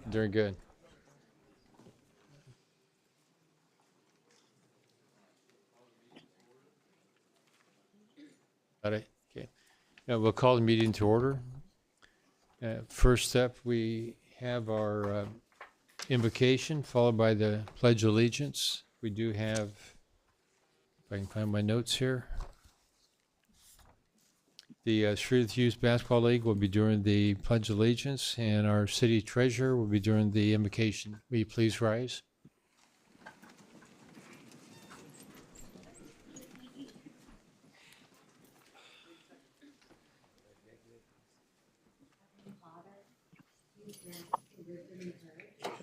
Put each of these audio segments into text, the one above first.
Doing good. Got it. Okay. Now we'll call the meeting to order. First up, we have our invocation followed by the Pledge of Allegiance. We do have, if I can find my notes here, the Shrewsbury Youth Basketball League will be doing the Pledge of Allegiance, and our city treasurer will be doing the invocation. Will you please rise?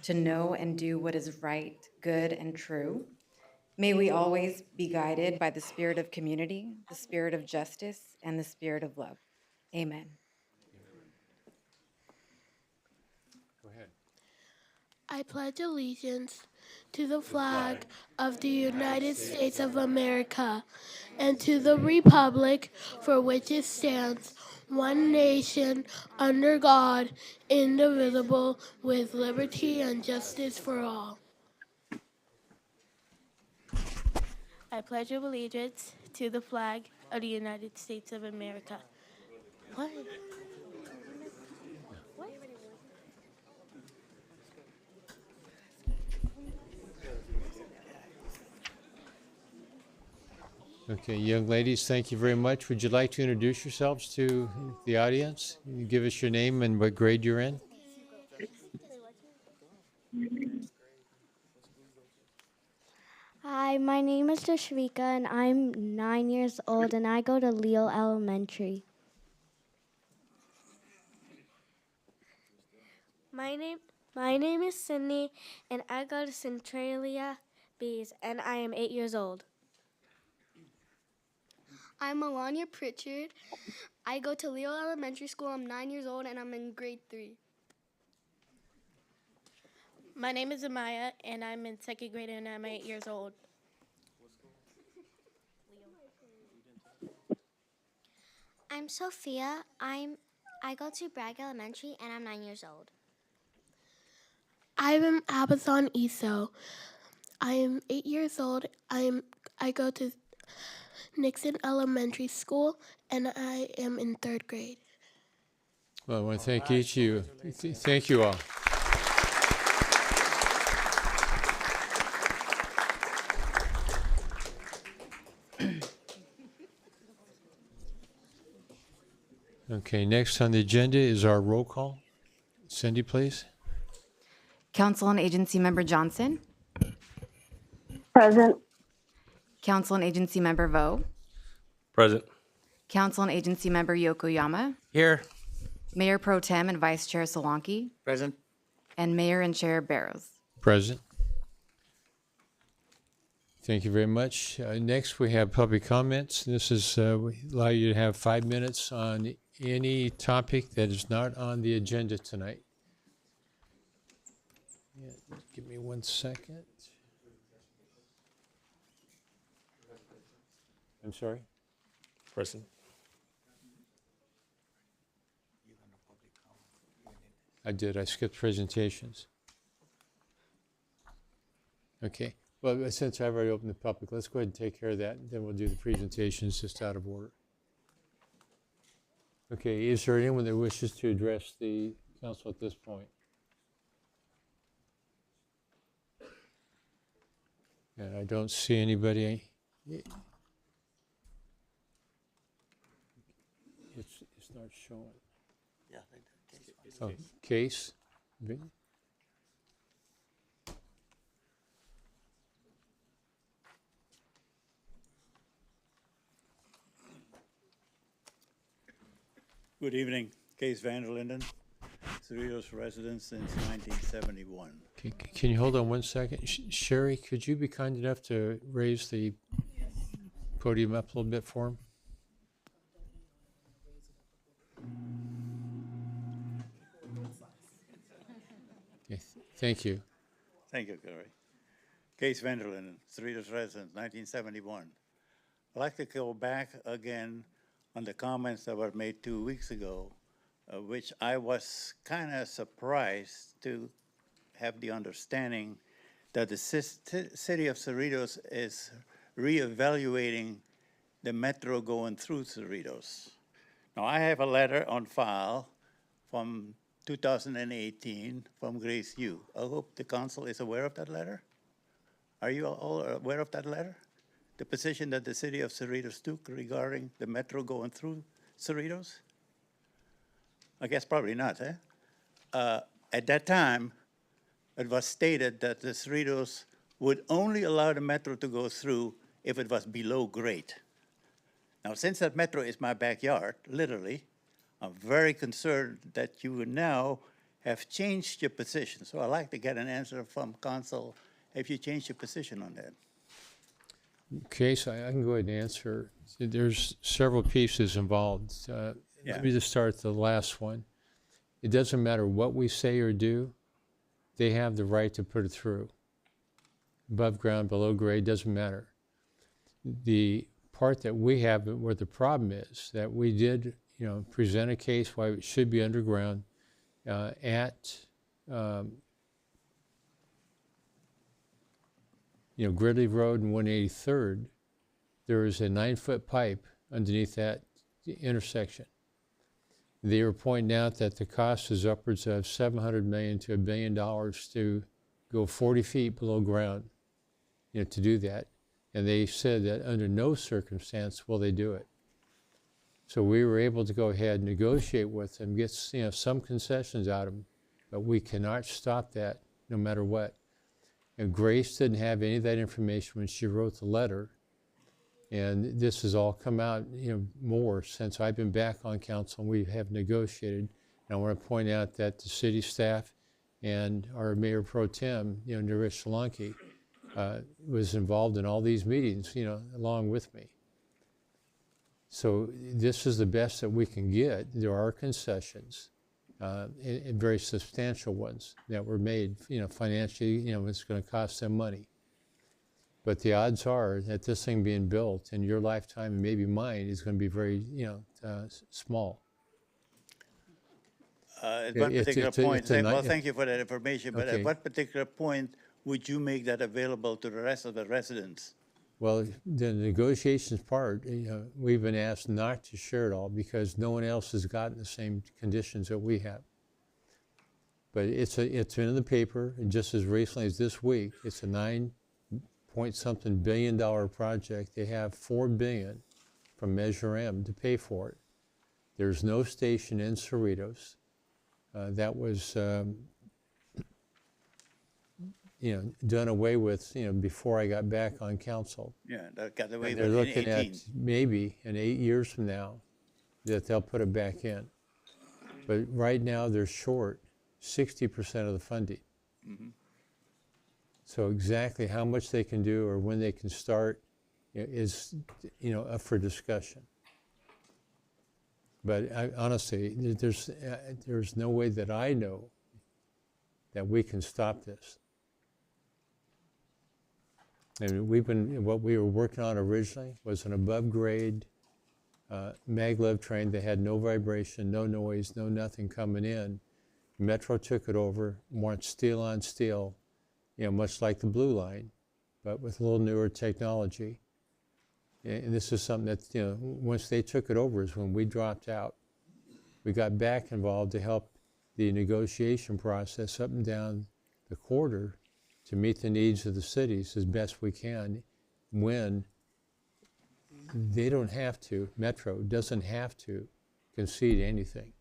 To know and do what is right, good, and true. May we always be guided by the spirit of community, the spirit of justice, and the spirit of love. Amen. Go ahead. I pledge allegiance to the flag of the United States of America and to the republic for which it stands, one nation, under God, indivisible, with liberty and justice for all. I pledge allegiance to the flag of the United States of America. What? Okay, young ladies, thank you very much. Would you like to introduce yourselves to the audience? You give us your name and what grade you're in. Hi, my name is Dashvika and I'm 9 years old and I go to Leo Elementary. My name is Sydney, and I go to Centralia Bees, and I am 8 years old. I'm Melania Pritchard. I go to Leo Elementary School. I'm 9 years old and I'm in grade 3. My name is Amaya, and I'm in second grade, and I'm 8 years old. I'm Sophia. I go to Bragg Elementary and I'm 9 years old. I'm Abazon Eso. I am 8 years old. I go to Nixon Elementary School, and I am in third grade. Well, I want to thank each of you. Thank you all. Okay, next on the agenda is our roll call. Cindy, please. Council and Agency Member Johnson. Present. Council and Agency Member Vo. Present. Council and Agency Member Yokoyama. Here. Mayor Pro Tem and Vice Chair Solanki. Present. And Mayor and Chair Barrows. Present. Thank you very much. Next, we have public comments. This is we allow you to have 5 minutes on any topic that is not on the agenda tonight. Yeah, give me 1 second. I'm sorry? Present. I did. I skipped presentations. Okay. Well, since I've already opened the public, let's go ahead and take care of that. And then we'll do the presentations just out of order. Okay. Is there anyone that wishes to address the council at this point? And I don't see anybody. It's not showing. Yeah. Oh, case. Good evening. Case Van der Linden, Cerritos resident since 1971. Okay, can you hold on 1 second? Sherry, could you be kind enough to raise the podium up a little bit for him? Okay, thank you. Thank you, Gary. Case Van der Linden, Cerritos resident, 1971. I'd like to go back again on the comments that were made 2 weeks ago, which I was kind of surprised to have the understanding that the city of Cerritos is reevaluating the metro going through Cerritos. Now, I have a letter on file from 2018 from Grace Yu. I hope the council is aware of that letter. Are you all aware of that letter? The position that the city of Cerritos took regarding the metro going through Cerritos? I guess probably not, eh? At that time, it was stated that the Cerritos would only allow the metro to go through if it was below grade. Now, since that metro is my backyard, literally, I'm very concerned that you now have changed your position. So I'd like to get an answer from council. Have you changed your position on that? Okay, so I can go ahead and answer. There's several pieces involved. Yeah. Let me just start with the last one. It doesn't matter what we say or do, they have the right to put it through. Above ground, below grade, doesn't matter. The part that we have where the problem is that we did, present a case why it should be underground at Gridley Road and 183rd. There is a 9-foot pipe underneath that intersection. They were pointing out that the cost is upwards of $700 million to $1 billion to go 40 feet below ground, to do that. And they said that under no circumstance will they do it. So we were able to go ahead and negotiate with them, get some concessions out of them, but we cannot stop that no matter what. And Grace didn't have any of that information when she wrote the letter. And this has all come out, more since I've been back on council and we have negotiated. And I want to point out that the city staff and our Mayor Pro Tem, Naresh Solanki, was involved in all these meetings, along with me. So this is the best that we can get. There are concessions, and very substantial ones that were made, financially, it's going to cost them money. But the odds are that this thing being built in your lifetime and maybe mine is going to be very, small. At one particular point, well, thank you for that information, but Okay. at what particular point would you make that available to the rest of the residents? Well, the negotiations part, we've been asked not to share it all because no one else has gotten the same conditions that we have. But it's been in the paper, and just as recently as this week, it's a $9-point-something billion project. They have $4 billion from Measure M to pay for it. There's no station in Cerritos. That was done away with, before I got back on council. Yeah, that got away And they're with looking in 18. at maybe in 8 years from now that they'll put it back in. But right now they're short 60% of the funding. Mm-hmm. So exactly how much they can do or when they can start is, up for discussion. But honestly, there's no way that I know that we can stop this. And what we were working on originally was an above grade maglev train that had no vibration, no noise, no nothing coming in. Metro took it over, wants steel on steel, much like the Blue Line, but with a little newer technology. And this is something that, once they took it over is when we dropped out. We got back involved to help the negotiation process up and down the corridor to meet the needs of the cities as best we can when they don't have to, Metro doesn't have to concede anything.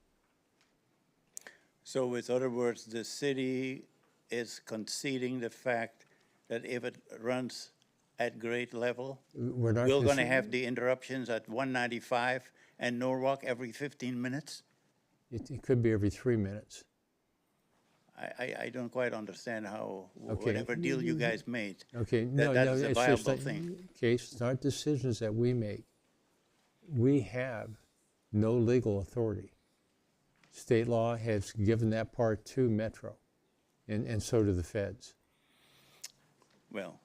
So with other words, the city is conceding the fact that if it runs at grade level, We're not we're going to conceding- have the interruptions at 195 and Norwalk every 15 minutes? It could be every 3 minutes. I don't quite understand how, Okay. whatever deal you guys made, Okay, that is a it's viable just that- thing. Okay, it's not decisions that we make. We have no legal authority. State law has given that part to Metro, and so do the feds. Well,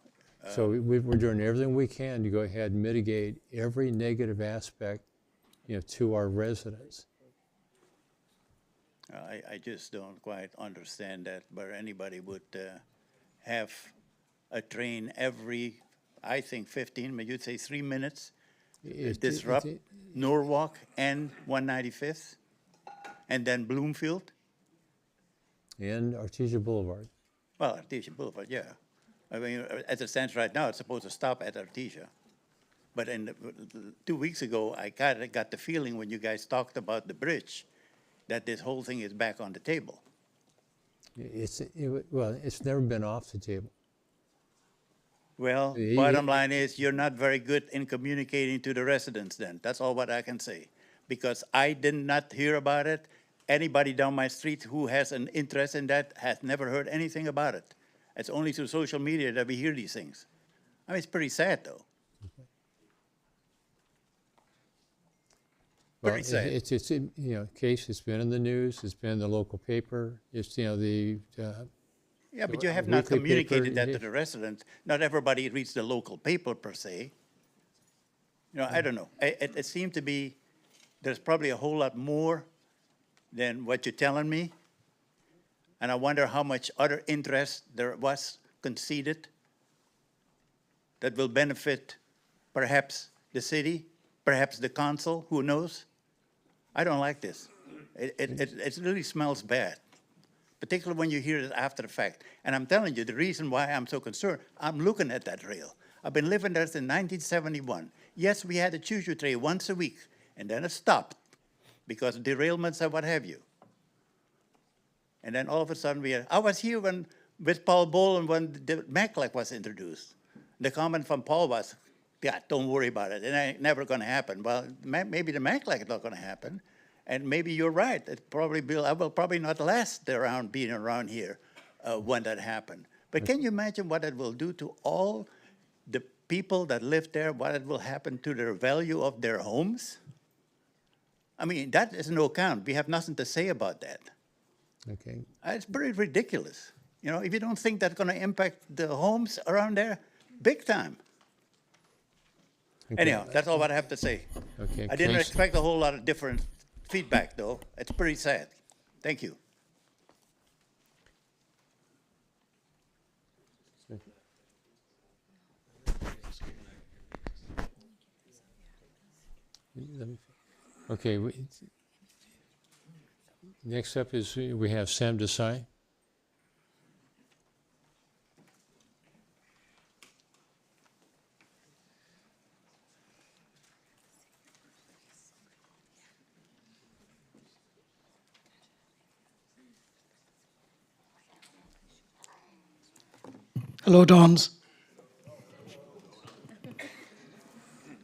So we're doing everything we can to go ahead and mitigate every negative aspect, to our residents. I just don't quite understand that, but anybody would have a train every, I think 15, but you'd say 3 minutes, disrupt Norwalk and 195th, and then Bloomfield. And Artesia Boulevard. Well, Artesia Boulevard, yeah. I mean, as it stands right now, it's supposed to stop at Artesia. But 2 weeks ago, I kind of got the feeling when you guys talked about the bridge that this whole thing is back on the table. Well, it's never been off the table. Well, bottom line is you're not very good in communicating to the residents then. That's all what I can say. Because I did not hear about it. Anybody down my street who has an interest in that has never heard anything about it. It's only through social media that we hear these things. I mean, it's pretty sad though. Well, Pretty sad. it's you know, case, it's been in the news, it's been in the local paper, it's, you know, the, Yeah, but you have not weekly communicated paper, that to the residents. Not everybody reads the local paper per se. You know, I don't know. It seemed to be, there's probably a whole lot more than what you're telling me. And I wonder how much other interest there was conceded that will benefit perhaps the city, perhaps the council, who knows? I don't like this. It really smells bad, particularly when you hear it after the fact. And I'm telling you, the reason why I'm so concerned, I'm looking at that rail. I've been living there since 1971. Yes, we had a choo-choo train once a week, and then it stopped because of derailments and what have you. And then all of a sudden, I was here with Paul Boland when the MACLAC was introduced. The comment from Paul was, yeah, don't worry about it. It ain't never going to happen. Well, maybe the MACLAC is not going to happen. And maybe you're right. I will probably not last being around here when that happened. But can you imagine what it will do to all the people that live there, what it will happen to their value of their homes? I mean, that is no count. We have nothing to say about that. okay. It's pretty ridiculous. You know, if you don't think that's going to impact the homes around there, big time. Okay. Anyhow, that's all what I have to say. Okay, I didn't case- expect a whole lot of different feedback, though. It's pretty sad. Thank you. Okay, next up is, we have Sam Desai. Hello, Dons.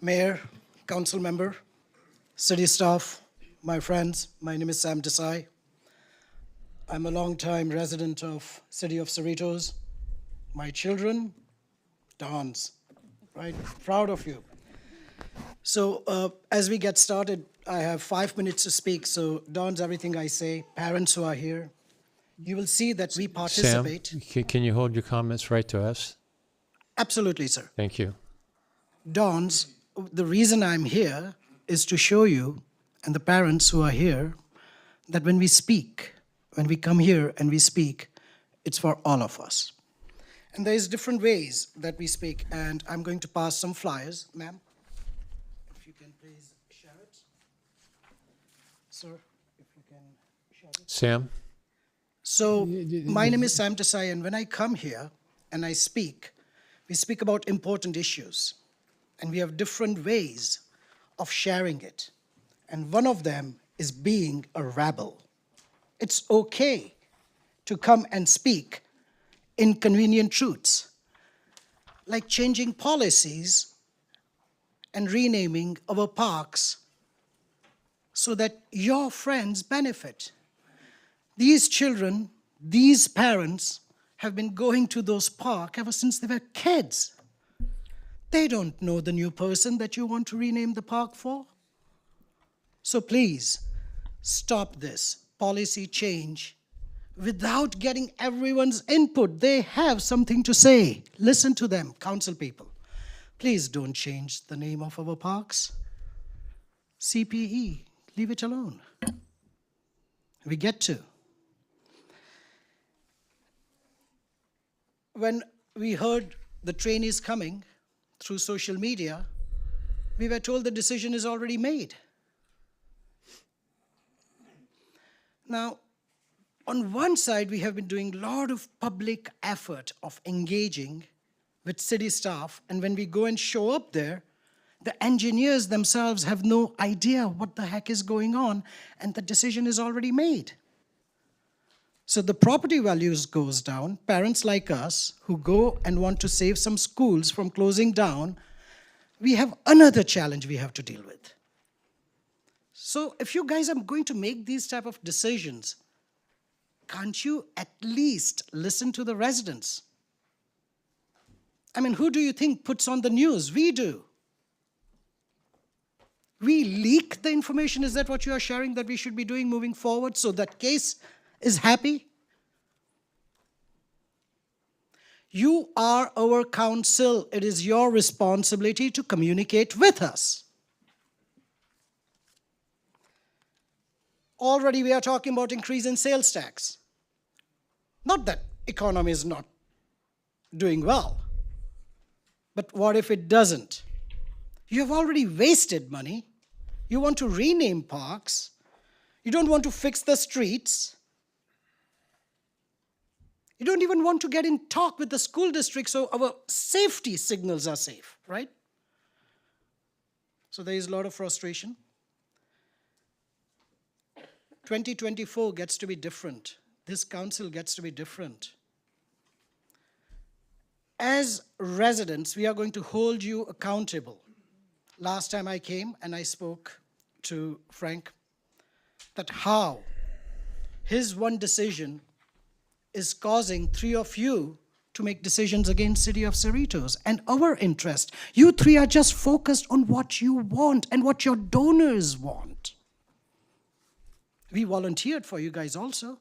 Mayor, council member, city staff, my friends, my name is Sam Desai. I'm a longtime resident of city of Cerritos. My children, Dons, right? Proud of you. So as we get started, I have 5 minutes to speak. So Dons, everything I say, parents who are here, you will see that we participate. Sam, can you hold your comments right to us? Absolutely, sir. Thank you. Dons, the reason I'm here is to show you and the parents who are here that when we speak, when we come here and we speak, it's for all of us. And there's different ways that we speak, and I'm going to pass some flyers. Ma'am, if you can please share it. Sir, if you can share it. Sam? So my name is Sam Desai, and when I come here and I speak, we speak about important issues, and we have different ways of sharing it. And one of them is being a rebel. It's okay to come and speak inconvenient truths, like changing policies and renaming our parks so that your friends benefit. These children, these parents have been going to those parks ever since they were kids. They don't know the new person that you want to rename the park for. So please, stop this policy change without getting everyone's input. They have something to say. Listen to them, council people. Please don't change the name of our parks. CPE, leave it alone. We get to. When we heard the train is coming through social media, we were told the decision is already made. Now, on one side, we have been doing a lot of public effort of engaging with city staff, and when we go and show up there, the engineers themselves have no idea what the heck is going on, and the decision is already made. So the property values goes down. Parents like us who go and want to save some schools from closing down, we have another challenge we have to deal with. So if you guys are going to make these type of decisions, can't you at least listen to the residents? I mean, who do you think puts on the news? We do. We leak the information. Is that what you are sharing that we should be doing moving forward so that case is happy? You are our council. It is your responsibility to communicate with us. Already we are talking about increase in sales tax. Not that economy is not doing well, but what if it doesn't? You have already wasted money. You want to rename parks. You don't want to fix the streets. You don't even want to get in talk with the school district so our safety signals are safe, right? So there is a lot of frustration. 2024 gets to be different. This council gets to be different. As residents, we are going to hold you accountable. Last time I came and I spoke to Frank that how his one decision is causing three of you to make decisions against City of Cerritos and our interest. You three are just focused on what you want and what your donors want. We volunteered for you guys also.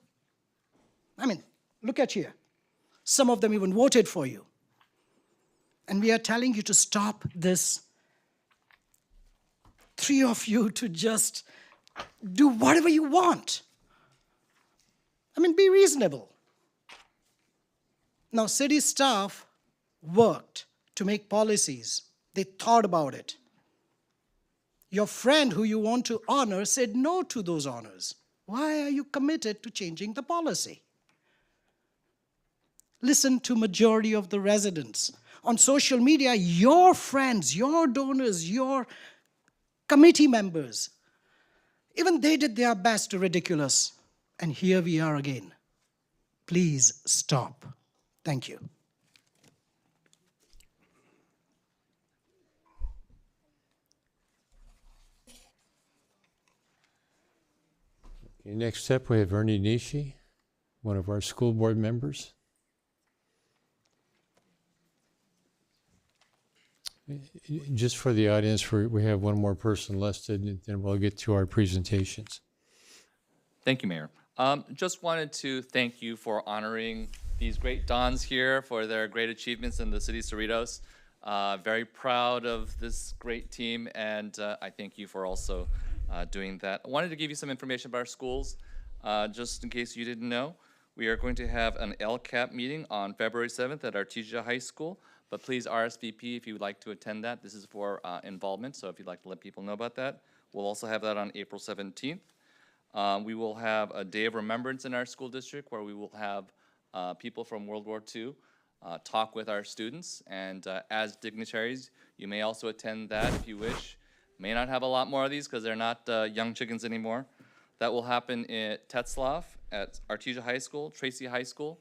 I mean, look at here. Some of them even voted for you. And we are telling you to stop this. Three of you to just do whatever you want. I mean, be reasonable. Now, city staff worked to make policies. They thought about it. Your friend who you want to honor said no to those honors. Why are you committed to changing the policy? Listen to majority of the residents. On social media, your friends, your donors, your committee members, even they did their best to ridicule us. And here we are again. Please stop. Thank you. Okay, next up, we have Ernie Nishi, one of our school board members. Just for the audience, we have one more person listed, and then we'll get to our presentations. Thank you, Mayor. Just wanted to thank you for honoring these great dons here for their great achievements in the city of Cerritos. Very proud of this great team, and I thank you for also doing that. I wanted to give you some information about our schools, just in case you didn't know. We are going to have an LCAP meeting on February 7th at Artesia High School, but please RSVP if you would like to attend that. This is for involvement, so if you'd like to let people know about that. We'll also have that on April 17th. We will have a day of remembrance in our school district where we will have people from World War II talk with our students, and as dignitaries, you may also attend that if you wish. May not have a lot more of these because they're not young chickens anymore. That will happen at Tetzlaff, at Artesia High School, Tracy High School,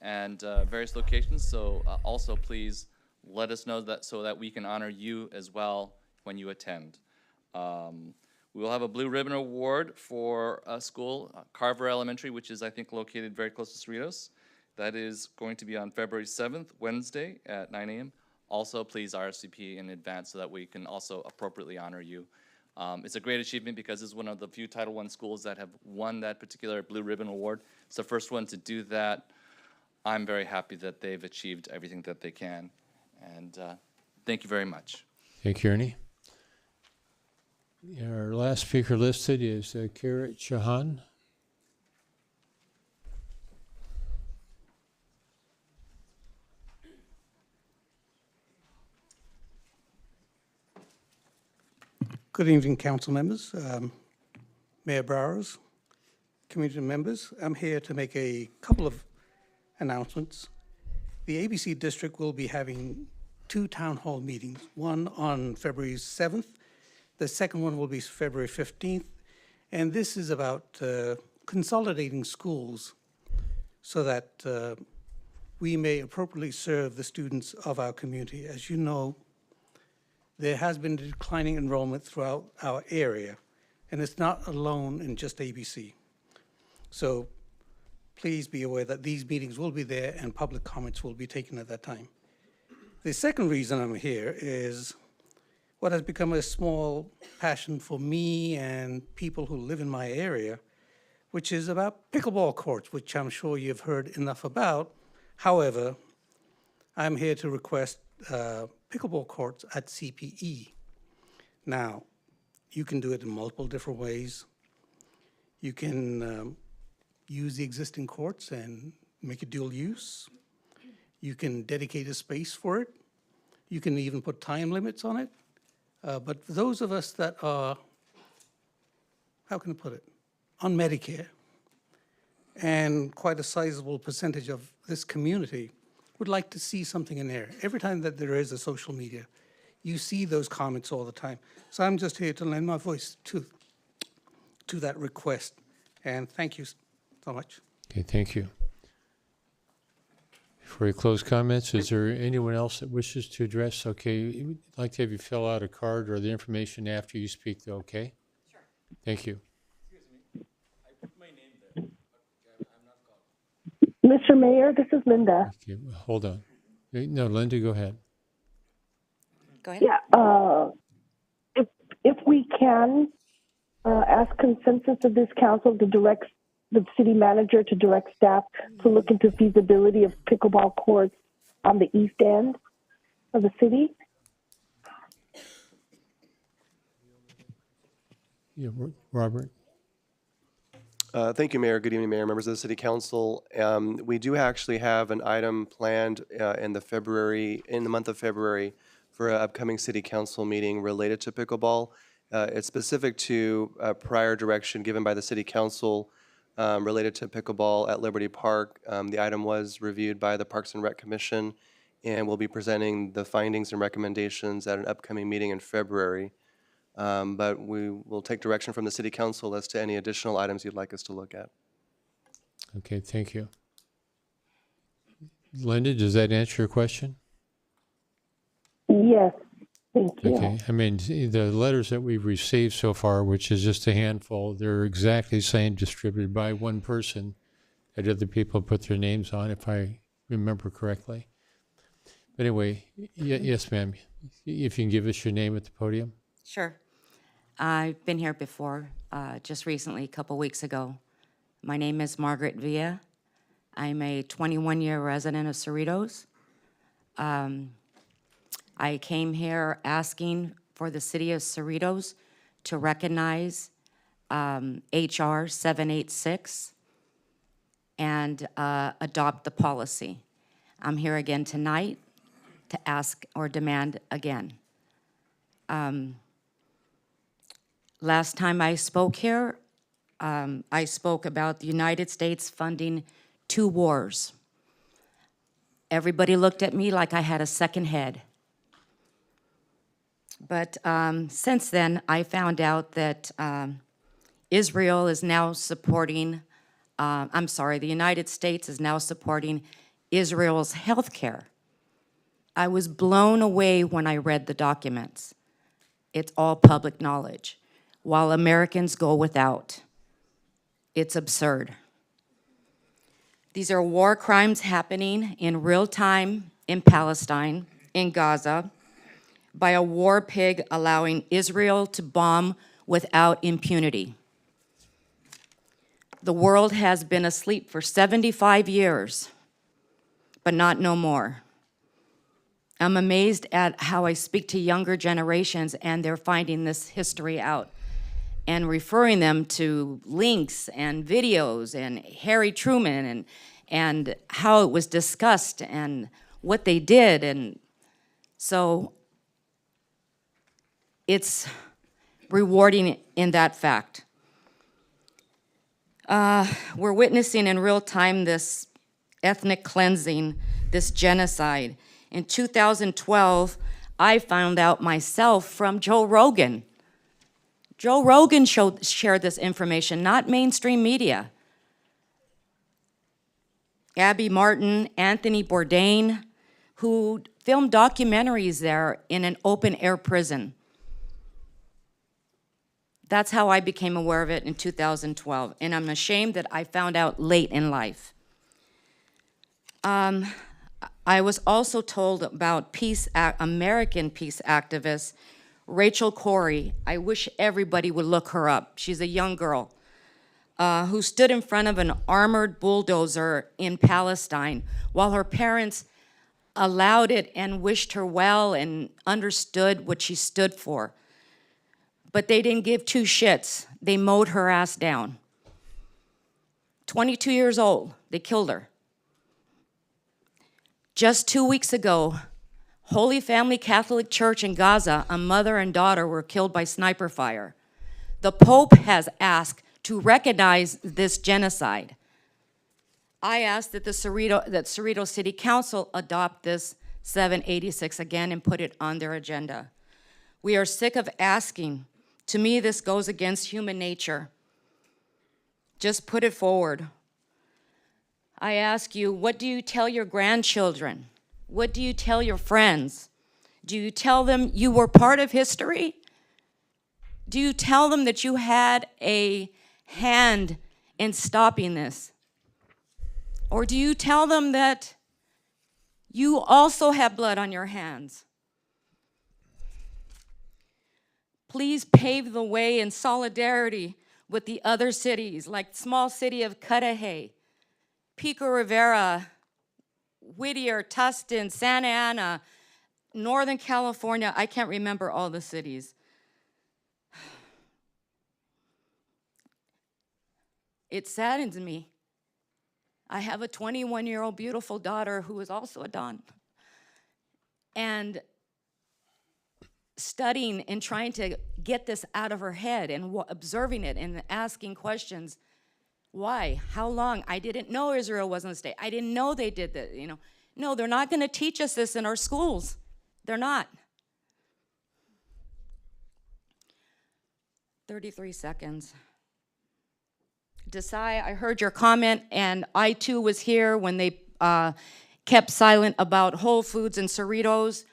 and various locations. So also please let us know that so that we can honor you as well when you attend. We will have a Blue Ribbon Award for a school, Carver Elementary, which is I think located very close to Cerritos. That is going to be on February 7th, Wednesday at 9 a.m. Also, please RSVP in advance so that we can also appropriately honor you. It's a great achievement because it's one of the few Title I schools that have won that particular Blue Ribbon Award. It's the first one to do that. I'm very happy that they've achieved everything that they can. And thank you very much. Thank you, Ernie. Our last speaker listed is Kirat Chauhan. Good evening, council members, Mayor Bowers, community members. I'm here to make a couple of announcements. The ABC district will be having 2 town hall meetings, one on February 7th. The second one will be February 15th. And this is about consolidating schools so that we may appropriately serve the students of our community. As you know, there has been declining enrollment throughout our area, and it's not alone in just ABC. So please be aware that these meetings will be there and public comments will be taken at that time. The second reason I'm here is what has become a small passion for me and people who live in my area, which is about pickleball courts, which I'm sure you've heard enough about. However, I'm here to request pickleball courts at CPE. Now, you can do it in multiple different ways. You can use the existing courts and make it dual use. You can dedicate a space for it. You can even put time limits on it. But for those of us that are, how can I put it, on Medicare, and quite a sizable percentage of this community would like to see something in there. Every time that there is a social media, you see those comments all the time. So I'm just here to lend my voice to that request. And thank you so much. Okay, thank you. Before we close comments, is there anyone else that wishes to address? Okay, we'd like to have you fill out a card or the information after you speak, though, okay? Sure. Thank you. Mr. Mayor, this is Linda. Okay, hold on. No, Linda, go ahead. Go ahead. Yeah, if we can ask consensus of this council to direct the city manager to direct staff to look into feasibility of pickleball courts on the east end of the city. Yeah, Robert. Thank you, Mayor. Good evening, Mayor, members of the City Council. We do actually have an item planned in the month of February for an upcoming City Council meeting related to pickleball. It's specific to prior direction given by the City Council related to pickleball at Liberty Park. The item was reviewed by the Parks and Rec Commission, and we'll be presenting the findings and recommendations at an upcoming meeting in February. But we will take direction from the City Council as to any additional items you'd like us to look at. Okay, thank you. Linda, does that answer your question? Yes, thank you. Okay, I mean, the letters that we've received so far, which is just a handful, they're exactly the same, distributed by one person that other people put their names on, if I remember correctly. But anyway, yes, ma'am, if you can give us your name at the podium. Sure. I've been here before, just recently, a couple weeks ago. My name is Margaret Villa. I'm a 21-year resident of Cerritos. I came here asking for the city of Cerritos to recognize HR 786 and adopt the policy. I'm here again tonight to ask or demand again. Last time I spoke here, I spoke about the United States funding 2 wars. Everybody looked at me like I had a second head. But since then, I found out that Israel is now supporting, the United States is now supporting Israel's health care. I was blown away when I read the documents. It's all public knowledge, while Americans go without. It's absurd. These are war crimes happening in real time in Palestine, in Gaza, by a war pig allowing Israel to bomb without impunity. The world has been asleep for 75 years, but not no more. I'm amazed at how I speak to younger generations and they're finding this history out and referring them to links and videos and Harry Truman and how it was discussed and what they did. And so rewarding in that fact. We're witnessing in real time this ethnic cleansing, this genocide. In 2012, I found out myself from Joe Rogan. Joe Rogan shared this information, not mainstream media. Abby Martin, Anthony Bourdain, who filmed documentaries there in an open-air prison. That's how I became aware of it in 2012, and I'm ashamed that I found out late in life. I was also told about American peace activist Rachel Corrie. I wish everybody would look her up. She's a young girl who stood in front of an armored bulldozer in Palestine while her parents allowed it and wished her well and understood what she stood for. But they didn't give two shits. They mowed her ass down. 22 years old, they killed her. Just 2 weeks ago, Holy Family Catholic Church in Gaza, a mother and daughter were killed by sniper fire. The Pope has asked to recognize this genocide. I asked that Cerritos City Council adopt this 786 again and put it on their agenda. We are sick of asking. To me, this goes against human nature. Just put it forward. I ask you, what do you tell your grandchildren? What do you tell your friends? Do you tell them you were part of history? Do you tell them that you had a hand in stopping this? Or do you tell them that you also have blood on your hands? Please pave the way in solidarity with the other cities, like small city of Cudahy, Pico Rivera, Whittier, Tustin, Santa Ana, Northern California. I can't remember all the cities. It saddens me. I have a 21-year-old beautiful daughter who is also a Don. And studying and trying to get this out of her head and observing it and asking questions. Why? How long? I didn't know Israel wasn't a state. I didn't know they did that, you know. No, they're not going to teach us this in our schools. They're not. 33 seconds. Desai, I heard your comment, and I too was here when they kept silent about Whole Foods and Cerritos,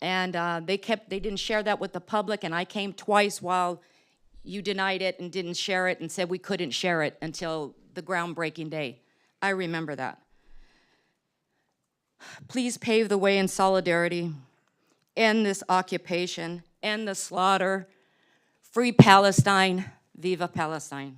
and they didn't share that with the public, and I came twice while you denied it and didn't share it and said we couldn't share it until the groundbreaking day. I remember that. Please pave the way in solidarity, end this occupation, end the slaughter, free Palestine, viva Palestine.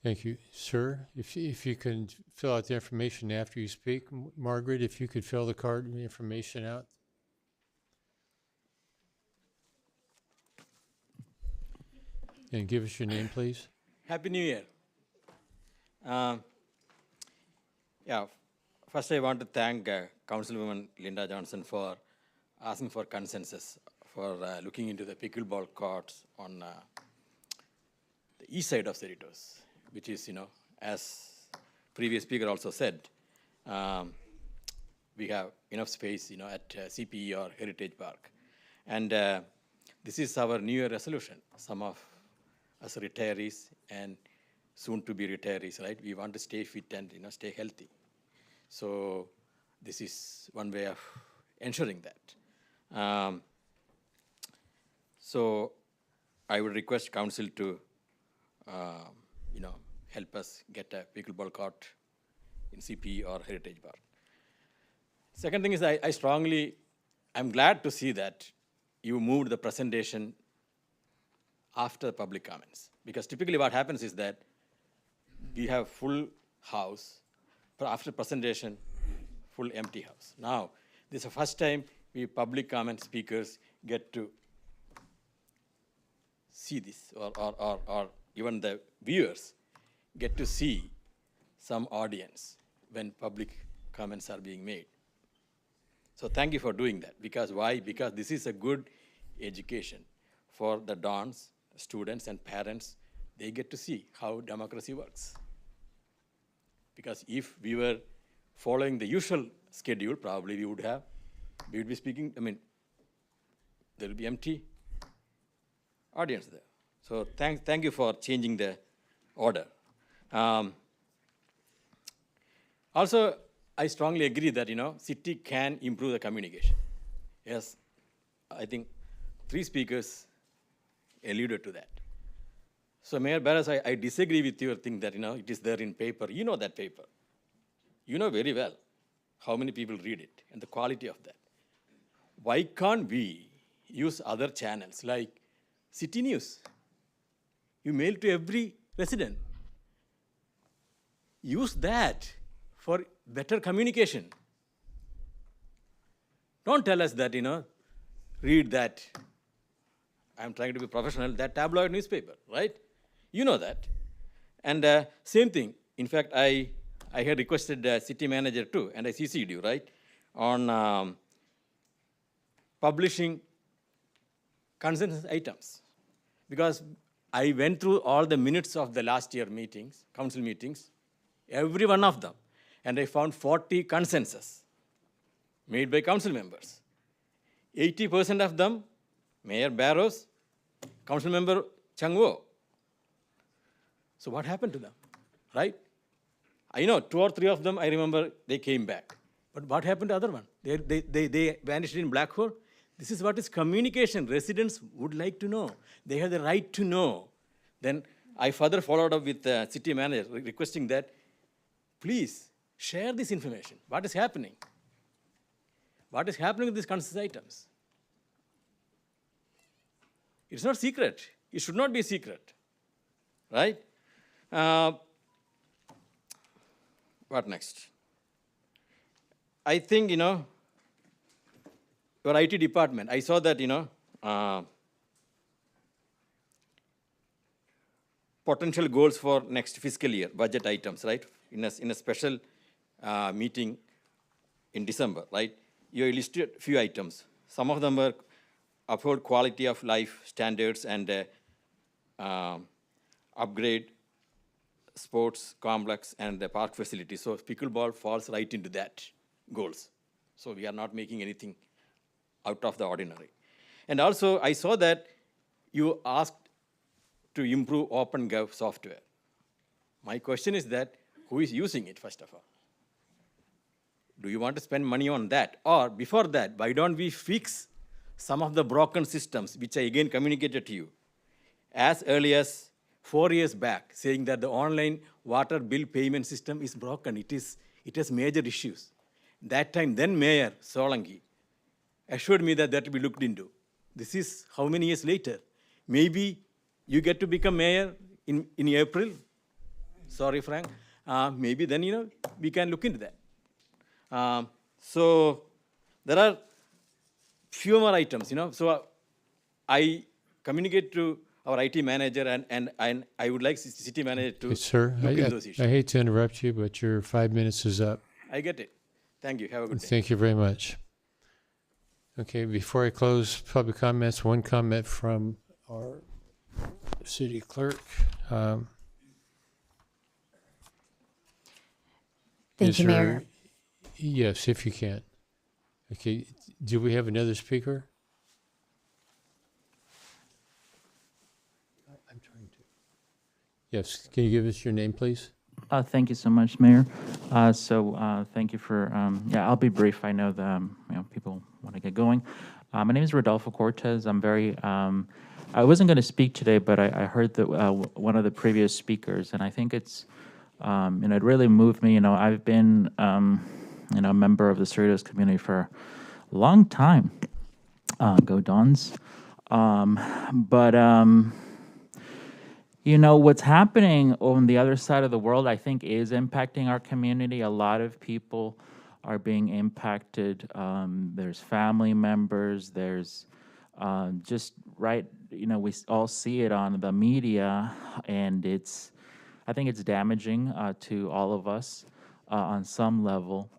Thank you, sir. If you can fill out the information after you speak. Margaret, if you could fill the card information out. And give us your name, please. Happy New Year. First I want to thank Councilwoman Linda Johnson for asking for consensus for looking into the pickleball courts on the east side of Cerritos, which is, as previous speaker also said, we have enough space, at CPE or Heritage Park. And this is our New Year resolution. Some of us retirees and soon to be retirees, right? We want to stay fit and, stay healthy. So this is one way of ensuring that. So I would request council to, help us get a pickleball court in CPE or Heritage Park. Second thing is I'm glad to see that you moved the presentation after public comments. Because typically what happens is that we have full house, but after presentation, full empty house. Now, this is the first time we public comment speakers get to see this, or even the viewers get to see some audience when public comments are being made. So thank you for doing that. Because why? Because this is a good education for the dons, students, and parents. They get to see how democracy works. Because if we were following the usual schedule, probably we would be speaking, there will be empty audience there. So thank you for changing the order. Also, I strongly agree that, city can improve the communication. Yes, I think 3 speakers alluded to that. So Mayor Barras, I disagree with your thing that, it is there in paper. You know that paper. You know very well how many people read it and the quality of that. Why can't we use other channels like City News? You mail to every resident. Use that for better communication. Don't tell us that, read that, I'm trying to be professional, that tabloid newspaper, right? You know that. And same thing, in fact, I had requested the city manager too, and I CC'd you, right, on publishing consensus items. Because I went through all the minutes of the last year meetings, council meetings, every one of them, and I found 40 consensus made by council members. 80% of them, Mayor Barros, Council Member Changwo. So what happened to them, right? I know 2 or 3 of them, I remember they came back. But what happened to the other one? They vanished in black hole. This is what is communication. Residents would like to know. They have the right to know. Then I further followed up with the city manager requesting that, please share this information. What is happening? What is happening with these consensus items? It's not secret. It should not be secret, right? What next? I think, your IT department, I saw that, potential goals for next fiscal year, budget items, right? In a special meeting in December, right? You listed a few items. Some of them were uphold quality of life standards and upgrade sports complex and the park facility. So pickleball falls right into that goals. So we are not making anything out of the ordinary. And also, I saw that you asked to improve OpenGov software. My question is that, who is using it, first of all? Do you want to spend money on that? Or before that, why don't we fix some of the broken systems, which I again communicated to you as early as 4 years back, saying that the online water bill payment system is broken. It has major issues. That time, then Mayor Solanki assured me that will be looked into. This is how many years later? Maybe you get to become mayor in April. Sorry, Frank. Maybe then, we can look into that. So there are few more items, So I communicate to our IT manager and I would like city manager to Sir, look into those issues. I hate to interrupt you, but your 5 minutes is up. I get it. Thank you. Have a good day. Thank you very much. Okay, before I close public comments, one comment from our city clerk. Thank you, Mayor. Yes, if you can. Okay, do we have another speaker? I'm trying to. Yes, can you give us your name, please? Thank you so much, Mayor. Thank you for, I'll be brief. I know the, people want to get going. My name is Rodolfo Cortez. I'm very, I wasn't going to speak today, but I heard that one of the previous speakers, and I think it's, it really moved me. I've been, a member of the Cerritos community for a long time. Go Dons. What's happening on the other side of the world, I think, is impacting our community. A lot of people are being impacted. There's family members. There's we all see it on the media, and I think it's damaging to all of us. on some level.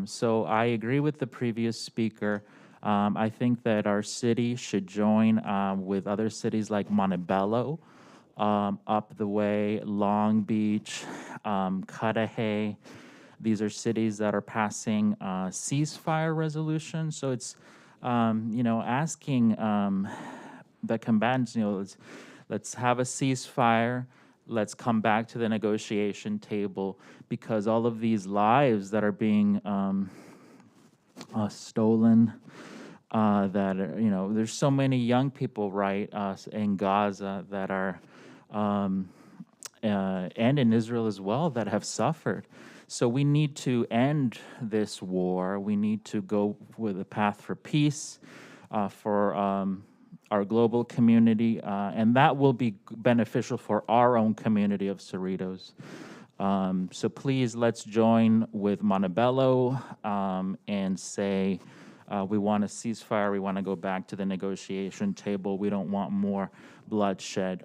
So I agree with the previous speaker. I think that our city should join with other cities like Montebello, up the way, Long Beach, Cudahy. These are cities that are passing ceasefire resolutions. So it's, asking the combatants, let's have a ceasefire. Let's come back to the negotiation table, because all of these lives that are being stolen, that are, there's so many young people, right, in Gaza that are, and in Israel as well, that have suffered. So we need to end this war. We need to go with a path for peace, for our global community, and that will be beneficial for our own community of Cerritos. So please, let's join with Montebello and say we want a ceasefire. We want to go back to the negotiation table. We don't want more bloodshed.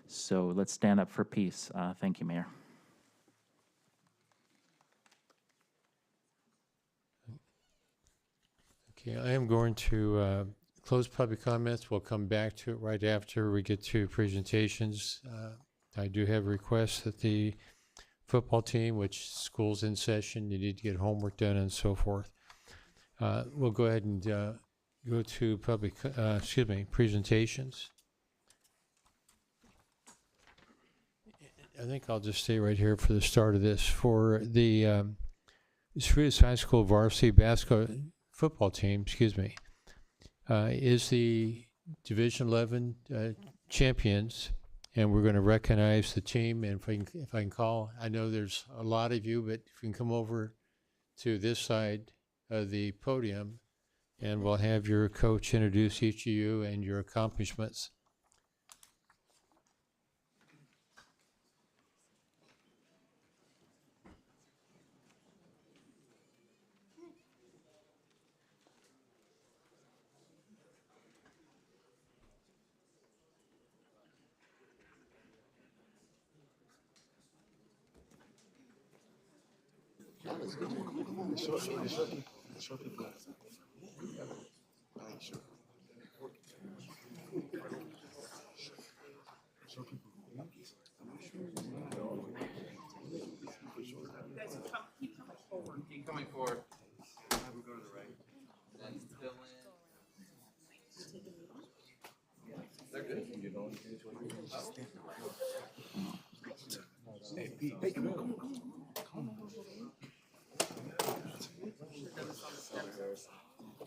So let's stand up for peace. Thank you, Mayor. Okay, I am going to close public comments. We'll come back to it right after we get to presentations. I do have requests that the football team, which school's in session, you need to get homework done and so forth. We'll go ahead and go to presentations. I think I'll just stay right here for the start of this. For the Cerritos High School varsity football team, is the Division 11 champions, and we're going to recognize the team. And if I can call, I know there's a lot of you, but if you can come over to this side of the podium, and we'll have your coach introduce each of you and your accomplishments. Keep coming forward. We'll go to the right. Then fill in. They're good. Hey, come on.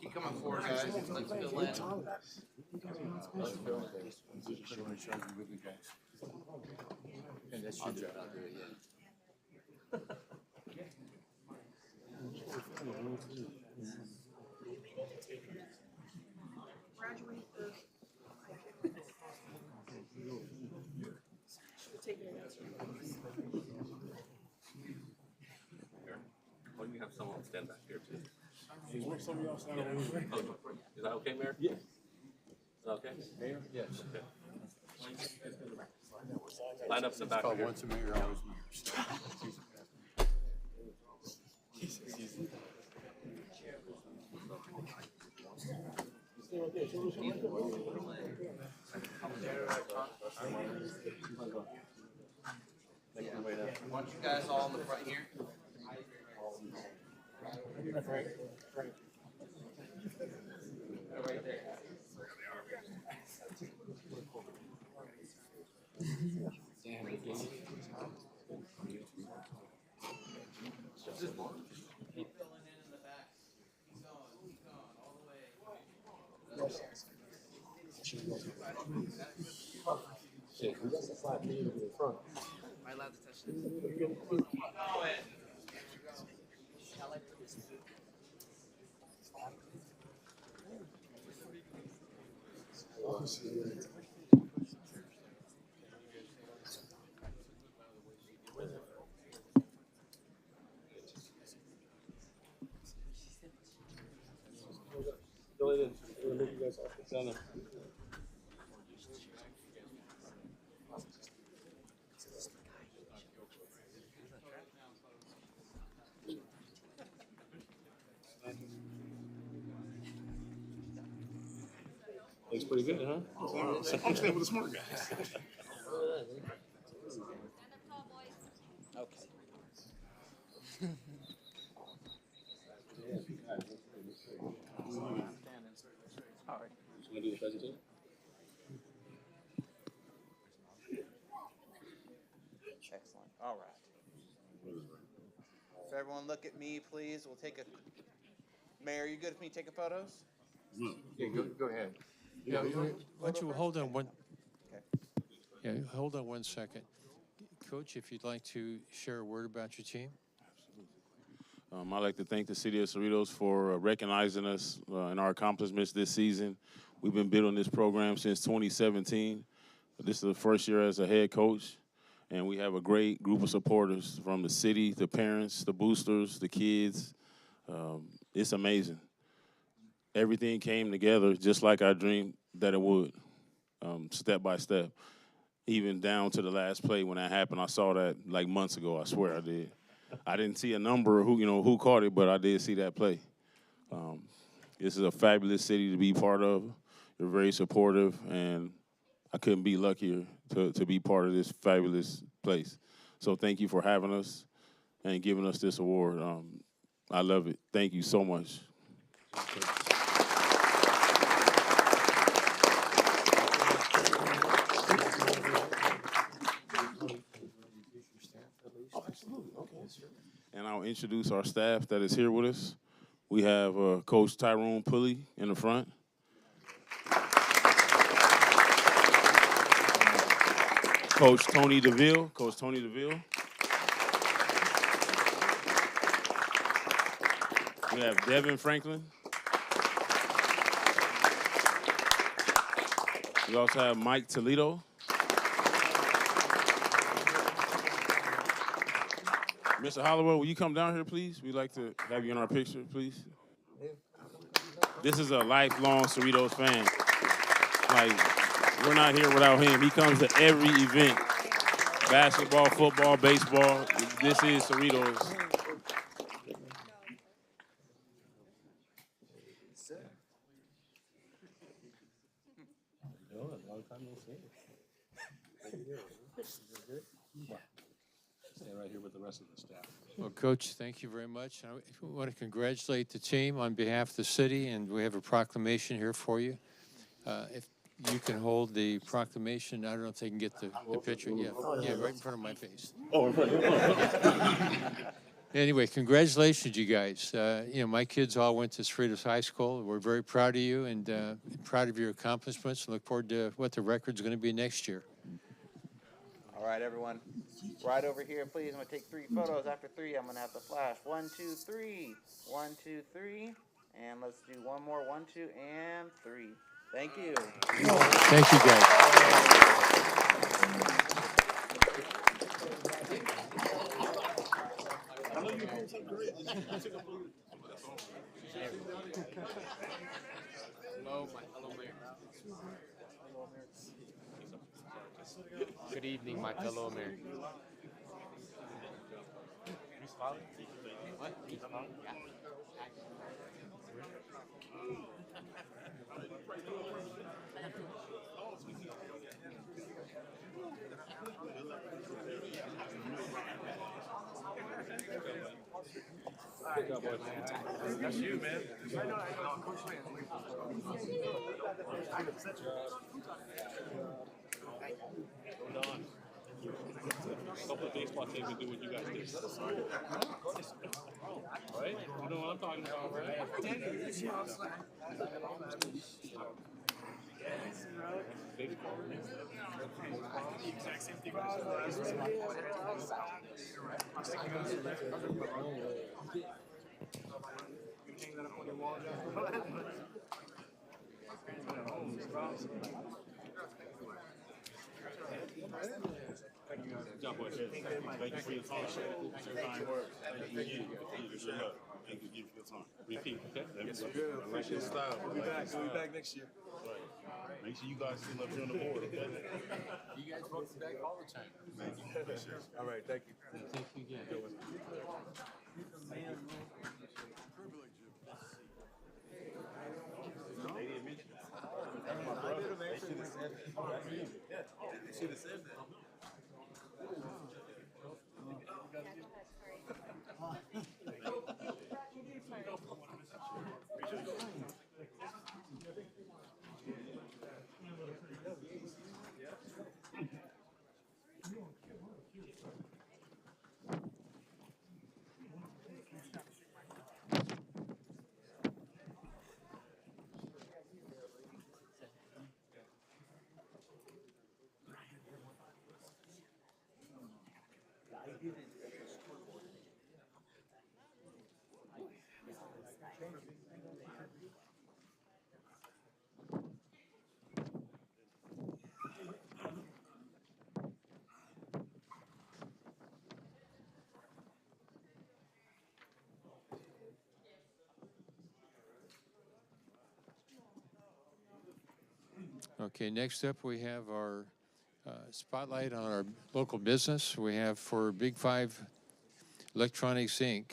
Keep coming forward, guys. Let's fill in. I'll do it, yeah. Or you have someone stand back here too. Is that okay, Mayor? Yes. Is that okay? Mayor? Yes. Okay. Line up in the back here. Once a mayor, always mayor. I want you guys all in the front here. Right there. Am I allowed to touch this? That's pretty good, huh? Wow. I'm staying with the smart guys. Want to do the presentation? Excellent. All right. So everyone look at me, please. We'll take a... Mayor, you good with me taking photos? Yeah, go ahead. Yeah, why don't you hold on one, yeah, hold on 1 second. Coach, if you'd like to share a word about your team? I'd like to thank the city of Cerritos for recognizing us and our accomplishments this season. We've been building this program since 2017. This is the first year as a head coach, and we have a great group of supporters from the city, the parents, the boosters, the kids. It's amazing. Everything came together just like I dreamed that it would, step by step. Even down to the last play when that happened, I saw that like months ago. I swear I did. I didn't see a number of who caught it, but I did see that play. This is a fabulous city to be part of. You're very supportive, and I couldn't be luckier to be part of this fabulous place. So thank you for having us and giving us this award. I love it. Thank you so much. And I'll introduce our staff that is here with us. We have Coach Tyrone Pulley in the front. Coach Tony DeVille. Coach Tony DeVille. We have Devin Franklin. We also have Mike Toledo. Mr. Hollowell, will you come down here, please? We'd like to have you in our picture, please. This is a lifelong Cerritos fan. Like, we're not here without him. He comes to every event. Basketball, football, baseball. This is Cerritos. Stay right here with the rest of the staff. Well, Coach, thank you very much. I want to congratulate the team on behalf of the city, and we have a proclamation here for you. If you can hold the proclamation, I don't know if they can get the picture. Yeah, right in front of my face. Oh, in front of Anyway, congratulations, you guys. My kids all went to Cerritos High School. We're very proud of you and proud of your accomplishments, and look forward to what the record's going to be next year. All right, everyone. Right over here, please. I'm going to take 3 photos. After 3, I'm going to have to flash. 1, 2, 3. 1, 2, 3. And let's do one more. 1, 2, and 3. Thank you. Thank you, Good evening, my fellow Americans. That's you, man. I know. A couple of baseball teams would do what you guys did. Right? You know what I'm talking about, right? The exact same thing. Good job, boys. Thank you for your time. Your kind words. Thank you. Good luck. Thank you for your time. Repeat, okay? Yes, sir. I like your style. We'll be back next year. Right. Make sure you guys still up here on the board, okay? You guys welcome back all the time. Thank you. All right, thank you. Thank you again. Lady admission. That's my brother. Okay, next up, we have our spotlight on our local business. We have for Big Five Electronics, Inc.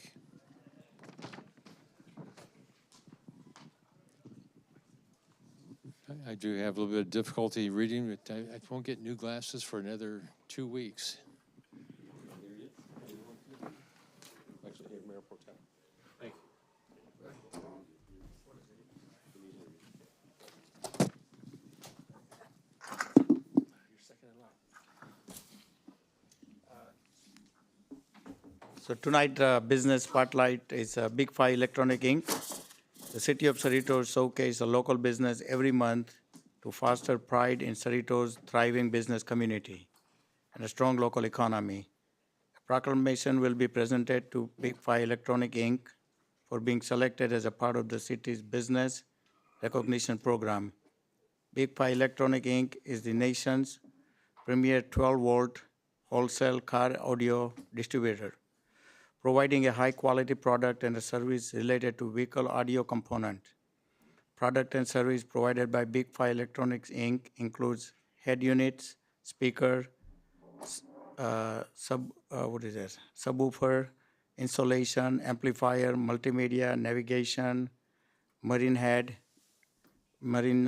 I do have a little bit of difficulty reading, but I won't get new glasses for another 2 weeks. Thank you. So tonight, business spotlight is Big Five Electronic Inc. The City of Cerritos showcase a local business every month to foster pride in Cerritos' thriving business community and a strong local economy. A proclamation will be presented to Big Five Electronic Inc. for being selected as a part of the city's business recognition program. Big Five Electronic Inc. is the nation's premier 12-volt wholesale car audio distributor, providing a high-quality product and a service related to vehicle audio component. Product and service provided by Big Five Electronics Inc. includes head units, speaker, subwoofer, installation, amplifier, multimedia, navigation, marine head, marine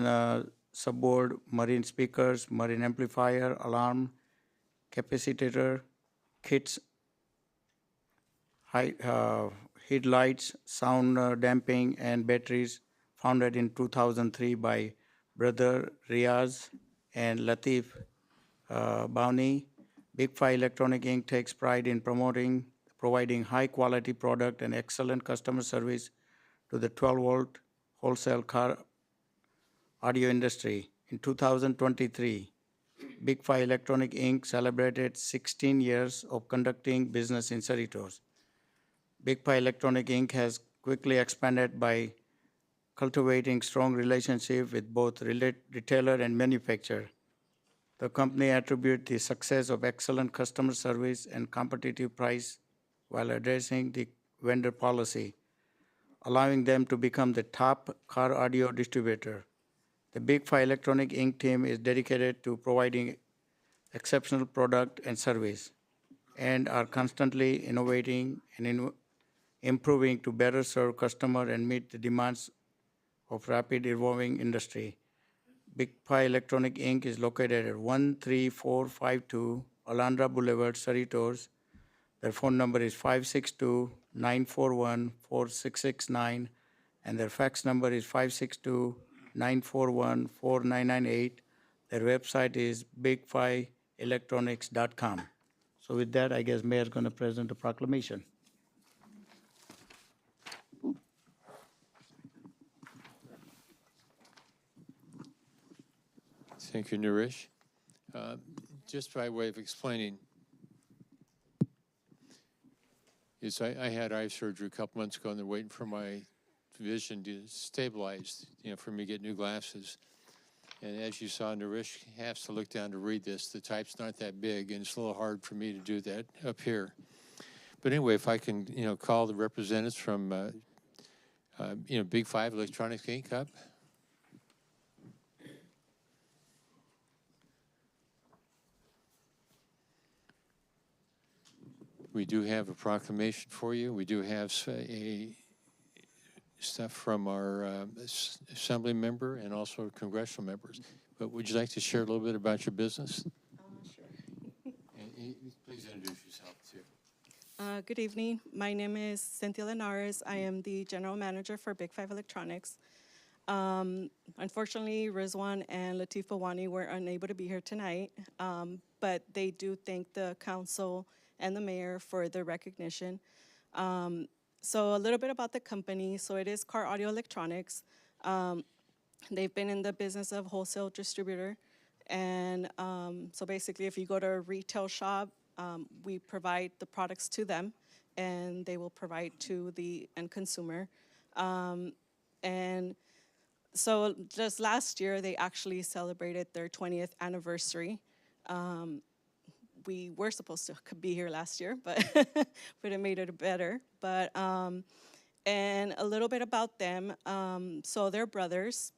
subboard, marine speakers, marine amplifier, alarm, capacitor, kits, headlights, sound damping, and batteries, founded in 2003 by brother Riaz and Latif Bawni. Big Five Electronic Inc. takes pride in providing high-quality product and excellent customer service to the 12-volt wholesale car audio industry. In 2023, Big Five Electronic Inc. celebrated 16 years of conducting business in Cerritos. Big Five Electronic Inc. has quickly expanded by cultivating strong relationships with both retailer and manufacturer. The company attributes the success of excellent customer service and competitive price while addressing the vendor policy, allowing them to become the top car audio distributor. The Big Five Electronic Inc. team is dedicated to providing exceptional product and service and are constantly innovating and improving to better serve customer and meet the demands of rapid evolving industry. Big Five Electronic Inc. is located at 13452 Alhambra Boulevard, Cerritos. Their phone number is 562-941-4669, and their fax number is 562-941-4998. Their website is big5electronics.com. So with that, I guess Mayor's going to present a proclamation. Thank you, Naresh. Just by way of explaining, is I had eye surgery a couple months ago, and they're waiting for my vision to stabilize, for me to get new glasses. And as you saw, Naresh has to look down to read this. The type's not that big, and it's a little hard for me to do that up here. But anyway, if I can, call the representatives from, Big Five Electronics Inc. up. We do have a proclamation for you. We do have stuff from our assembly member and also congressional members. But would you like to share a little bit about your business? Sure. And please introduce yourself, too. Good evening. My name is Cynthia Linares. I am the general manager for Big Five Electronics. Unfortunately, Rizwan and Latif Bawani were unable to be here tonight, but they do thank the council and the mayor for the recognition. So a little bit about the company. So it is Car Audio Electronics. They've been in the business of wholesale distributor. And so basically, if you go to a retail shop, we provide the products to them, and they will provide to the end consumer. And so just last year, they actually celebrated their 20th anniversary. We were supposed to be here last year, but would have made it better. But and a little bit about them. So they're brothers.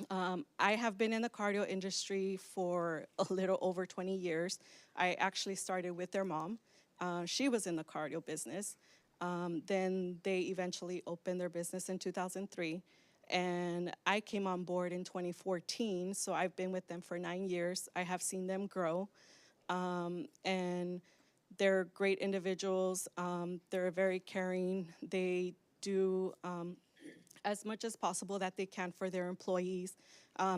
I have been in the cardio industry for a little over 20 years. I actually started with their mom. She was in the cardio business. Then they eventually opened their business in 2003. And I came on board in 2014, so I've been with them for 9 years. I have seen them grow. And they're great individuals. They're very caring. They do as much as possible that they can for their employees.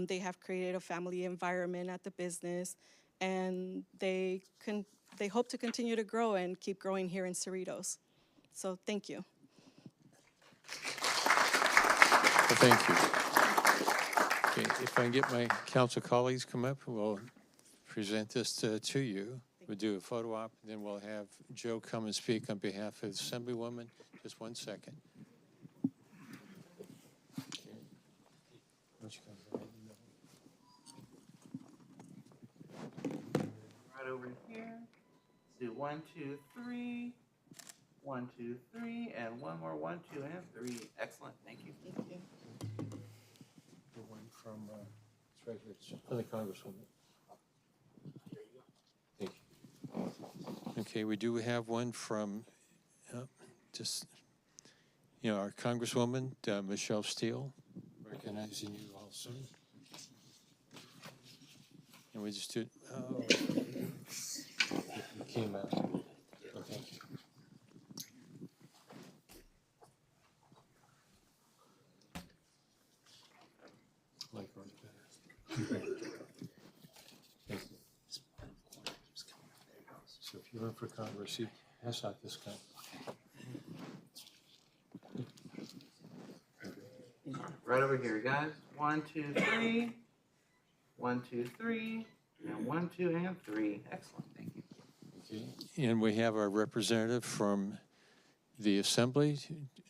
They have created a family environment at the business, and they hope to continue to grow and keep growing here in Cerritos. So thank you. Well, thank you. Okay, if I can get my council colleagues come up, we'll present this to you. We'll do a photo op, and then we'll have Joe come and speak on behalf of the Assemblywoman. Just 1 second. Right over here. Let's do 1, 2, 3. 1, 2, 3, and one more 1, 2, and 3. Excellent. Thank you. Thank you. The one from, it's right here, it's from the Congresswoman. Thank you. Okay, we do have one from, just, our Congresswoman, Michelle Steele, recognizing you also. And we just did, it came out. Oh, thank you. Like right there. Thank you. So if you run for Congress, you pass out this kind. Right over here, guys. 1, 2, 3. 1, 2, 3. And 1, 2, and 3. Excellent. Thank you. Okay. And we have our representative from the Assembly.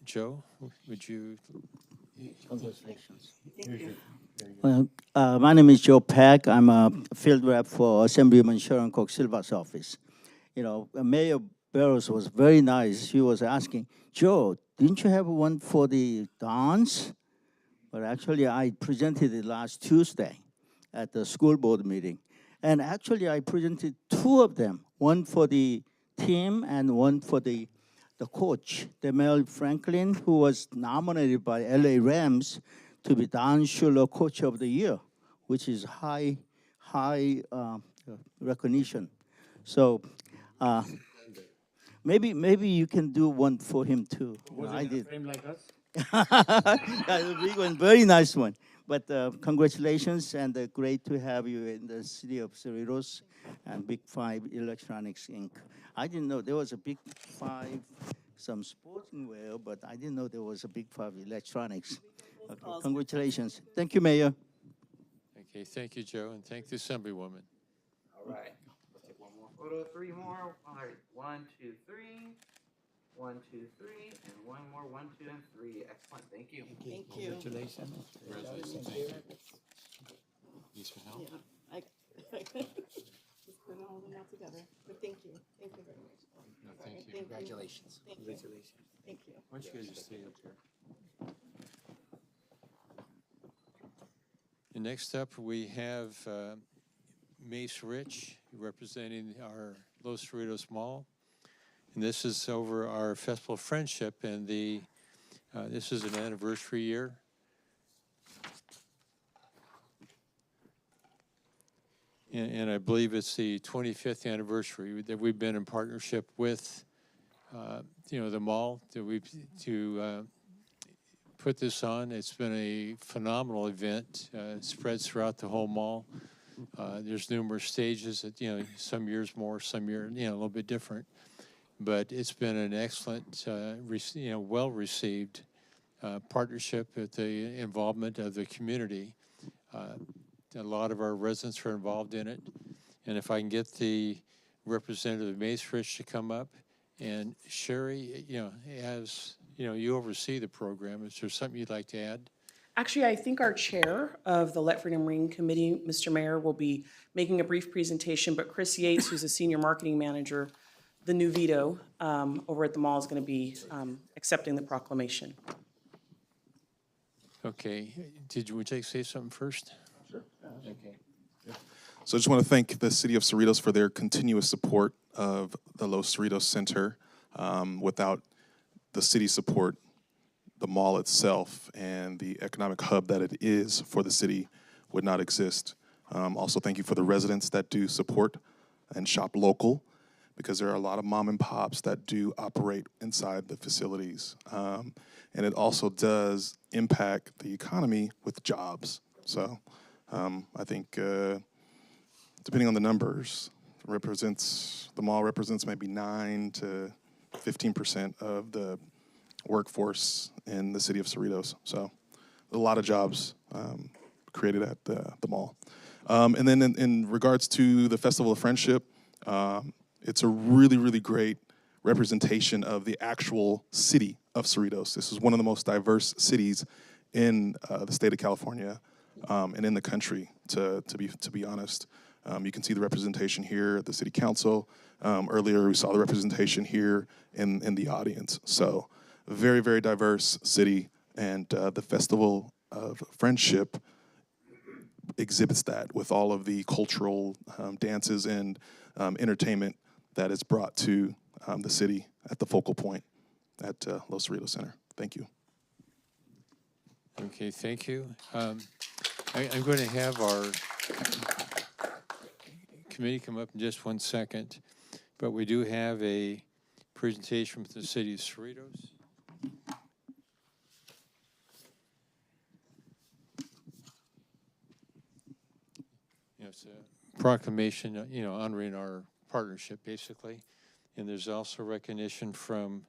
Joe, would you? Congratulations. Thank you. Well, my name is Joe Peck. I'm a field rep for Assemblyman Sharon Cook Silva's office. Mayor Barrows was very nice. She was asking, Joe, didn't you have one for the Dons? But actually, I presented it last Tuesday at the school board meeting. And actually, I presented 2 of them, one for the team and one for the coach, Demel Franklin, who was nominated by LA Rams to be Don Shula Coach of the Year, which is high recognition. So maybe you can do one for him too. I did. Frame like us? That's a big one, very nice one. But congratulations, and great to have you in the city of Cerritos and Big 5 Electronics Inc. I didn't know there was a Big 5, some sporting wear, but I didn't know there was a Big 5 Electronics. Okay, congratulations. Thank you, Mayor. Okay, thank you, Joe, and thank the Assemblywoman. All right. Let's take one more photo. 3 more. All right. 1, 2, 3. 1, 2, 3, and one more. 1, 2, and 3. Excellent. Thank you. Thank you. Congratulations. Congratulations. Thank you. Need some help? Yeah, just couldn't hold them all together. But thank you. Thank you very much. No, thank you. Congratulations. Thank you. Congratulations. Thank you. Why don't you guys just stay up here? And next up, we have Mace Rich representing our Los Cerritos Mall. And this is over our Festival of Friendship, and this is an anniversary year. And I believe it's the 25th anniversary that we've been in partnership with, the mall to put this on. It's been a phenomenal event. It spreads throughout the whole mall. There's numerous stages that, some years more, some years, a little bit different. But it's been an excellent, well-received partnership with the involvement of the community. A lot of our residents are involved in it. And if I can get the representative of Mace Rich to come up, and Sherry, as you oversee the program, is there something you'd like to add? Actually, I think our chair of the Letford and Ring Committee, Mr. Mayor, will be making a brief presentation, but Chris Yates, who's a senior marketing manager, the new Vito over at the mall, is going to be accepting the proclamation. Okay, would you like to say something first? Sure. Okay. So I just want to thank the City of Cerritos for their continuous support of the Los Cerritos Center. Without the city support, the mall itself and the economic hub that it is for the city would not exist. Also, thank you for the residents that do support and shop local, because there are a lot of mom and pops that do operate inside the facilities. And it also does impact the economy with jobs. So I think depending on the numbers, the mall represents maybe 9 to 15% of the workforce in the city of Cerritos. So a lot of jobs created at the mall. And then in regards to the Festival of Friendship, it's a really, really great representation of the actual city of Cerritos. This is one of the most diverse cities in the state of California and in the country, to be honest. You can see the representation here at the city council. Earlier, we saw the representation here in the audience. So, very, very diverse city, and the Festival of Friendship exhibits that with all of the cultural dances and entertainment that is brought to the city at the focal point at Los Cerritos Center. Thank you. Okay, thank you. I'm going to have our committee come up in just 1 second, but we do have a presentation from the city of Cerritos. It's a proclamation, honoring our partnership, basically. And there's also recognition from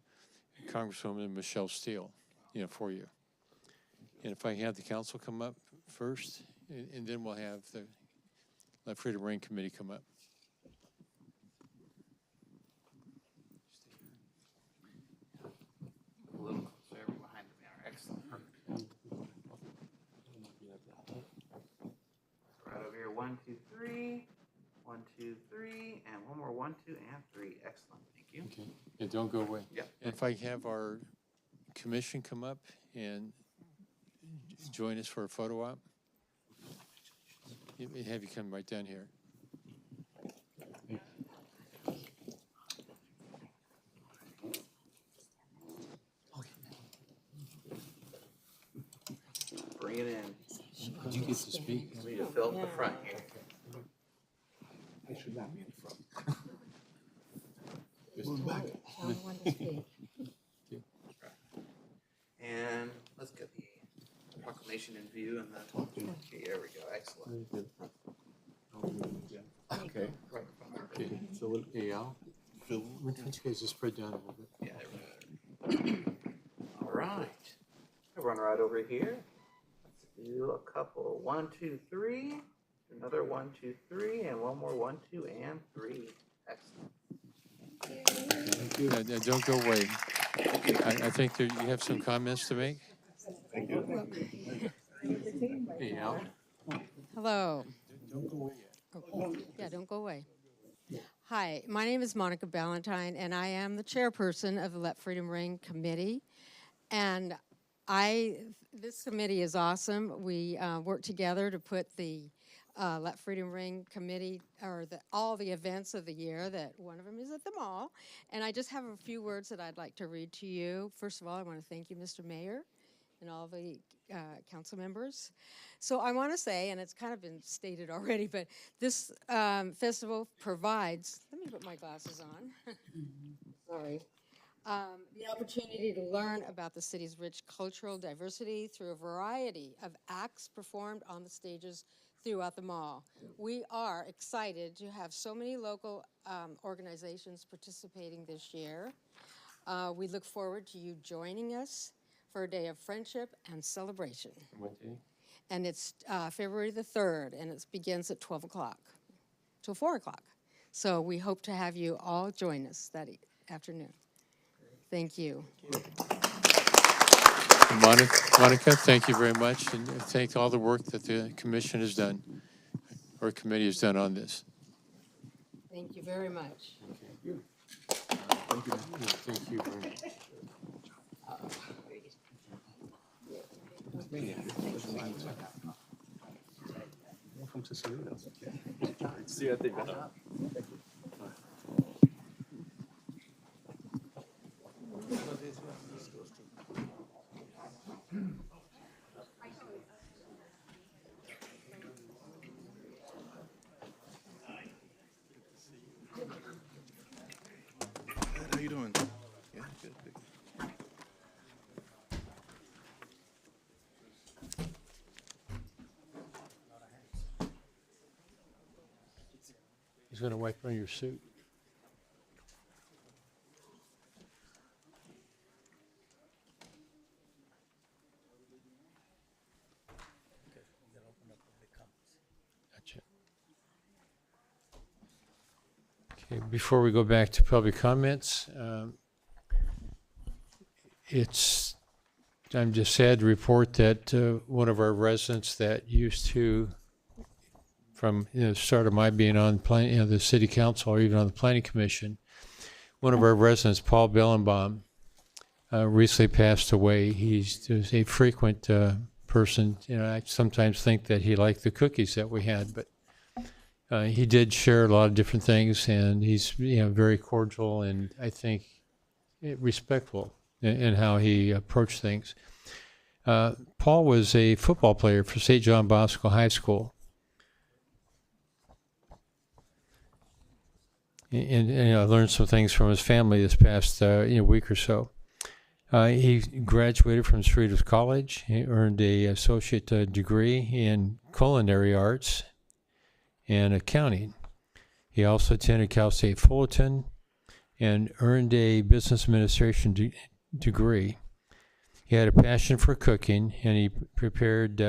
Congresswoman Michelle Steele, for you. And if I have the council come up first, and then we'll have the Let Freedom Ring Committee come up. A little closer, everyone behind the mirror. Excellent. Right over here. 1, 2, 3. 1, 2, 3, and one more. 1, 2, and 3. Excellent. Thank you. Okay. And don't go away. Yep. And if I have our commission come up and join us for a photo op, have you come right down here. Bring it in. You get to speak. We need to fill up the front here. I should not be in the front. And let's get the proclamation in view and the, okay, there we go, excellent. Okay. Okay. So, hey, Al, why don't you guys just spread down a little bit? Yeah, there we go. All right. I'll run right over here. Let's do a couple. 1, 2, 3. Another 1, 2, 3, and one more. 1, 2, and 3. Excellent. Now, don't go away. I think you have some comments to make. Thank you. Hey, Al. Hello. Don't go away yet. Yeah, don't go away. Hi, my name is Monica Ballantyne, and I am the chairperson of the Let Freedom Ring Committee. And this committee is awesome. We work together to put the Let Freedom Ring Committee, or all the events of the year, that one of them is at the mall. And I just have a few words that I'd like to read to you. First of all, I want to thank you, Mr. Mayor, and all the council members. So I want to say, and it's kind of been stated already, but this festival provides, let me put my glasses on, sorry, the opportunity to learn about the city's rich cultural diversity through a variety of acts performed on the stages throughout the mall. We are excited to have so many local organizations participating this year. We look forward to you joining us for a day of friendship and celebration. What day? And it's February the 3rd, and it begins at 12 o'clock till 4 o'clock. So we hope to have you all join us that afternoon. Thank you. Monica, thank you very much, and thank all the work that the commission has done, or committee has done on this. Thank you very much. Thank you. Thank you very much. Welcome to Cerritos. See you at the event. How you doing? Yeah, good. He's going to wipe on your suit. Gotcha. Okay, before we go back to public comments, I'm just sad to report that one of our residents that used to, from the start of my being on the city council or even on the planning commission, one of our residents, Paul Bellenbaum, recently passed away. He's a frequent person. I sometimes think that he liked the cookies that we had, but he did share a lot of different things, and he's very cordial and I think respectful in how he approached things. Paul was a football player for St. John Bosco High School. And I learned some things from his family this past week or so. He graduated from Cerritos College. He earned an associate degree in culinary arts and accounting. He also attended Cal State Fullerton and earned a business administration degree. He had a passion for cooking, and he prepared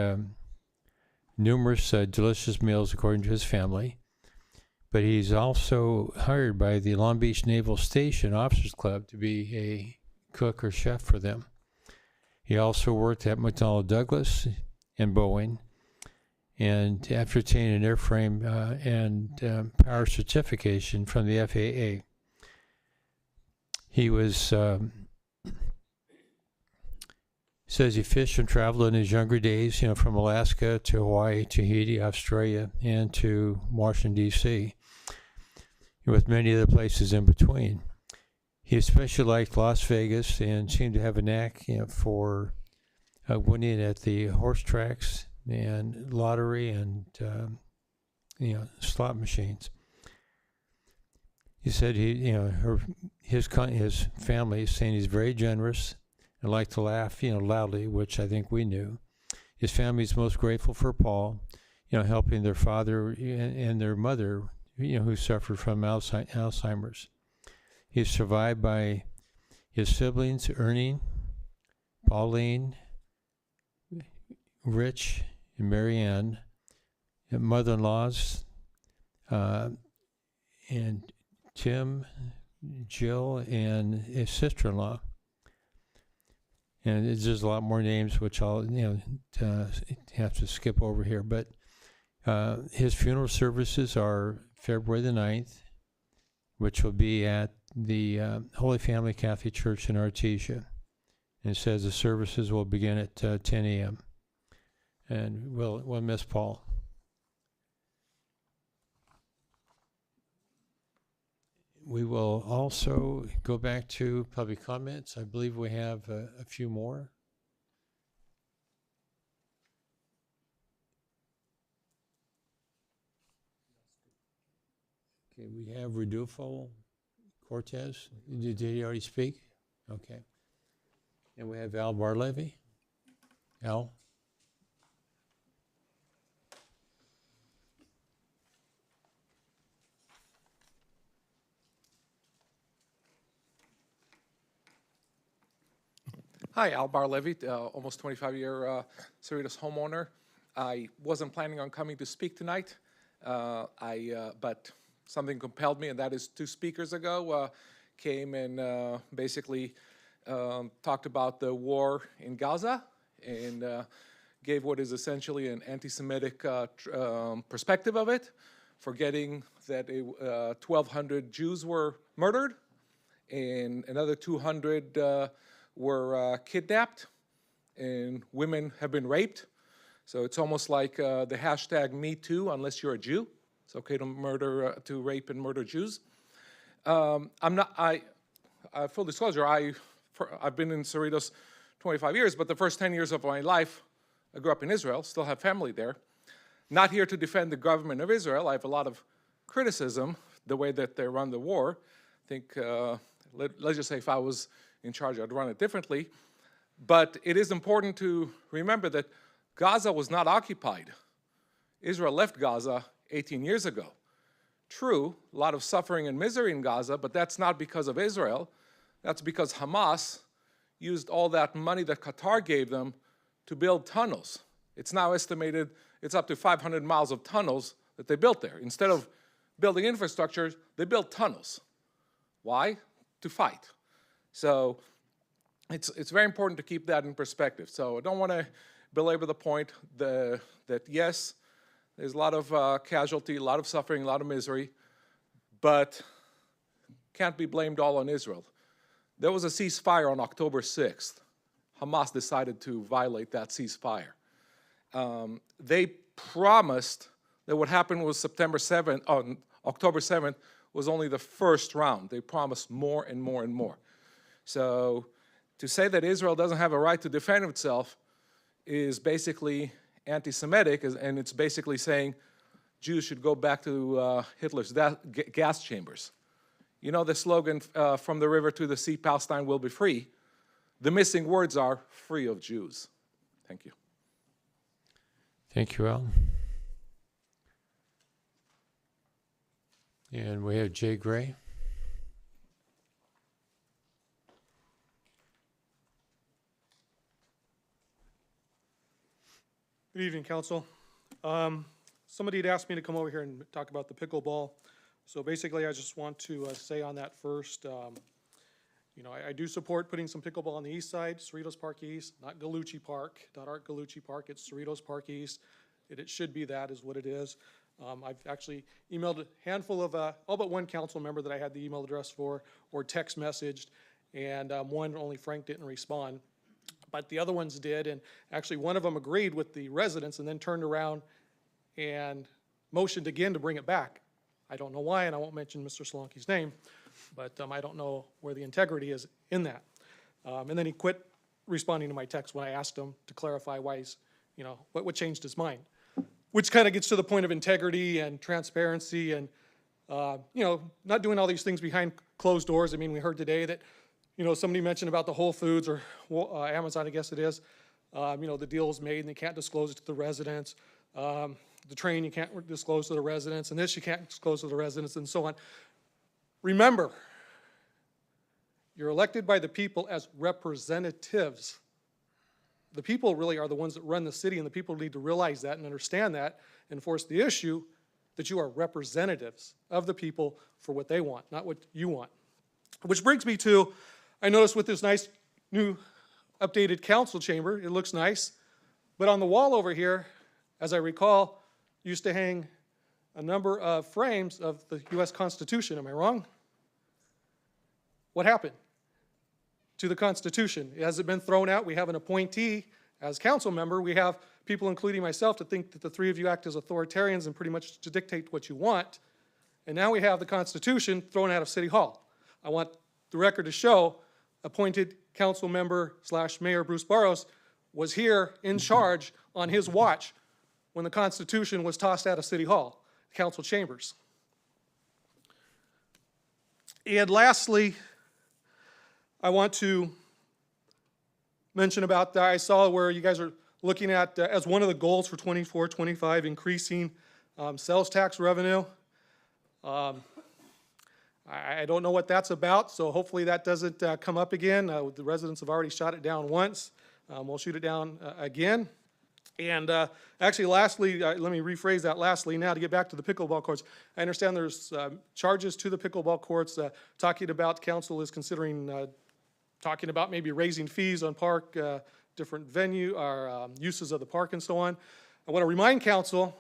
numerous delicious meals according to his family. But he's also hired by the Long Beach Naval Station Officers Club to be a cook or chef for them. He also worked at McDonnell Douglas and Boeing, and after attaining an airframe and power certification from the FAA, he was says he fished and traveled in his younger days, from Alaska to Hawaii, Tahiti, Australia, and to Washington, D.C., with many other places in between. He especially liked Las Vegas and seemed to have a knack for winning at the horse tracks and lottery and slot machines. He said his family is saying he's very generous and liked to laugh loudly, which I think we knew. His family is most grateful for Paul, helping their father and their mother, who suffered from Alzheimer's. He is survived by his siblings, Ernie, Pauline, Rich, and Marianne, and mother-in-laws, and Tim, Jill, and his sister-in-law. And there's a lot more names, which I'll have to skip over here. But his funeral services are February the 9th, which will be at the Holy Family Catholic Church in Artesia. And it says the services will begin at 10 a.m. And we'll miss Paul. We will also go back to public comments. I believe we have a few more. Okay, we have Rodolfo Cortez. Did he already speak? Okay. And we have Al Barlevy. Al? Hi, Al Barlevy, almost 25-year Cerritos homeowner. I wasn't planning on coming to speak tonight, but something compelled me, and that is 2 speakers ago came and basically talked about the war in Gaza and gave what is essentially an anti-Semitic perspective of it, forgetting that 1,200 Jews were murdered and another 200 were kidnapped, and women have been raped. So it's almost like the hashtag Me Too, unless you're a Jew. It's okay to rape and murder Jews. Full disclosure, I've been in Cerritos 25 years, but the first 10 years of my life, I grew up in Israel, still have family there. Not here to defend the government of Israel. I have a lot of criticism, the way that they run the war. I think, let's just say if I was in charge, I'd run it differently. But it is important to remember that Gaza was not occupied. Israel left Gaza 18 years ago. True, a lot of suffering and misery in Gaza, but that's not because of Israel. That's because Hamas used all that money that Qatar gave them to build tunnels. It's now estimated it's up to 500 miles of tunnels that they built there. Instead of building infrastructure, they built tunnels. Why? To fight. So it's very important to keep that in perspective. So I don't want to belabor the point that yes, there's a lot of casualty, a lot of suffering, a lot of misery, but can't be blamed all on Israel. There was a ceasefire on October 6th. Hamas decided to violate that ceasefire. They promised that what happened was September 7th, on October 7th, was only the first round. They promised more and more and more. So to say that Israel doesn't have a right to defend itself is basically anti-Semitic, and it's basically saying Jews should go back to Hitler's gas chambers. You know the slogan, from the river to the sea, Palestine will be free. The missing words are free of Jews. Thank you. Thank you, Al. And we have Jay Gray. Good evening, Council. Somebody had asked me to come over here and talk about the pickleball. So basically, I just want to say on that first, I do support putting some pickleball on the east side, Cerritos Park East, not Galucci Park, not Art Galucci Park, it's Cerritos Park East. It should be that is what it is. I've actually emailed a handful of, all but one council member that I had the email address for, or text messaged, and one, only Frank didn't respond. But the other ones did, and actually one of them agreed with the residents and then turned around and motioned again to bring it back. I don't know why, and I won't mention Mr. Solanke's name, but I don't know where the integrity is in that. And then he quit responding to my text when I asked him to clarify why he's, what changed his mind. Which kind of gets to the point of integrity and transparency and, not doing all these things behind closed doors. I mean, we heard today that, somebody mentioned about the Whole Foods or Amazon, I guess it is. The deal is made and they can't disclose it to the residents. The train you can't disclose to the residents, and this you can't disclose to the residents, and so on. Remember, you're elected by the people as representatives. The people really are the ones that run the city, and the people need to realize that and understand that and force the issue that you are representatives of the people for what they want, not what you want. Which brings me to, I noticed with this nice new updated council chamber, it looks nice, but on the wall over here, as I recall, used to hang a number of frames of the U.S. Constitution. Am I wrong? What happened to the Constitution? Has it been thrown out? We have an appointee as council member. We have people, including myself, to think that the three of you act as authoritarians and pretty much to dictate what you want. And now we have the Constitution thrown out of City Hall. I want the record to show appointed council member / Mayor Bruce Barros was here in charge on his watch when the Constitution was tossed out of City Hall, council chambers. And lastly, I want to mention about, I saw where you guys are looking at, as one of the goals for 24-25, increasing sales tax revenue. I don't know what that's about, so hopefully that doesn't come up again. The residents have already shot it down once. We'll shoot it down again. And actually, lastly, let me rephrase that lastly now to get back to the pickleball courts. I understand there's charges to the pickleball courts, talking about, council is considering talking about maybe raising fees on park, different venue, or uses of the park and so on. I want to remind council,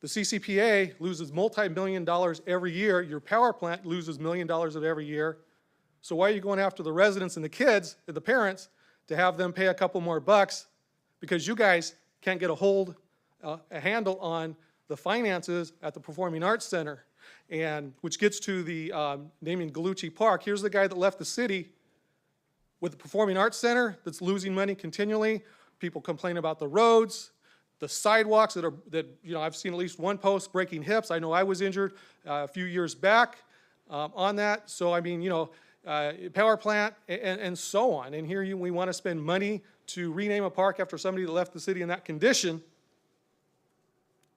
the CCPA loses multi-million dollars every year. Your power plant loses $1 million of every year. So why are you going after the residents and the kids, the parents, to have them pay a couple more bucks because you guys can't get a handle on the finances at the Performing Arts Center. And which gets to the naming Gallucci Park. Here's the guy that left the city with the Performing Arts Center that's losing money continually. People complain about the roads, the sidewalks that I've seen at least one post breaking hips. I know I was injured a few years back on that. So I mean, power plant and so on. And here we want to spend money to rename a park after somebody that left the city in that condition.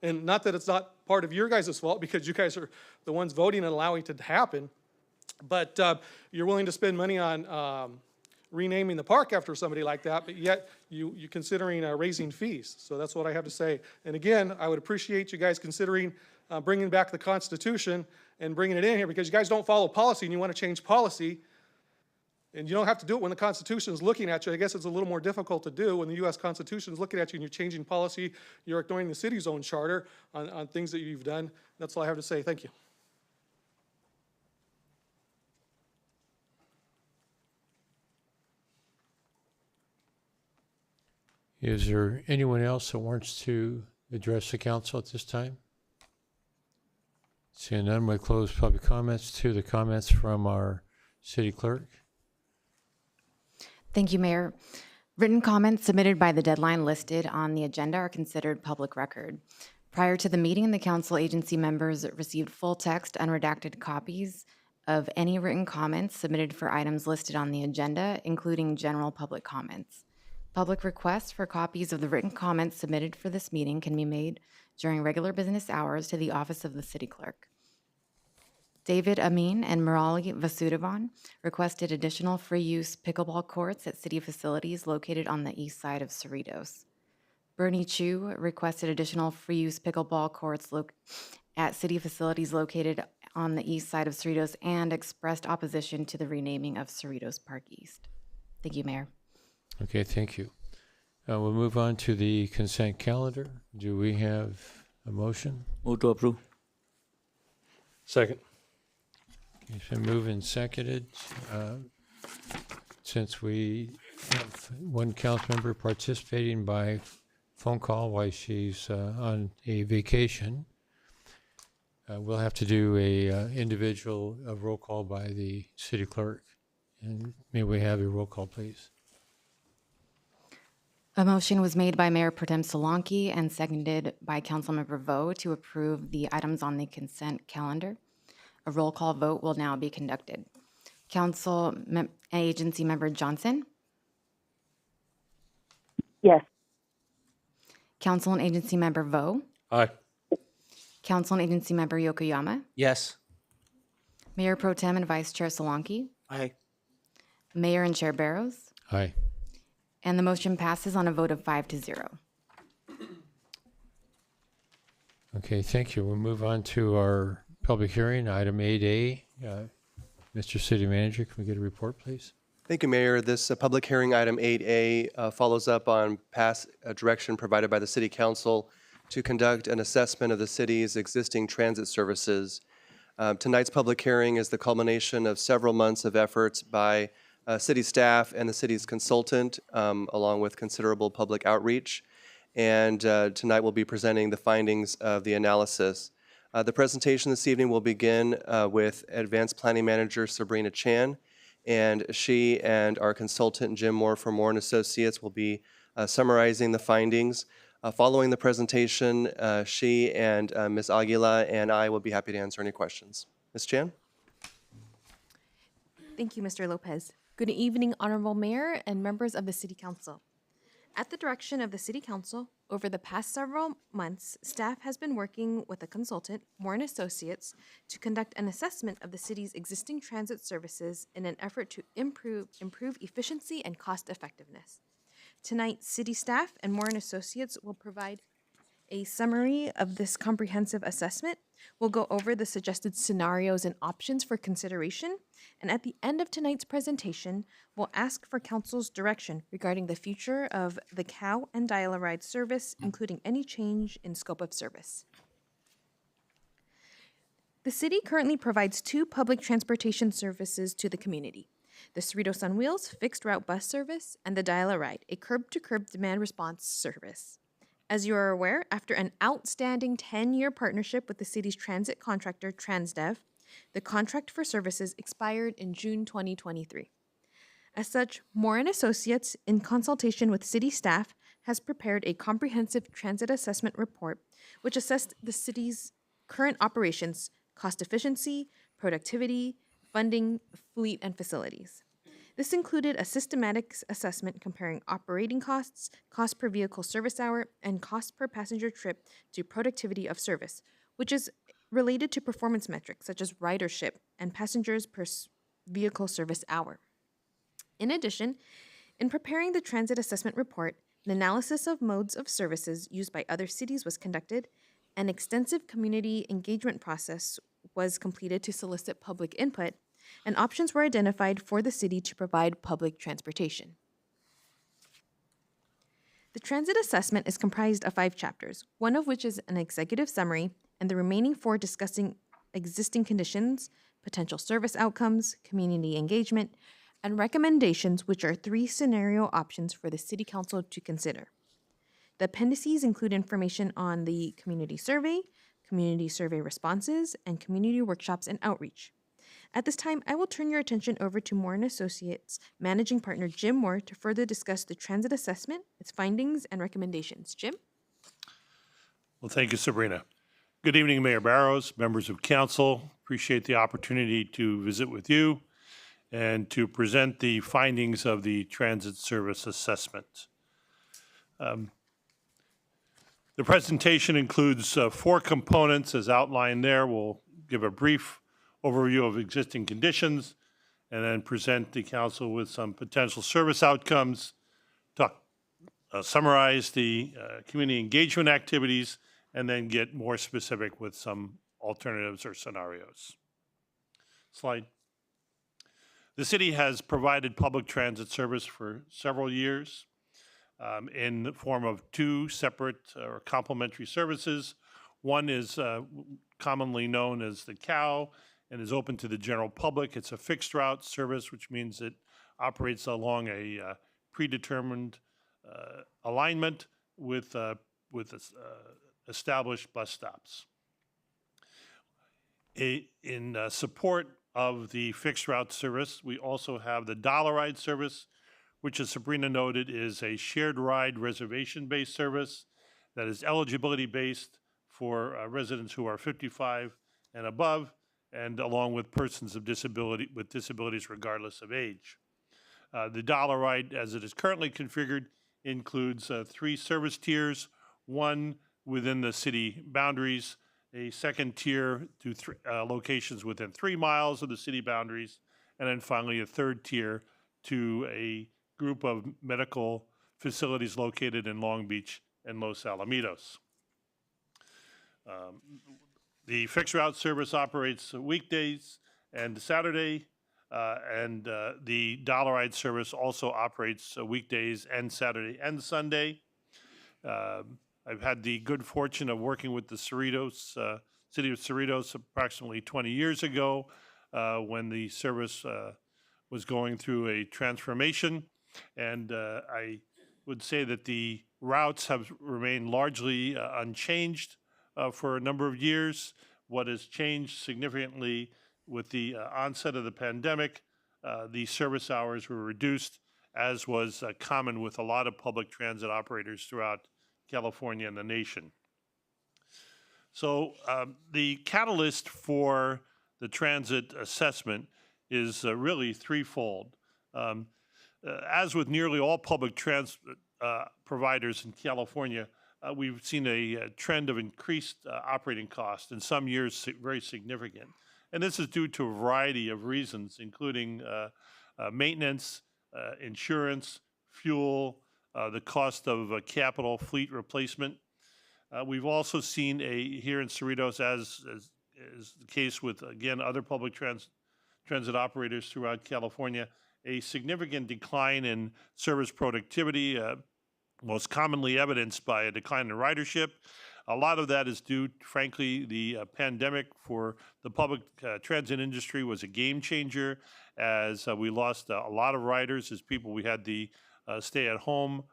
And not that it's not part of your guys' fault, because you guys are the ones voting and allowing it to happen. But you're willing to spend money on renaming the park after somebody like that, but yet you're considering raising fees. So that's what I have to say. And again, I would appreciate you guys considering bringing back the Constitution and bringing it in here, because you guys don't follow policy and you want to change policy. And you don't have to do it when the Constitution is looking at you. I guess it's a little more difficult to do when the U.S. Constitution is looking at you and you're changing policy. You're ignoring the city's own charter on things that you've done. That's all I have to say. Thank you. Is there anyone else that wants to address the council at this time? Seeing none, we close public comments to the comments from our city clerk. Thank you, Mayor. Written comments submitted by the deadline listed on the agenda are considered public record. Prior to the meeting, the council agency members received full text, unredacted copies of any written comments submitted for items listed on the agenda, including general public comments. Public requests for copies of the written comments submitted for this meeting can be made during regular business hours to the office of the city clerk. David Amin and Murali Vasudevan requested additional free-use pickleball courts at city facilities located on the east side of Cerritos. Bernie Chu requested additional free-use pickleball courts at city facilities located on the east side of Cerritos and expressed opposition to the renaming of Cerritos Park East. Thank you, Mayor. Okay, thank you. We'll move on to the consent calendar. Do we have a motion? Move to approve. Second. It's been moved and seconded. Since we have one council member participating by phone call while she's on a vacation, we'll have to do a individual roll call by the city clerk. And may we have a roll call, please? A motion was made by Mayor Pro Tem Solanki and seconded by Councilmember Vo to approve the items on the consent calendar. A roll call vote will now be conducted. Agency Member Johnson? Yes. Council and Agency Member Vo? Aye. Council and Agency Member Yokoyama? Yes. Mayor Pro Tem and Vice Chair Solanki? Aye. Mayor and Chair Barrows? Aye. And the motion passes on a vote of 5-0. Okay, thank you. We'll move on to our public hearing, item 8A. Mr. City Manager, can we get a report, please? Thank you, Mayor. This public hearing, item 8A, follows up on past direction provided by the City Council to conduct an assessment of the city's existing transit services. Tonight's public hearing is the culmination of several months of efforts by city staff and the city's consultant, along with considerable public outreach. And tonight we'll be presenting the findings of the analysis. The presentation this evening will begin with Advanced Planning Manager Sabrina Chan, and she and our consultant Jim Moore from Moore & Associates will be summarizing the findings. Following the presentation, she and Ms. Aguila and I will be happy to answer any questions. Ms. Chan? Thank you, Mr. Lopez. Good evening, Honorable Mayor and members of the City Council. At the direction of the City Council, over the past several months, staff has been working with a consultant, Moore & Associates, to conduct an assessment of the city's existing transit services in an effort to improve efficiency and cost effectiveness. Tonight, city staff and Moore & Associates will provide a summary of this comprehensive assessment. We'll go over the suggested scenarios and options for consideration. And at the end of tonight's presentation, we'll ask for council's direction regarding the future of the COW and Dial-A-Ride service, including any change in scope of service. The city currently provides 2 public transportation services to the community. the Cerritos on Wheels fixed route bus service, and the Dial-A-Ride, a curb-to-curb demand response service. As you are aware, after an outstanding 10-year partnership with the city's transit contractor, Transdev, the contract for services expired in June 2023. As such, Moore & Associates, in consultation with city staff, has prepared a comprehensive transit assessment report which assessed the city's current operations, cost efficiency, productivity, funding, fleet, and facilities. This included a systematic assessment comparing operating costs, cost per vehicle service hour, and cost per passenger trip to productivity of service, which is related to performance metrics such as ridership and passengers per vehicle service hour. In addition, in preparing the transit assessment report, an analysis of modes of services used by other cities was conducted. An extensive community engagement process was completed to solicit public input, and options were identified for the city to provide public transportation. The transit assessment is comprised of 5 chapters, one of which is an executive summary, and the remaining 4 discussing existing conditions, potential service outcomes, community engagement, and recommendations, which are 3 scenario options for the City Council to consider. The appendices include information on the community survey responses, and community workshops and outreach. At this time, I will turn your attention over to Moore & Associates Managing Partner Jim Moore to further discuss the transit assessment, its findings, and recommendations. Jim? Well, thank you, Sabrina. Good evening, Mayor Barrows, members of council. Appreciate the opportunity to visit with you and to present the findings of the transit service assessment. The presentation includes 4 components as outlined there. We'll give a brief overview of existing conditions and then present the council with some potential service outcomes, summarize the community engagement activities, and then get more specific with some alternatives or scenarios. Slide. The city has provided public transit service for several years in the form of 2 separate or complementary services. One is commonly known as the COW and is open to the general public. It's a fixed route service, which means it operates along a predetermined alignment with established bus stops. In support of the fixed route service, we also have the Dial-A-Ride service, which, as Sabrina noted, is a shared ride reservation-based service that is eligibility-based for residents who are 55 and above, and along with persons with disabilities regardless of age. The Dial-A-Ride, as it is currently configured, includes 3 service tiers, one within the city boundaries, a second tier to locations within 3 miles of the city boundaries, and then finally a third tier to a group of medical facilities located in Long Beach and Los Alamitos. The fixed route service operates weekdays and Saturday, and the Dial-A-Ride service also operates weekdays and Saturday and Sunday. I've had the good fortune of working with the city of Cerritos approximately 20 years ago when the service was going through a transformation, and I would say that the routes have remained largely unchanged for a number of years. What has changed significantly with the onset of the pandemic, the service hours were reduced, as was common with a lot of public transit operators throughout California and the nation. So the catalyst for the transit assessment is really threefold. As with nearly all public transit providers in California, we've seen a trend of increased operating costs, in some years very significant. And this is due to a variety of reasons, including maintenance, insurance, fuel, the cost of capital fleet replacement. We've also seen here in Cerritos, as is the case with, again, other public transit operators throughout California, a significant decline in service productivity, most commonly evidenced by a decline in ridership, A lot of that is due, frankly, the pandemic for the public transit industry was a game changer, as we lost a lot of riders, as we had the stay-at-home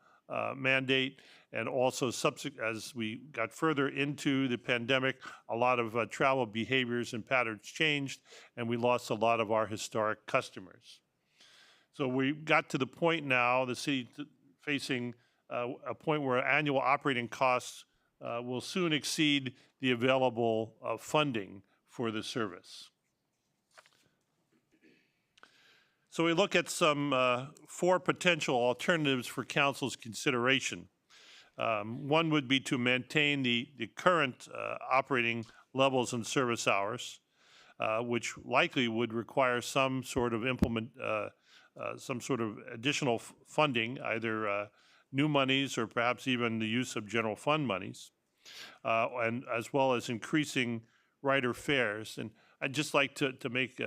mandate, and also as we got further into the pandemic, a lot of travel behaviors and patterns changed, and we lost a lot of our historic customers. So we got to the point now, the city facing a point where annual operating costs will soon exceed the available funding for the service. So we look at some 4 potential alternatives for council's consideration. One would be to maintain the current operating levels and service hours, which likely would require some sort of additional funding, either new monies or perhaps even the use of general fund monies, and as well as increasing rider fares. And I'd just like to make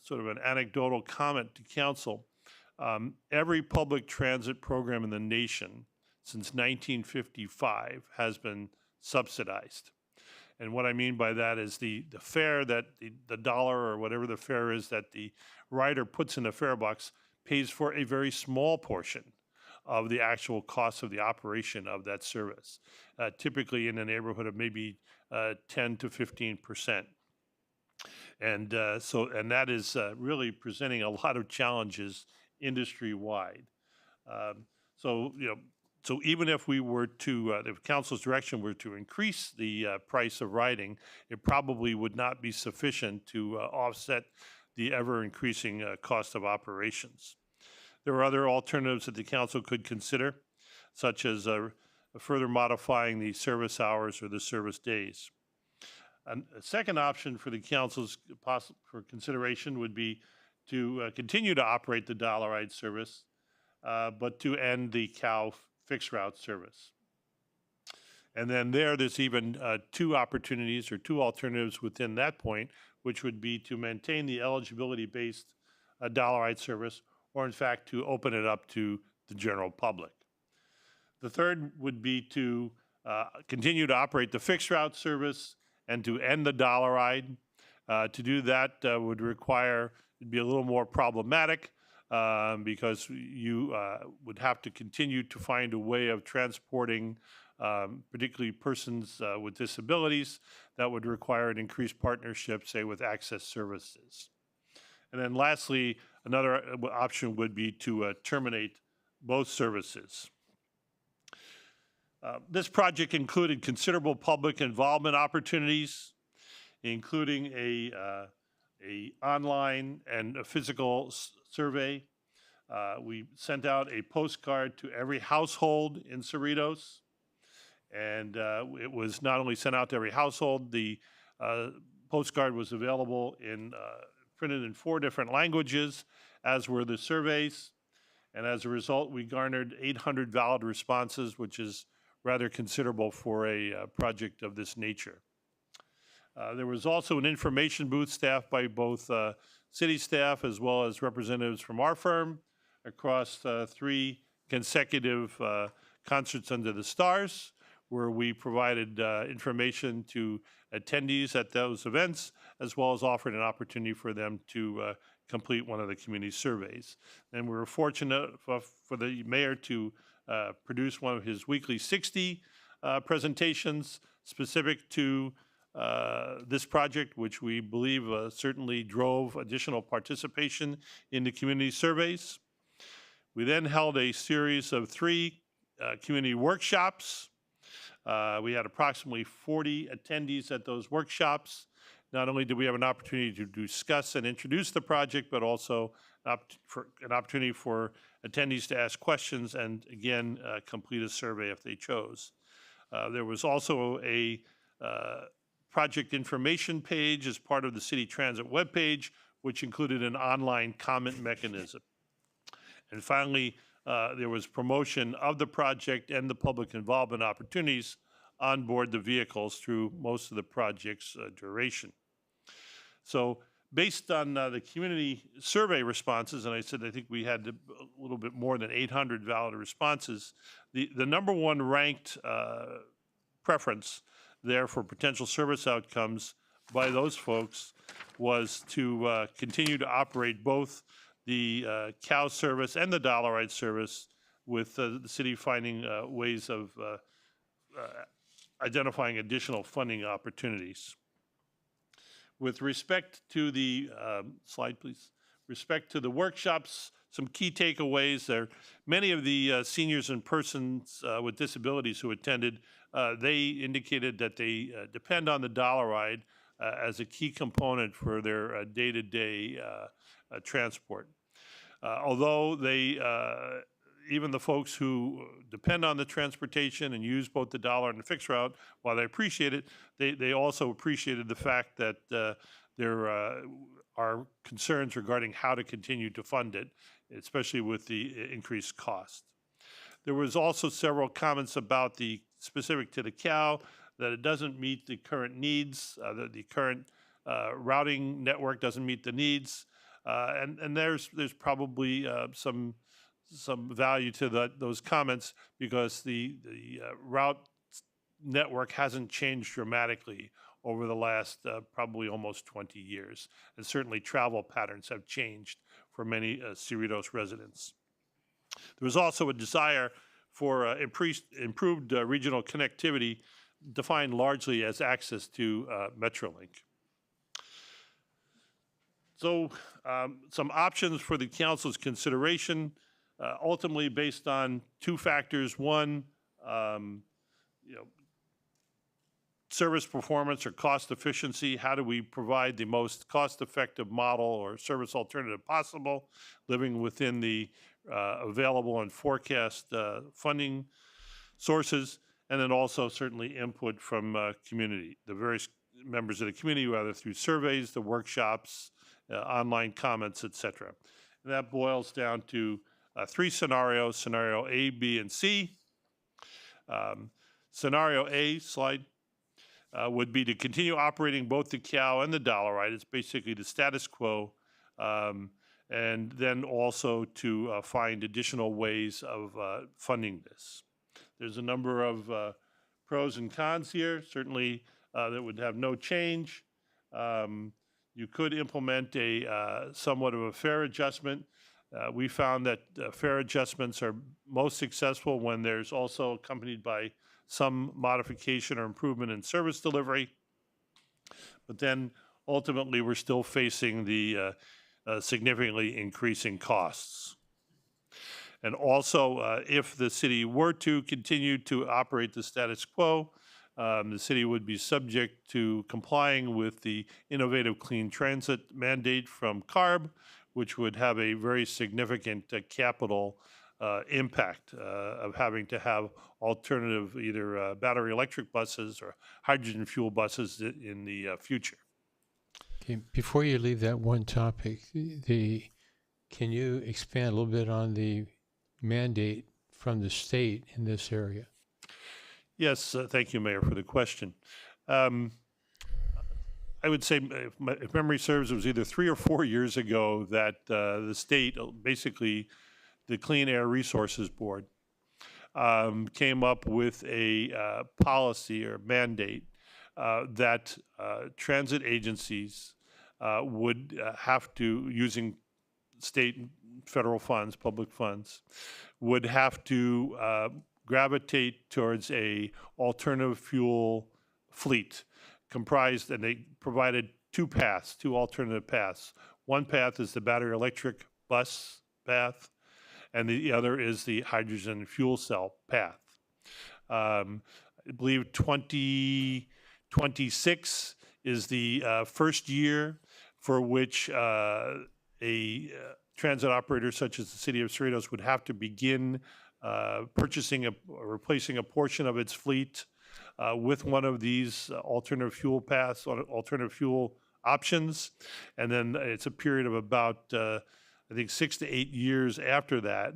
sort of an anecdotal comment to council. Every public transit program in the nation since 1955 has been subsidized. And what I mean by that is the fare that the dollar or whatever the fare is that the rider puts in the fare box pays for a very small portion of the actual cost of the operation of that service, typically in the neighborhood of maybe 10 to 15%. And that is really presenting a lot of challenges industry-wide. So even if we were to, if council's direction were to increase the price of riding, it probably would not be sufficient to offset the ever-increasing cost of operations. There are other alternatives that the council could consider, such as further modifying the service hours or the service days. A second option for the council's for consideration would be to continue to operate the dollar ride service, but to end the COW fixed route service. And then there's even 2 opportunities or 2 alternatives within that point, which would be to maintain the eligibility-based dollar ride service, or in fact to open it up to the general public. The third would be to continue to operate the fixed route service and to end the dollar ride. To do that would require, it'd be a little more problematic because you would have to continue to find a way of transporting particularly persons with disabilities. That would require an increased partnership, say, with Access Services. And then lastly, another option would be to terminate both services. This project included considerable public involvement opportunities, including a online and a physical survey. We sent out a postcard to every household in Cerritos, and it was not only sent out to every household, the postcard was available printed in 4 different languages, as were the surveys. And as a result, we garnered 800 valid responses, which is rather considerable for a project of this nature. There was also an information booth staffed by both city staff as well as representatives from our firm across 3 consecutive concerts under the stars, where we provided information to attendees at those events, as well as offered an opportunity for them to complete one of the community surveys. And we were fortunate for the mayor to produce one of his weekly 60 presentations specific to this project, which we believe certainly drove additional participation in the community surveys. We then held a series of 3 community workshops. We had approximately 40 attendees at those workshops. Not only did we have an opportunity to discuss and introduce the project, but also an opportunity for attendees to ask questions and, again, complete a survey if they chose. There was also a project information page as part of the City Transit webpage, which included an online comment mechanism. And finally, there was promotion of the project and the public involvement opportunities on board the vehicles through most of the project's duration. So based on the community survey responses, and I said I think we had a little bit more than 800 valid responses, the number 1 ranked preference there for potential service outcomes by those folks was to continue to operate both the cow service and the dollar-ride service, with the city finding ways of identifying additional funding opportunities. With respect to the, slide please, respect to the workshops, some key takeaways there. Many of the seniors and persons with disabilities who attended, they indicated that they depend on the dollar ride as a key component for their day-to-day transport. Although they, even the folks who depend on the transportation and use both the dollar and the fixed route, while they appreciate it, they also appreciated the fact that there are concerns regarding how to continue to fund it, especially with the increased cost. There was also several comments about the specific to the cow, that it doesn't meet the current needs, that the current routing network doesn't meet the needs, and there's probably some value to those comments, because the route network hasn't changed dramatically over the last probably almost 20 years. And certainly travel patterns have changed for many Cerritos residents. There was also a desire for improved regional connectivity, defined largely as access to Metrolink. So some options for the council's consideration, ultimately based on two factors. One, service performance or cost efficiency. How do we provide the most cost-effective model or service alternative possible, living within the available and forecast funding sources, and then also certainly input from community, the various members of the community, whether through surveys, the workshops, online comments, etc. And that boils down to three scenarios: scenario A, B, and C. Scenario A, slide, would be to continue operating both the cow and the dollar ride. It's basically the status quo, and then also to find additional ways of funding this. There's a number of pros and cons here. Certainly, that would have no change. You could implement a somewhat of a fare adjustment. We found that fare adjustments are most successful when there's also accompanied by some modification or improvement in service delivery. But then ultimately, we're still facing the significantly increasing costs. And also, if the city were to continue to operate the status quo, the city would be subject to complying with the Innovative Clean Transit mandate from CARB, which would have a very significant capital impact of having to have alternative either battery electric buses or hydrogen fuel buses in the future. Okay, before you leave that one topic, can you expand a little bit on the mandate from the state in this area? Yes, thank you, Mayor, for the question. I would say, if memory serves, it was either 3 or 4 years ago that the state, basically the Clean Air Resources Board, came up with a policy or mandate that transit agencies would have to, using state and federal funds, public funds, would have to gravitate towards a alternative fuel fleet comprised, and they provided two alternative paths. One path is the battery electric bus path, and the other is the hydrogen fuel cell path. I believe 2026 is the first year for which a transit operator such as the City of Cerritos would have to begin purchasing or replacing a portion of its fleet with one of these alternative fuel paths, alternative fuel options. And then it's a period of about, I think, 6 to 8 years after that,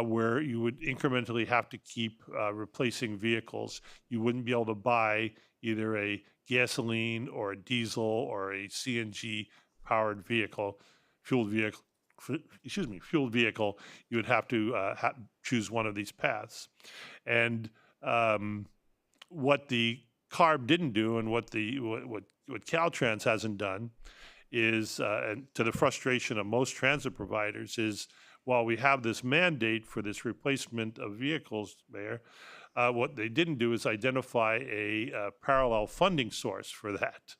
where you would incrementally have to keep replacing vehicles. You wouldn't be able to buy either a gasoline or a diesel or a CNG powered vehicle, fueled vehicle. You would have to choose one of these paths. And what the CARB didn't do, and what Caltrans hasn't done, is, and to the frustration of most transit providers, is while we have this mandate for this replacement of vehicles, Mayor, what they didn't do is identify a parallel funding source for that.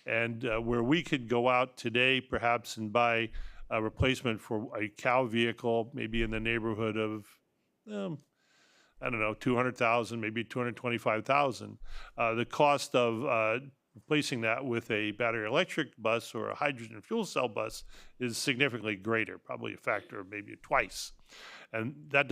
And where we could go out today, perhaps, and buy a replacement for a CAL vehicle, maybe in the neighborhood of, I don't know, 200,000, maybe 225,000. The cost of replacing that with a battery electric bus or a hydrogen fuel cell bus is significantly greater, probably a factor of maybe twice. And that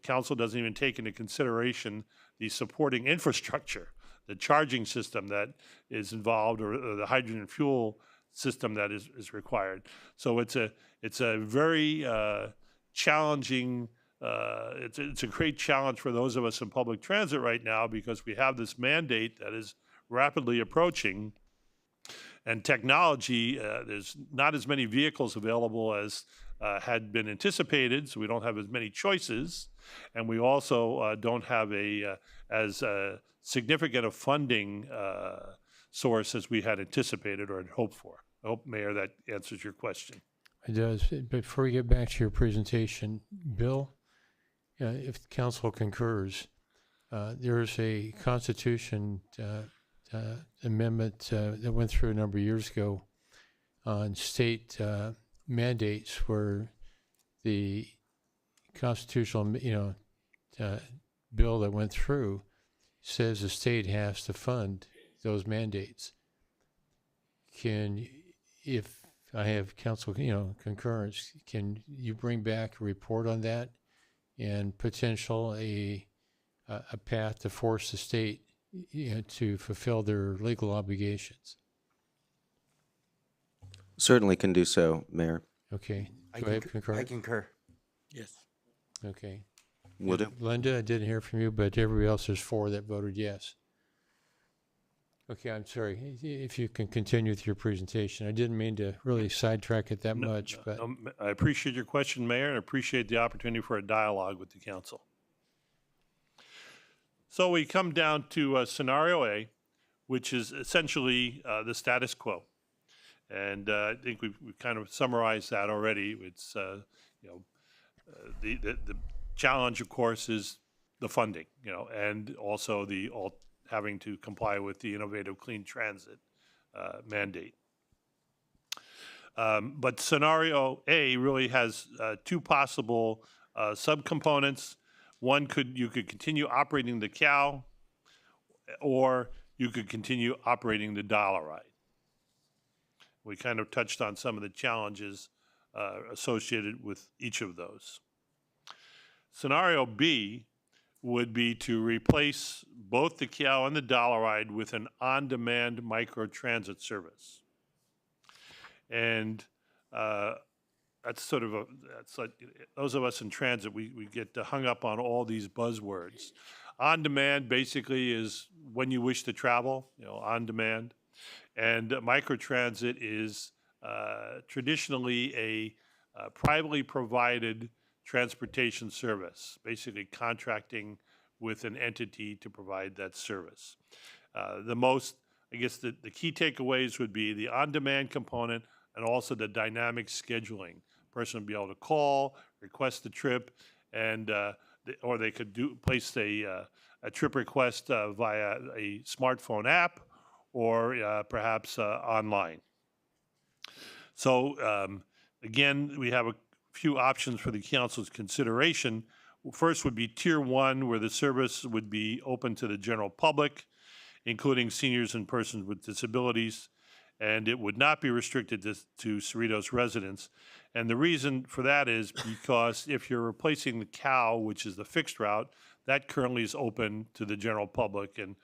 council doesn't even take into consideration the supporting infrastructure, the charging system that is involved, or the hydrogen fuel system that is required. So it's a very challenging. It's a great challenge for those of us in public transit right now, because we have this mandate that is rapidly approaching, and technology, there's not as many vehicles available as had been anticipated, so we don't have as many choices, and we also don't have as significant a funding source as we had anticipated or had hoped for. I hope, Mayor, that answers your question. It does. Before we get back to your presentation, Bill, if the council concurs, there's a Constitution amendment that went through a number of years ago on state mandates, where the constitutional, bill that went through says the state has to fund those mandates. If I have council, concurrence, can you bring back a report on that and potential a path to force the state to fulfill their legal obligations? Certainly can do so, Mayor. Okay. Do I have concurrence? I concur. Yes. Okay. Will do. Linda, I didn't hear from you, but everybody else, there's 4 that voted yes. Okay, I'm sorry. If you can continue with your presentation. I didn't mean to really sidetrack it that much, but I appreciate your question, Mayor, and appreciate the opportunity for a dialogue with the council. So we come down to scenario A, which is essentially the status quo. And I think we've kind of summarized that already. It's, the challenge, of course, is the funding, and also having to comply with the Innovative Clean Transit mandate. But scenario A really has 2 possible subcomponents. One, you could continue operating the CAL, or you could continue operating the dollar ride. We kind of touched on some of the challenges associated with each of those. Scenario B would be to replace both the CAL and the dollar ride with an on-demand microtransit service. And that's like those of us in transit, we get hung up on all these buzzwords. On demand basically is when you wish to travel, on demand. And microtransit is traditionally a privately provided transportation service, basically contracting with an entity to provide that service. The key takeaways would be the on-demand component and also the dynamic scheduling. Person would be able to call, request a trip, and or they could place a trip request via a smartphone app or perhaps online. So again, we have a few options for the council's consideration. First would be Tier 1, where the service would be open to the general public, including seniors and persons with disabilities, and it would not be restricted to Cerritos residents. And the reason for that is because if you're replacing the CAL, which is the fixed route, that currently is open to the general public and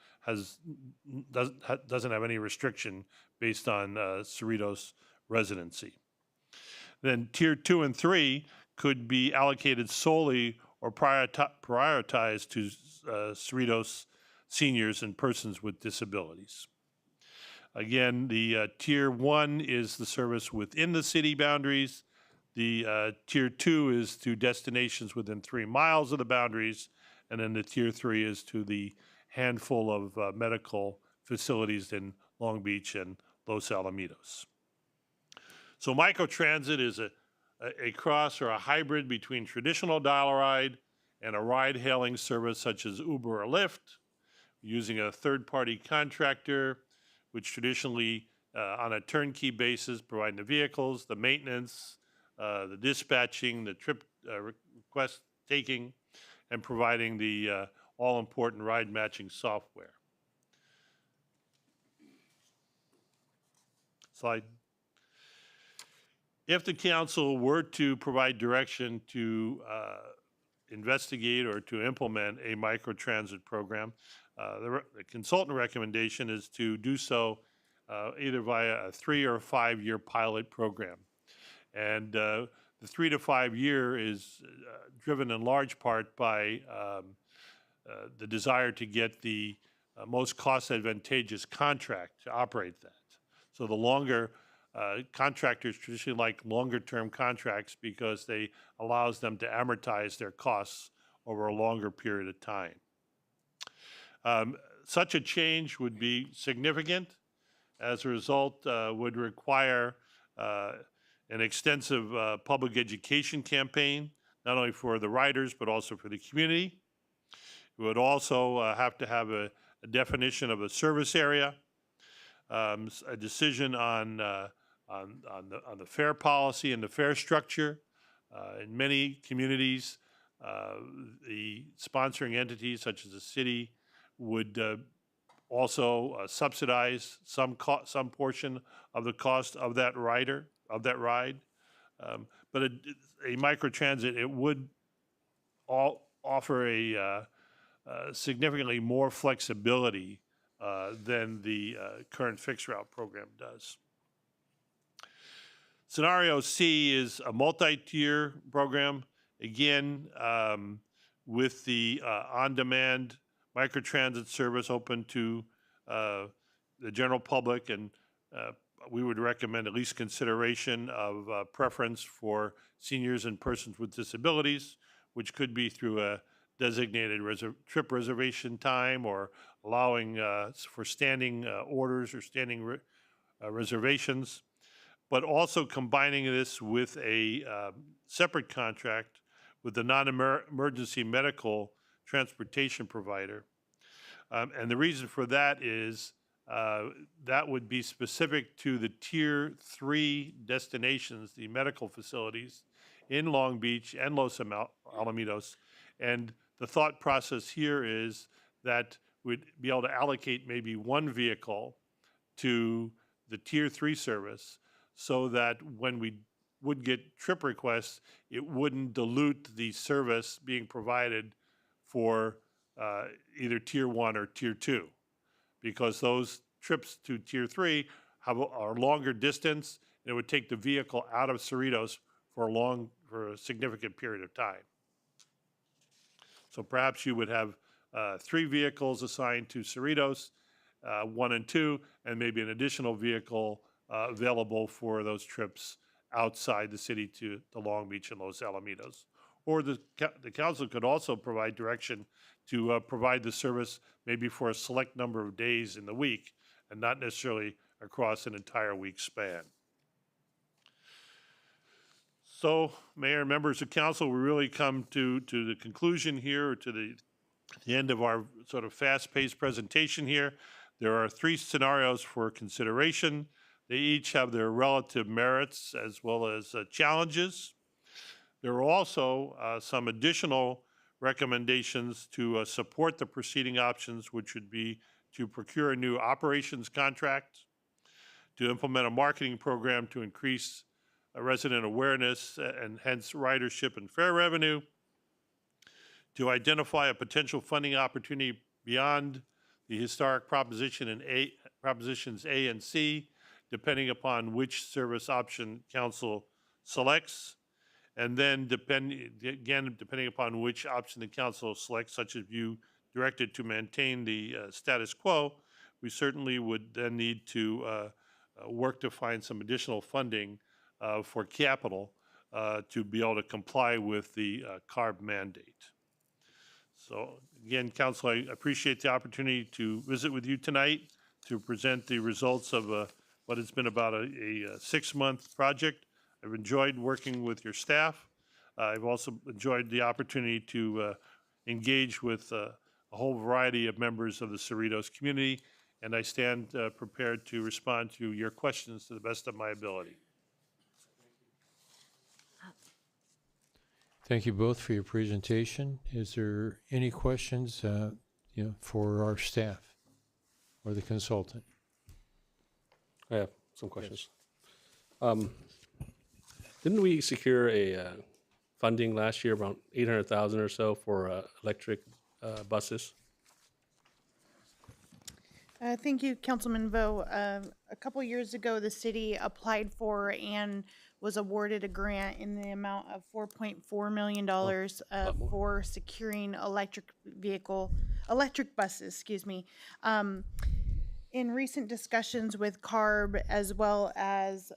doesn't have any restriction based on Cerritos residency. Then Tier 2 and 3 could be allocated solely or prioritized to Cerritos seniors and persons with disabilities. Again, the Tier 1 is the service within the city boundaries. The Tier 2 is to destinations within 3 miles of the boundaries. And then the Tier 3 is to the handful of medical facilities in Long Beach and Los Alamitos. So microtransit is a cross or a hybrid between traditional dial-a-ride and a ride-hailing service such as Uber or Lyft, using a third-party contractor, which traditionally, on a turnkey basis, providing the vehicles, the maintenance, the dispatching, the trip request taking, and providing the all-important ride matching software. Slide. If the council were to provide direction to investigate or to implement a microtransit program, the consultant recommendation is to do so either via a 3 or 5 year pilot program. And the 3 to 5 year is driven in large part by the desire to get the most cost advantageous contract to operate that. So the longer contractors traditionally like longer term contracts because they allows them to amortize their costs over a longer period of time. Such a change would be significant. As a result, would require an extensive public education campaign, not only for the riders, but also for the community. It would also have to have a definition of a service area, a decision on the fare policy and the fare structure. In many communities, the sponsoring entities, such as the city, would also subsidize some portion of the cost of that ride. But a microtransit, it would offer a significantly more flexibility than the current fixed route program does. Scenario C is a multi-tier program, again, with the on-demand microtransit service open to the general public, and we would recommend at least consideration of preference for seniors and persons with disabilities, which could be through a designated trip reservation time or allowing for standing orders or standing reservations, but also combining this with a separate contract with the non-emergency medical transportation provider. And the reason for that is that would be specific to the Tier 3 destinations, the medical facilities in Long Beach and Los Alamitos. And the thought process here is that we'd be able to allocate maybe one vehicle to the Tier 3 service so that when we would get trip requests, it wouldn't dilute the service being provided for either Tier 1 or Tier 2, because those trips to Tier 3 are longer distance, and it would take the vehicle out of Cerritos for a significant period of time. So perhaps you would have 3 vehicles assigned to Cerritos, 1 and 2, and maybe an additional vehicle available for those trips outside the city to Long Beach and Los Alamitos. Or the council could also provide direction to provide the service maybe for a select number of days in the week and not necessarily across an entire week span. So, Mayor and members of council, we really come to the conclusion here, or to the end of our sort of fast-paced presentation here. There are 3 scenarios for consideration. They each have their relative merits as well as challenges. There are also some additional recommendations to support the preceding options, which would be to procure a new operations contract, to implement a marketing program to increase resident awareness and hence ridership and fare revenue, to identify a potential funding opportunity beyond the historic propositions A and C, depending upon which service option council selects, and then depending upon which option the council selects, such as you directed to maintain the status quo, we certainly would then need to work to find some additional funding for capital to be able to comply with the CARB mandate. So again, council, I appreciate the opportunity to visit with you tonight, to present the results of what has been about a 6-month project. I've enjoyed working with your staff. I've also enjoyed the opportunity to engage with a whole variety of members of the Cerritos community, and I stand prepared to respond to your questions to the best of my ability. Thank you both for your presentation. Is there any questions, for our staff or the consultant? I have some questions. Didn't we secure a funding last year, around 800,000 or so for electric buses? Thank you, Councilman Vo. A couple years ago, the city applied for and was awarded a grant in the amount of $4.4 million for securing electric buses, excuse me. In recent discussions with CARB as well as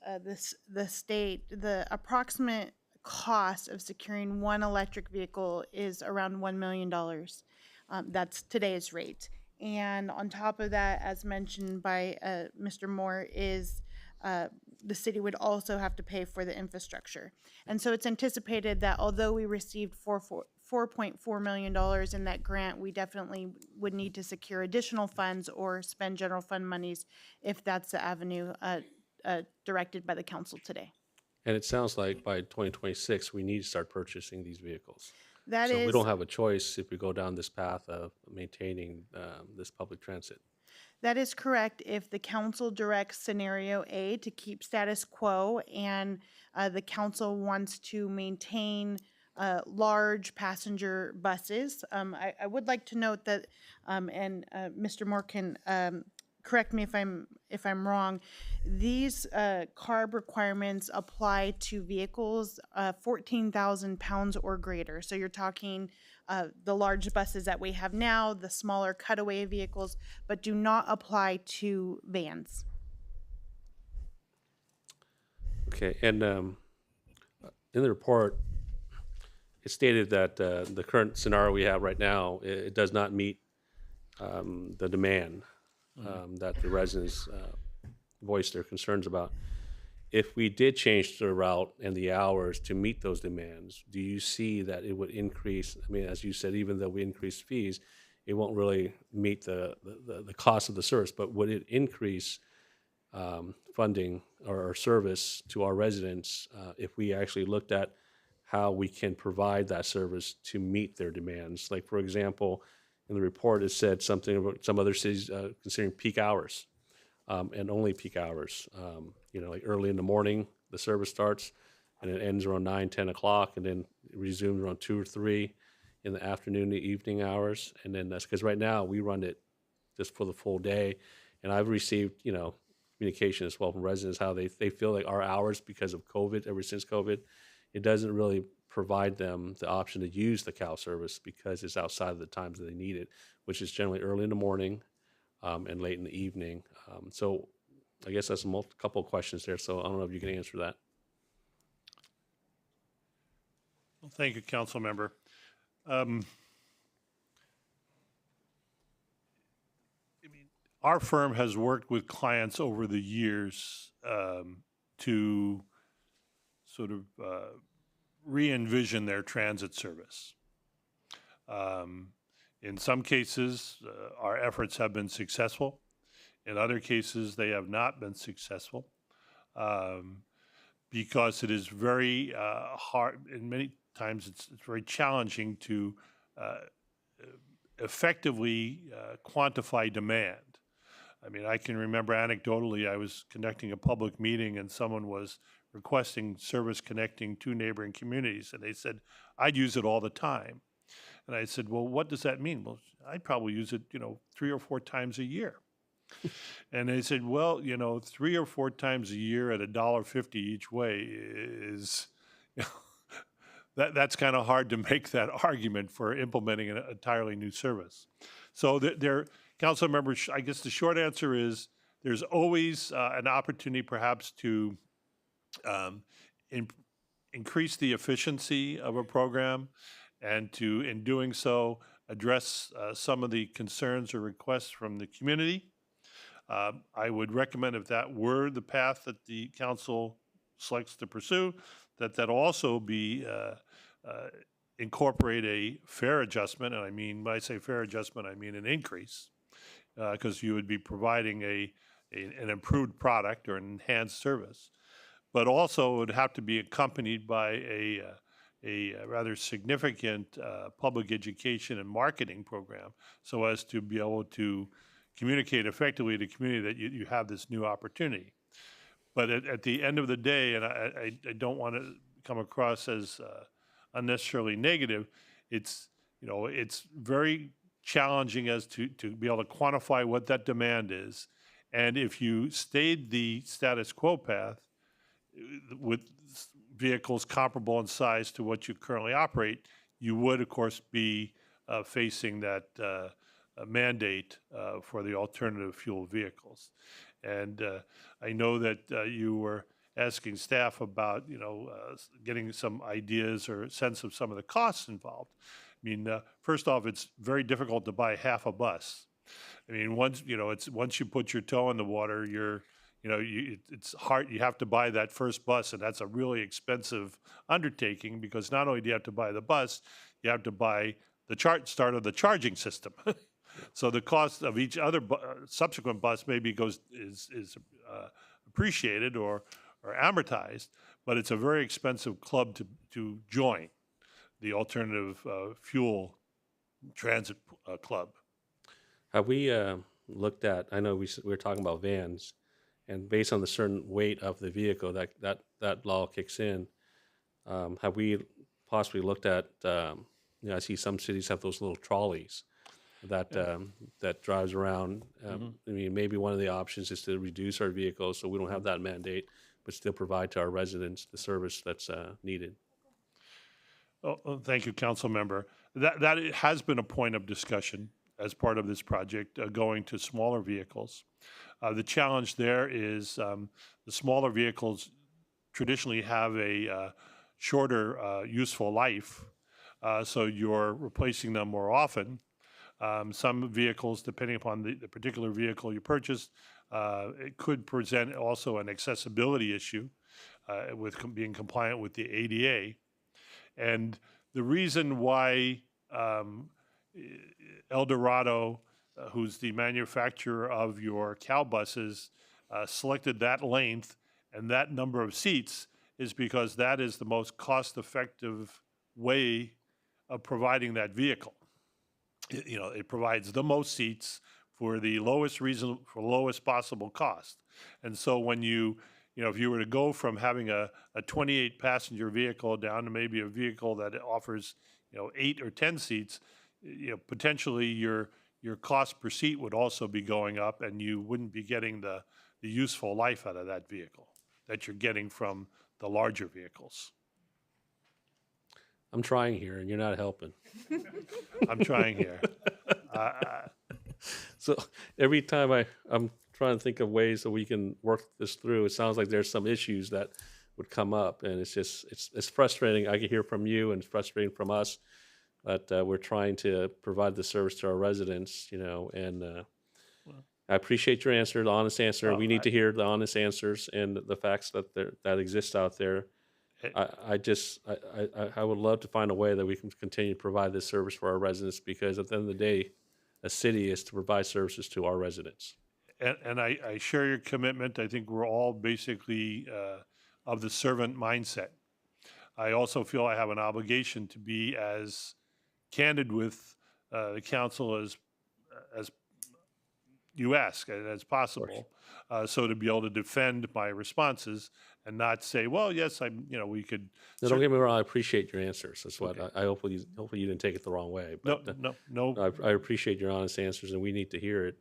the state, the approximate cost of securing one electric vehicle is around $1 million. That's today's rate. And on top of that, as mentioned by Mr. Moore, is the city would also have to pay for the infrastructure. And so it's anticipated that although we received $4.4 million in that grant, we definitely would need to secure additional funds or spend general fund monies if that's the avenue directed by the council today. And it sounds like by 2026, we need to start purchasing these vehicles. That so is, we don't have a choice if we go down this path of maintaining this public transit. that is correct if the council directs scenario A to keep status quo and the council wants to maintain large passenger buses. I would like to note that, and Mr. Moore can correct me if I'm wrong, these CARB requirements apply to vehicles 14,000 pounds or greater. So you're talking the large buses that we have now, the smaller cutaway vehicles, but do not apply to vans. Okay, and in the report, it stated that the current scenario we have right now, it does not meet the demand that the residents voiced their concerns about. If we did change the route and the hours to meet those demands, do you see that it would increase? I mean, as you said, even though we increase fees, it won't really meet the cost of the service, but would it increase funding or service to our residents if we actually looked at how we can provide that service to meet their demands? Like, for example, in the report, it said something about some other cities considering peak hours and only peak hours. Like early in the morning, the service starts and it ends around 9, 10 o'clock, and then it resumes around 2 or 3 in the afternoon, the evening hours. And then that's because right now we run it just for the full day. And I've received, communication as well from residents, how they feel like our hours, because of COVID, ever since COVID, it doesn't really provide them the option to use the CAL service because it's outside of the times that they need it, which is generally early in the morning and late in the evening. So I guess that's a couple of questions there, so I don't know if you can answer that. Well, thank you, council member. Our firm has worked with clients over the years to sort of re-envision their transit service. In some cases, our efforts have been successful. In other cases, they have not been successful because it is very hard, and many times it's very challenging to effectively quantify demand. I mean, I can remember anecdotally, I was conducting a public meeting and someone was requesting service connecting 2 neighboring communities, and they said, I'd use it all the time. And I said, well, what does that mean? Well, I'd probably use it, 3 or 4 times a year. And they said, well, 3 or 4 times a year at $1.50 each way is, that's kind of hard to make that argument for implementing an entirely new service. So council members, I guess the short answer is there's always an opportunity perhaps to increase the efficiency of a program and to, in doing so, address some of the concerns or requests from the community. I would recommend if that were the path that the council selects to pursue, that also be incorporate a fair adjustment, and I mean, when I say fair adjustment, I mean an increase, because you would be providing an improved product or an enhanced service, but also it would have to be accompanied by a rather significant public education and marketing program, so as to be able to communicate effectively to the community that you have this new opportunity. But at the end of the day, and I don't want to come across as unnecessarily negative, it's very challenging as to be able to quantify what that demand is. And if you stayed the status quo path with vehicles comparable in size to what you currently operate, you would, of course, be facing that mandate for the alternative fuel vehicles. And I know that you were asking staff about, getting some ideas or sense of some of the costs involved. I mean, first off, it's very difficult to buy half a bus. I mean, once you put your toe in the water, it's hard. You have to buy that first bus, and that's a really expensive undertaking, because not only do you have to buy the bus, you have to buy the start of the charging system. So the cost of each other subsequent bus maybe is appreciated or amortized, but it's a very expensive club to join, the alternative fuel transit club. Have we looked at, I know we were talking about vans, and based on the certain weight of the vehicle, that law kicks in. Have we possibly looked at, I see some cities have those little trolleys that drives around. I mean, maybe one of the options is to reduce our vehicles so we don't have that mandate, but still provide to our residents the service that's needed. Oh, thank you, Council Member. That has been a point of discussion as part of this project, going to smaller vehicles. The challenge there is the smaller vehicles traditionally have a shorter useful life, so you're replacing them more often. Some vehicles, depending upon the particular vehicle you purchase, it could present also an accessibility issue with being compliant with the ADA. And the reason why El Dorado, who's the manufacturer of your cow buses, selected that length and that number of seats is because that is the most cost-effective way of providing that vehicle. It provides the most seats for the lowest possible cost. And so when if you were to go from having a 28 passenger vehicle down to maybe a vehicle that offers 8 or 10 seats, potentially your cost per seat would also be going up, and you wouldn't be getting the useful life out of that vehicle that you're getting from the larger vehicles. I'm trying here, and you're not helping. I'm trying here. So every time I'm trying to think of ways that we can work this through, it sounds like there's some issues that would come up, and it's frustrating. I can hear from you, and it's frustrating from us that we're trying to provide the service to our residents, and I appreciate your answer, the honest answer. We need to hear the honest answers and the facts that exist out there. I would love to find a way that we can continue to provide this service for our residents, because at the end of the day, a city is to provide services to our residents. And I share your commitment. I think we're all basically of the servant mindset. I also feel I have an obligation to be as candid with the council as you ask as possible, so to be able to defend my responses and not say, well, yes, we could. No, don't get me wrong. I appreciate your answers. That's what I hopefully you didn't take it the wrong way. But, no. I appreciate your honest answers, and we need to hear it.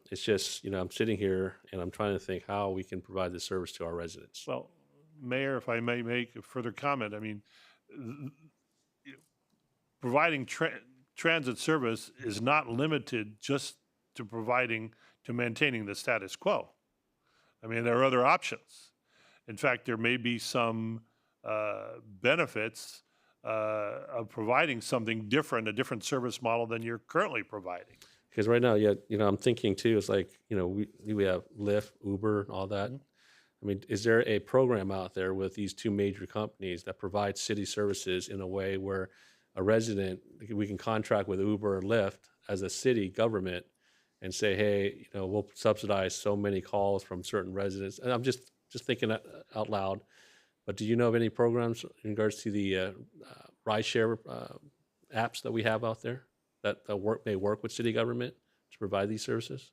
It's just, I'm sitting here and I'm trying to think how we can provide this service to our residents. Well, Mayor, if I may make a further comment, I mean, providing transit service is not limited just to maintaining the status quo. I mean, there are other options. In fact, there may be some benefits of providing something different, a different service model than you're currently providing. Because right now, yeah, I'm thinking too, it's like, we have Lyft, Uber, all that. I mean, is there a program out there with these two major companies that provide city services in a way where a resident, we can contract with Uber or Lyft as a city government and say, hey, we'll subsidize so many calls from certain residents? And I'm just thinking out loud. But do you know of any programs in regards to the rideshare apps that we have out there that may work with city government to provide these services?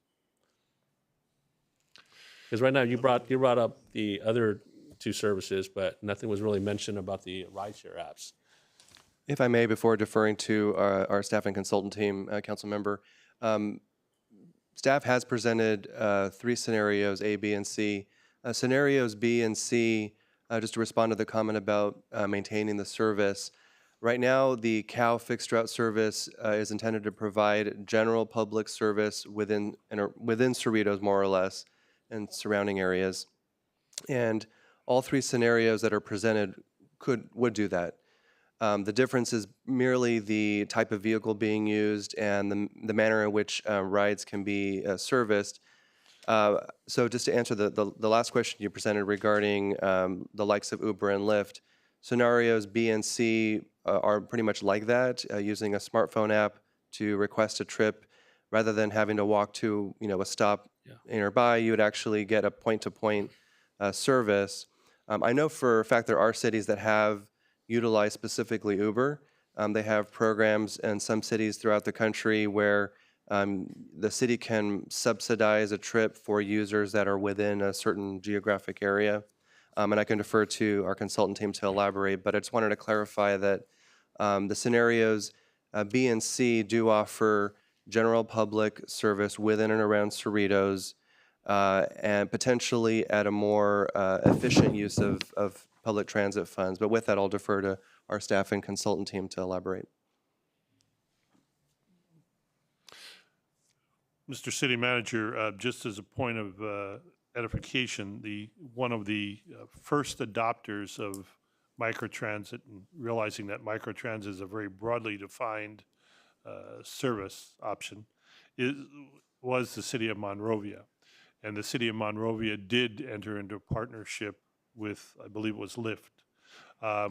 Because right now you brought up the other two services, but nothing was really mentioned about the rideshare apps. If I may, before deferring to our staff and consultant team, council member, staff has presented 3 scenarios, A, B, and C. Scenarios B and C, just to respond to the comment about maintaining the service. Right now, the COW fixed route service is intended to provide general public service within Cerritos, more or less, and surrounding areas. And all 3 scenarios that are presented would do that. The difference is merely the type of vehicle being used and the manner in which rides can be serviced. So just to answer the last question you presented regarding the likes of Uber and Lyft, scenarios B and C are pretty much like that, using a smartphone app to request a trip. Rather than having to walk to a stop nearby, you would actually get a point-to-point service. I know for a fact there are cities that have utilized specifically Uber. They have programs in some cities throughout the country where the city can subsidize a trip for users that are within a certain geographic area. And I can defer to our consultant team to elaborate, but I just wanted to clarify that the scenarios B and C do offer general public service within and around Cerritos, and potentially at a more efficient use of public transit funds. But with that, I'll defer to our staff and consultant team to elaborate. Mr. City Manager, just as a point of edification, one of the first adopters of microtransit, and realizing that microtransit is a very broadly defined service option, was the city of Monrovia. And the city of Monrovia did enter into a partnership with, I believe it was Lyft,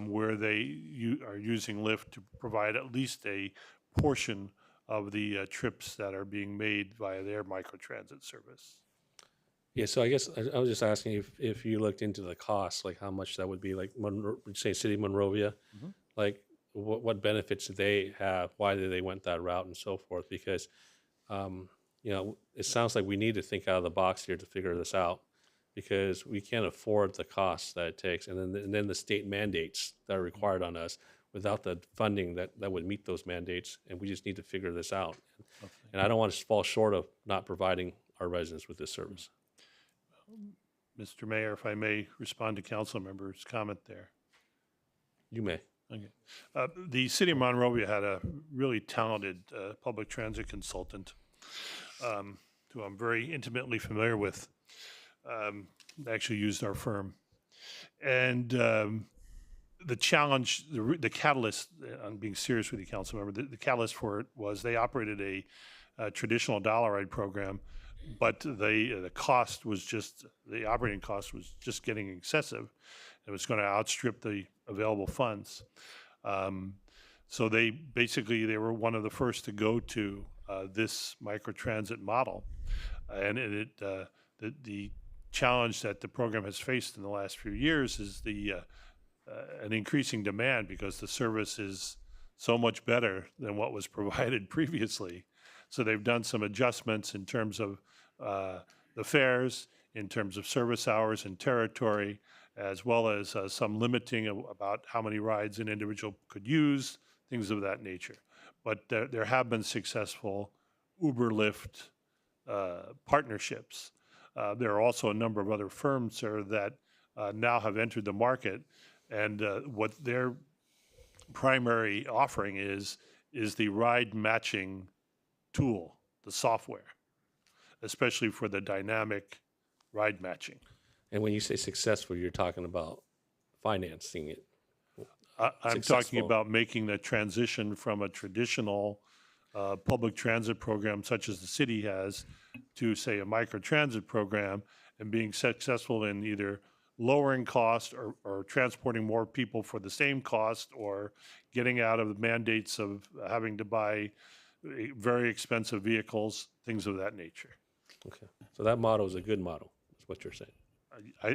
where they are using Lyft to provide at least a portion of the trips that are being made via their microtransit service. Yeah, so I guess I was just asking if you looked into the cost, like how much that would be, like say City of Monrovia, like what benefits did they have? Why did they went that route and so forth? Because, it sounds like we need to think out of the box here to figure this out, because we can't afford the costs that it takes. And then the state mandates that are required on us without the funding that would meet those mandates. And we just need to figure this out. And I don't want to fall short of not providing our residents with this service. Mr. Mayor, if I may respond to council members' comment there. You may. Okay. The city of Monrovia had a really talented public transit consultant who I'm very intimately familiar with. Actually used our firm. And the challenge, the catalyst, I'm being serious with you, council member, the catalyst for it was they operated a traditional dollar ride program, but the cost was just, the operating cost was just getting excessive. It was going to outstrip the available funds. So they were one of the first to go to this microtransit model. And the challenge that the program has faced in the last few years is an increasing demand, because the service is so much better than what was provided previously. So they've done some adjustments in terms of the fares, in terms of service hours and territory, as well as some limiting about how many rides an individual could use, things of that nature. But there have been successful Uber Lyft partnerships. There are also a number of other firms that now have entered the market, and what their primary offering is the ride matching tool, the software, especially for the dynamic ride matching. And when you say successful, you're talking about financing it. I'm talking about making the transition from a traditional public transit program such as the city has to, say, a microtransit program, and being successful in either lowering cost or transporting more people for the same cost, or getting out of the mandates of having to buy very expensive vehicles, things of that nature. Okay. So that model is a good model, is what you're saying.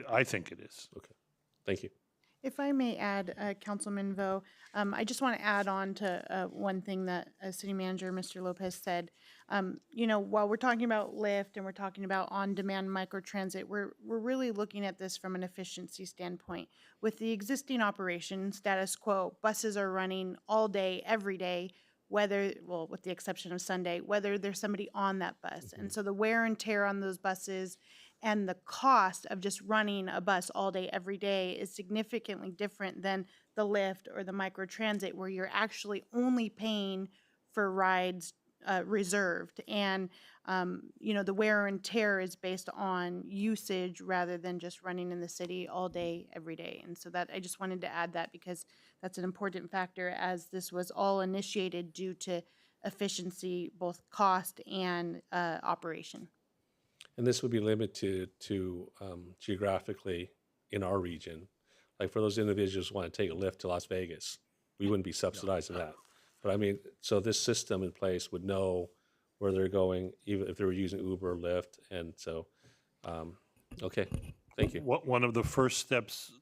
I think it is. Okay. Thank you. If I may add, Councilman Vo, I just want to add on to one thing that City Manager Mr. Lopez said. You know, while we're talking about Lyft and we're talking about on-demand microtransit, we're really looking at this from an efficiency standpoint. With the existing operation status quo, buses are running all day, every day, whether, well, with the exception of Sunday, whether there's somebody on that bus. And so the wear and tear on those buses and the cost of just running a bus all day, every day is significantly different than the Lyft or the microtransit, where you're actually only paying for rides reserved. And, you know, the wear and tear is based on usage rather than just running in the city all day, every day. And so that, I just wanted to add that because that's an important factor, as this was all initiated due to efficiency, both cost and operation. And this would be limited to geographically in our region. Like for those individuals who want to take a lift to Las Vegas, we wouldn't be subsidizing that. But I mean, so this system in place would know where they're going, even if they were using Uber or Lyft. And so, okay, thank you. One of the first steps,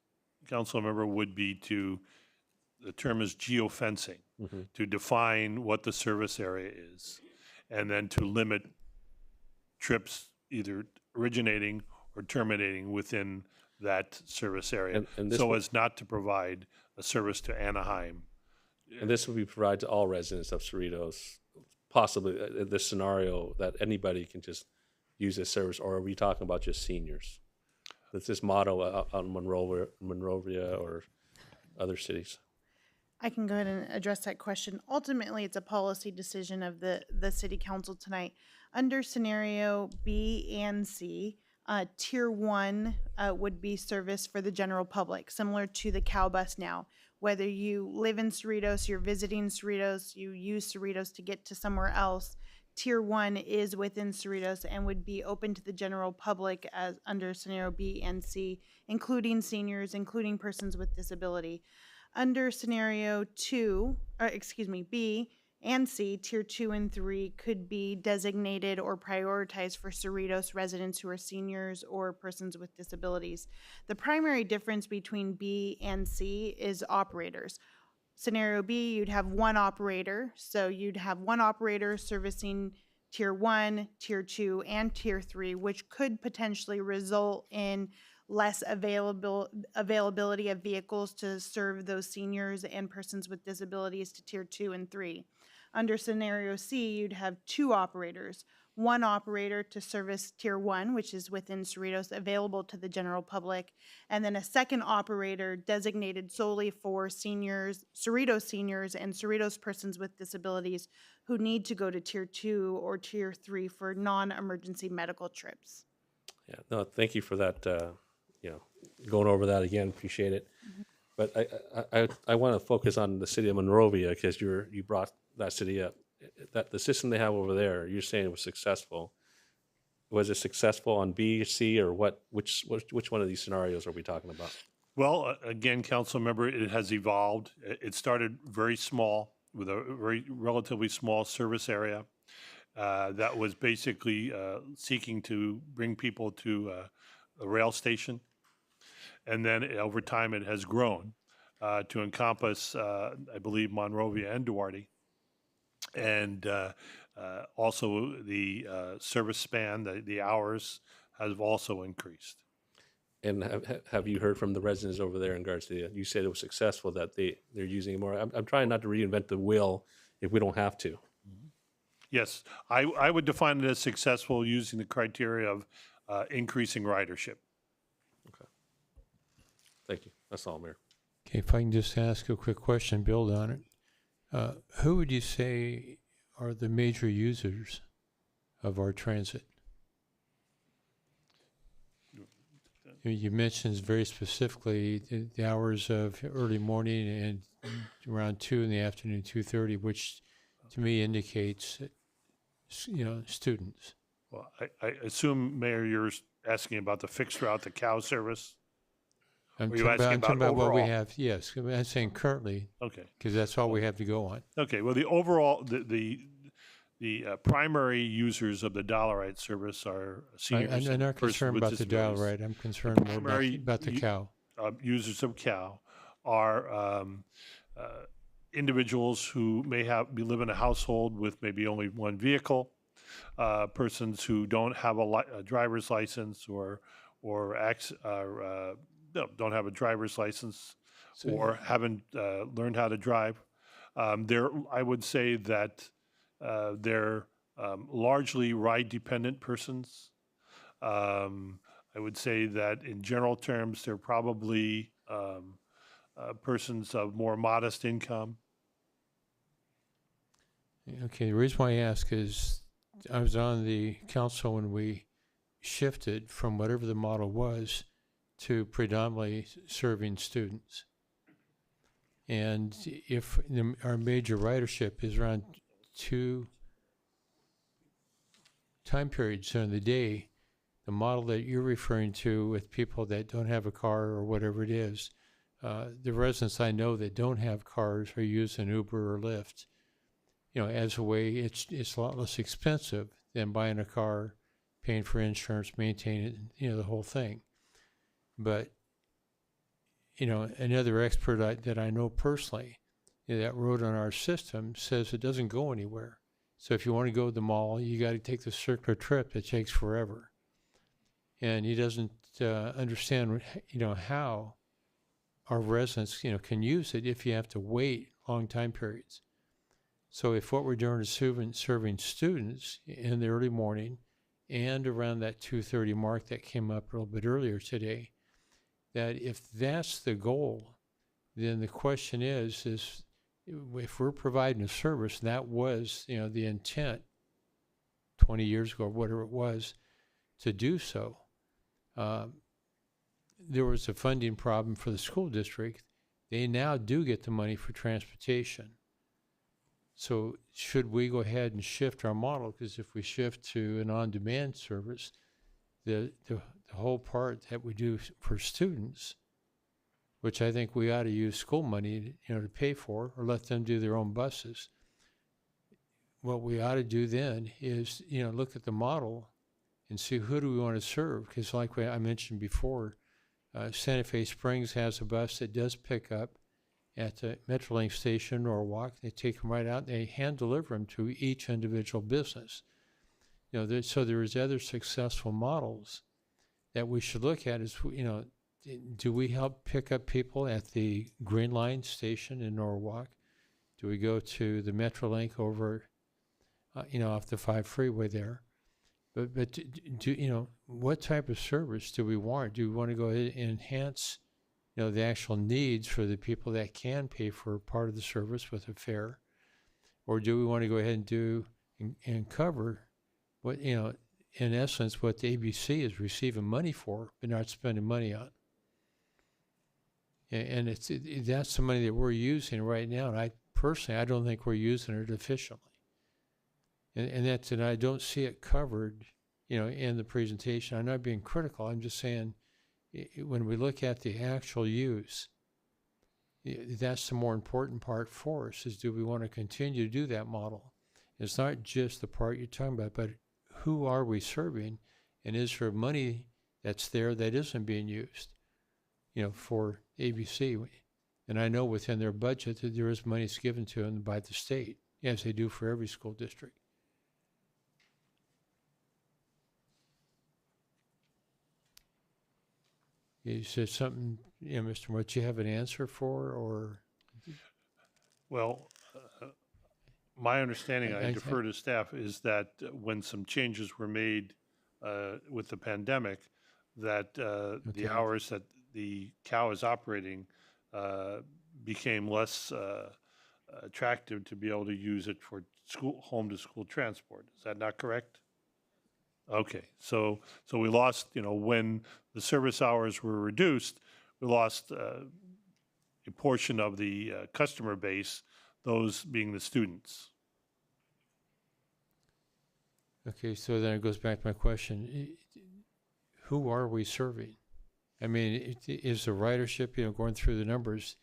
council member, would be to, the term is geofencing, to define what the service area is, and then to limit trips either originating or terminating within that service area, And this so would- as not to provide a service to Anaheim. And this would be provided to all residents of Cerritos, possibly this scenario that anybody can just use this service, or are we talking about just seniors? Is this model out in Monrovia or other cities? I can go ahead and address that question. Ultimately, it's a policy decision of the city council tonight. Under scenario B and C, tier 1 would be service for the general public, similar to the Cow Bus now. Whether you live in Cerritos, you're visiting Cerritos, you use Cerritos to get to somewhere else, tier 1 is within Cerritos and would be open to the general public as under scenario B and C, including seniors, including persons with disability. Under scenario B and C, tier 2 and 3 could be designated or prioritized for Cerritos residents who are seniors or persons with disabilities. The primary difference between B and C is operators. Scenario B, you'd have one operator. So you'd have one operator servicing tier 1, tier 2, and tier 3, which could potentially result in less availability of vehicles to serve those seniors and persons with disabilities to tier 2 and 3. Under scenario C, you'd have two operators. One operator to service tier 1, which is within Cerritos, available to the general public, and then a second operator designated solely for seniors, Cerritos seniors and Cerritos persons with disabilities who need to go to tier 2 or tier 3 for non-emergency medical trips. Yeah, no, thank you for that, going over that again, appreciate it. But I want to focus on the city of Monrovia, because you brought that city up. That the system they have over there, you're saying it was successful. Was it successful on B, C, or what? Which one of these scenarios are we talking about? Well, again, council member, it has evolved. It started very small with a very relatively small service area that was basically seeking to bring people to a rail station. And then over time, it has grown to encompass, I believe, Monrovia and Duarte. And also the service span, the hours have also increased. And have you heard from the residents over there in regards to you said it was successful, that they're using it more? I'm trying not to reinvent the wheel if we don't have to. Yes, I would define it as successful using the criteria of increasing ridership. Okay. Thank you. That's all, Mayor. Okay, if I can just ask a quick question, build on it. Who would you say are the major users of our transit? You mentioned very specifically the hours of early morning and around 2 in the afternoon, 2:30, which to me indicates, students. Well, I assume, Mayor, you're asking about the fixed route, the cow service? I'm Or you talking asking I'm talking about about what we overall? have, yes, I'm saying currently. Okay. Because that's all we have to go on. Okay, well, the overall, the primary users of the Dollarite service are seniors. I'm and not persons concerned with about the dial disabilities. right, I'm concerned more Primary about the u- cow. Users of cow are individuals who may live in a household with maybe only one vehicle, persons who don't have a driver's license or don't have a driver's license So- or haven't learned how to drive. I would say that they're largely ride-dependent persons. I would say that in general terms, they're probably persons of more modest income. Okay, the reason why I ask is I was on the council when we shifted from whatever the model was to predominantly serving students. And if our major ridership is around 2 time periods during the day, the model that you're referring to with people that don't have a car or whatever it is, the residents I know that don't have cars are using Uber or Lyft. As a way, it's a lot less expensive than buying a car, paying for insurance, maintaining it, the whole thing. But, another expert that I know personally that wrote on our system says it doesn't go anywhere. So if you want to go to the mall, you got to take the circular trip that takes forever. And he doesn't understand, how our residents, can use it if you have to wait long time periods. So if what we're doing is serving students in the early morning and around that 2:30 mark that came up a little bit earlier today, that if that's the goal, then the question is if we're providing a service, that was, the intent 20 years ago, or whatever it was, to do so. There was a funding problem for the school district. They now do get the money for transportation. So should we go ahead and shift our model? Because if we shift to an on-demand service, the whole part that we do for students, which I think we ought to use school money, to pay for, or let them do their own buses. What we ought to do then is, look at the model and see who do we want to serve. Because like I mentioned before, Santa Fe Springs has a bus that does pick up at the Metrolink station or walk. They take them right out. They hand deliver them to each individual business. So there's other successful models that we should look at. Do we help pick up people at the Green Line station in Norwalk? Do we go to the Metrolink over, off the 5 freeway there? But what type of service do we want? Do we want to go ahead and enhance the actual needs for the people that can pay for part of the service with a fare? Or do we want to go ahead and do and cover what, in essence, what the ABC is receiving money for, but not spending money on? And that's the money that we're using right now. And I don't think we're using it efficiently. And I don't see it covered, in the presentation. I'm not being critical. I'm just saying, when we look at the actual use, that's the more important part for us, is do we want to continue to do that model? It's not just the part you're talking about, but who are we serving? And is there money that's there that isn't being used, for ABC? And I know within their budget that there is money that's given to them by the state, as they do for every school district. Is there something, Mr. Much, you have an answer for, or? Well, my understanding, I I- defer to staff, is that when some changes were made with the pandemic, that the hours that the cow is operating became less attractive to be able to use it for home-to-school transport. Is that not correct? Okay, so we lost, when the service hours were reduced, we lost a portion of the customer base, those being the students. Okay, so then it goes back to my question. Who are we serving? I mean, is the ridership, going through the numbers,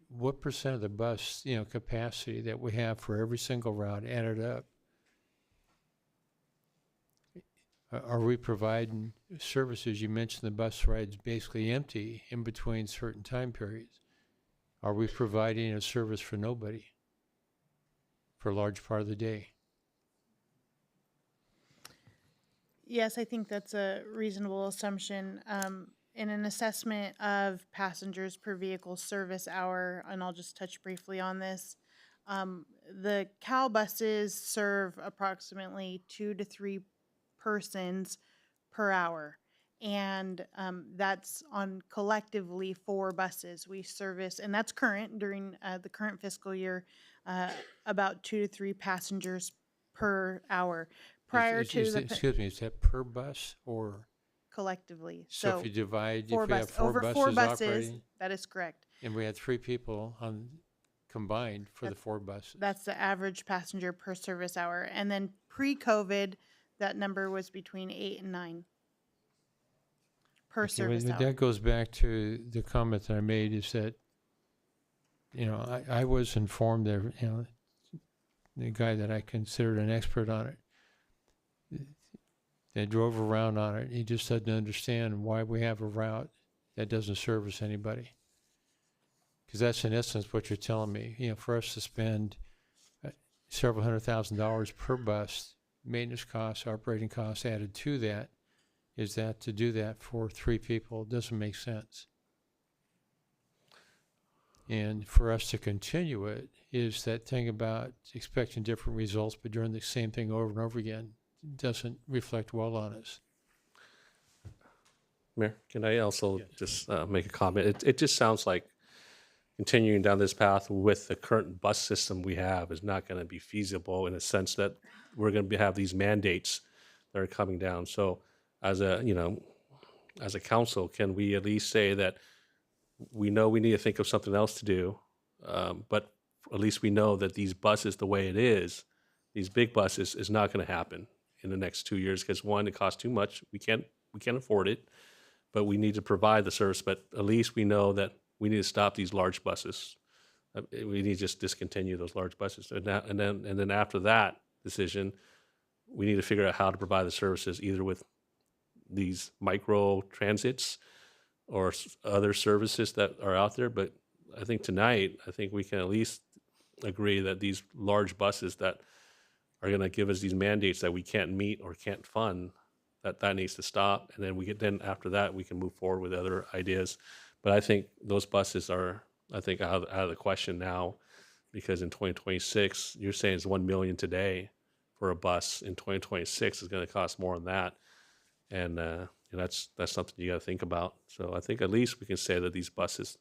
what percent of the bus, capacity that we have for every single route added up? Are we providing services? You mentioned the bus ride's basically empty in between certain time periods. Are we providing a service for nobody for a large part of the day? Yes, I think that's a reasonable assumption. In an assessment of passengers per vehicle service hour, and I'll just touch briefly on this, the CAL buses serve approximately 2 to 3 persons per hour. And that's on collectively 4 buses. We service, and that's current during the current fiscal year, about 2 to 3 passengers per hour. Prior to the Excuse me, is that per bus or? collectively. So if you divide, if we have over 4 4 buses buses, operating, that is correct. and we had 3 people combined for the 4 buses. That's the average passenger per service hour. And then pre-COVID, that number was between 8 and 9 per service hour. That goes back to the comment that I made, is that, I was informed that, the guy that I considered an expert on it, they drove around on it. He just doesn't understand why we have a route that doesn't service anybody. Because that's in essence what you're telling me. For us to spend several $100,000 per bus, maintenance costs, operating costs added to that, is that to do that for 3 people doesn't make sense. And for us to continue it is that thing about expecting different results but doing the same thing over and over again doesn't reflect well on us. Mayor, can I also just make a comment? It just sounds like continuing down this path with the current bus system we have is not going to be feasible, in a sense that we're going to have these mandates that are coming down. So as a council, can we at least say that we know we need to think of something else to do, but at least we know that these buses, the way it is, these big buses, is not going to happen in the next 2 years, because one, it costs too much. We can't afford it, but we need to provide the service. But at least we know that we need to stop these large buses. We need to just discontinue those large buses. And then after that decision, we need to figure out how to provide the services, either with these micro transits or other services that are out there. But I think tonight, we can at least agree that these large buses that are going to give us these mandates that we can't meet or can't fund, that needs to stop. And then after that, we can move forward with other ideas. But I think those buses are, out of the question now, because in 2026, you're saying it's $1 million today for a bus. In 2026, it's going to cost more than that. And that's something you got to think about. So I think at least we can say that these buses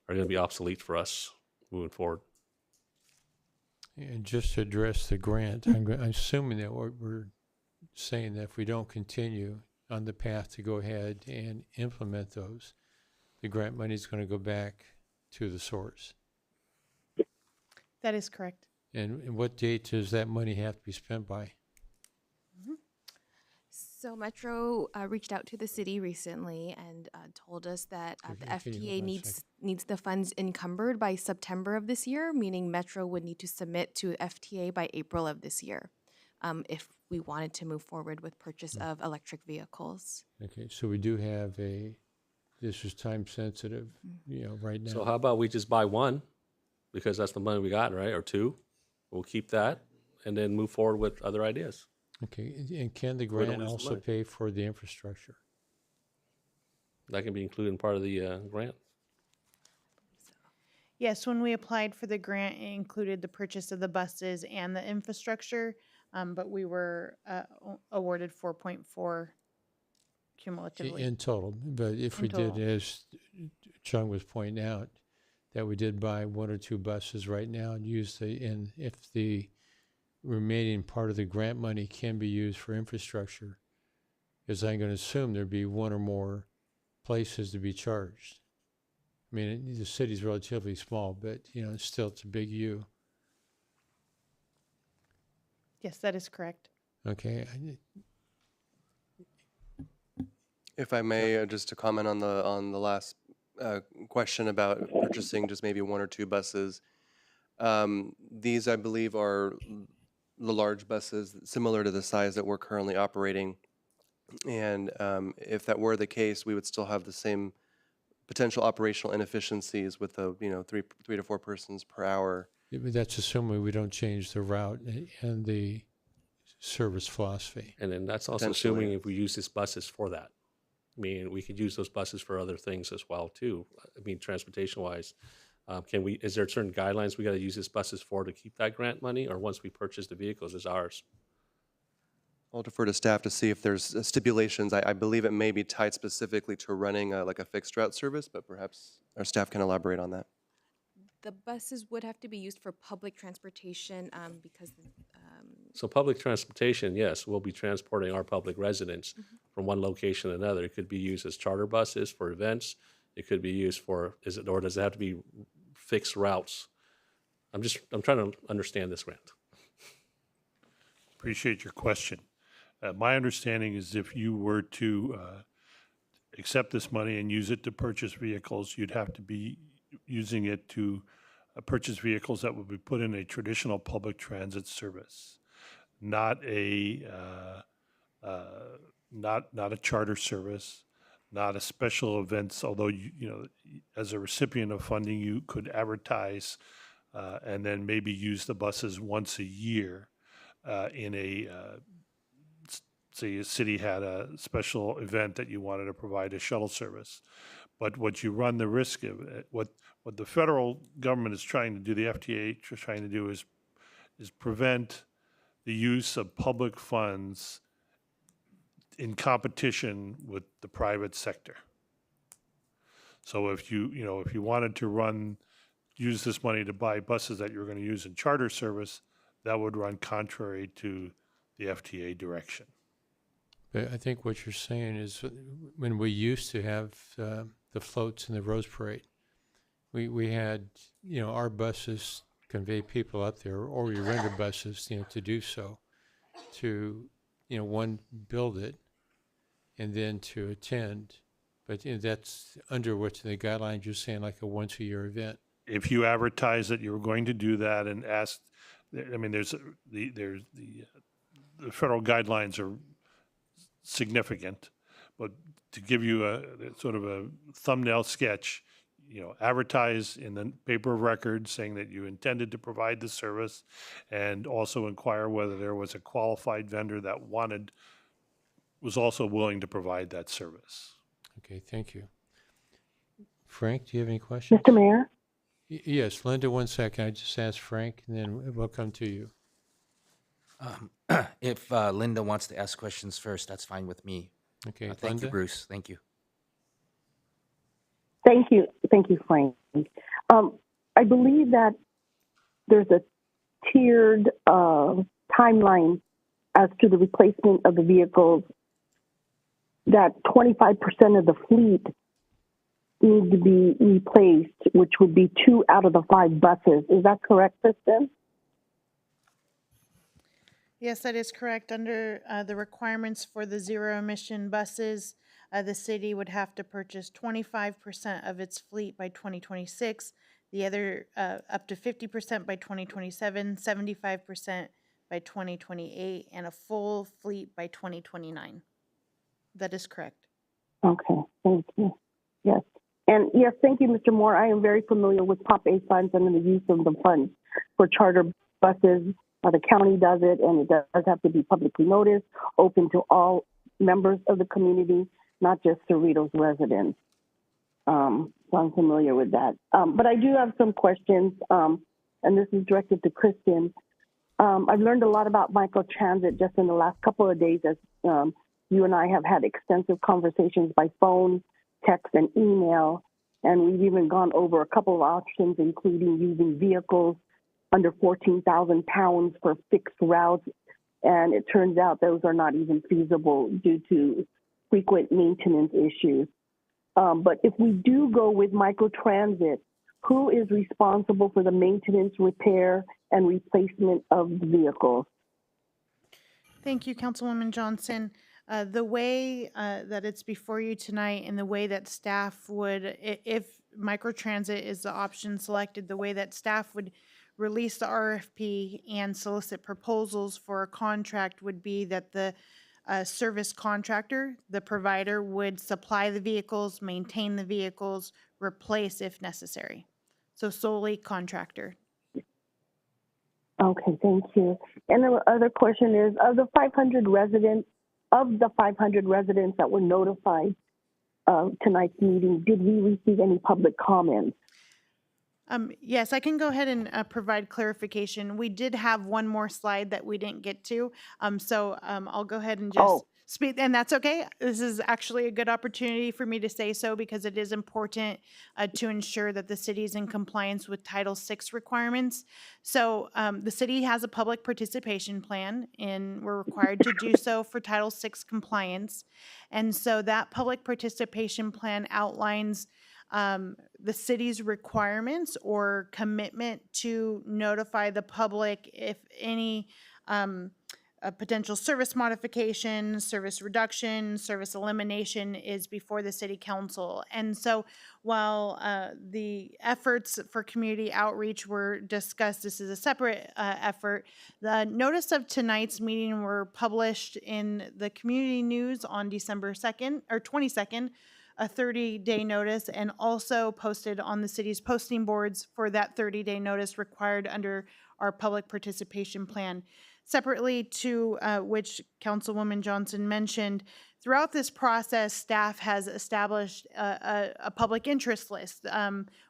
are going to be obsolete for us moving forward. And just to address the grant, I'm assuming that what we're saying, that if we don't continue on the path to go ahead and implement those, the grant money is going to go back to the source. That is correct. And what date does that money have to be spent by? So Metro reached out to the city recently and told us that the Can you hold FTA on a needs the funds encumbered by September of this year, meaning Metro would need to submit to FTA by April of this year, if we wanted to move forward with purchase of electric vehicles. Okay, so we do have this is time sensitive, right now. So how about we just buy one, because that's the money we got, right? Or 2. We'll keep that and then move forward with other ideas. Okay, and can the We don't grant lose also money. pay for the infrastructure? That can be included in part of the grant. Yes, when we applied for the grant, it included the purchase of the buses and the infrastructure, but we were awarded 4.4 cumulatively. In total, but if we In did, total. as Chung was pointing out, that we did buy 1 or 2 buses right now and and if the remaining part of the grant money can be used for infrastructure, because I'm going to assume there'd be 1 or more places to be charged. I mean, the city's relatively small, but, still it's a big U. Yes, that is correct. Okay. If I may, just to comment on the last question about purchasing just maybe one or two buses. These, I believe, are the large buses similar to the size that we're currently operating. And if that were the case, we would still have the same potential operational inefficiencies with the, three to four persons per hour. Yeah, but that's assuming we don't change the route and the service philosophy. And then that's also assuming if we use these buses for that. I mean, we could use those buses for other things as well too. I mean, transportation-wise, is there certain guidelines we got to use these buses for to keep that grant money, or once we purchase the vehicles, is ours? I'll defer to staff to see if there's stipulations. I believe it may be tied specifically to running like a fixed route service, but perhaps our staff can elaborate on that. The buses would have to be used for public transportation because. So public transportation, yes, we'll be transporting our public residents from one location to another. It could be used as charter buses for events. It could be used for, or does it have to be fixed routes? I'm trying to understand this grant. Appreciate your question. My understanding is if you were to accept this money and use it to purchase vehicles, you'd have to be using it to purchase vehicles that would be put in a traditional public transit service, not a charter service, not a special events. Although as a recipient of funding, you could advertise and then maybe use the buses once a year in a. Say a city had a special event that you wanted to provide a shuttle service. But what you run the risk of, what the federal government is trying to do, the FTA is trying to do is prevent the use of public funds in competition with the private sector. So if you wanted to use this money to buy buses that you're going to use in charter service, that would run contrary to the FTA direction. But I think what you're saying is when we used to have the floats and the Rose Parade, we had, our buses convey people up there, or we rented buses, to do so, to, one, build it, and then to attend. But that's under what's in the guidelines, you're saying like a once-a-year event. If you advertise that you're going to do that and ask, I mean, there's the federal guidelines are significant, but to give you a sort of a thumbnail sketch, advertise in the paper of record saying that you intended to provide the service, and also inquire whether there was a qualified vendor that was also willing to provide that service. Okay, thank you. Frank, do you have any questions? Mr. Mayor? Yes, Linda, 1 second. I just asked Frank, and then we'll come to you. If Linda wants to ask questions first, that's fine with me. Okay, thank Linda? you, Bruce. Thank you. Thank you, Frank. I believe that there's a tiered timeline as to the replacement of the vehicles, that 25% of the fleet need to be replaced, which would be 2 out of the 5 buses. Is that correct, Kristen? Yes, that is correct. Under the requirements for the zero emission buses, the city would have to purchase 25% of its fleet by 2026, the other up to 50% by 2027, 75% by 2028, and a full fleet by 2029. That is correct. Okay, thank you. Yes. And yes, thank you, Mr. Moore. I am very familiar with Prop A funds and the use of the funds for charter buses. The county does it, and it does have to be publicly noticed, open to all members of the community, not just Cerritos residents. So I'm familiar with that. But I do have some questions, and this is directed to Kristen. I've learned a lot about microtransit just in the last couple of days, as you and I have had extensive conversations by phone, text, and email, and we've even gone over a couple of options, including using vehicles under 14,000 pounds for fixed routes, and it turns out those are not even feasible due to frequent maintenance issues. But if we do go with microtransit, who is responsible for the maintenance, repair, and replacement of the vehicles? Thank you, Councilwoman Johnson. The way that it's before you tonight and the way that staff would, if microtransit is the option selected, the way that staff would release the RFP and solicit proposals for a contract would be that the service contractor, the provider, would supply the vehicles, maintain the vehicles, replace if necessary. So solely contractor. Okay, thank you. And the other question is, of the 500 residents that were notified of tonight's meeting, did we receive any public comments? Yes, I can go ahead and provide clarification. We did have one more slide that we didn't get to. I'll go ahead and just speak, and that's okay. This is actually a good opportunity for me to say so because it is important to ensure that the city is in compliance with Title VI requirements. So the city has a public participation plan, and we're required to do so for Title VI compliance. And so that public participation plan outlines the city's requirements or commitment to notify the public if any a potential service modification, service reduction, service elimination is before the city council. And so while the efforts for community outreach were discussed, this is a separate effort. The notice of tonight's meeting were published in the community news on December 2nd or 22nd, a 30-day notice, and also posted on the city's posting boards for that 30-day notice required under our public participation plan. Separately to which Councilwoman Johnson mentioned, throughout this process, staff has established a public interest list.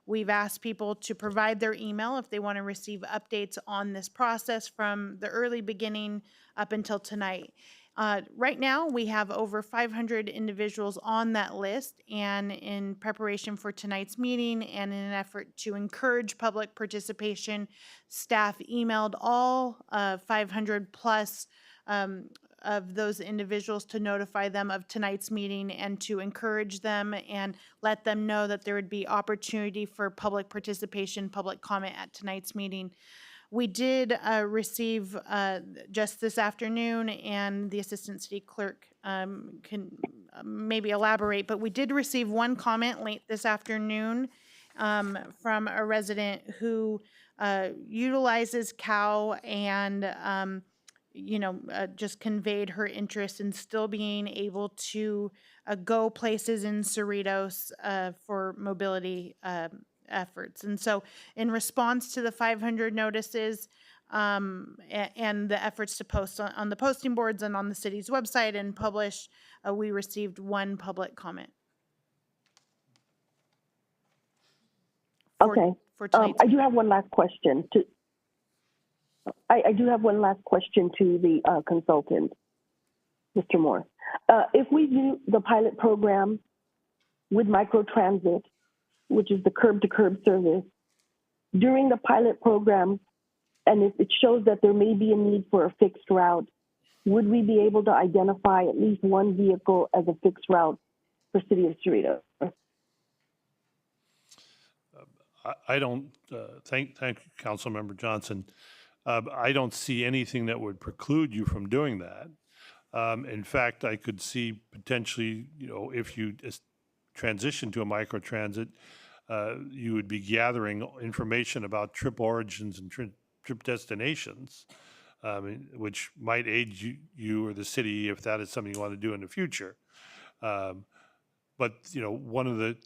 We've asked people to provide their email if they want to receive updates on this process from the early beginning up until tonight. Right now, we have over 500 individuals on that list, and in preparation for tonight's meeting and in an effort to encourage public participation, staff emailed all 500 plus of those individuals to notify them of tonight's meeting and to encourage them and let them know that there would be opportunity for public participation, public comment at tonight's meeting. We did receive just this afternoon, and the Assistant City Clerk can maybe elaborate, but we did receive one comment late this afternoon from a resident who utilizes COW and just conveyed her interest in still being able to go places in Cerritos for mobility efforts. And so in response to the 500 notices and the efforts to post on the posting boards and on the city's website and publish, we received one public comment. Okay. I do have one last question. I do have one last question to the consultant, Mr. Moore. If we do the pilot program with microtransit, which is the curb-to-curb service, during the pilot program, and if it shows that there may be a need for a fixed route, would we be able to identify at least one vehicle as a fixed route for City of Cerritos? I don't, thank you, Councilmember Johnson. I don't see anything that would preclude you from doing that. In fact, I could see potentially, if you transition to a microtransit, you would be gathering information about trip origins and trip destinations, which might aid you or the city if that is something you want to do in the future. But one of the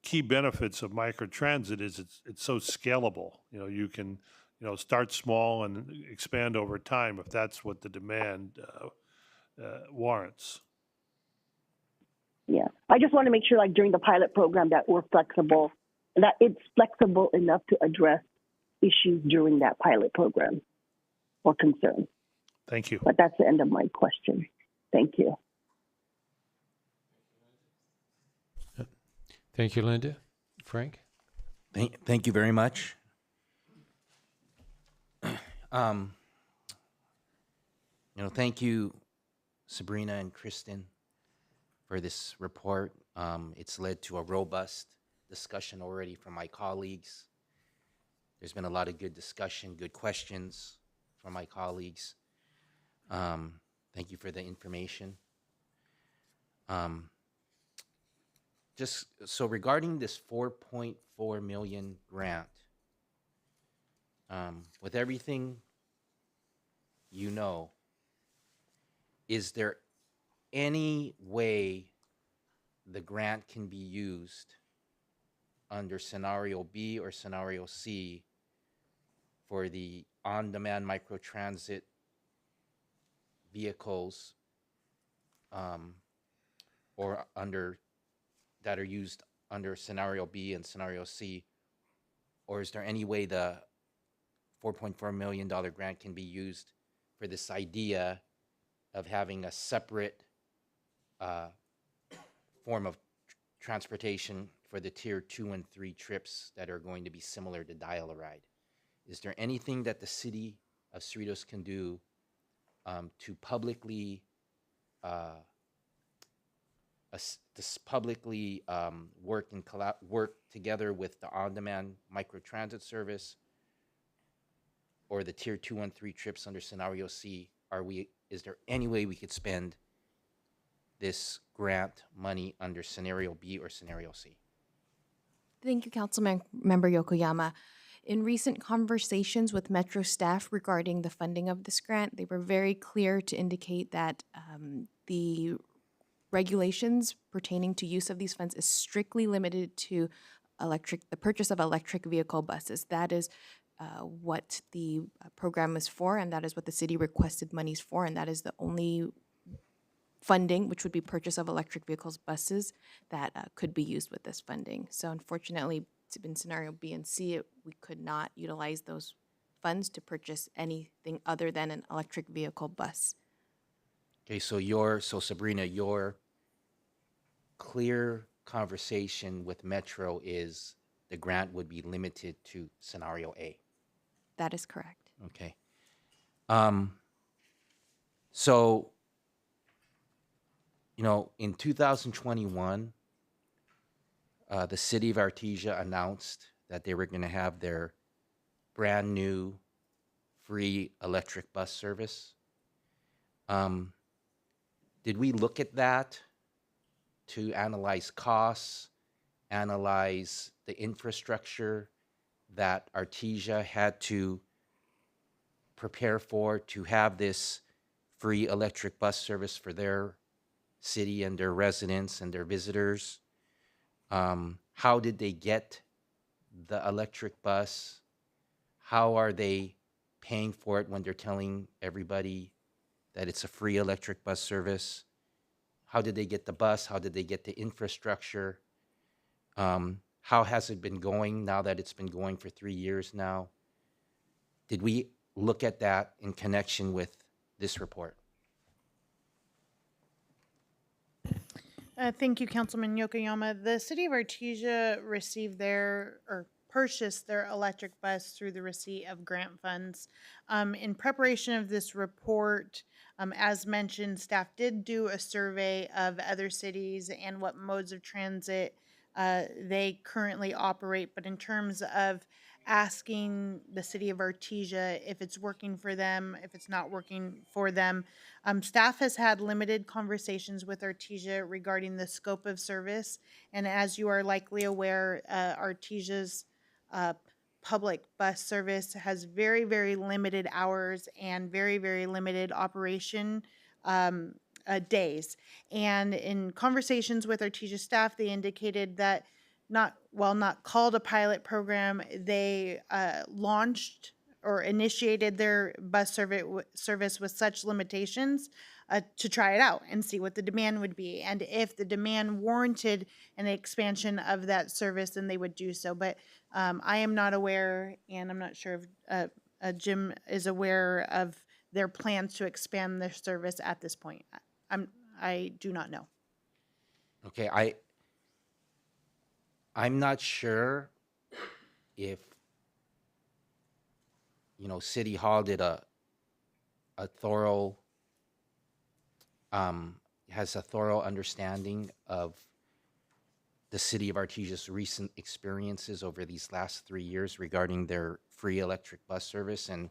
key benefits of microtransit is it's so scalable. You can start small and expand over time if that's what the demand warrants. Yeah, I just want to make sure, like during the pilot program, that we're flexible, that it's flexible enough to address issues during that pilot program or concerns. Thank you. But that's the end of my question. Thank you. Thank you, Linda. Frank? Thank you very much. Thank you, Sabrina and Kristen, for this report. It's led to a robust discussion already from my colleagues. There's been a lot of good discussion, good questions from my colleagues. Thank you for the information. Just so regarding this 4.4 million grant, with everything you know, is there any way the grant can be used under scenario B or scenario C for the on-demand microtransit vehicles or under that are used under scenario B and scenario C? Or is there any way the $4.4 million grant can be used for this idea of having a separate form of transportation for the tier 2 and 3 trips that are going to be similar to Dial-A-Ride? Is there anything that the city of Cerritos can do to publicly work together with the on-demand microtransit service or the tier 2 and 3 trips under scenario C? Is there any way we could spend this grant money under scenario B or scenario C? Thank you, Member Yokoyama. In recent conversations with Metro staff regarding the funding of this grant, they were very clear to indicate that the regulations pertaining to use of these funds is strictly limited to the purchase of electric vehicle buses. That is what the program is for, and that is what the city requested monies for, and that is the only funding, which would be purchase of electric vehicles buses, that could be used with this funding. So unfortunately, in scenario B and C, we could not utilize those funds to purchase anything other than an electric vehicle bus. Okay, so Sabrina, your clear conversation with Metro is the grant would be limited to scenario A. That is correct. Okay. So, in 2021, the city of Artesia announced that they were going to have their brand new free electric bus service. Did we look at that to analyze costs, analyze the infrastructure that Artesia had to prepare for to have this free electric bus service for their city and their residents and their visitors? How did they get the electric bus? How are they paying for it when they're telling everybody that it's a free electric bus service? How did they get the bus? How did they get the infrastructure? How has it been going now that it's been going for 3 years now? Did we look at that in connection with this report? Thank you, Councilman Yokoyama. The city of Artesia purchased their electric bus through the receipt of grant funds. In preparation of this report, as mentioned, staff did do a survey of other cities and what modes of transit they currently operate. But in terms of asking the city of Artesia if it's working for them, if it's not working for them, staff has had limited conversations with Artesia regarding the scope of service. And as you are likely aware, Artesia's public bus service has very, very limited hours and very, very limited operation days. And in conversations with Artesia staff, they indicated that while not called a pilot program, they launched or initiated their bus service with such limitations to try it out and see what the demand would be. And if the demand warranted an expansion of that service, then they would do so. But I am not aware, and I'm not sure if Jim is aware of their plans to expand their service at this point. I do not know. Okay, I'm not sure if City Hall did a thorough has a thorough understanding of the city of Artesia's recent experiences over these last 3 years regarding their free electric bus service. And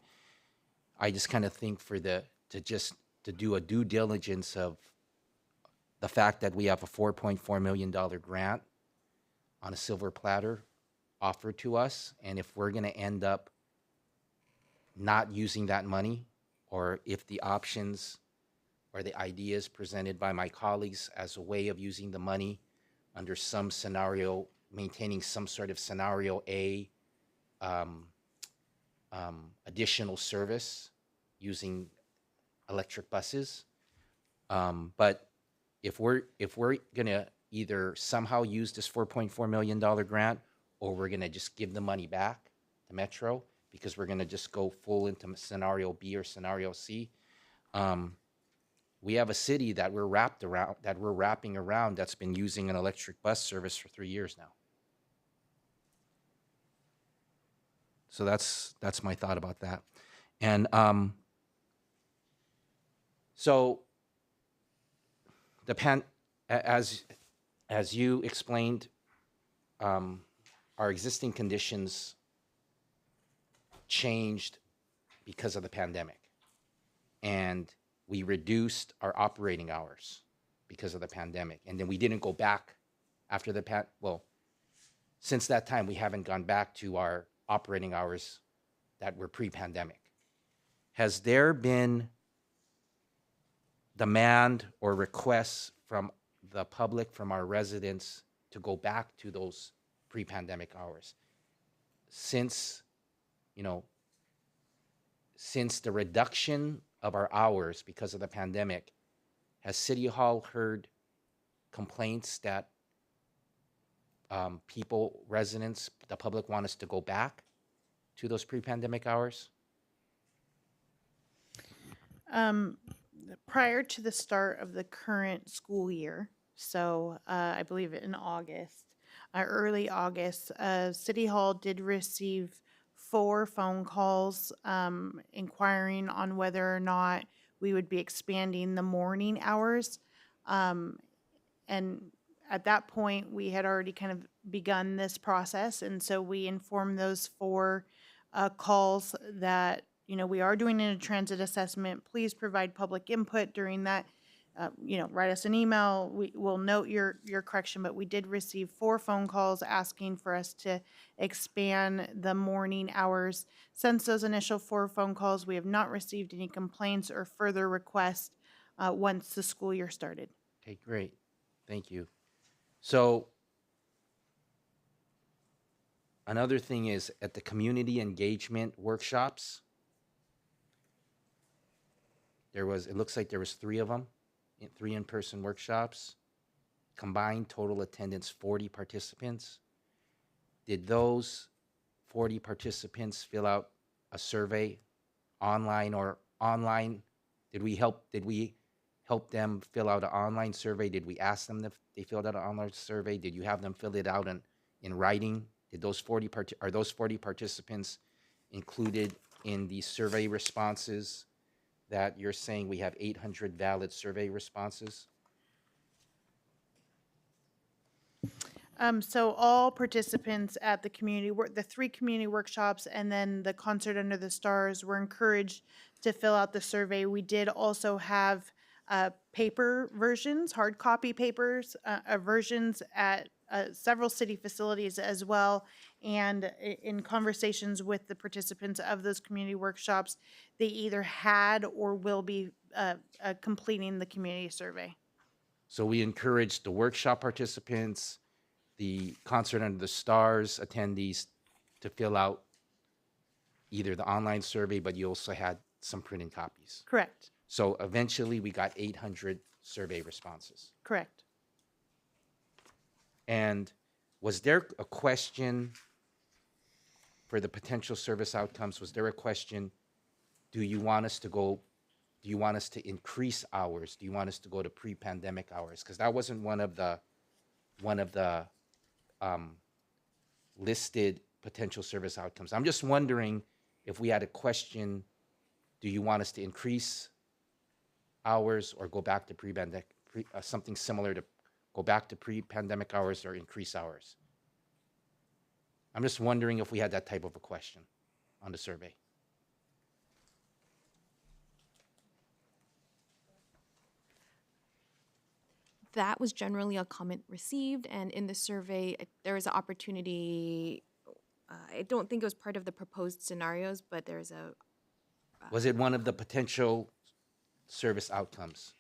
I just kind of think to just to do a due diligence of the fact that we have a $4.4 million grant on a silver platter offered to us, and if we're going to end up not using that money, or if the options or the ideas presented by my colleagues as a way of using the money under some scenario, maintaining some sort of scenario A, additional service using electric buses. But if we're gonna either somehow use this $4.4 million grant, or we're gonna just give the money back to Metro because we're gonna just go full into scenario B or scenario C, we have a city that we're wrapping around that's been using an electric bus service for 3 years now. So that's my thought about that. And so as you explained, our existing conditions changed because of the pandemic, and we reduced our operating hours because of the pandemic, and then we didn't go back after the since that time we haven't gone back to our operating hours that were pre-pandemic. Has there been demand or requests from the public, from our residents, to go back to those pre-pandemic hours? Since the reduction of our hours because of the pandemic, has City Hall heard complaints that residents, the public want us to go back to those pre-pandemic hours? Prior to the start of the current school year, so I believe in August, early August, City Hall did receive 4 phone calls inquiring on whether or not we would be expanding the morning hours. And at that point, we had already kind of begun this process. And so we informed those 4 calls that, we are doing a transit assessment. Please provide public input during that. Write us an email. We will note your correction, but we did receive 4 phone calls asking for us to expand the morning hours. Since those initial 4 phone calls, we have not received any complaints or further requests once the school year started. Okay, great. Thank you. So another thing is at the community engagement workshops, it looks like there was 3 of them. 3 in-person workshops, combined total attendance 40 participants. Did those 40 participants fill out a survey online? Did we help them fill out an online survey? Did we ask them if they filled out an online survey? Did you have them fill it out in writing? Are those 40 participants included in the survey responses that you're saying we have 800 valid survey responses? So all participants at the the 3 community workshops and then the Concert Under the Stars were encouraged to fill out the survey. We did also have paper versions, hard copy papers, versions at several city facilities as well. And in conversations with the participants of those community workshops, they either had or will be completing the community survey. So we encouraged the workshop participants, the Concert Under the Stars attendees to fill out either the online survey, but you also had some printed copies. Correct. So eventually we got 800 survey responses. Correct. And was there a question for the potential service outcomes? Was there a question, do you want us to increase hours? Do you want us to go to pre-pandemic hours? Because that wasn't one of the listed potential service outcomes. I'm just wondering if we had a question, do you want us to increase hours or go back to pre-pandemic, something similar to go back to pre-pandemic hours or increase hours? I'm just wondering if we had that type of a question on the survey. that was generally a comment received, and in the survey, there was an opportunity. I don't think it was part of the proposed scenarios, but there's a. Was it one of the potential service outcomes?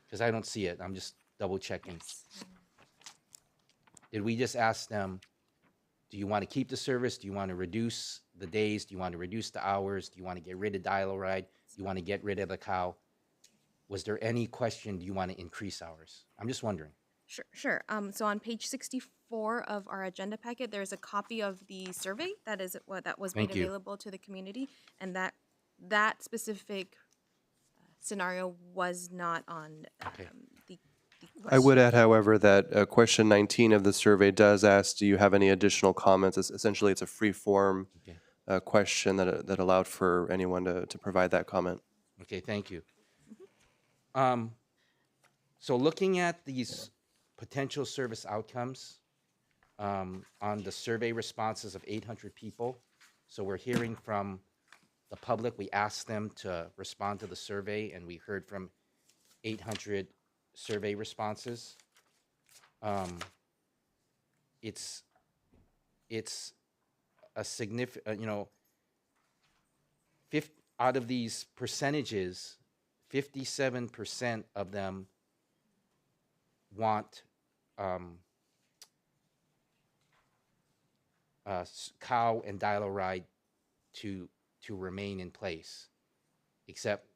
Because I don't see it. I'm just double checking. Did we just ask them, do you want to keep the service? Do you want to reduce the days? Do you want to reduce the hours? Do you want to get rid of dial-a-ride? Do you want to get rid of the cow? Was there any question, do you want to increase hours? I'm just wondering. Sure. So on page 64 of our agenda packet, there's a copy of the survey that was made Thank you. available to the community, and that specific scenario was not on the I would add, however, that question 19 of the survey does ask, do you have any additional comments? Essentially, it's a free-form question that allowed for anyone to provide that comment. Okay, thank you. So looking at these potential service outcomes on the survey responses of 800 people, so we're hearing from the public. We asked them to respond to the survey, and we heard from 800 survey responses. It's a significant, out of these percentages, 57% of them want cow and dial-a-ride to remain in place, except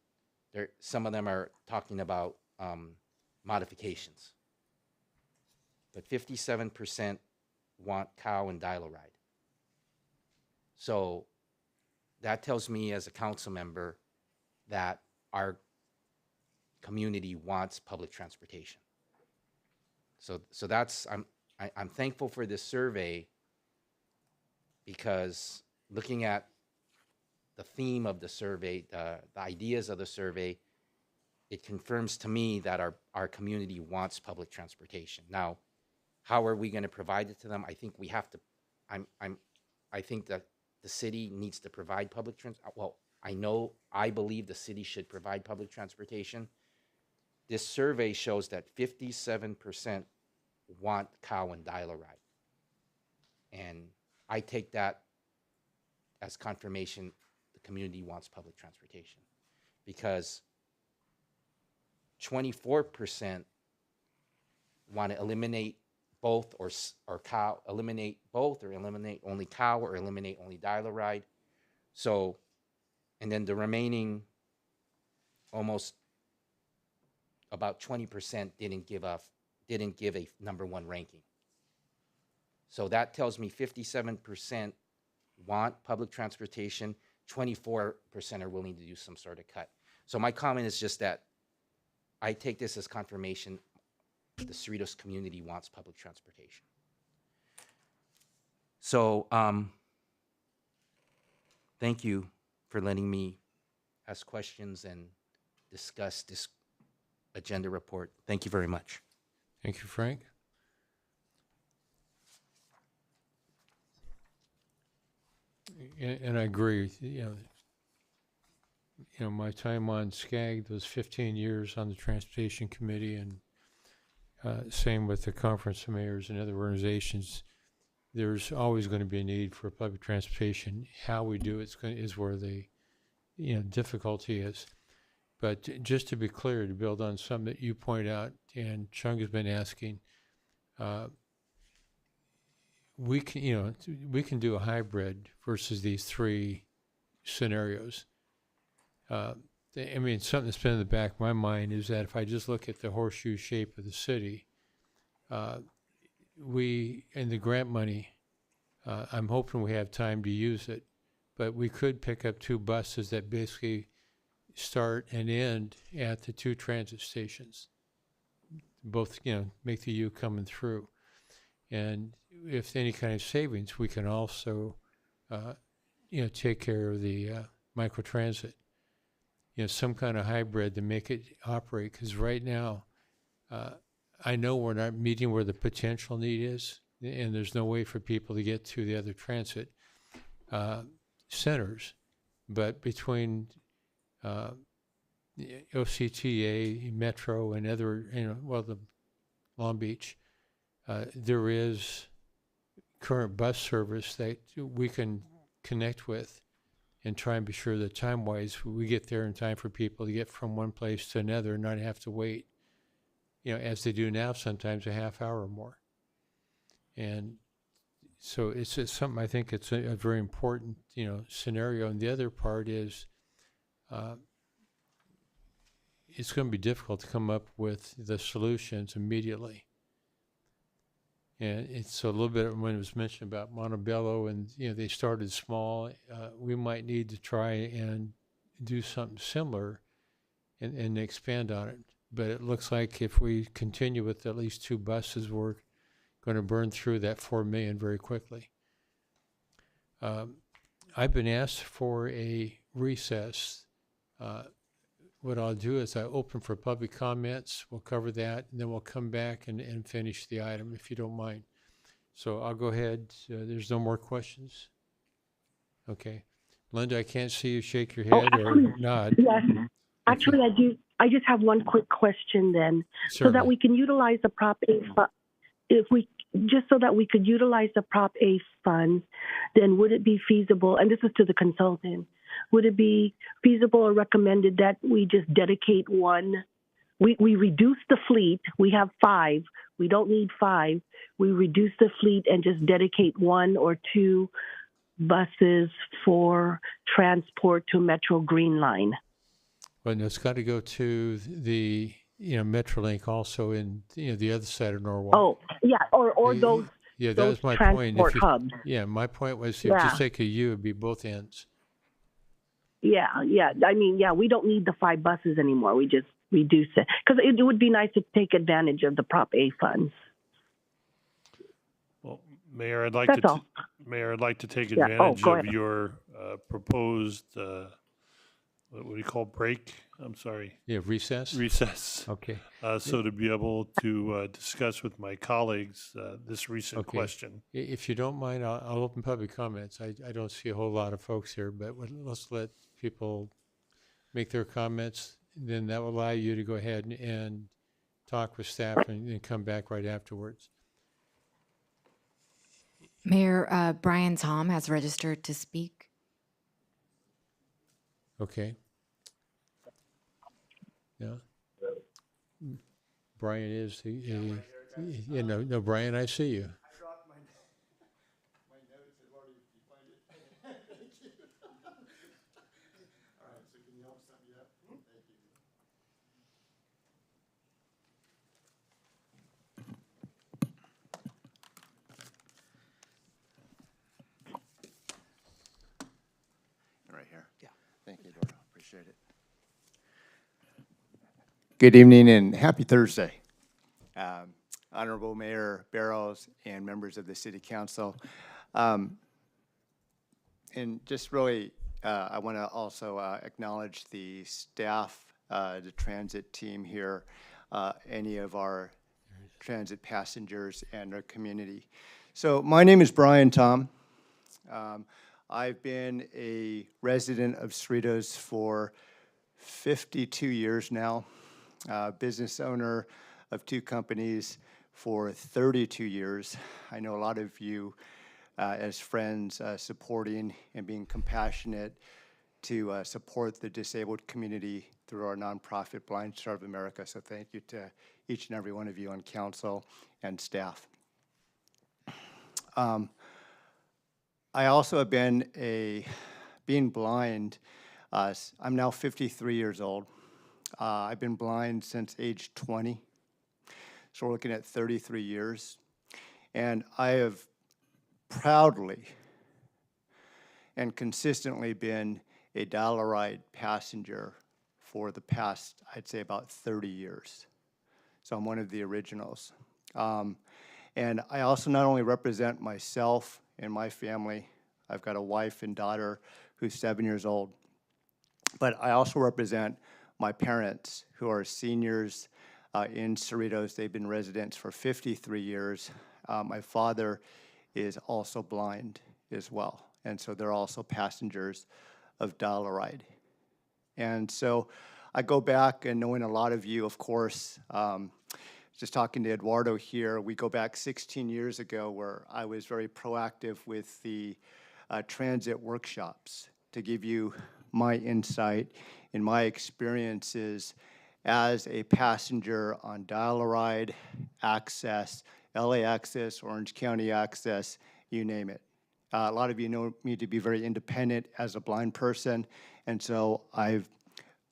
some of them are talking about modifications. But 57% want cow and dial-a-ride. So that tells me as a council member that our community wants public transportation. So that's, I'm thankful for this survey, because looking at the theme of the survey, the ideas of the survey, it confirms to me that our community wants public transportation. Now, how are we going to provide it to them? I think we have to. I think that the city needs to provide public transport. Well, I believe the city should provide public transportation. This survey shows that 57% want cow and dial-a-ride, and I take that as confirmation the community wants public transportation, because 24% want to eliminate both or cow, eliminate both or eliminate only cow or eliminate only dial-a-ride. So, and then the remaining almost about 20% didn't give a number one ranking. So that tells me 57% want public transportation, 24% are willing to do some sort of cut. So my comment is just that I take this as confirmation the Cerritos community wants public transportation. So thank you for letting me ask questions and discuss this agenda report. Thank you very much. Thank you, Frank. And I agree. My time on SCAG was 15 years on the Transportation Committee, and same with the Conference of Mayors and other organizations. There's always going to be a need for public transportation. How we do it is where the difficulty is. But just to be clear, to build on something that you point out and Chung has been asking, we can do a hybrid versus these three scenarios. Something that's been in the back of my mind is that if I just look at the horseshoe shape of the city, in the grant money, I'm hoping we have time to use it, but we could pick up two buses that basically start and end at the two transit stations. Both, make the U coming through. And if any kind of savings, we can also, take care of the microtransit. Some kind of hybrid to make it operate. Because right now, I know we're not meeting where the potential need is, and there's no way for people to get to the other transit centers. But between the OCTA, Metro, and other, well, the Long Beach, there is current bus service that we can connect with and try and be sure that time-wise, we get there in time for people to get from one place to another and not have to wait, as they do now, sometimes a half hour or more. And so it's something, I think it's a very important, scenario. And the other part is, it's going to be difficult to come up with the solutions immediately. And it's a little bit when it was mentioned about Montebello, and they started small. We might need to try and do something similar and expand on it. But it looks like if we continue with at least 2 buses, we're going to burn through that $4 million very quickly. I've been asked for a recess. What I'll do is I open for public comments. We'll cover that, and then we'll come back and finish the item, if you don't mind. So I'll go ahead. There's no more questions? Okay. Linda, I can't see you shake your head or nod. Yes. Actually, I do. I just have one quick question then. So that Certainly. we can utilize the Prop A so that we could utilize the Prop A funds, then would it be feasible, and this is to the consultant, would it be feasible or recommended that we just dedicate one? We reduce the fleet. We have 5. We don't need 5. We reduce the fleet and just dedicate 1 or 2 buses for transport to Metro Green Line. Well, no, it's got to go to the, Metrolink also in, the other side of Norwalk. Oh, yeah, or those Yeah, that those was my point. transport hubs. Yeah, my point was if Yeah. just take a U, it'd be both ends. Yeah. I mean, we don't need the 5 buses anymore. We just reduce it because it would be nice to take advantage of the Prop A funds. Well, Mayor, I'd like That's to, all. Mayor, I'd like to take Yeah. advantage Go of ahead. your proposed, what do you call break? I'm sorry. Yeah, recess? Recess. Okay. So to be able to discuss with my colleagues this recent Okay. question. If you don't mind, I'll open public comments. I don't see a whole lot of folks here, but let's let people make their comments. Then that will allow you to go ahead and talk with staff and come back right afterwards. Mayor, Brian Tom has registered to speak. Okay. Yeah. Brian is, no, Brian, I see you. Right here. Yeah. Thank you, Dora. Appreciate it. Good evening and happy Thursday. Honorable Mayor Barrows and members of the City Council. And just really, I want to also acknowledge the staff, the transit team here, any of our transit passengers and our community. So my name is Brian Tom. I've been a resident of Cerritos for 52 years now, business owner of 2 companies for 32 years. I know a lot of you as friends supporting and being compassionate to support the disabled community through our nonprofit Blind Star of America. So thank you to each and every one of you on council and staff. I also have been being blind. I'm now 53 years old. I've been blind since age 20. So we're looking at 33 years. And I have proudly and consistently been a Dollaride passenger for the past, I'd say, about 30 years. So I'm one of the originals. And I also not only represent myself and my family, I've got a wife and daughter who's 7 years old, but I also represent my parents who are seniors in Cerritos. They've been residents for 53 years. My father is also blind as well, and so they're also passengers of Dollaride. And so I go back, and knowing a lot of you, of course, just talking to Eduardo here, we go back 16 years ago where I was very proactive with the transit workshops to give you my insight and my experiences as a passenger on Dial-A-Ride, Access, LA Access, Orange County Access, you name it. A lot of you know me to be very independent as a blind person, and so I've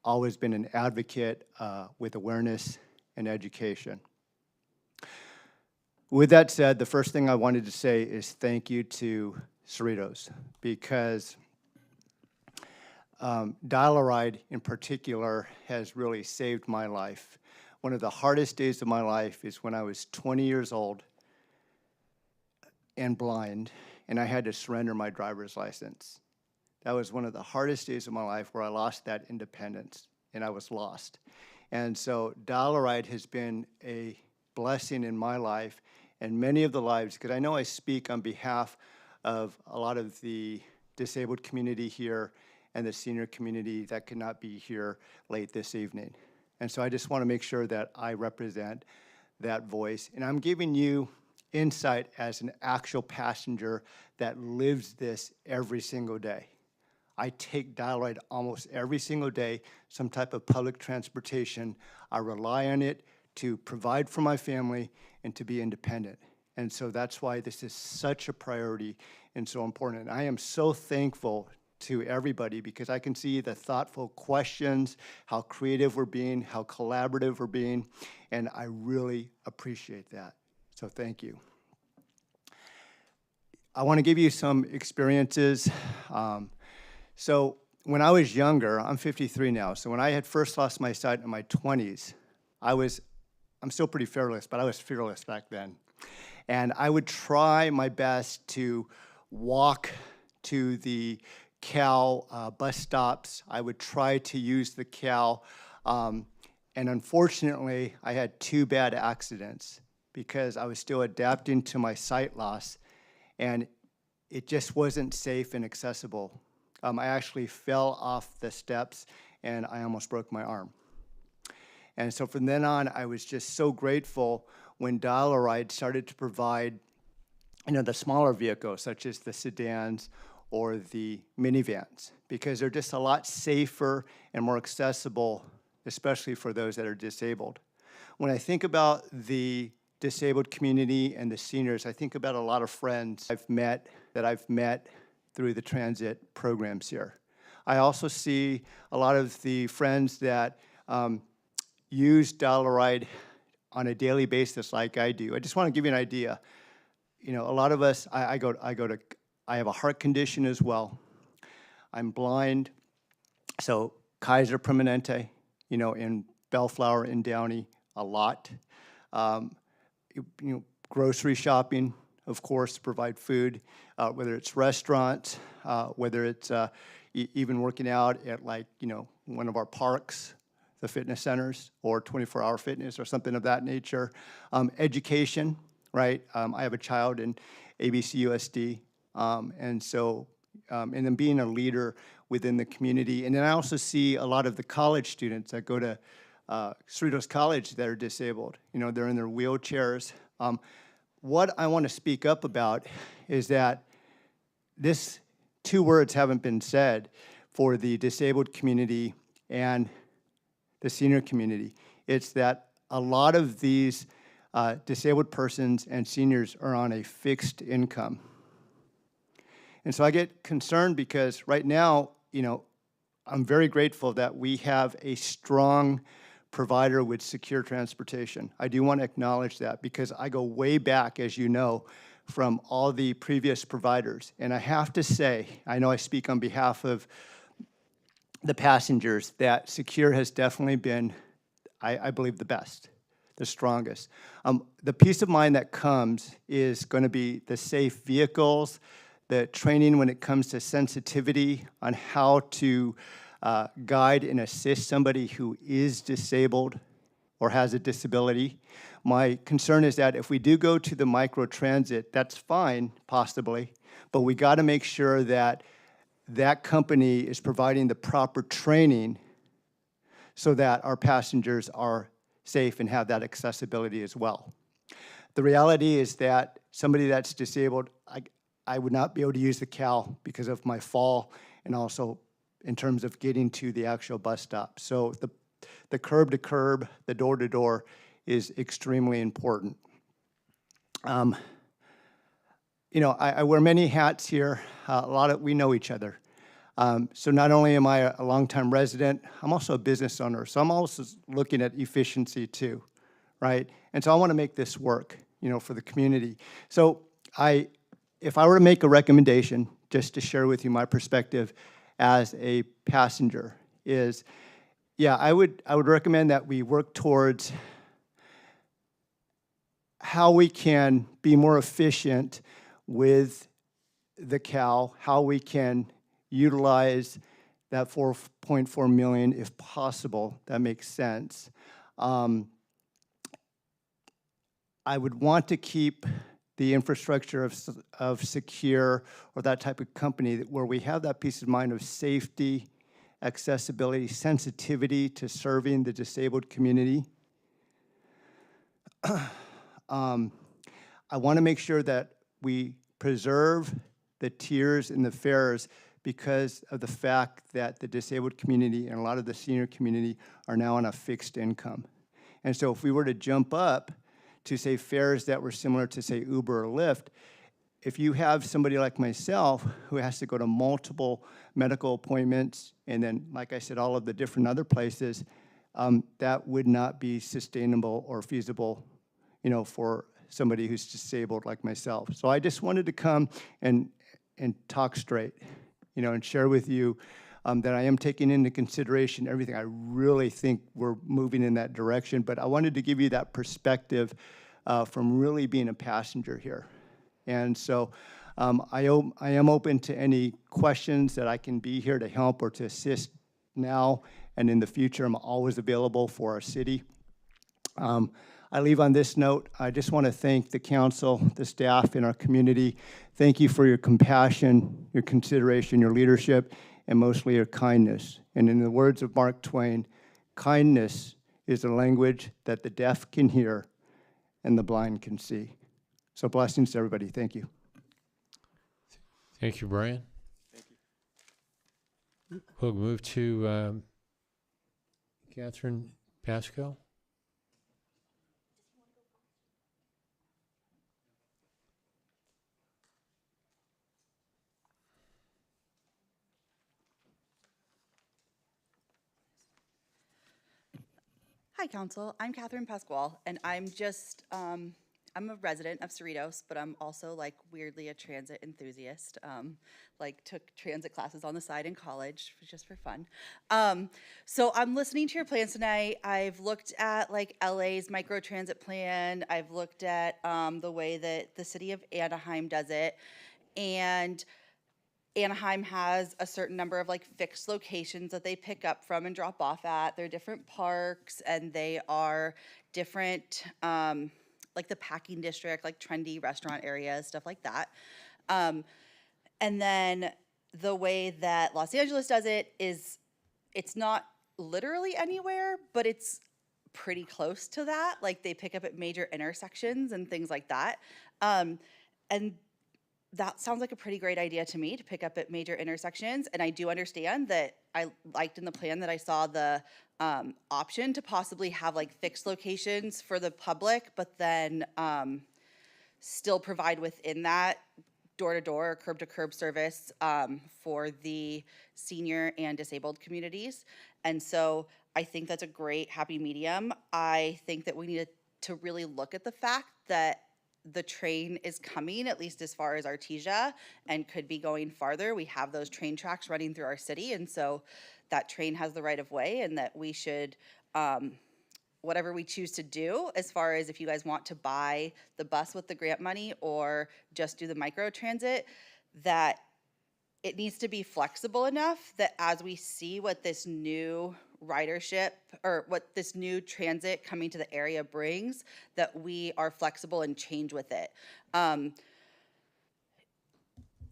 always been an advocate with awareness and education. With that said, the first thing I wanted to say is thank you to Cerritos, because Dial-A-Ride in particular has really saved my life. One of the hardest days of my life is when I was 20 years old and blind, and I had to surrender my driver's license. That was one of the hardest days of my life where I lost that independence, and I was lost. And so Dial-A-Ride has been a blessing in my life and many of the lives, because I know I speak on behalf of a lot of the disabled community here and the senior community that could not be here late this evening. And so I just want to make sure that I represent that voice. And I'm giving you insight as an actual passenger that lives this every single day. I take Dial-A-Ride almost every single day, some type of public transportation. I rely on it to provide for my family and to be independent. And so that's why this is such a priority and so important. And I am so thankful to everybody because I can see the thoughtful questions, how creative we're being, how collaborative we're being, and I really appreciate that. So thank you. I want to give you some experiences. So when I was younger, I'm 53 now, so when I had first lost my sight in my 20s, I'm still pretty fearless, but I was fearless back then. And I would try my best to walk to the Cal bus stops. I would try to use the Cal. And unfortunately, I had 2 bad accidents because I was still adapting to my sight loss, and it just wasn't safe and accessible. I actually fell off the steps, and I almost broke my arm. And so from then on, I was just so grateful when Dial-A-Ride started to provide, the smaller vehicles, such as the sedans or the minivans, because they're just a lot safer and more accessible, especially for those that are disabled. When I think about the disabled community and the seniors, I think about a lot of friends I've met through the transit programs here. I also see a lot of the friends that use Dial-A-Ride on a daily basis like I do. I just want to give you an idea. A lot of us, I have a heart condition as well. I'm blind. So Kaiser Permanente, in Bellflower and Downey, a lot. Grocery shopping, of course, to provide food, whether it's restaurants, whether it's even working out at one of our parks, the fitness centers, or 24-hour fitness or something of that nature. Education, right? I have a child in ABCUSD, and then being a leader within the community. And then I also see a lot of the college students that go to Cerritos College that are disabled. They're in their wheelchairs. What I want to speak up about is that this 2 words haven't been said for the disabled community and the senior community. It's that a lot of these disabled persons and seniors are on a fixed income. And so I get concerned because right now, I'm very grateful that we have a strong provider with secure transportation. I do want to acknowledge that because I go way back, as you know, from all the previous providers. And I have to say, I know I speak on behalf of the passengers, that Secure has definitely been, I believe, the best, the strongest. The peace of mind that comes is going to be the safe vehicles, the training when it comes to sensitivity on how to guide and assist somebody who is disabled or has a disability. My concern is that if we do go to the microtransit, that's fine, possibly, but we got to make sure that that company is providing the proper training so that our passengers are safe and have that accessibility as well. The reality is that somebody that's disabled, I would not be able to use the CAL because of my fall and also in terms of getting to the actual bus stop. So the curb to curb, the door to door is extremely important. You know, I wear many hats here. We know each other. So not only am I a longtime resident, I'm also a business owner. So I'm also looking at efficiency too, right? And so I want to make this work, you know, for the community. So if I were to make a recommendation, just to share with you my perspective as a passenger, is, yeah, I would recommend that we work towards how we can be more efficient with the CAL, how we can utilize that 4.4 million if possible. That makes sense. I would want to keep the infrastructure of Secure or that type of company where we have that peace of mind of safety, accessibility, sensitivity to serving the disabled community. I want to make sure that we preserve the tiers and the fares because of the fact that the disabled community and a lot of the senior community are now on a fixed income. And so if we were to jump up to, say, fares that were similar to, say, Uber or Lyft, if you have somebody like myself who has to go to multiple medical appointments and then, like I said, all of the different other places, that would not be sustainable or feasible, you know, for somebody who's disabled like myself. So I just wanted to come and talk straight, you know, and share with you that I am taking into consideration everything. I really think we're moving in that direction, but I wanted to give you that perspective from really being a passenger here. And so I am open to any questions that I can be here to help or to assist now and in the future. I'm always available for our city. I leave on this note. I just want to thank the council, the staff, and our community. Thank you for your compassion, your consideration, your leadership, and mostly your kindness. And in the words of Mark Twain, kindness is the language that the deaf can hear and the blind can see. So blessings to everybody. Thank you. Thank you, Brian. Thank you. We'll move to Catherine Pascal. Hi, Council. I'm Catherine Pasquale, and I'm just, I'm a resident of Cerritos, but I'm also like weirdly a transit enthusiast. Like took transit classes on the side in college just for fun. So I'm listening to your plans tonight. I've looked at like LA's microtransit plan. I've looked at the way that the city of Anaheim does it. And Anaheim has a certain number of like fixed locations that they pick up from and drop off at. They're different parks and they are different, like the packing district, like trendy restaurant areas, stuff like that. And then the way that Los Angeles does it is it's not literally anywhere, but it's pretty close to that. Like they pick up at major intersections and things like that. And that sounds like a pretty great idea to me, to pick up at major intersections. And I do understand that I liked in the plan that I saw the option to possibly have like fixed locations for the public, but then still provide within that door-to-door or curb-to-curb service for the senior and disabled communities. And so I think that's a great happy medium. I think that we need to really look at the fact that the train is coming, at least as far as Artesia, and could be going farther. We have those train tracks running through our city, and so that train has the right of way, and that we should, whatever we choose to do, as far as if you guys want to buy the bus with the grant money or just do the micro transit, that it needs to be flexible enough that as we see what this new ridership or what this new transit coming to the area brings, that we are flexible and change with it.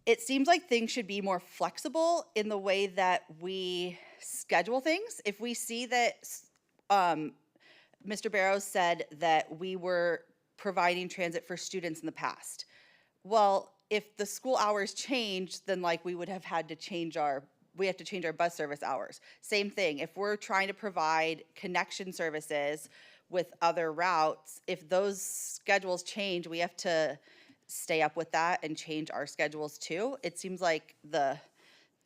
It seems like things should be more flexible in the way that we schedule things. If we see that Mr. Barrows said that we were providing transit for students in the past. Well, if the school hours change, then like we would have had to change our bus service hours. Same thing, if we're trying to provide connection services with other routes, if those schedules change, we have to stay up with that and change our schedules too. It seems like the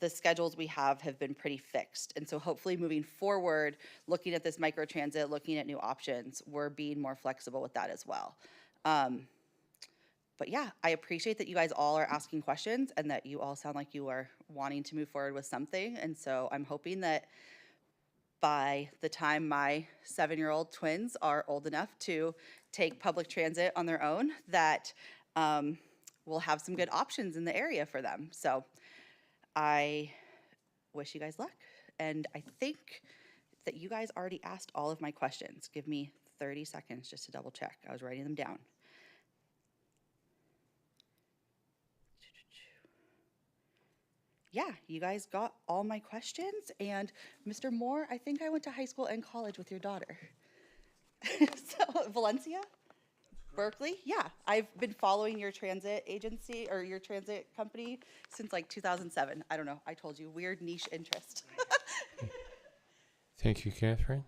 schedules we have been pretty fixed. And so hopefully moving forward, looking at this microtransit, looking at new options, we're being more flexible with that as well. But yeah, I appreciate that you guys all are asking questions and that you all sound like you are wanting to move forward with something. And so I'm hoping that by the time my 7-year-old twins are old enough to take public transit on their own, that we'll have some good options in the area for them. So I wish you guys luck. And I think that you guys already asked all of my questions. Give me 30 seconds just to double check. I was writing them down. Yeah, you guys got all my questions. And Mr. Moore, I think I went to high school and college with your daughter. So, Valencia? Berkeley? Yeah, I've been following your transit agency or your transit company since like 2007. I don't know, I told you, weird niche interest. Thank you, Catherine.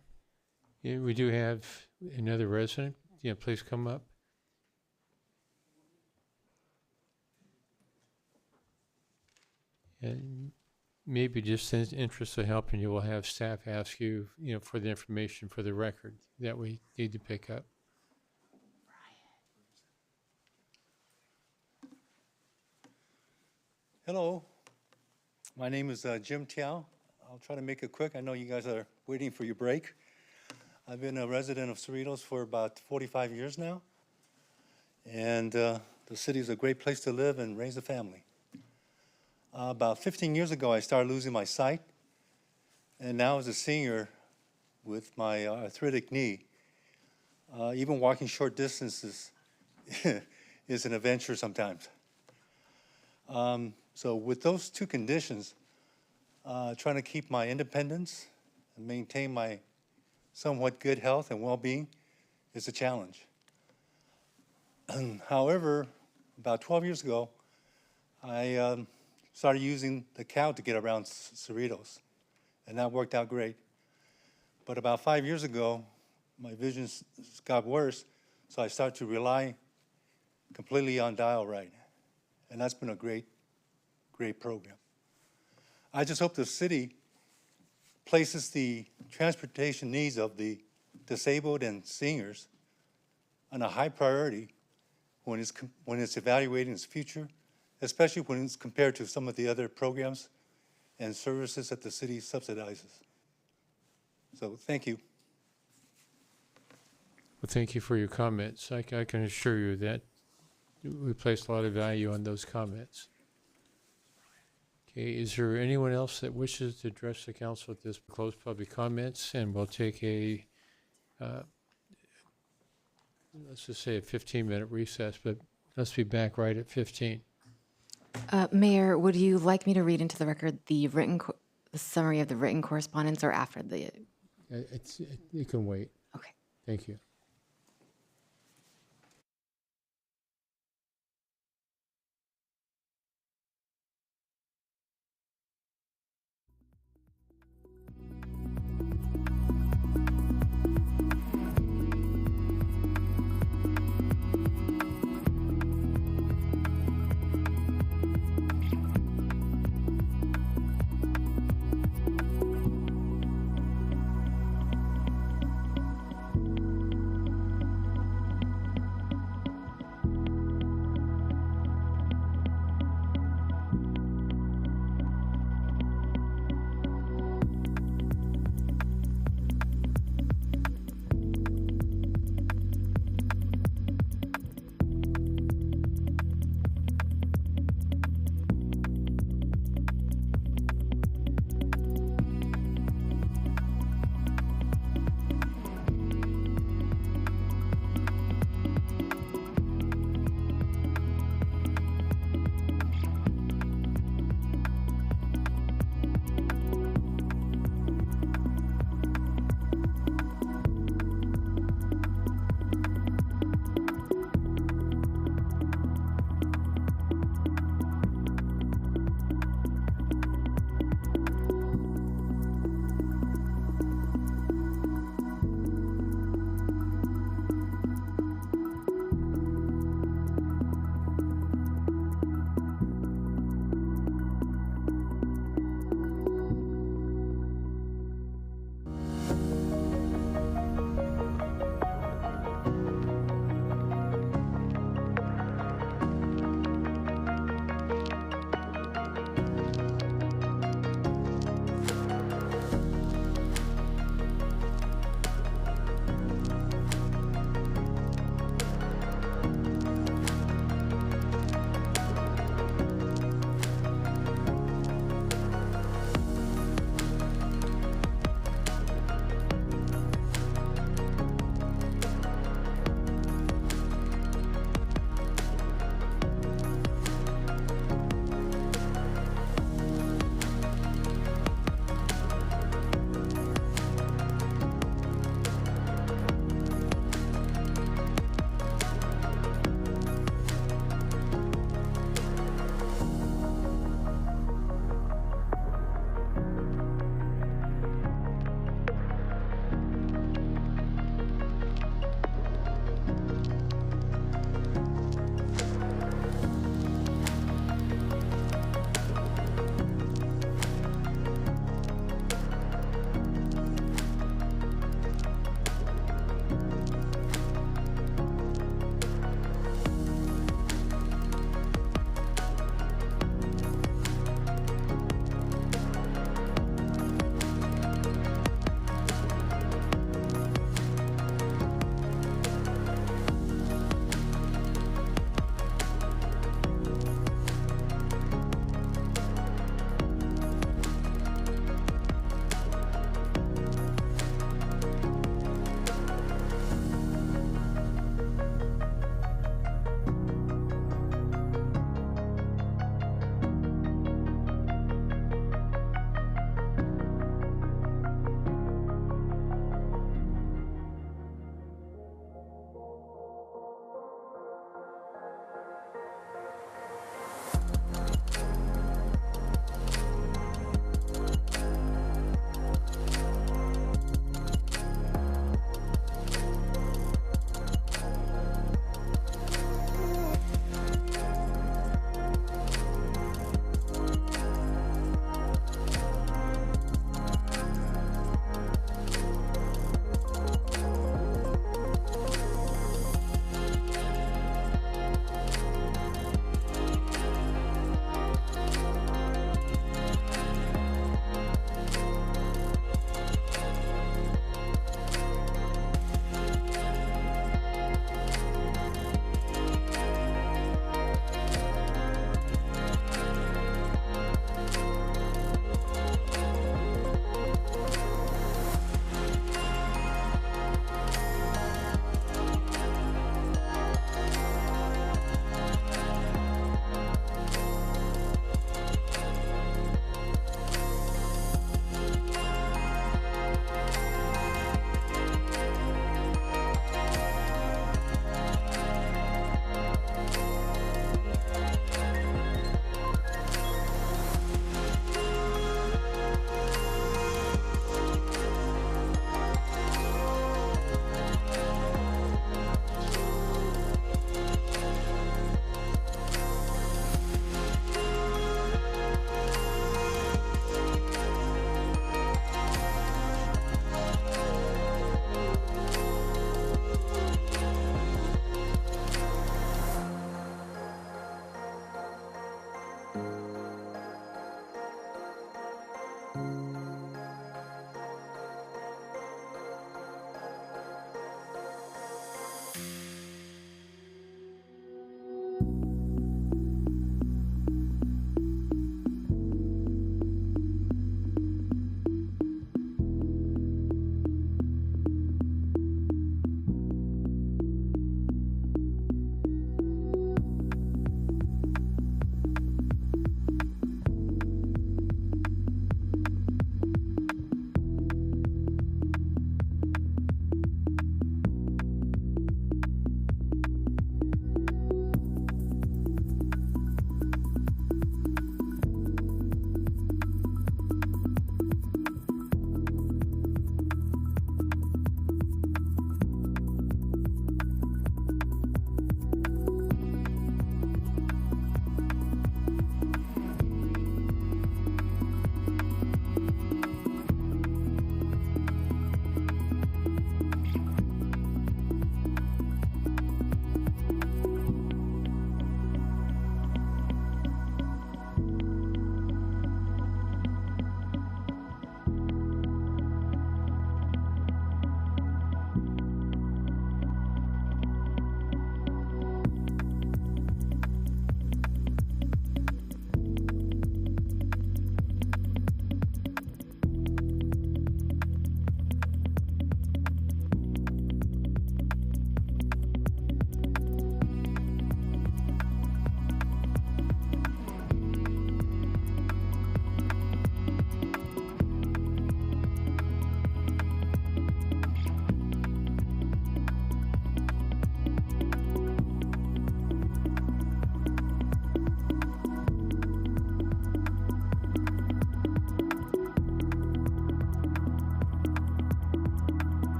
Yeah, we do have another resident. Yeah, please come up. And maybe just in the interest of helping you, we'll have staff ask you, for the information for the record that we need to pick up. Hello, my name is Jim Tiao. I'll try to make it quick. I know you guys are waiting for your break. I've been a resident of Cerritos for about 45 years now. And the city is a great place to live and raise a family. About 15 years ago, I started losing my sight. And now as a senior with my arthritic knee, even walking short distances is an adventure sometimes. So with those two conditions, trying to keep my independence and maintain my somewhat good health and well-being is a challenge. However, about 12 years ago, I started using the cow to get around Cerritos, and that worked out great. But about 5 years ago, my vision got worse, so I started to rely completely on Dial Ride, and that's been a great program. I just hope the city places the transportation needs of the disabled and seniors on a high priority when it's evaluating its future, especially when it's compared to some of the other programs and services that the city subsidizes. So thank you. Well, thank you for your comments. I can assure you that we place a lot of value on those comments. Okay, is there anyone else that wishes to address the council at this closed public comments? And we'll take a, let's just say a 15-minute recess, but let's be back right at 15. Mayor, would you like me to read into the record the summary of the written correspondence or after the? You can wait. Okay. Thank you.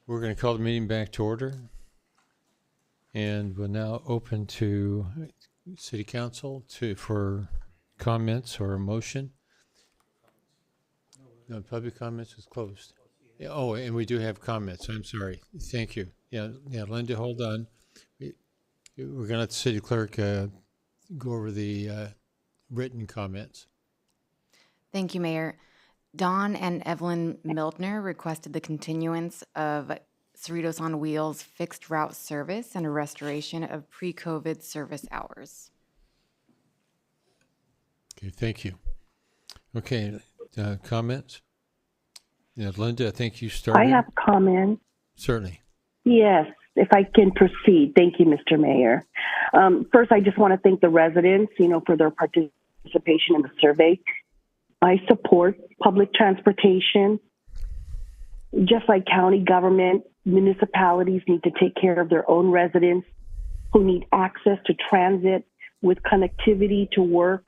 We're going to call the meeting back to order. And we'll now open to City Council for comments or a motion. No, public comments is closed. Yeah, oh, and we do have comments. I'm sorry. Thank you. Yeah, Linda, hold on. We're going to let the city clerk go over the written comments. Thank you, Mayor. Don and Evelyn Mildner requested the continuance of Cerritos on Wheels fixed route service and a restoration of pre-COVID service hours. Okay, thank you. Okay, comments? Yeah, Linda, I think you started. I have comments. Certainly. Yes, if I can proceed. Thank you, Mr. Mayor. First, I just want to thank the residents, for their participation in the survey. I support public transportation. Just like county government, municipalities need to take care of their own residents who need access to transit with connectivity to work,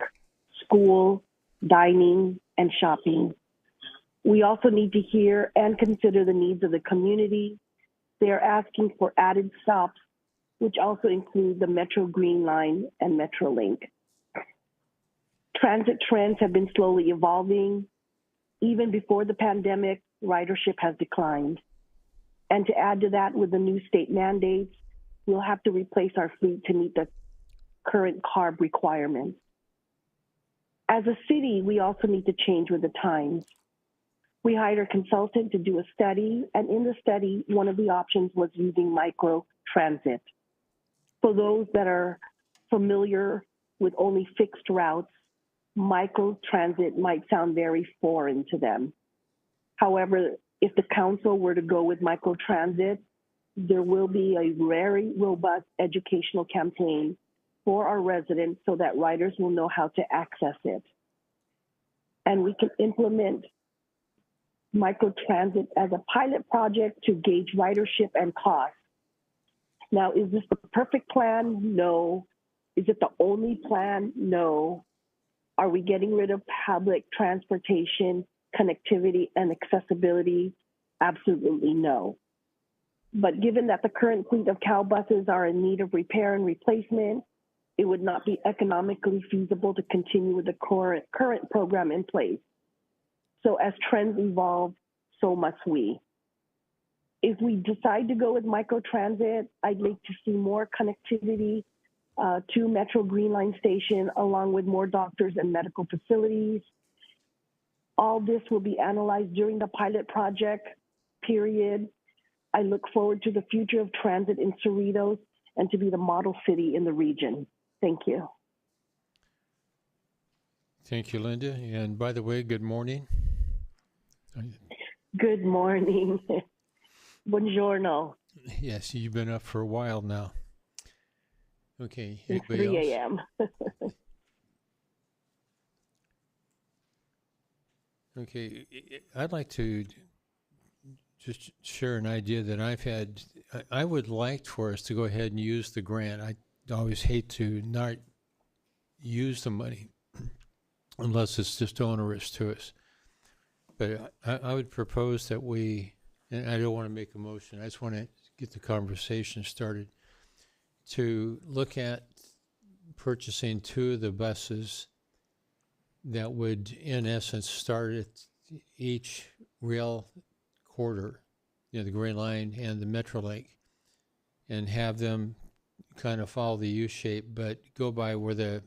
school, dining, and shopping. We also need to hear and consider the needs of the community. They are asking for added stops, which also include the Metro Green Line and Metrolink. Transit trends have been slowly evolving. Even before the pandemic, ridership has declined. And to add to that, with the new state mandates, we'll have to replace our fleet to meet the current CARB requirements. As a city, we also need to change with the times. We hired a consultant to do a study, and in the study, one of the options was using micro transit. For those that are familiar with only fixed routes, micro transit might sound very foreign to them. However, if the council were to go with micro transit, there will be a very robust educational campaign for our residents so that riders will know how to access it. And we can implement microtransit as a pilot project to gauge ridership and cost. Now, is this the perfect plan? No. Is it the only plan? No. Are we getting rid of public transportation, connectivity, and accessibility? Absolutely no. But given that the current fleet of CAL buses are in need of repair and replacement, it would not be economically feasible to continue with the current program in place. So as trends evolve, so must we. If we decide to go with microtransit, I'd like to see more connectivity to Metro Green Line Station, along with more doctors and medical facilities. All this will be analyzed during the pilot project period. I look forward to the future of transit in Cerritos and to be the model city in the region. Thank you. Thank you, Linda. And by the way, good morning. Good morning. Buongiorno. Yes, you've been up for a while now. Okay, It's anybody 3 else? a.m. Okay, I'd like to just share an idea that I've had. I would like for us to go ahead and use the grant. I always hate to not use the money unless it's just onerous to us. But I would propose that we, and I don't want to make a motion, I just want to get the conversation started, to look at purchasing 2 of the buses that would, in essence, start at each rail quarter, the Green Line and the Metrolink, and have them kind of follow the U shape, but go by where the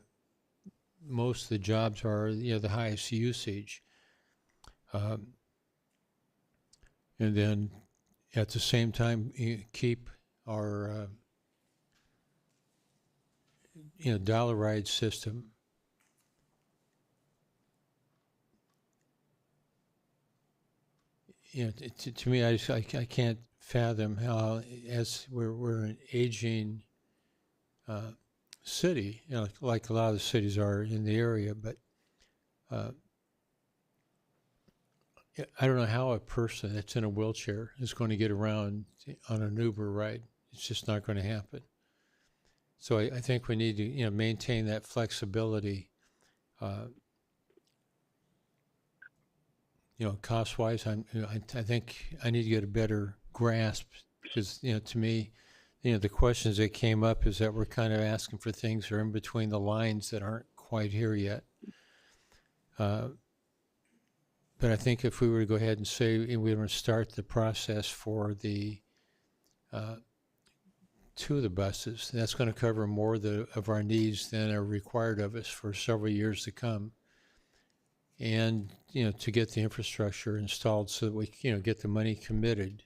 most of the jobs are, the highest usage. And then at the same time, keep our dollar ride system. To me, I can't fathom how, as we're an aging city, like a lot of the cities are in the area, but I don't know how a person that's in a wheelchair is going to get around on an Uber ride. It's just not going to happen. So I think we need to, maintain that flexibility. Cost-wise, I think I need to get a better grasp because, to me, the questions that came up is that we're kind of asking for things that are in between the lines that aren't quite here yet. But I think if we were to go ahead and say we were going to start the process for the 2 of the buses, that's going to cover more of our needs than are required of us for several years to come. And, to get the infrastructure installed so that we, get the money committed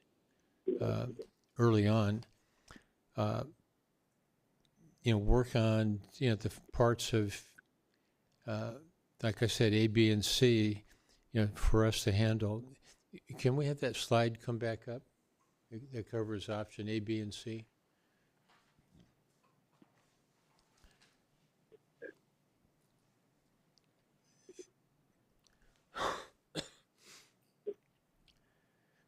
early on. Work on, the parts of, like I said, A, B, and C, for us to handle. Can we have that slide come back up that covers option A, B, and C?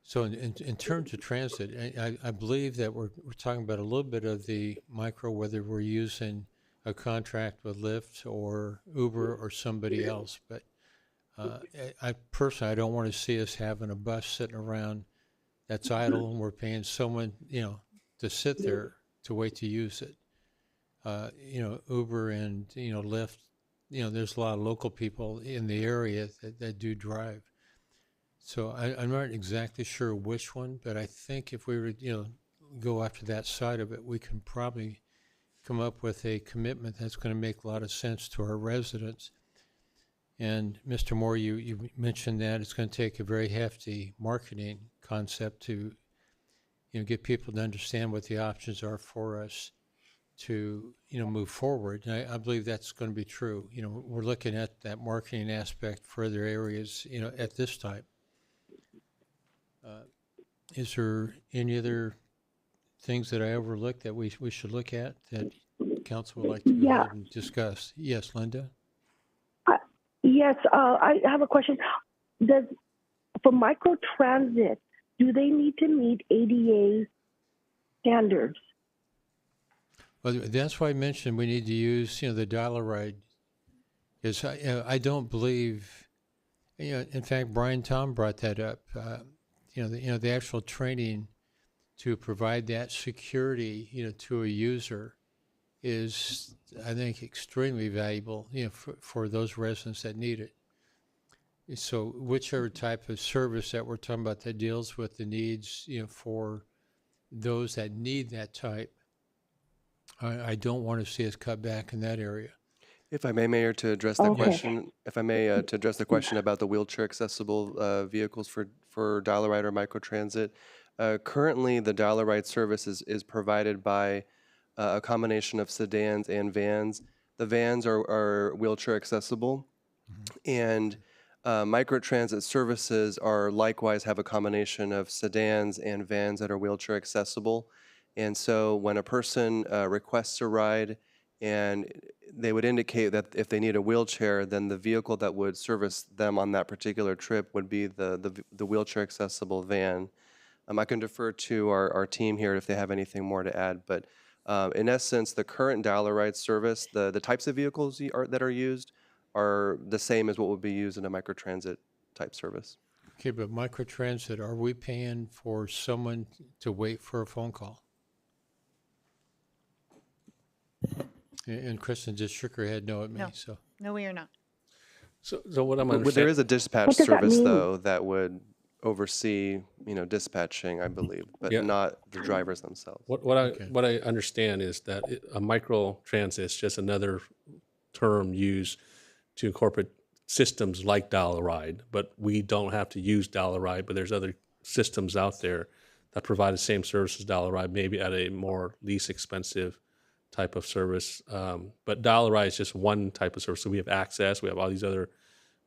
So in terms of transit, I believe that we're talking about a little bit of the micro, whether we're using a contract with Lyft or Uber or somebody else. But I personally, I don't want to see us having a bus sitting around that's idle and we're paying someone, to sit there to wait to use it. Uber and, Lyft, there's a lot of local people in the area that do drive. So I'm not exactly sure which one, but I think if we were, go after that side of it, we can probably come up with a commitment that's going to make a lot of sense to our residents. And Mr. Moore, you mentioned that it's going to take a very hefty marketing concept to, get people to understand what the options are for us to, move forward. And I believe that's going to be true. We're looking at that marketing aspect for other areas, at this time. Is there any other things that I overlooked that we should look at that council would like to go ahead and discuss? Yes, Linda? Yes, I have a question. For microtransit, do they need to meet ADA standards? Well, that's why I mentioned we need to use, the dial-a-ride. Because I don't believe, in fact, Brian Tom brought that up. The actual training to provide that security, to a user is, I think, extremely valuable, for those residents that need it. So whichever type of service that we're talking about that deals with the needs, for those that need that type, I don't want to see us cut back in that area. If I may, Mayor, to address the question, to address the question about the wheelchair accessible vehicles for dial-a-ride or microtransit. Currently, the dial-a-ride service is provided by a combination of sedans and vans. The vans are wheelchair accessible, and microtransit services are likewise have a combination of sedans and vans that are wheelchair accessible. And so when a person requests a ride and they would indicate that if they need a wheelchair, then the vehicle that would service them on that particular trip would be the wheelchair accessible van. I can defer to our team here if they have anything more to add, but in essence, the current dial-a-ride service, the types of vehicles that are used are the same as what would be used in a microtransit type service. Okay, but microtransit, are we paying for someone to wait for a phone call? And Kristen just shook her head no at me, No. so. No, we are not. So what I'm There understanding. is a dispatch What does that service mean? though that would oversee, dispatching, I believe, but Yeah. not the drivers themselves. What I understand is that a micro transit is just another term used to incorporate systems like dial-a-ride, but we don't have to use dial-a-ride, but there's other systems out there that provide the same service as dial-a-ride, maybe at a more least expensive type of service. But dial-a-ride is just one type of service. So we have access, we have all these other,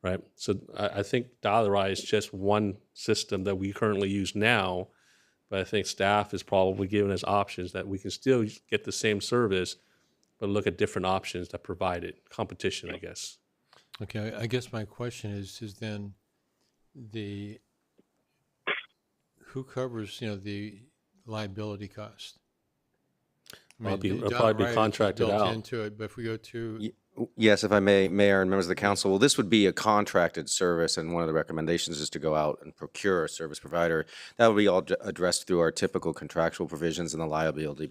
right? So I think dial-a-ride is just one system that we currently use now, but I think staff is probably giving us options that we can still get the same service, but look at different options that provide it. Competition, I guess. Okay, I guess my question is then who covers, the liability cost? I Well, mean, it'll the probably be dial-a-ride is contracted built out. into it, but if we go to, Yes, if I may, Mayor and members of the council, well, this would be a contracted service, and one of the recommendations is to go out and procure a service provider. That would be all addressed through our typical contractual provisions, and the liability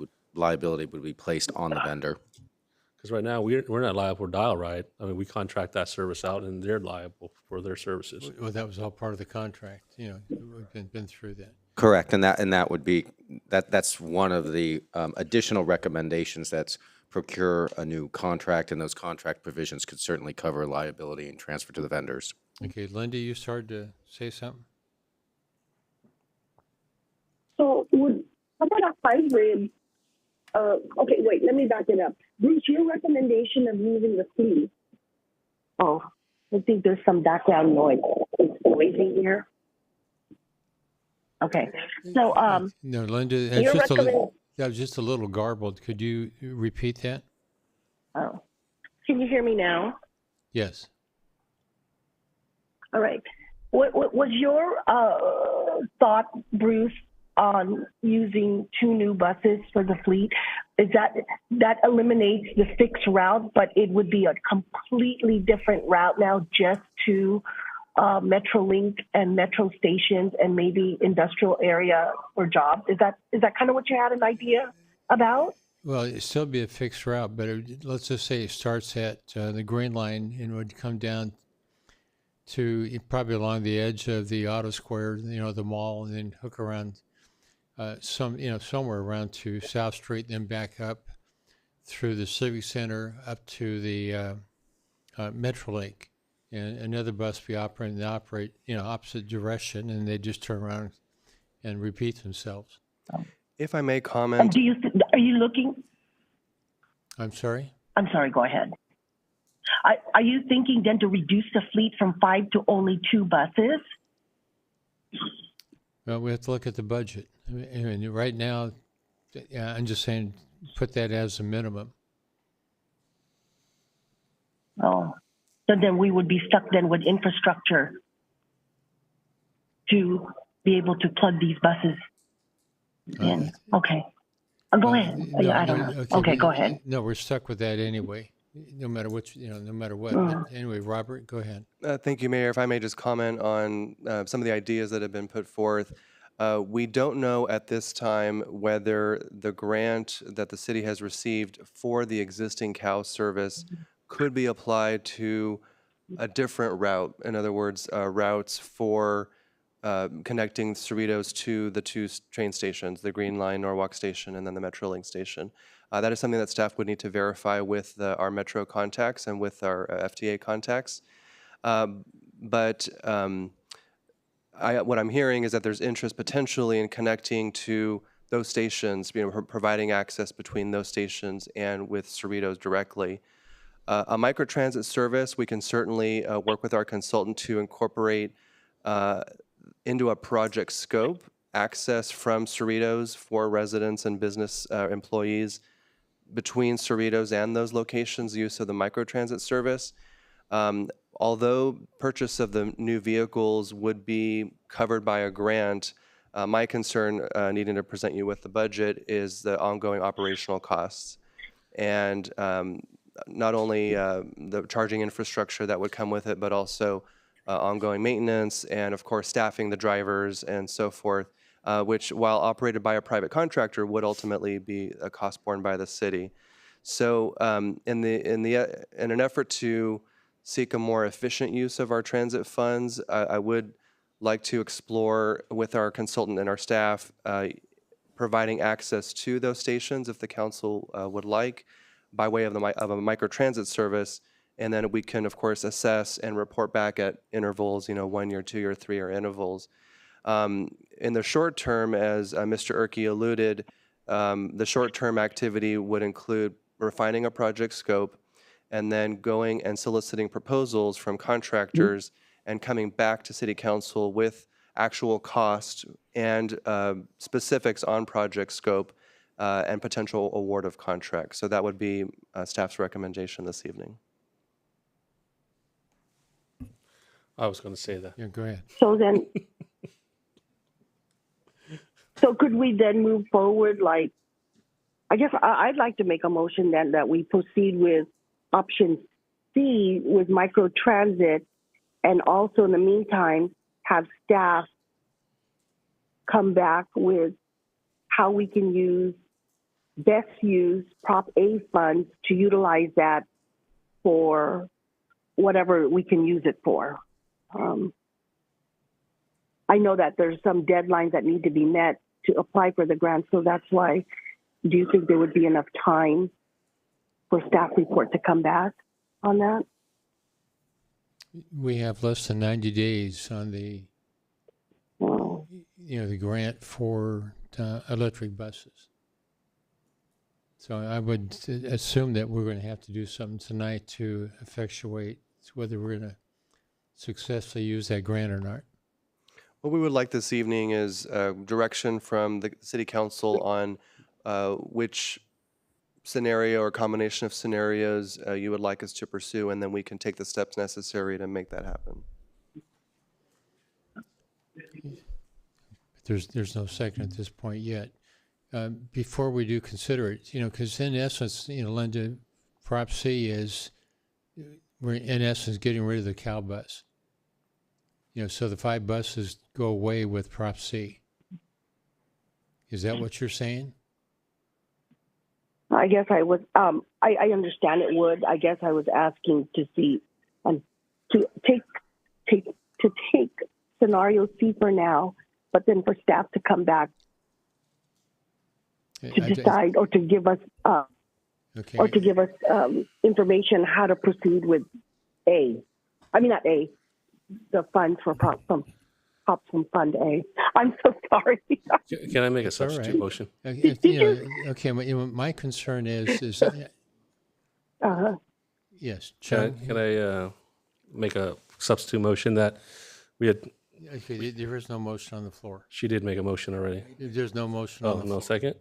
would be placed on the vendor. Because right now, we're not liable for dial-a-ride. I mean, we contract that service out, and they're liable for their services. well, that was all part of the contract, we've been through that. Correct, and that would be, that's one of the additional recommendations, that's procure a new contract, and those contract provisions could certainly cover liability and transfer to the vendors. Okay, Linda, you started to say something? So how about a hybrid? Okay, wait, let me back it up. Bruce, your recommendation of using the fleet. Oh, I think there's some background noise. It's noisy here. Okay, so No, Linda, your that was just a little garbled. Could you repeat that? oh, can you hear me now? Yes. All right. What was your thought, Bruce, on using 2 new buses for the fleet? Is that eliminates the fixed route, but it would be a completely different route now just to Metrolink and metro stations and maybe industrial area or jobs? Is that kind of what you had an idea about? Well, it'd still be a fixed route, but let's just say it starts at the Green Line and would come down to probably along the edge of the Auto Square, the mall, and then hook around somewhere around to South Street, then back up through the Civic Center up to the Metrolink, and another bus be operating opposite direction, and they just turn around and repeat themselves. If I may comment. And are you looking? I'm sorry? I'm sorry, go ahead. Are you thinking then to reduce the fleet from 5 to only 2 buses? Well, we have to look at the budget. I mean, right now, I'm just saying, put that as a minimum. Oh, so then we would be stuck then with infrastructure to be able to plug these buses in. Okay. Go ahead. I don't know. Okay, go ahead. No, we're stuck with that anyway, no matter what. But anyway, Robert, go ahead. Thank you, Mayor. If I may just comment on some of the ideas that have been put forth. We don't know at this time whether the grant that the city has received for the existing COW service could be applied to a different route. In other words, routes for connecting Cerritos to the 2 train stations, the Green Line Norwalk Station and then the Metrolink station. That is something that staff would need to verify with our Metro contacts and with our FTA contacts. What I'm hearing is that there's interest potentially in connecting to those stations, providing access between those stations and with Cerritos directly. A microtransit service, we can certainly work with our consultant to incorporate into a project scope access from Cerritos for residents and business employees between Cerritos and those locations, use of the microtransit service. Although purchase of the new vehicles would be covered by a grant, my concern needing to present you with the budget is the ongoing operational costs. And not only the charging infrastructure that would come with it, but also ongoing maintenance and, of course, staffing the drivers and so forth, which, while operated by a private contractor, would ultimately be a cost borne by the city. So in an effort to seek a more efficient use of our transit funds, I would like to explore with our consultant and our staff providing access to those stations if the council would like by way of a microtransit service. And then we can, of course, assess and report back at intervals, 1 year, 2 year, 3 year intervals. In the short term, as Mr. Erke alluded, the short-term activity would include refining a project scope and then going and soliciting proposals from contractors and coming back to City Council with actual cost and specifics on project scope and potential award of contracts. So that would be staff's recommendation this evening. I was going to say that. Yeah, go ahead. So then, so could we then move forward? Like, I guess I'd like to make a motion then that we proceed with option C with microtransit, and also in the meantime have staff come back with how we can best use Prop A funds to utilize that for whatever we can use it for. I know that there's some deadlines that need to be met to apply for the grant, so that's why. Do you think there would be enough time for staff report to come back on that? We have less than 90 days on the, the grant for electric buses. So I would assume that we're going to have to do something tonight to effectuate whether we're going to successfully use that grant or not. What we would like this evening is direction from the City Council on which scenario or combination of scenarios you would like us to pursue, and then we can take the steps necessary to make that happen. There's no second at this point yet. Before we do consider it, because in essence, Linda, Prop C is, we're in essence getting rid of the cow bus. so the 5 buses go away with Prop C. Is that what you're saying? I guess I was, I understand it would. I guess I was asking to see, to take scenario C for now, but then for staff to come back to decide or to give us, Okay. or to give us information how to proceed with A. I mean, not A, the funds for props from Fund A. I'm so sorry. Can I make a It's all substitute right. motion? Okay, my concern is yes, Chung? Can I make a substitute motion that we had? Okay, there is no motion on the floor. She did make a motion already. There's no motion Oh, on the no floor. second?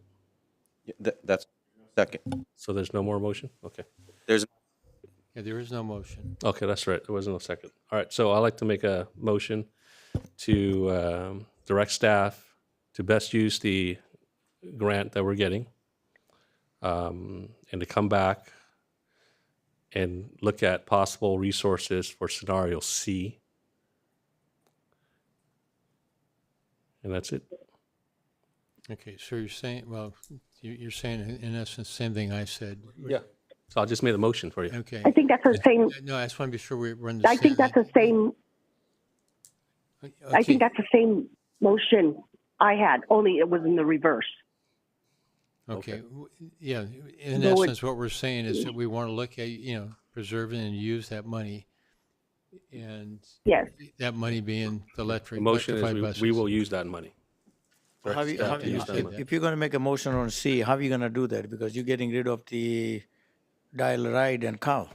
That's second. So there's no more motion? Okay. There's Yeah, there is no motion. Okay, that's right. There was no second. All right, so I'd like to make a motion to direct staff to best use the grant that we're getting, and to come back and look at possible resources for scenario C. And that's it. Okay, so you're saying, well, you're saying in essence, same thing I said. Yeah. So I'll just make the motion for you. Okay. I think that's the same. No, I just want to be sure we're in the I think that's the same. I think that's the same motion I had, only it was in the reverse. Okay, yeah, in So essence, what we're saying is that we want to look at, preserving and use that money. And yes, that money being the electric. The motion is electrified buses. we will use that money. How you, how, if you're going to make a motion on C, how are you going to do that? Because you're getting rid of the dial ride and cow.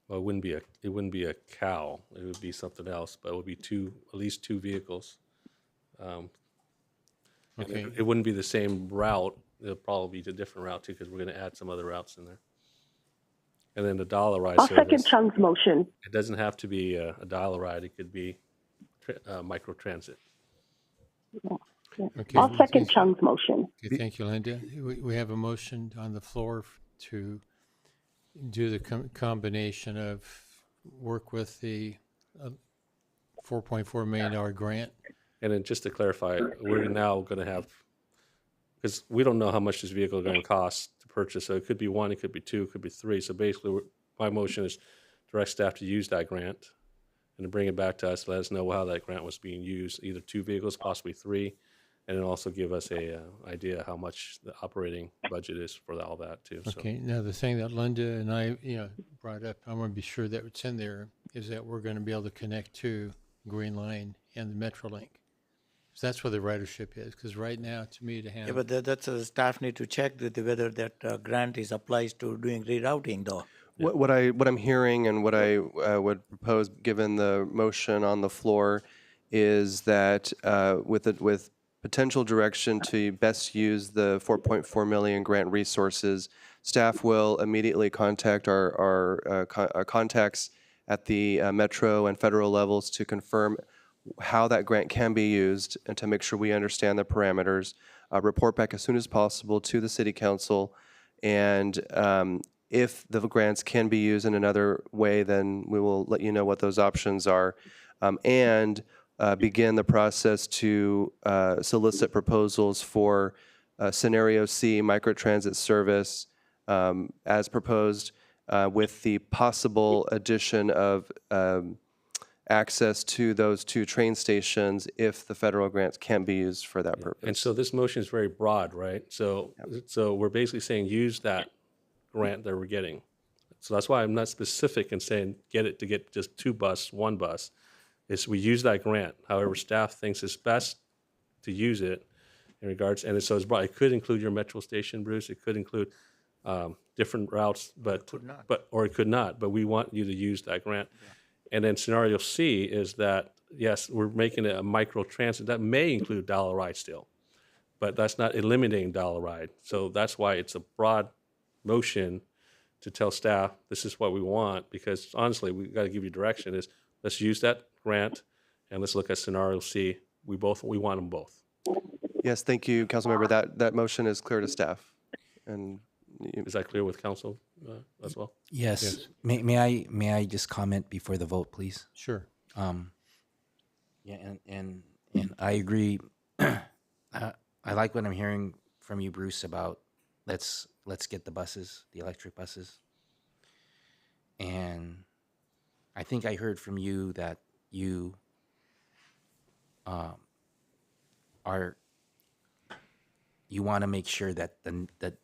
Well, it wouldn't be a cow. It would be something else, but it would be at least two vehicles. Okay. It wouldn't be the same route. It'll probably be a different route too, because we're going to add some other routes in there. And then the dollar ride I'll service. second Chung's motion. It doesn't have to be a dollar ride. It could be micro transit. Okay. I'll second Chung's motion. Okay, thank you, Linda. We have a motion on the floor to do the combination of work with the $4.4 million grant. And then just to clarify, we're now going to have, because we don't know how much this vehicle is going to cost to purchase. So it could be one, it could be two, it could be three. So basically, my motion is direct staff to use that grant and to bring it back to us, let us know how that grant was being used, either two vehicles, possibly three, and then also give us a idea how much the operating budget is for all that too. So. Okay, now the thing that Linda and I, brought up, I want to be sure that it's in there, is that we're going to be able to connect to Green Line and the Metrolink. So that's where the ridership is, because right now, to me, to have. Yeah, but that's a staff need to check whether that grant is applies to doing rerouting though. What I'm hearing and what I would propose, given the motion on the floor, is that with potential direction to best use the 4.4 million grant resources, staff will immediately contact our contacts at the metro and federal levels to confirm how that grant can be used and to make sure we understand the parameters. Report back as soon as possible to the city council, and if the grants can be used in another way, then we will let you know what those options are, and begin the process to solicit proposals for Scenario C microtransit service as proposed, with the possible addition of access to those two train stations if the federal grants can be used for that purpose. And so this motion is very broad, right? So we're basically saying use that grant that we're getting. So that's why I'm not specific in saying get just one bus. Is we use that grant. However, staff thinks it's best to use it in regards, and so it's broad. It could include your metro station, Bruce. It could include different routes, but or it could not. But we want you to use that grant. Yeah. And then scenario C is that, yes, we're making it a micro transit. That may include dollar ride still, but that's not eliminating dollar ride. So that's why it's a broad motion to tell staff this is what we want, because honestly, we got to give you direction is let's use that grant and let's look at scenario C. We want them both. Yes, thank you, Councilmember. That motion is clear to staff. And is that clear with council as well? Yes. May I just comment before the vote, please? Sure. Yeah, and I agree. I like what I'm hearing from you, Bruce, about let's get the buses, the electric buses. And I think I heard from you that you you want to make sure that the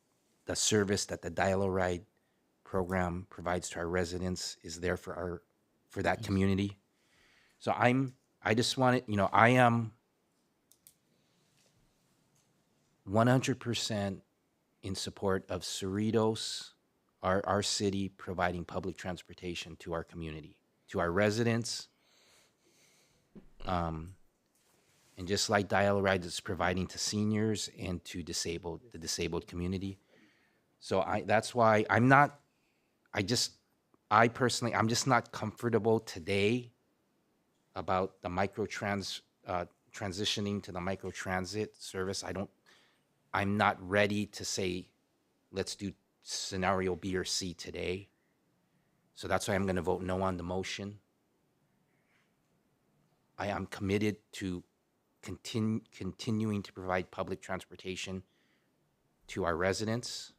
service that the Dial-A-Ride program provides to our residents is there for that community. So I just want it, I am 100% in support of Cerritos, our city, providing public transportation to our community, to our residents. And just like Dial-A-Ride is providing to seniors and to the disabled community. So that's why I'm just not comfortable today about the transitioning to the microtransit service. I'm not ready to say, let's do scenario B or C today. So that's why I'm going to vote no on the motion. I am committed to continuing to provide public transportation to our residents.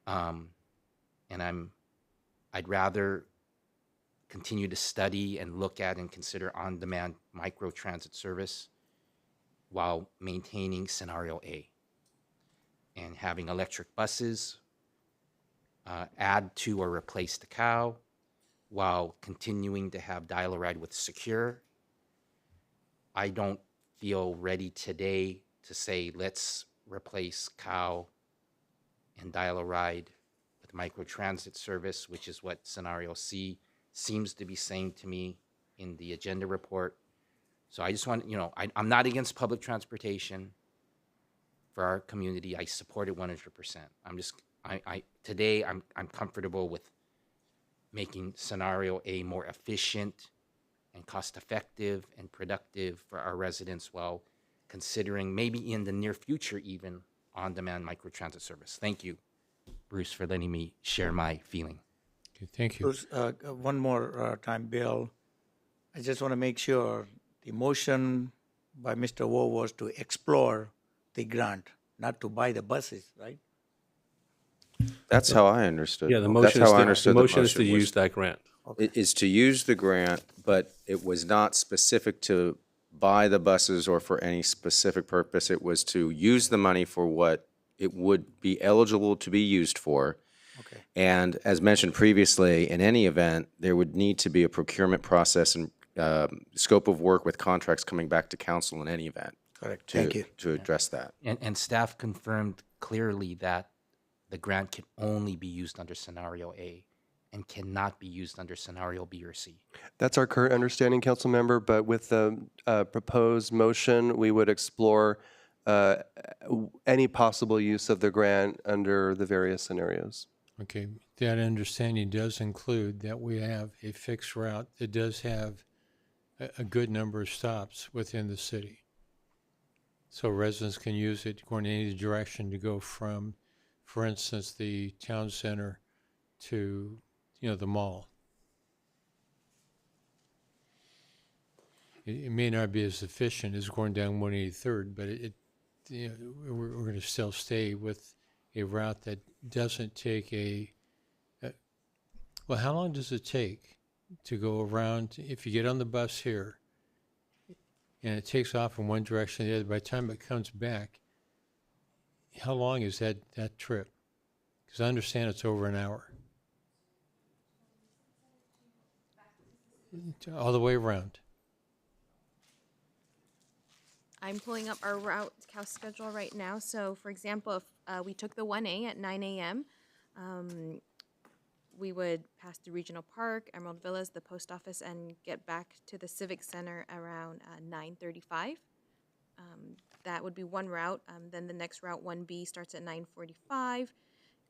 And I'd rather continue to study and look at and consider on-demand microtransit service while maintaining scenario A and having electric buses add to or replace the COW while continuing to have Dial-A-Ride with Secure. I don't feel ready today to say, let's replace COW and Dial-A-Ride with microtransit service, which is what scenario C seems to be saying to me in the agenda report. So I just want, I'm not against public transportation for our community. I support it 100%. Today I'm comfortable with making scenario A more efficient and cost-effective and productive for our residents while considering maybe in the near future even on-demand microtransit service. Thank you, Bruce, for letting me share my feeling. Okay, thank you. Bruce, one more time, Bill. I just want to make sure the motion by Mr. Wu was to explore the grant, not to buy the buses, right? That's how I understood. Yeah, the That's motion how is I to, understood the motion is to was- use that grant. It is to use the grant, but it was not specific to buy the buses or for any specific purpose. It was to use the money for what it would be eligible to be used for. Okay. And as mentioned previously, in any event, there would need to be a procurement process and scope of work with contracts coming back to council in any event. Correct. To, Thank you. To address that. And staff confirmed clearly that the grant can only be used under scenario A and cannot be used under scenario B or C. That's our current understanding, council member, but with the proposed motion, we would explore any possible use of the grant under the various scenarios. Okay, that understanding does include that we have a fixed route that does have a good number of stops within the city. So residents can use it going in any direction to go from, for instance, the town center to, the mall. It may not be as efficient as going down 183rd, but we're going to still stay with a route that doesn't take well, how long does it take to go around? If you get on the bus here and it takes off in one direction or the other, by the time it comes back, how long is that trip? Because I understand it's over an hour. All the way around. I'm pulling up our route COW schedule right now. So, for example, if we took the 1A at 9 a.m., we would pass through Regional Park, Emerald Villas, the post office, and get back to the Civic Center around 9:35. That would be one route. Then the next route, 1B, starts at 9:45,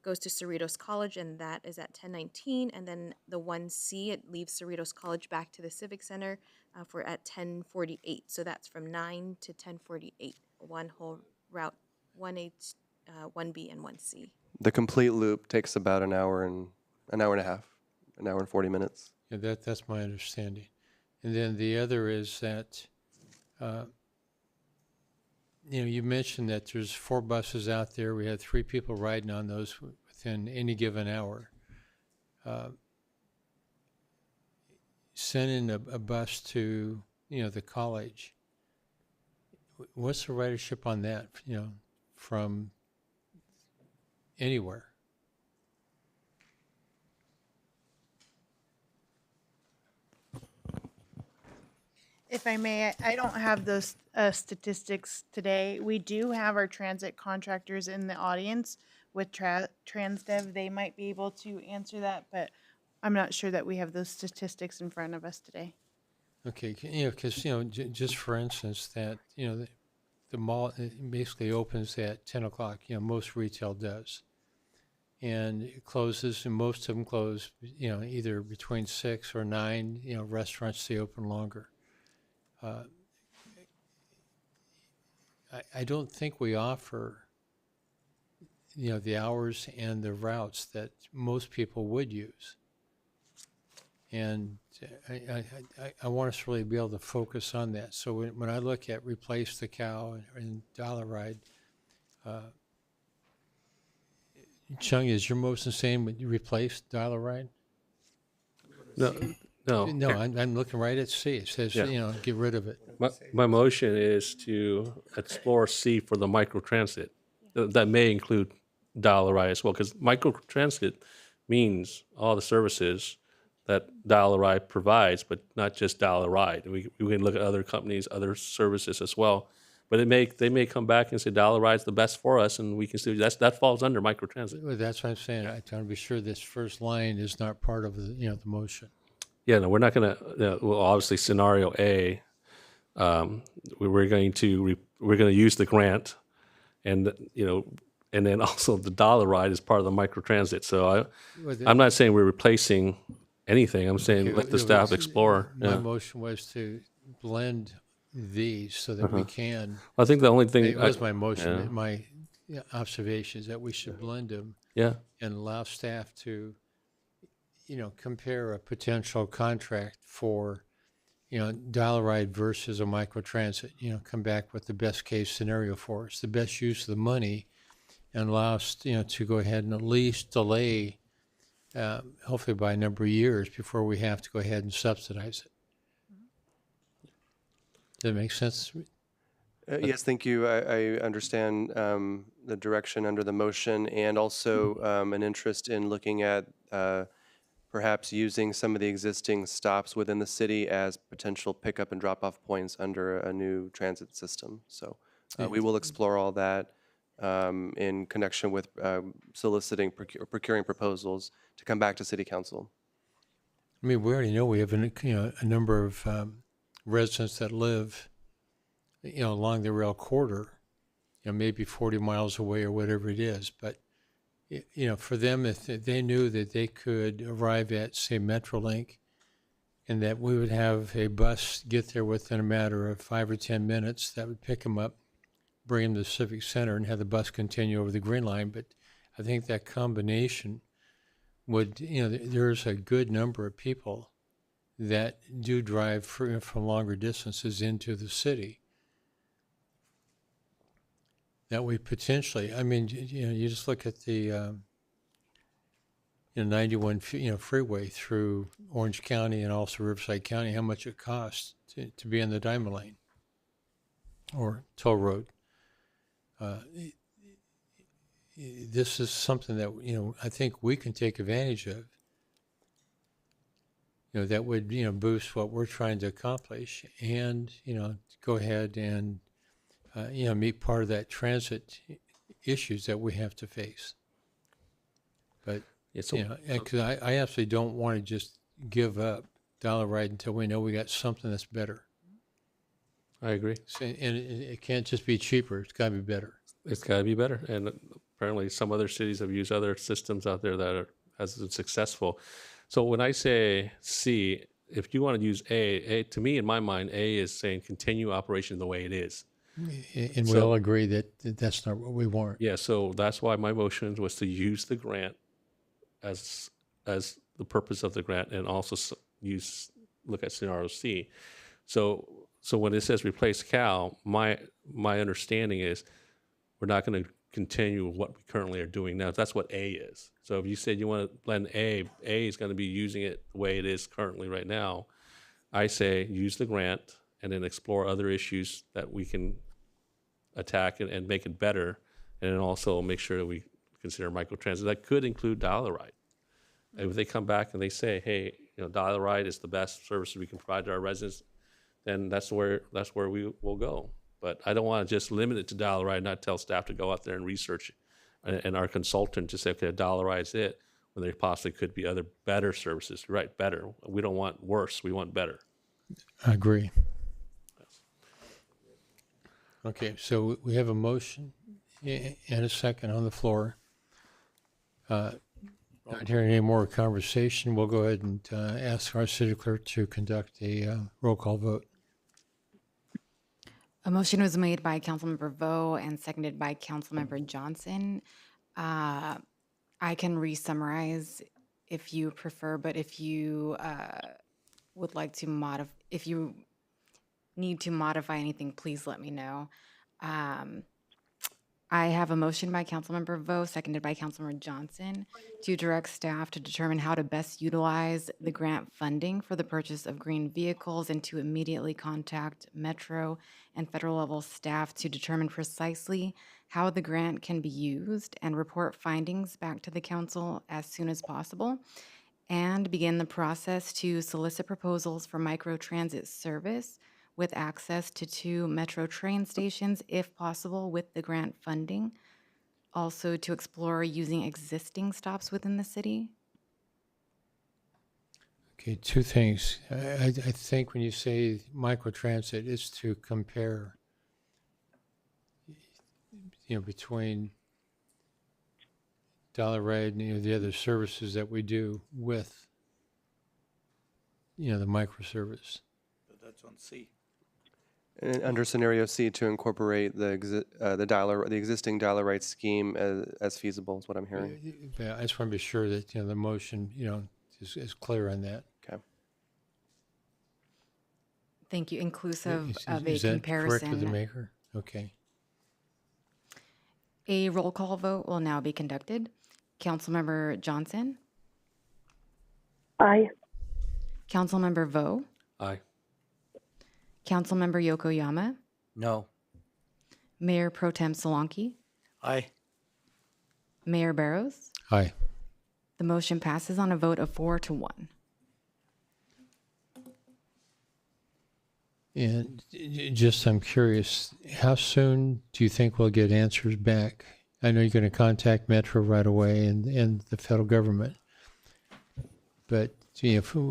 goes to Cerritos College, and that is at 10:19. And then the 1C, it leaves Cerritos College back to the Civic Center for at 10:48. So that's from 9 to 10:48, one whole route, 1A, 1B, and 1C. The complete loop takes about an hour and a half, an hour and 40 minutes. Yeah, that's my understanding. And then the other is that, you mentioned that there's 4 buses out there. We had 3 people riding on those within any given hour. Sending a bus to, the college, what's the ridership on that, from anywhere? If I may, I don't have those statistics today. We do have our transit contractors in the audience with Transdev. They might be able to answer that, but I'm not sure that we have those statistics in front of us today. Okay, because, just for instance, that, the mall basically opens at 10 o'clock, most retail does. And it closes, and most of them close, either between 6 or 9, restaurants, they open longer. I don't think we offer, the hours and the routes that most people would use. And I want us to really be able to focus on that. So when I look at Replace the Cow and Dollar Ride, Chung, is your motion saying would you replace Dollar Ride? No, no. No, I'm looking right at C. It says, Yeah. get rid of it. My motion is to explore C for the microtransit. That may include Dollar Ride as well, because microtransit means all the services that Dollar Ride provides, but not just Dollar Ride. We can look at other companies, other services as well. But they may come back and say Dollar Ride's the best for us, and we can see that falls under microtransit. Well, that's what I'm saying. I'm trying to be sure this first line is not part of the, the motion. Yeah, no, we're not going to. Well, obviously, scenario A, we're going to use the grant, and and then also the Dollar Ride is part of the microtransit. So I'm not saying we're replacing anything. I'm saying let the staff explore. My motion was to blend these so that we can. I think the only thing It was my motion. My observation is that we should blend them. Yeah. And allow staff to, compare a potential contract for, Dollar Ride versus a microtransit. Come back with the best case scenario for us, the best use of the money, and allow us, to go ahead and at least delay, hopefully by a number of years before we have to go ahead and subsidize it. Does that make sense? Yes, thank you. I understand the direction under the motion, and also an interest in looking at perhaps using some of the existing stops within the city as potential pickup and drop-off points under a new transit system. So we will explore all that in connection with soliciting, procuring proposals to come back to City Council. I mean, we already know we have a number of residents that live, along the rail corridor, maybe 40 miles away or whatever it is. But, for them, if they knew that they could arrive at, say, Metrolink, and that we would have a bus get there within a matter of 5 or 10 minutes, that would pick them up, bring them to the Civic Center, and have the bus continue over the Green Line. But I think that combination would, there's a good number of people that do drive from longer distances into the city. That we potentially, you just look at the 91 freeway through Orange County and also Riverside County, how much it costs to be in the Diamond Lane or toll road. This is something that I think we can take advantage of. That would boost what we're trying to accomplish, and go ahead and meet part of that transit issues that we have to face. But because I absolutely don't want to just give up Dollar Ride until we know we got something that's better. I agree. So, and it can't just be cheaper; it's got to be better. It's got to be better, and apparently some other cities have used other systems out there that are as successful. So when I say C, if you want to use A, to me, in my mind, A is saying continue operation the way it is. And we all agree that that's not what we want. Yeah, so that's why my motion was to use the grant as the purpose of the grant, and also use look at scenario C. So when it says replace Cal, my understanding is we're not going to continue what we currently are doing now. That's what A is. So if you said you want to blend A is going to be using it the way it is currently right now. I say use the grant and then explore other issues that we can attack and make it better, and then also make sure that we consider microtransit. That could include Dial-A-Ride. And if they come back and they say, hey, Dial-A-Ride is the best service we can provide to our residents, then that's where we will go. But I don't want to just limit it to Dial-A-Ride and not tell staff to go out there and research and our consultant to say, okay, Dial-A-Ride is it, when there possibly could be other better services. Right, better. We don't want worse, we want better. I agree. Okay, so we have a motion and a second on the floor. Not hearing any more conversation, we'll go ahead and ask our city clerk to conduct a roll call vote. A motion was made by Councilmember Vo and seconded by Councilmember Johnson. I can re-summarize if you prefer, but if you would like to if you need to modify anything, please let me know. I have a motion by Councilmember Vo, seconded by Councilmember Johnson, to direct staff to determine how to best utilize the grant funding for the purchase of green vehicles and to immediately contact Metro and federal level staff to determine precisely how the grant can be used and report findings back to the council as soon as possible, and begin the process to solicit proposals for microtransit service with access to 2 Metro train stations, if possible, with the grant funding. Also to explore using existing stops within the city. Okay, 2 things. I think when you say microtransit, it's to compare, between Dial-A-Ride and the other services that we do with, the microservice. That's on C. And under scenario C, to incorporate the existing Dial-A-Ride scheme as feasible is what I'm hearing. Yeah, I just want to be sure that, the motion, is clear on that. Okay. Thank you, inclusive of a Is that comparison. correct with the maker? Okay. A roll call vote will now be conducted. Councilmember Johnson, Aye. Councilmember Vo, Aye. Councilmember Yokoyama, No. Mayor Pro Tem Solanki, Aye. Mayor Barrows. Aye. The motion passes on a vote of 4-1. And just, I'm curious, how soon do you think we'll get answers back? I know you're going to contact Metro right away and the federal government. But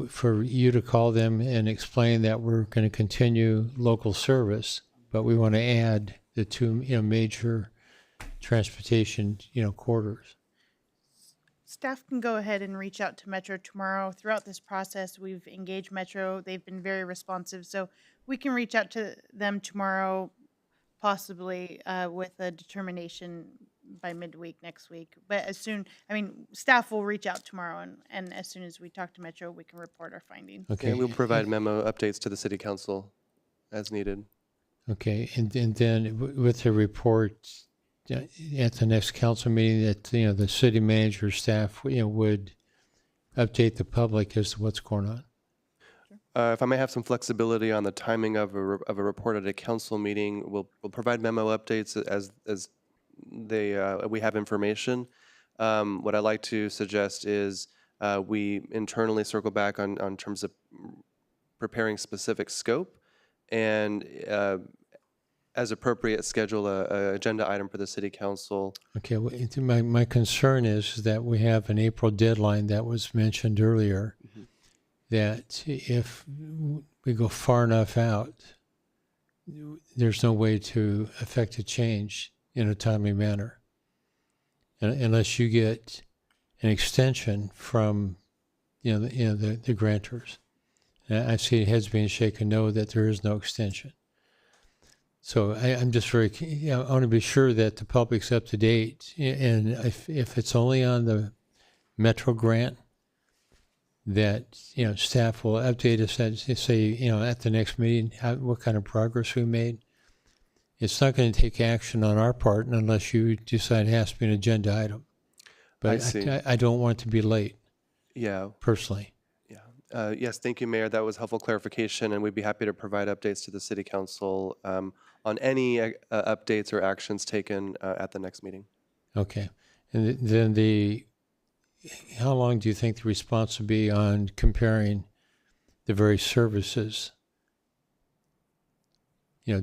for you to call them and explain that we're going to continue local service, but we want to add the 2 major transportation corridors. Staff can go ahead and reach out to Metro tomorrow. Throughout this process, we've engaged Metro. They've been very responsive, so we can reach out to them tomorrow, possibly with a determination by midweek next week. But staff will reach out tomorrow, and as soon as we talk to Metro, we can report our findings. Okay. And we'll provide memo updates to the city council as needed. Okay, and then with the report at the next council meeting, that the city manager staff would update the public as to what's going on. If I may have some flexibility on the timing of a report at a council meeting, we'll provide memo updates as we have information. What I'd like to suggest is we internally circle back on terms of preparing specific scope, and as appropriate, schedule a agenda item for the city council. Okay, my concern is that we have an April deadline that was mentioned earlier, that if we go far enough out, there's no way to effect a change in a timely manner, unless you get an extension from the grantors. And I see heads being shaken no, that there is no extension. So I'm just very, I want to be sure that the public's up to date. And if it's only on the Metro grant, that, staff will update us and say, at the next meeting, what kind of progress we made. It's not going to take action on our part unless you decide it has to be an agenda item. But I see. I don't want it to be late, Yeah. personally. Yes, thank you, Mayor. That was helpful clarification, and we'd be happy to provide updates to the City Council on any updates or actions taken at the next meeting. Okay. And then how long do you think the response will be on comparing the various services?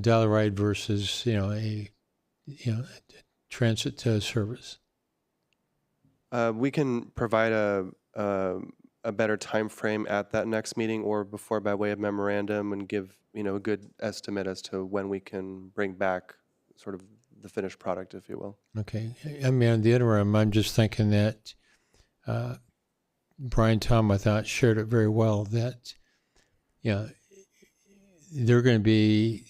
Dollar Ride versus, a transit service. We can provide a better time frame at that next meeting or before by way of memorandum and give, a good estimate as to when we can bring back sort of the finished product, if you will. Okay. I mean, in the interim, I'm just thinking that Brian Tom, I thought, shared it very well that, they're going to be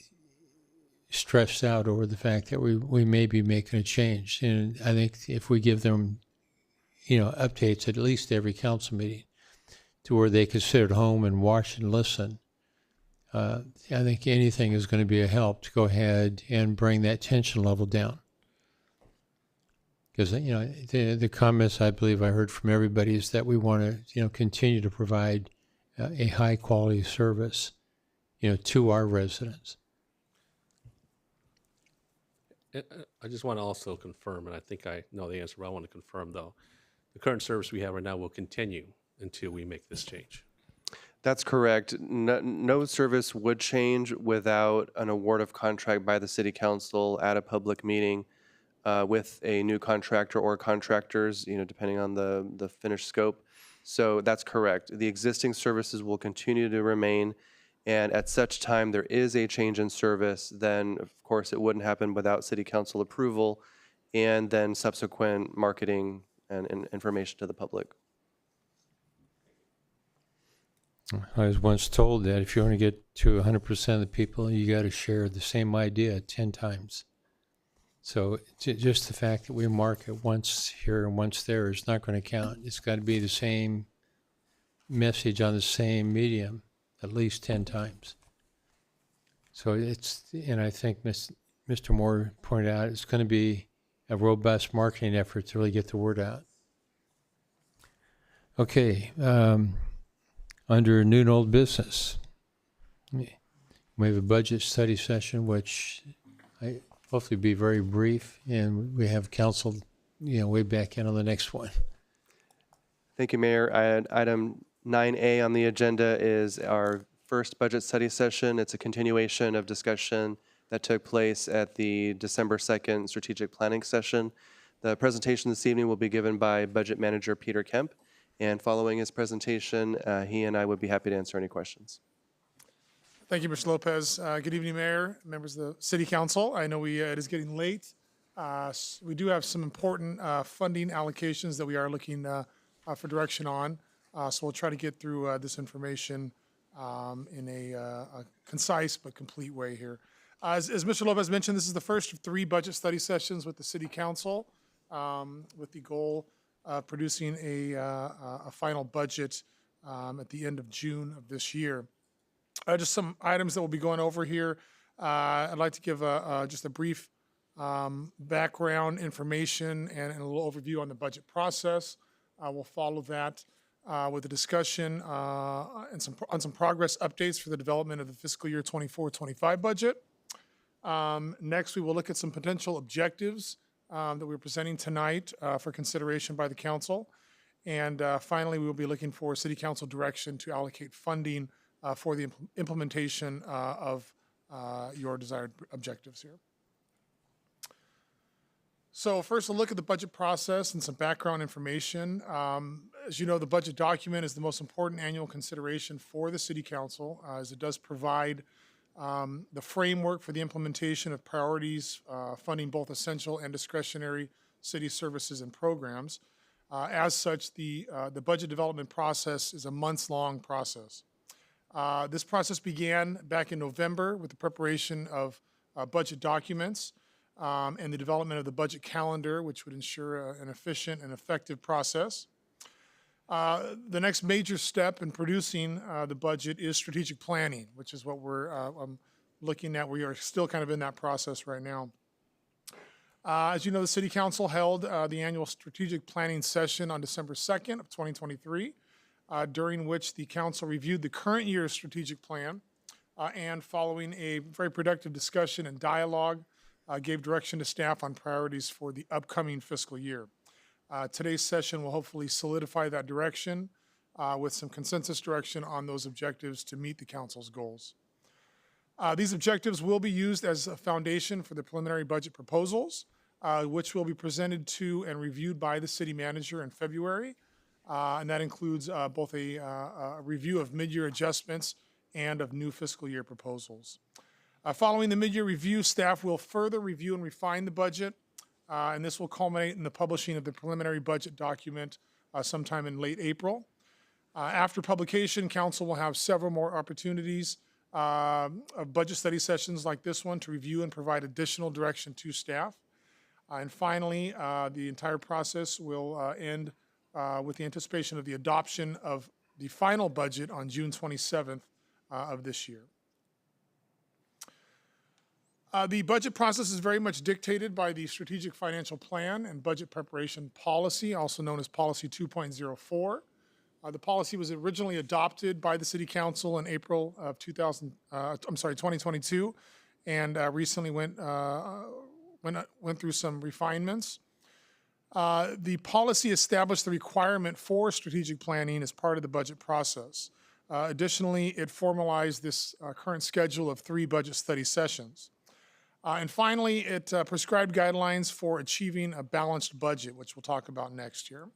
stressed out over the fact that we may be making a change. And I think if we give them, updates at least every council meeting to where they can sit at home and watch and listen, I think anything is going to be a help to go ahead and bring that tension level down. Because, the comments I believe I heard from everybody is that we want to, continue to provide a high quality service, to our residents. I just want to also confirm, and I think I know the answer, but I want to confirm though, the current service we have right now will continue until we make this change. That's correct. No service would change without an award of contract by the City Council at a public meeting with a new contractor or contractors, depending on the finished scope. So that's correct. The existing services will continue to remain, and at such time there is a change in service, then of course it wouldn't happen without City Council approval and then subsequent marketing and information to the public. I was once told that if you want to get to 100% of the people, you got to share the same idea 10 times. So just the fact that we mark it once here and once there is not going to count. It's got to be the same message on the same medium at least 10 times. So and I think Mr. Moore pointed out, it's going to be a robust marketing effort to really get the word out. Okay. Under new and old business, we have a budget study session, which I hopefully be very brief, and we have council, way back in on the next one. Thank you, Mayor. Item 9A on the agenda is our first budget study session. It's a continuation of discussion that took place at the December 2nd strategic planning session. The presentation this evening will be given by Budget Manager Peter Kemp. And following his presentation, he and I would be happy to answer any questions. Thank you, Mr. Lopez. Good evening, Mayor, members of the City Council. I know it is getting late. We do have some important funding allocations that we are looking for direction on. So we'll try to get through this information in a concise but complete way here. As Mr. Lopez mentioned, this is the first of 3 budget study sessions with the City Council with the goal producing a final budget at the end of June of this year. Just some items that we'll be going over here. I'd like to give just a brief background information and a little overview on the budget process. We'll follow that with a discussion and some progress updates for the development of the fiscal year 24-25 budget. Next, we will look at some potential objectives that we're presenting tonight for consideration by the council. And finally, we will be looking for City Council direction to allocate funding for the implementation of your desired objectives here. So first, a look at the budget process and some background information. As you know, the budget document is the most important annual consideration for the City Council, as it does provide the framework for the implementation of priorities, funding both essential and discretionary city services and programs. As such, the budget development process is a months-long process. This process began back in November with the preparation of budget documents and the development of the budget calendar, which would ensure an efficient and effective process. The next major step in producing the budget is strategic planning, which is what we're looking at. We are still kind of in that process right now. As you know, the City Council held the annual strategic planning session on December 2nd of 2023, during which the council reviewed the current year's strategic plan and following a very productive discussion and dialogue, gave direction to staff on priorities for the upcoming fiscal year. Today's session will hopefully solidify that direction with some consensus direction on those objectives to meet the council's goals. These objectives will be used as a foundation for the preliminary budget proposals, which will be presented to and reviewed by the city manager in February. And that includes both a review of mid-year adjustments and of new fiscal year proposals. Following the mid-year review, staff will further review and refine the budget, and this will culminate in the publishing of the preliminary budget document sometime in late April. After publication, council will have several more opportunities of budget study sessions like this one to review and provide additional direction to staff. And finally, the entire process will end with the anticipation of the adoption of the final budget on June 27th of this year. The budget process is very much dictated by the Strategic Financial Plan and Budget Preparation Policy, also known as Policy 2.04. The policy was originally adopted by the City Council in April of 2022, and recently went through some refinements. The policy established the requirement for strategic planning as part of the budget process. Additionally, it formalized this current schedule of 3 budget study sessions. And finally, it prescribed guidelines for achieving a balanced budget, which we'll talk about next year.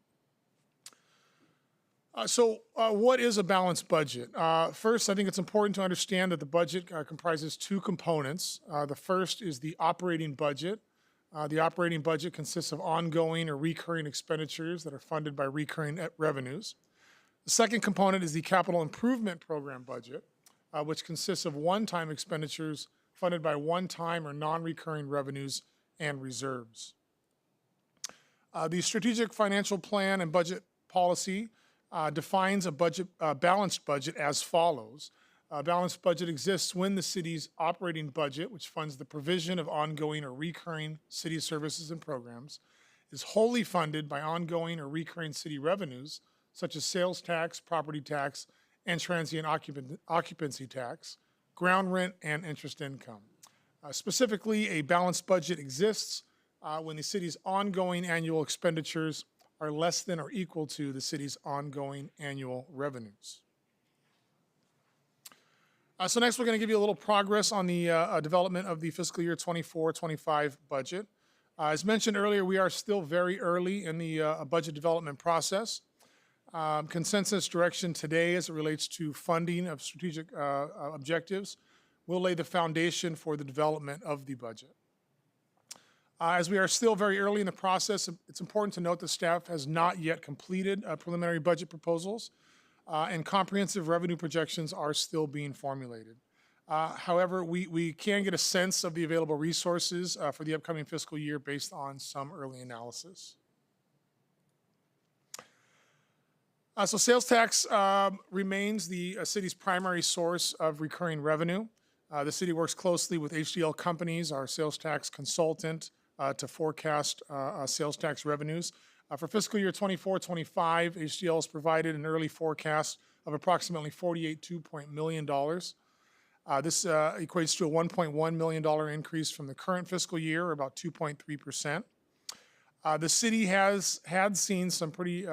So what is a balanced budget? First, I think it's important to understand that the budget comprises 2 components. The first is the operating budget. The operating budget consists of ongoing or recurring expenditures that are funded by recurring revenues. The second component is the capital improvement program budget, which consists of one-time expenditures funded by one-time or non-recurring revenues and reserves. The Strategic Financial Plan and Budget Policy defines a balanced budget as follows. A balanced budget exists when the city's operating budget, which funds the provision of ongoing or recurring city services and programs, is wholly funded by ongoing or recurring city revenues, such as sales tax, property tax, and transient occupancy tax, ground rent, and interest income. Specifically, a balanced budget exists when the city's ongoing annual expenditures are less than or equal to the city's ongoing annual revenues. So next, we're going to give you a little progress on the development of the fiscal year 24-25 budget. As mentioned earlier, we are still very early in the budget development process. Consensus direction today as it relates to funding of strategic objectives will lay the foundation for the development of the budget. As we are still very early in the process, it's important to note that staff has not yet completed preliminary budget proposals, and comprehensive revenue projections are still being formulated. However, we can get a sense of the available resources for the upcoming fiscal year based on some early analysis. So sales tax remains the city's primary source of recurring revenue. The city works closely with HDL Companies, our sales tax consultant, to forecast sales tax revenues. For fiscal year 24-25, HDL has provided an early forecast of approximately $48.2 million. This equates to a $1.1 million increase from the current fiscal year, or about 2.3%. The city had seen some pretty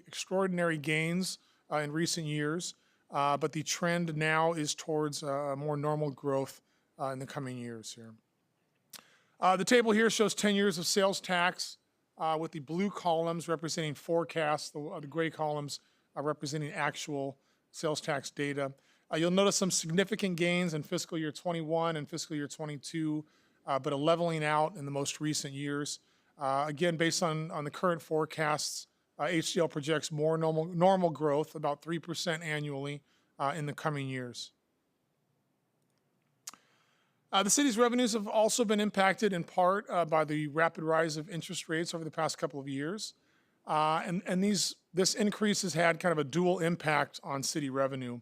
extraordinary gains in recent years, but the trend now is towards more normal growth in the coming years here. The table here shows 10 years of sales tax with the blue columns representing forecasts, the gray columns representing actual sales tax data. You'll notice some significant gains in fiscal year 21 and fiscal year 22, but a leveling out in the most recent years. Again, based on the current forecasts, HDL projects more normal growth, about 3% annually in the coming years. The city's revenues have also been impacted in part by the rapid rise of interest rates over the past couple of years. And this increase has had kind of a dual impact on city revenue.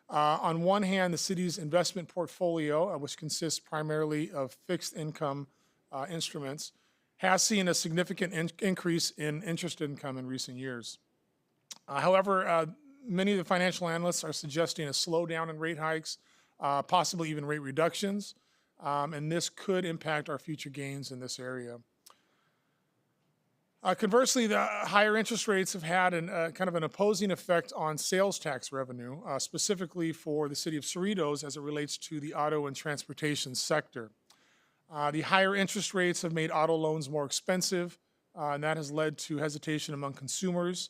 On one hand, the city's investment portfolio, which consists primarily of fixed income instruments, has seen a significant increase in interest income in recent years. However, many of the financial analysts are suggesting a slowdown in rate hikes, possibly even rate reductions, and this could impact our future gains in this area. Conversely, the higher interest rates have had kind of an opposing effect on sales tax revenue, specifically for the city of Cerritos as it relates to the auto and transportation sector. The higher interest rates have made auto loans more expensive, and that has led to hesitation among consumers.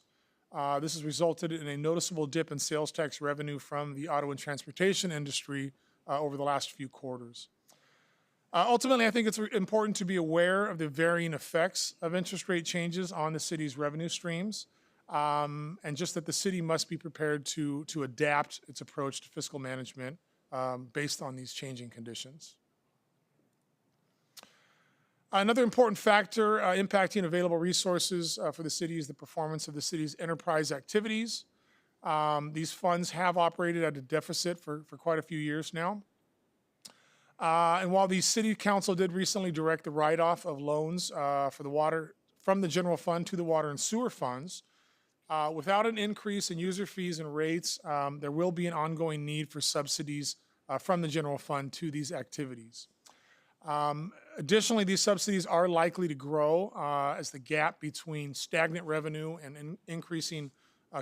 This has resulted in a noticeable dip in sales tax revenue from the auto and transportation industry over the last few quarters. Ultimately, I think it's important to be aware of the varying effects of interest rate changes on the city's revenue streams, and just that the city must be prepared to adapt its approach to fiscal management based on these changing conditions. Another important factor impacting available resources for the city is the performance of the city's enterprise activities. These funds have operated at a deficit for quite a few years now. And while the city council did recently direct the write-off of loans from the general fund to the water and sewer funds, without an increase in user fees and rates, there will be an ongoing need for subsidies from the general fund to these activities. Additionally, these subsidies are likely to grow as the gap between stagnant revenue and increasing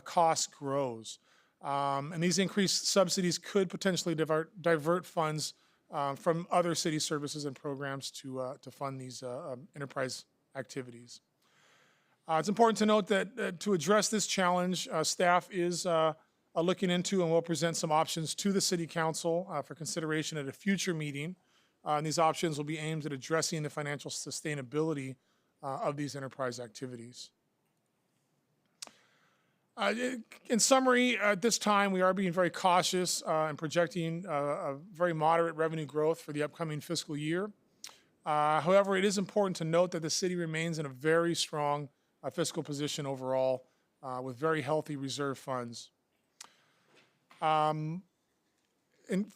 costs grows. And these increased subsidies could potentially divert funds from other city services and programs to fund these enterprise activities. It's important to note that to address this challenge, staff is looking into and will present some options to the City Council for consideration at a future meeting. And these options will be aimed at addressing the financial sustainability of these enterprise activities. In summary, at this time, we are being very cautious and projecting a very moderate revenue growth for the upcoming fiscal year. However, it is important to note that the city remains in a very strong fiscal position overall with very healthy reserve funds.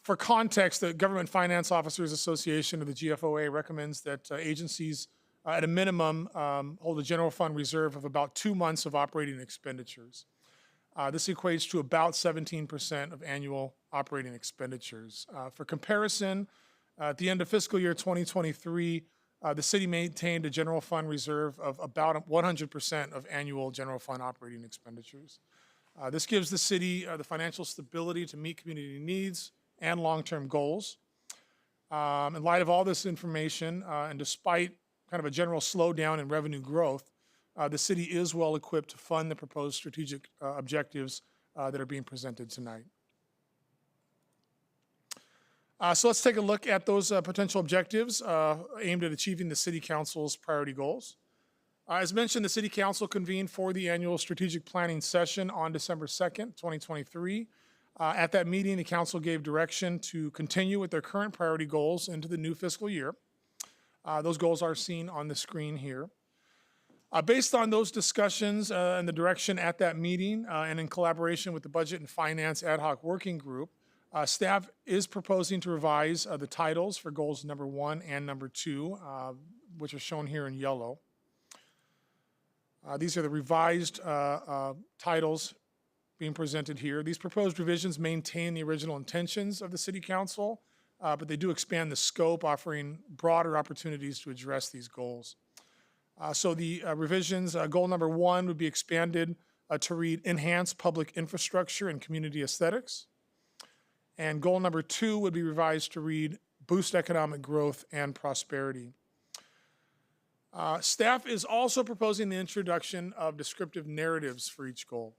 For context, the Government Finance Officers Association, or the GFOA, recommends that agencies at a minimum hold a general fund reserve of about 2 months of operating expenditures. This equates to about 17% of annual operating expenditures. For comparison, at the end of fiscal year 2023, the city maintained a general fund reserve of about 100% of annual general fund operating expenditures. This gives the city the financial stability to meet community needs and long-term goals. In light of all this information, and despite kind of a general slowdown in revenue growth, the city is well equipped to fund the proposed strategic objectives that are being presented tonight. So let's take a look at those potential objectives aimed at achieving the City Council's priority goals. As mentioned, the City Council convened for the annual strategic planning session on December 2nd, 2023. At that meeting, the council gave direction to continue with their current priority goals into the new fiscal year. Those goals are seen on the screen here. Based on those discussions and the direction at that meeting, and in collaboration with the Budget and Finance Ad Hoc Working Group, staff is proposing to revise the titles for goals number 1 and number 2, which are shown here in yellow. These are the revised titles being presented here. These proposed revisions maintain the original intentions of the City Council, but they do expand the scope, offering broader opportunities to address these goals. So the revisions, goal number 1 would be expanded to read enhance public infrastructure and community aesthetics. And goal number 2 would be revised to read boost economic growth and prosperity. Staff is also proposing the introduction of descriptive narratives for each goal.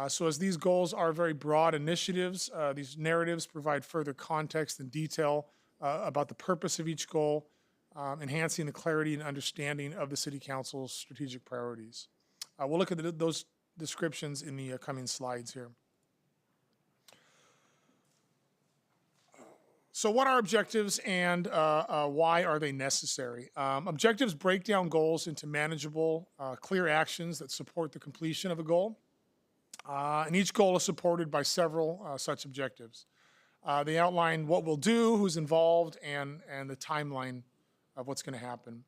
So as these goals are very broad initiatives, these narratives provide further context and detail about the purpose of each goal, enhancing the clarity and understanding of the City Council's strategic priorities. We'll look at those descriptions in the coming slides here. So what are objectives and why are they necessary? Objectives break down goals into manageable, clear actions that support the completion of a goal. And each goal is supported by several such objectives. They outline what we'll do, who's involved, and the timeline of what's going to happen.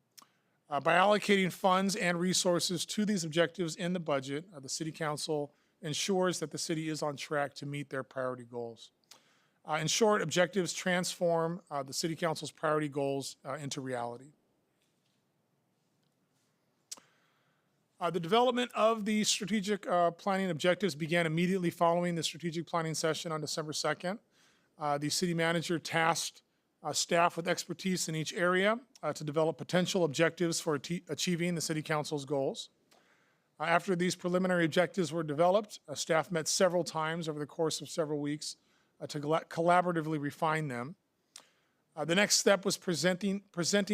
By allocating funds and resources to these objectives in the budget, the City Council ensures that the city is on track to meet their priority goals. In short, objectives transform the City Council's priority goals into reality. The development of the strategic planning objectives began immediately following the strategic planning session on December 2nd. The city manager tasked staff with expertise in each area to develop potential objectives for achieving the City Council's goals. After these preliminary objectives were developed, staff met several times over the course of several weeks to collaboratively refine them. The next step was presenting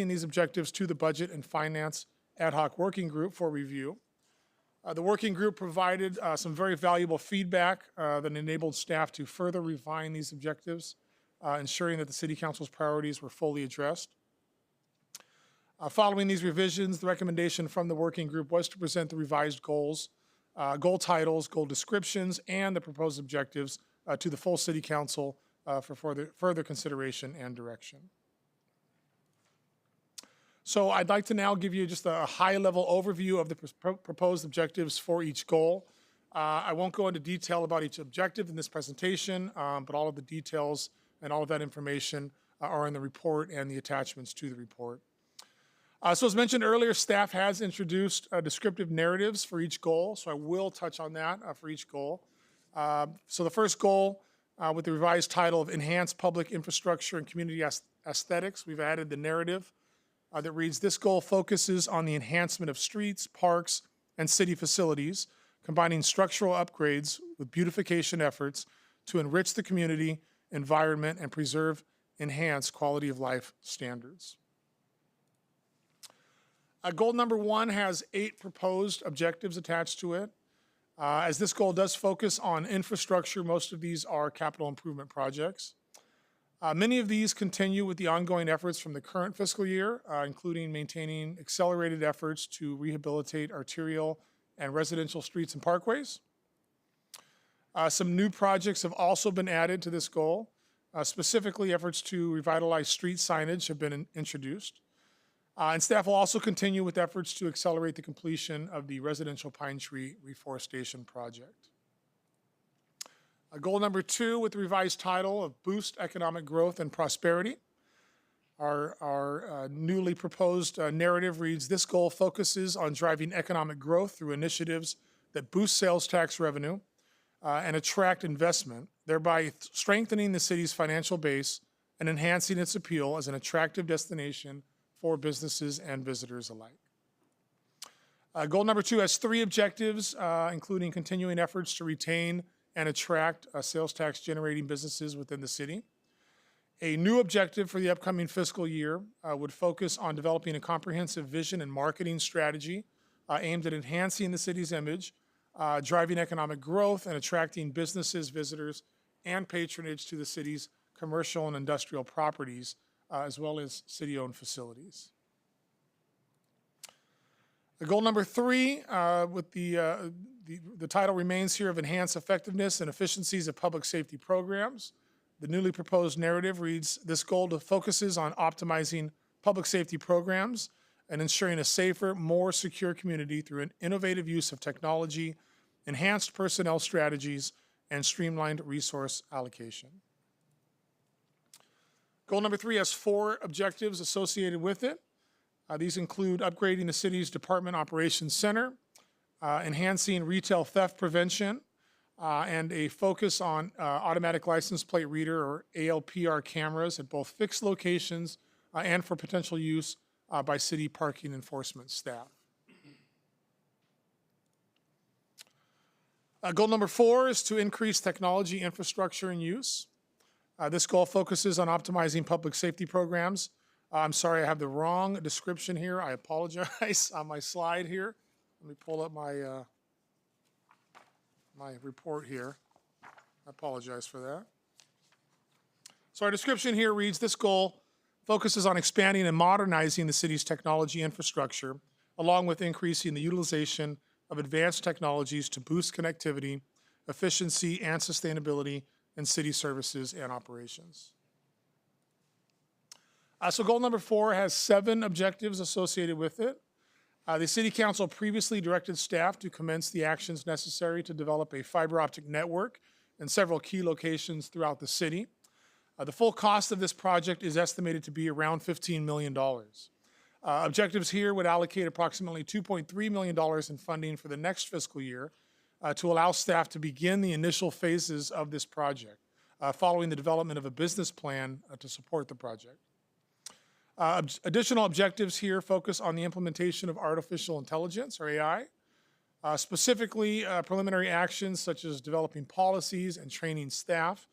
these objectives to the Budget and Finance Ad Hoc Working Group for review. The working group provided some very valuable feedback that enabled staff to further refine these objectives, ensuring that the City Council's priorities were fully addressed. Following these revisions, the recommendation from the working group was to present the revised goals, goal titles, goal descriptions, and the proposed objectives to the full City Council for further consideration and direction. So I'd like to now give you just a high-level overview of the proposed objectives for each goal. I won't go into detail about each objective in this presentation, but all of the details and all of that information are in the report and the attachments to the report. So as mentioned earlier, staff has introduced descriptive narratives for each goal, so I will touch on that for each goal. So the first goal, with the revised title of Enhanced Public Infrastructure and Community Aesthetics, we've added the narrative that reads, this goal focuses on the enhancement of streets, parks, and city facilities, combining structural upgrades with beautification efforts to enrich the community, environment, and preserve enhanced quality of life standards. Goal number 1 has 8 proposed objectives attached to it. As this goal does focus on infrastructure, most of these are capital improvement projects. Many of these continue with the ongoing efforts from the current fiscal year, including maintaining accelerated efforts to rehabilitate arterial and residential streets and parkways. Some new projects have also been added to this goal. Specifically, efforts to revitalize street signage have been introduced. And staff will also continue with efforts to accelerate the completion of the residential pine tree reforestation project. Goal number 2, with the revised title of Boost Economic Growth and Prosperity. Our newly proposed narrative reads, this goal focuses on driving economic growth through initiatives that boost sales tax revenue and attract investment, thereby strengthening the city's financial base and enhancing its appeal as an attractive destination for businesses and visitors alike. Goal number 2 has 3 objectives, including continuing efforts to retain and attract sales tax generating businesses within the city. A new objective for the upcoming fiscal year would focus on developing a comprehensive vision and marketing strategy aimed at enhancing the city's image, driving economic growth, and attracting businesses, visitors, and patronage to the city's commercial and industrial properties, as well as city-owned facilities. Goal number 3, with the title remains here of Enhance Effectiveness and Efficiencies of Public Safety Programs. The newly proposed narrative reads, this goal focuses on optimizing public safety programs and ensuring a safer, more secure community through an innovative use of technology, enhanced personnel strategies, and streamlined resource allocation. Goal number 3 has 4 objectives associated with it. These include upgrading the city's Department Operations Center, enhancing retail theft prevention, and a focus on automatic license plate reader or ALPR cameras at both fixed locations and for potential use by city parking enforcement staff. Goal number 4 is to increase technology infrastructure and use. This goal focuses on optimizing public safety programs. I'm sorry, I have the wrong description here. I apologize on my slide here. Let me pull up my my report here. I apologize for that. So our description here reads, this goal focuses on expanding and modernizing the city's technology infrastructure, along with increasing the utilization of advanced technologies to boost connectivity, efficiency, and sustainability in city services and operations. So goal number 4 has 7 objectives associated with it. The City Council previously directed staff to commence the actions necessary to develop a fiber optic network in several key locations throughout the city. The full cost of this project is estimated to be around $15 million. Objectives here would allocate approximately $2.3 million in funding for the next fiscal year to allow staff to begin the initial phases of this project, following the development of a business plan to support the project. Additional objectives here focus on the implementation of artificial intelligence, or AI, specifically preliminary actions such as developing policies and training staff,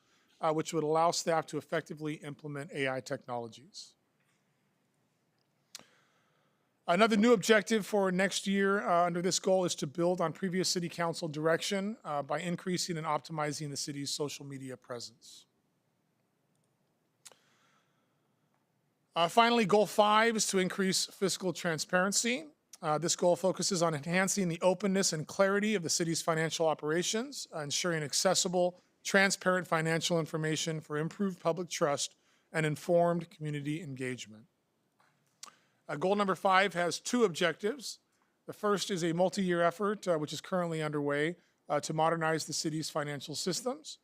which would allow staff to effectively implement AI technologies. Another new objective for next year under this goal is to build on previous City Council direction by increasing and optimizing the city's social media presence. Finally, goal 5 is to increase fiscal transparency. This goal focuses on enhancing the openness and clarity of the city's financial operations, ensuring accessible, transparent financial information for improved public trust and informed community engagement. Goal number 5 has 2 objectives. The first is a multi-year effort, which is currently underway, to modernize the city's financial systems.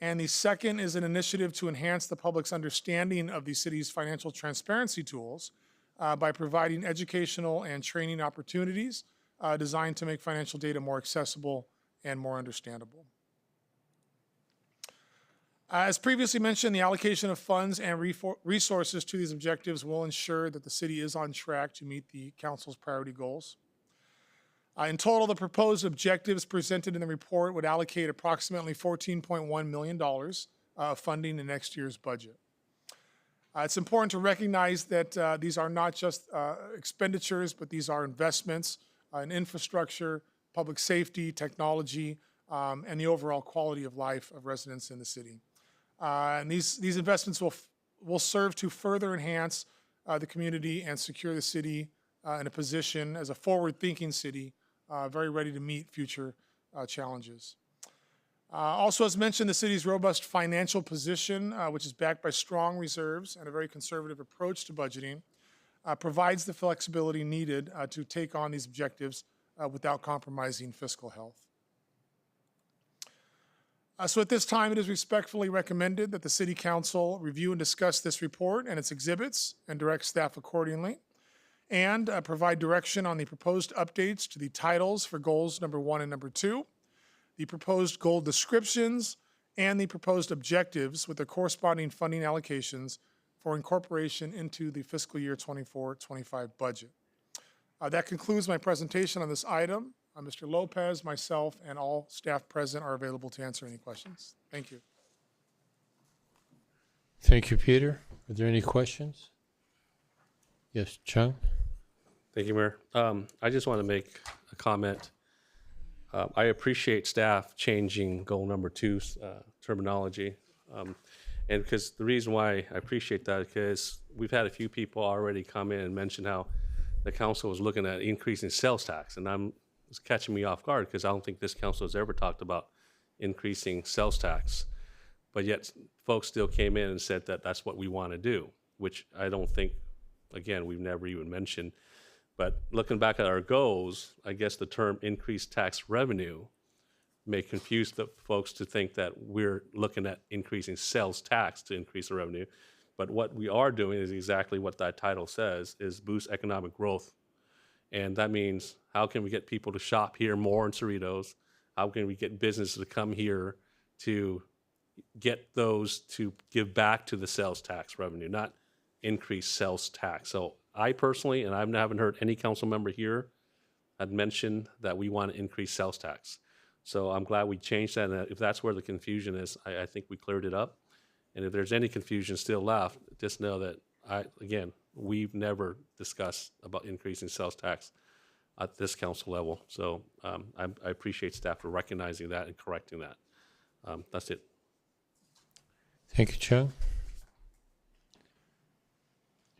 And the second is an initiative to enhance the public's understanding of the city's financial transparency tools by providing educational and training opportunities designed to make financial data more accessible and more understandable. As previously mentioned, the allocation of funds and resources to these objectives will ensure that the city is on track to meet the council's priority goals. In total, the proposed objectives presented in the report would allocate approximately $14.1 million of funding in next year's budget. It's important to recognize that these are not just expenditures, but these are investments in infrastructure, public safety, technology, and the overall quality of life of residents in the city. And these investments will serve to further enhance the community and secure the city in a position as a forward-thinking city, very ready to meet future challenges. Also, as mentioned, the city's robust financial position, which is backed by strong reserves and a very conservative approach to budgeting, provides the flexibility needed to take on these objectives without compromising fiscal health. So at this time, it is respectfully recommended that the City Council review and discuss this report and its exhibits and direct staff accordingly, and provide direction on the proposed updates to the titles for goals number 1 and number 2, the proposed goal descriptions, and the proposed objectives with the corresponding funding allocations for incorporation into the fiscal year 24-25 budget. That concludes my presentation on this item. Mr. Lopez, myself, and all staff present are available to answer any questions. Thank you. Thank you, Peter. Are there any questions? Yes, Chung? Thank you, Mayor. I just want to make a comment. I appreciate staff changing goal number 2's terminology. And because the reason why I appreciate that, because we've had a few people already come in and mention how the council was looking at increasing sales tax. And it's catching me off guard because I don't think this council has ever talked about increasing sales tax. But yet folks still came in and said that that's what we want to do, which I don't think, again, we've never even mentioned. But looking back at our goals, I guess the term increased tax revenue may confuse the folks to think that we're looking at increasing sales tax to increase the revenue. But what we are doing is exactly what that title says, is boost economic growth. And that means, how can we get people to shop here more in Cerritos? How can we get businesses to come here to get those to give back to the sales tax revenue, not increase sales tax? So I personally, and I haven't heard any council member here had mentioned that we want to increase sales tax. So I'm glad we changed that. And if that's where the confusion is, I think we cleared it up. And if there's any confusion still left, just know that, again, we've never discussed about increasing sales tax at this council level. So I appreciate staff for recognizing that and correcting that. That's it. Thank you, Chung.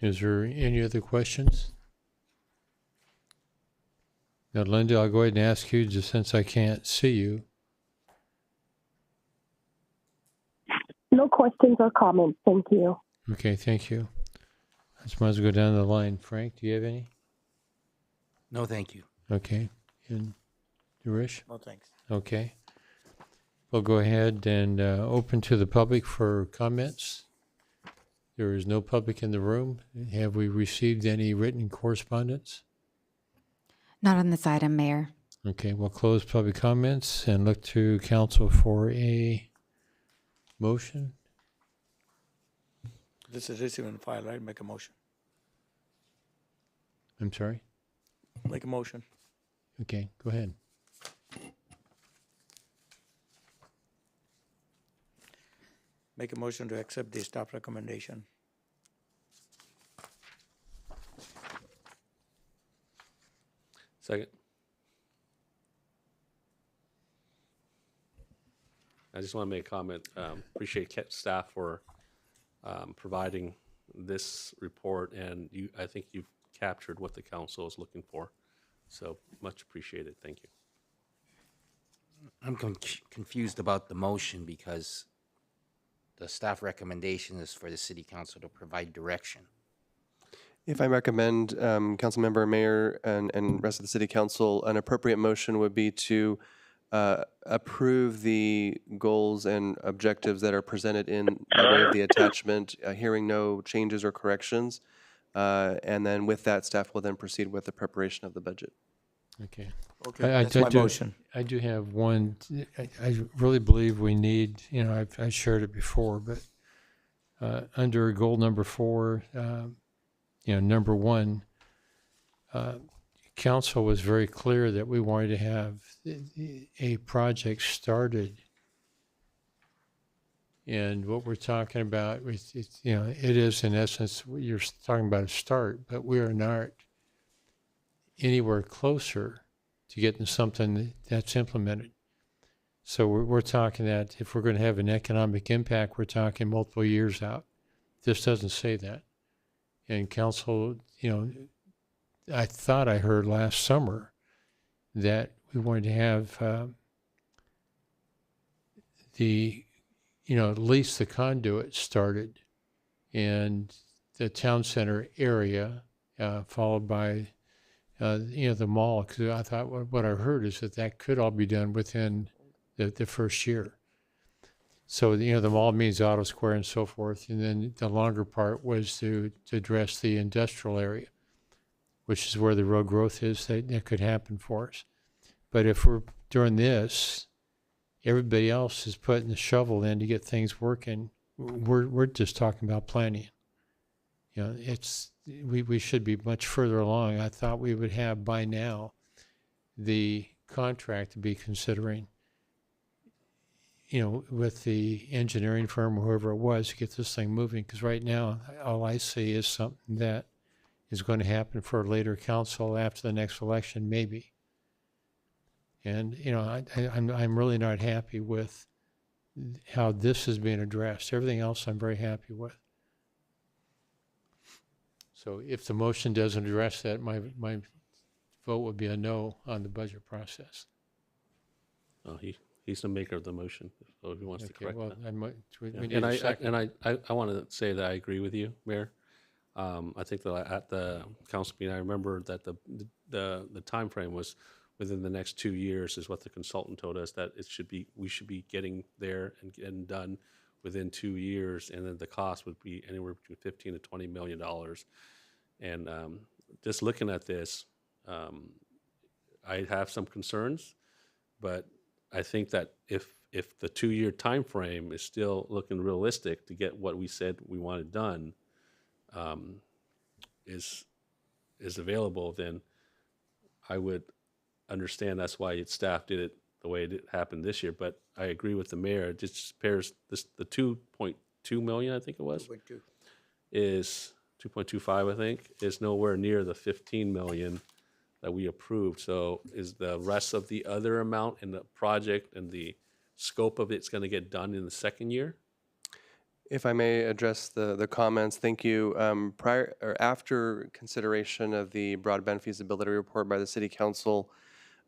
Is there any other questions? Now, Linda, I'll go ahead and ask you, just since I can't see you. No questions or comments. Thank you. Okay, thank you. I just might as well go down the line. Frank, do you have any? No, thank you. Okay. And Darish? No, thanks. Okay. We'll go ahead and open to the public for comments. There is no public in the room. Have we received any written correspondence? Not on this item, Mayor. Okay, we'll close public comments and look to council for a motion. This is received and file, right? Make a motion. I'm sorry? Make a motion. Okay, go ahead. Make a motion to accept the staff recommendation. Second. I just want to make a comment. Appreciate staff for providing this report, and I think you've captured what the council is looking for. So much appreciated. Thank you. I'm confused about the motion because the staff recommendation is for the city council to provide direction. If I recommend, Councilmember, Mayor, and rest of the city council, an appropriate motion would be to approve the goals and objectives that are presented in by way of the attachment, hearing no changes or corrections. And then with that, staff will then proceed with the preparation of the budget. Okay. Okay, that's my motion. I do have one. I really believe we need, I shared it before, but under goal number 4, number 1, council was very clear that we wanted to have a project started. And what we're talking about, it is in essence, you're talking about a start, but we are not anywhere closer to getting something that's implemented. So we're talking that if we're going to have an economic impact, we're talking multiple years out. This doesn't say that. And council, I thought I heard last summer that we wanted to have at least the conduit started and the town center area, followed by the mall, because I thought what I heard is that could all be done within the first year. So, the mall means Auto Square and so forth. And then the longer part was to address the industrial area, which is where the road growth is that could happen for us. But if we're doing this, everybody else is putting the shovel in to get things working. We're just talking about planning. We should be much further along. I thought we would have by now the contract to be considering, with the engineering firm or whoever it was to get this thing moving. Because right now, all I see is something that is going to happen for a later council after the next election, maybe. And, I'm really not happy with how this is being addressed. Everything else I'm very happy with. So if the motion doesn't address that, my vote would be a no on the budget process. Oh, he's the maker of the motion, so if he wants to correct that. We Yeah. need And a second. I want to say that I agree with you, Mayor. I think that at the council meeting, I remember that the time frame was within the next 2 years is what the consultant told us, that we should be getting there and getting done within 2 years, and then the cost would be anywhere between $15 to $20 million. And just looking at this, I have some concerns, but I think that if the 2-year time frame is still looking realistic to get what we said we wanted done, is available, then I would understand that's why staff did it the way it happened this year. But I agree with the mayor. It just pairs the 2.2 million, I think it was, 2.2. is 2.25, I think, is nowhere near the 15 million that we approved. So is the rest of the other amount in the project and the scope of it's going to get done in the second year? If I may address the comments, thank you. Prior or after consideration of the broadband feasibility report by the City Council,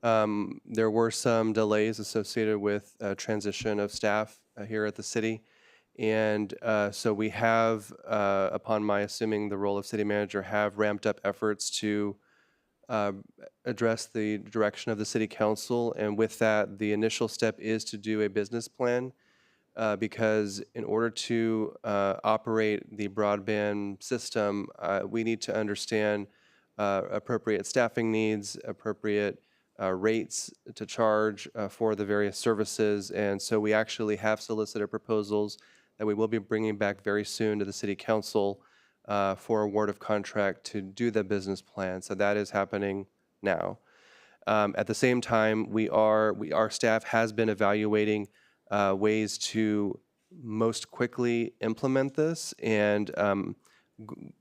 there were some delays associated with transition of staff here at the city. And so we have, upon my assuming the role of city manager, have ramped up efforts to address the direction of the City Council. And with that, the initial step is to do a business plan. Because in order to operate the broadband system, we need to understand appropriate staffing needs, appropriate rates to charge for the various services. And so we actually have solicited proposals that we will be bringing back very soon to the City Council for award of contract to do the business plan. So that is happening now. At the same time, our staff has been evaluating ways to most quickly implement this. And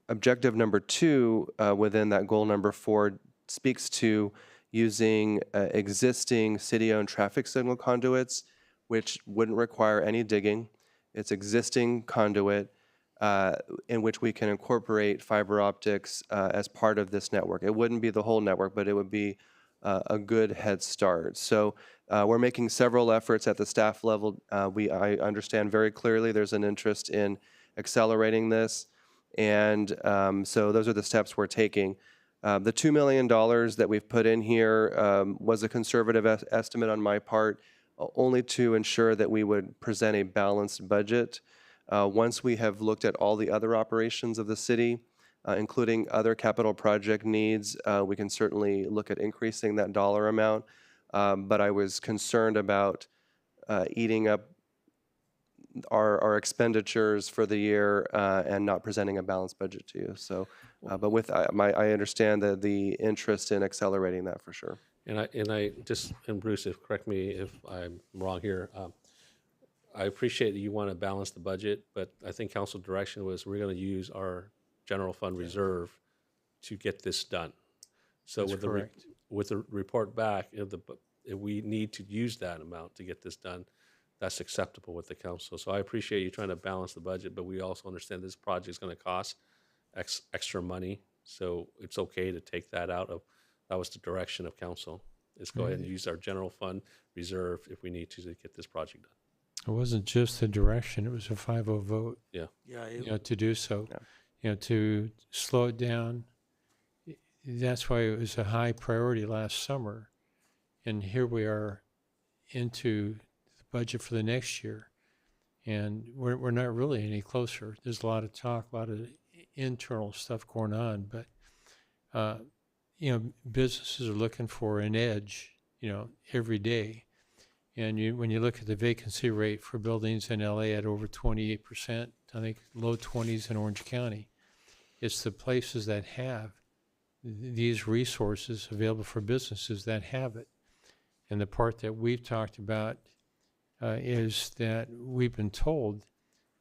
objective number 2 within that goal number 4 speaks to using existing city-owned traffic signal conduits, which wouldn't require any digging. It's existing conduit in which we can incorporate fiber optics as part of this network. It wouldn't be the whole network, but it would be a good head start. So we're making several efforts at the staff level. I understand very clearly there's an interest in accelerating this. And so those are the steps we're taking. The $2 million that we've put in here was a conservative estimate on my part, only to ensure that we would present a balanced budget. Once we have looked at all the other operations of the city, including other capital project needs, we can certainly look at increasing that dollar amount. But I was concerned about eating up our expenditures for the year and not presenting a balanced budget to you. So, but with I understand that the interest in accelerating that for sure. And Bruce, correct me if I'm wrong here. I appreciate that you want to balance the budget, but I think council direction was we're going to use our general fund reserve to get this done. So That's correct. With the report back, if we need to use that amount to get this done, that's acceptable with the council. So I appreciate you trying to balance the budget, but we also understand this project is going to cost extra money. So it's okay to take that out of, that was the direction of council, is go ahead and use our general fund reserve if we need to get this project done. It wasn't just the direction, it was a 5-0 vote. Yeah. To do so, to slow it down. That's why it was a high priority last summer. And here we are into the budget for the next year. And we're not really any closer. There's a lot of talk, a lot of internal stuff going on, but businesses are looking for an edge, every day. And when you look at the vacancy rate for buildings in LA at over 28%, I think low 20s in Orange County, it's the places that have these resources available for businesses that have it. And the part that we've talked about is that we've been told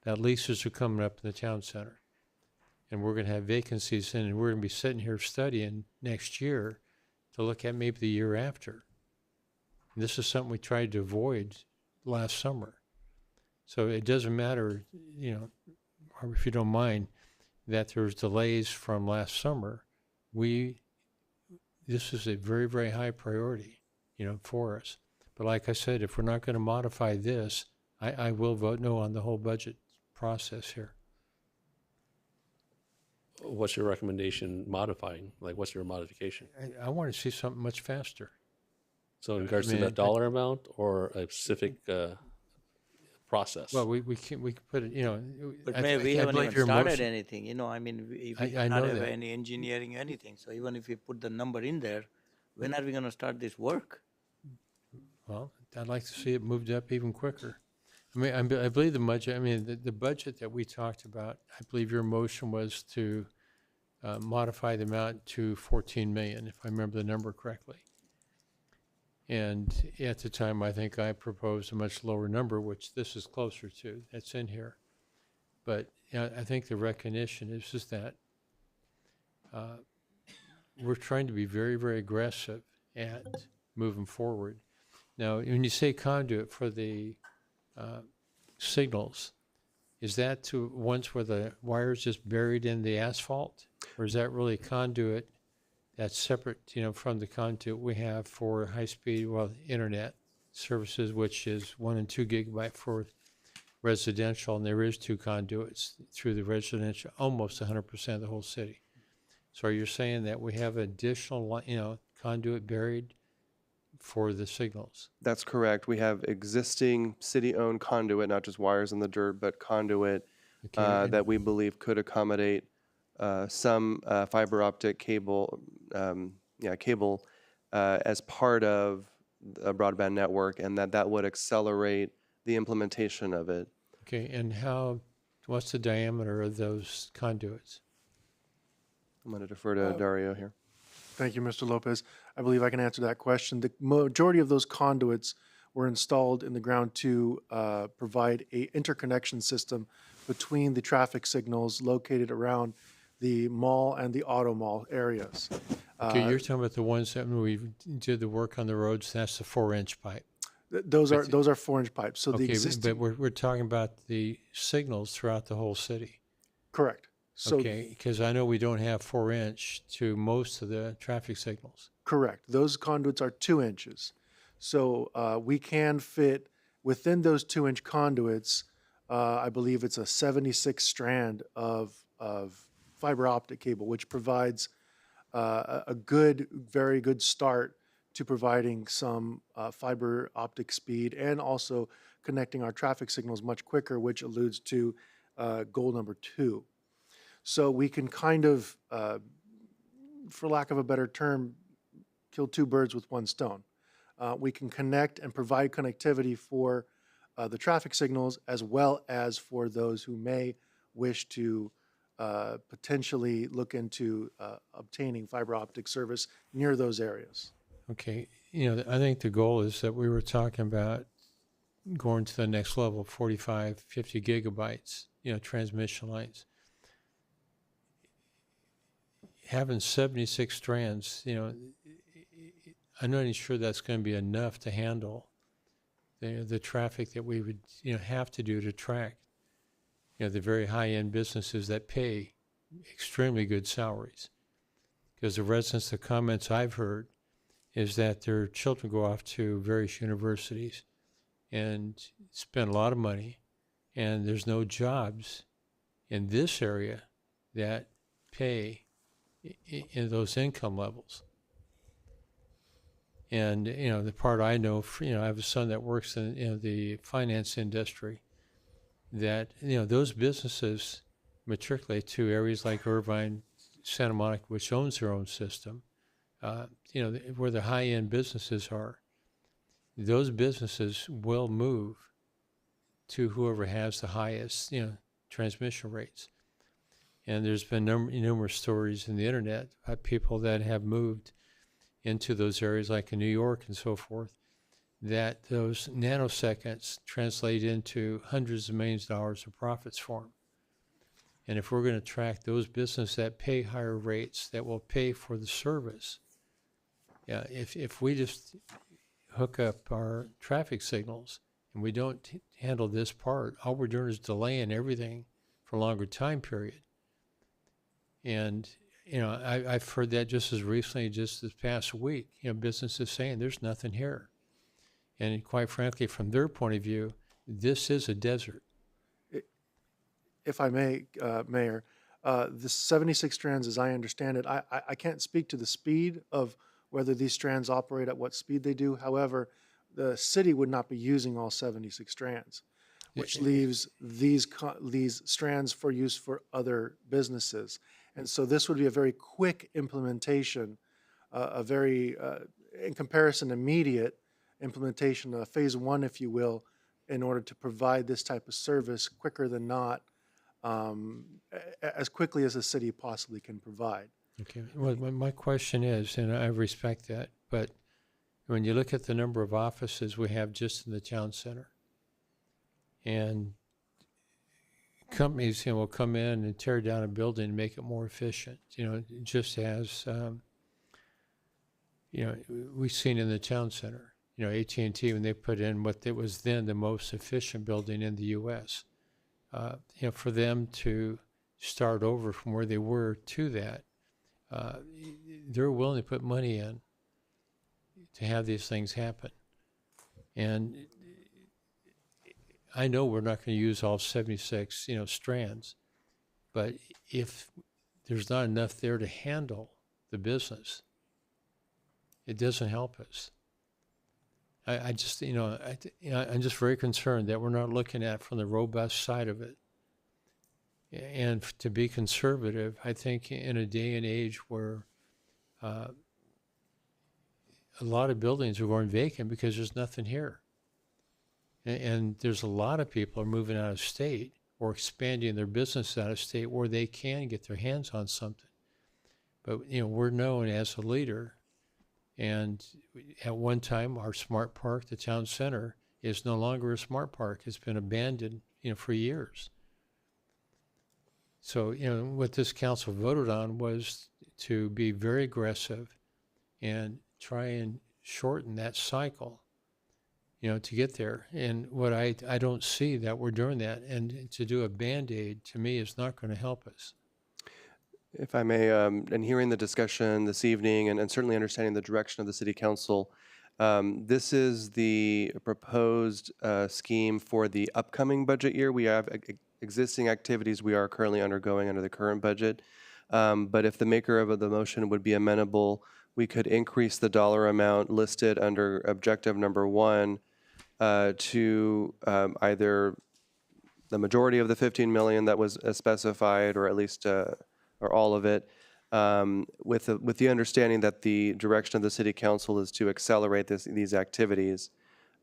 that leases are coming up in the town center. And we're going to have vacancies in, and we're going to be sitting here studying next year to look at maybe the year after. And this is something we tried to avoid last summer. So it doesn't matter, if you don't mind, that there's delays from last summer. This is a very, very high priority, for us. But like I said, if we're not going to modify this, I will vote no on the whole budget process here. What's your recommendation modifying? Like, what's your modification? I want to see something much faster. So in regards to that dollar amount or a specific process? Well, we can put it, But Mayor, we haven't even started anything, we I not know have that. any engineering, anything. So even if we put the number in there, when are we gonna start this work? Well, I'd like to see it moved up even quicker. I believe the budget, the budget that we talked about, I believe your motion was to modify the amount to 14 million, if I remember the number correctly. And at the time, I think I proposed a much lower number, which this is closer to. That's in here. But I think the recognition is just that we're trying to be very, very aggressive at moving forward. Now, when you say conduit for the signals, is that to ones where the wire's just buried in the asphalt? Or is that really conduit that's separate, from the conduit we have for high-speed, internet services, which is 1 and 2 gigabyte for residential, and there is 2 conduits through the residential, almost 100% of the whole city. So are you saying that we have additional, conduit buried for the signals? That's correct. We have existing city-owned conduit, not just wires in the dirt, but conduit Okay, that we believe could accommodate some fiber optic cable, cable as part of a broadband network, and that would accelerate the implementation of it. Okay, and what's the diameter of those conduits? I'm going to defer to Dario here. Thank you, Mr. Lopez. I believe I can answer that question. The majority of those conduits were installed in the ground to provide a interconnection system between the traffic signals located around the mall and the auto mall areas. Okay, you're talking about the ones that when we did the work on the roads, that's the 4-inch pipe. Those are 4-inch pipes. So the Okay, existing, but we're talking about the signals throughout the whole city. correct. So Okay, because I know we don't have 4-inch to most of the traffic signals. correct. Those conduits are 2 inches. So we can fit within those 2-inch conduits. I believe it's a 76 strand of fiber optic cable, which provides a very good start to providing some fiber optic speed and also connecting our traffic signals much quicker, which alludes to goal number 2. So we can kind of, for lack of a better term, kill 2 birds with 1 stone. We can connect and provide connectivity for the traffic signals as well as for those who may wish to potentially look into obtaining fiber optic service near those areas. Okay, I think the goal is that we were talking about going to the next level, 45, 50 gigabytes, transmission lines. Having 76 strands, I'm not even sure that's going to be enough to handle the traffic that we would, have to do to track, the very high-end businesses that pay extremely good salaries. Because the residents, the comments I've heard is that their children go off to various universities and spend a lot of money, and there's no jobs in this area that pay in those income levels. And, the part I know, I have a son that works in the finance industry, that, those businesses matriculate to areas like Irvine, Santa Monica, which owns their own system, where the high-end businesses are. Those businesses will move to whoever has the highest, transmission rates. And there's been numerous stories in the internet about people that have moved into those areas like in New York and so forth, that those nanoseconds translate into hundreds of millions of dollars of profits for them. And if we're going to track those businesses that pay higher rates, that will pay for the service, if we just hook up our traffic signals and we don't handle this part, all we're doing is delaying everything for a longer time period. And, I've heard that just as recently, just this past week, businesses saying there's nothing here. And quite frankly, from their point of view, this is a desert. If I may, Mayor, the 76 strands, as I understand it, I can't speak to the speed of whether these strands operate at what speed they do. However, the city would not be using all 76 strands, which leaves these strands for use for other businesses. And so this would be a very quick implementation, a very, in comparison, immediate implementation, phase 1, if you will, in order to provide this type of service quicker than not, as quickly as the city possibly can provide. Okay. Well, my question is, and I respect that, but when you look at the number of offices we have just in the town center, and companies, will come in and tear down a building and make it more efficient, just as, we've seen in the town center, AT&T, when they put in what was then the most efficient building in the U.S., for them to start over from where they were to that, they're willing to put money in to have these things happen. And I know we're not going to use all 76, strands, but if there's not enough there to handle the business, it doesn't help us. I'm just very concerned that we're not looking at from the robust side of it. And to be conservative, I think in a day and age where a lot of buildings are going vacant because there's nothing here. And there's a lot of people are moving out of state or expanding their business out of state where they can get their hands on something. But, we're known as a leader. And at one time, our smart park, the town center, is no longer a smart park. It's been abandoned, for years. So, what this council voted on was to be very aggressive and try and shorten that cycle, to get there. And what I don't see that we're doing that. And to do a Band-Aid, to me, is not going to help us. If I may, and hearing the discussion this evening and certainly understanding the direction of the city council, this is the proposed scheme for the upcoming budget year. We have existing activities we are currently undergoing under the current budget. But if the maker of the motion would be amenable, we could increase the dollar amount listed under objective number 1 to either the majority of the 15 million that was specified, or at least or all of it, with the understanding that the direction of the city council is to accelerate these activities.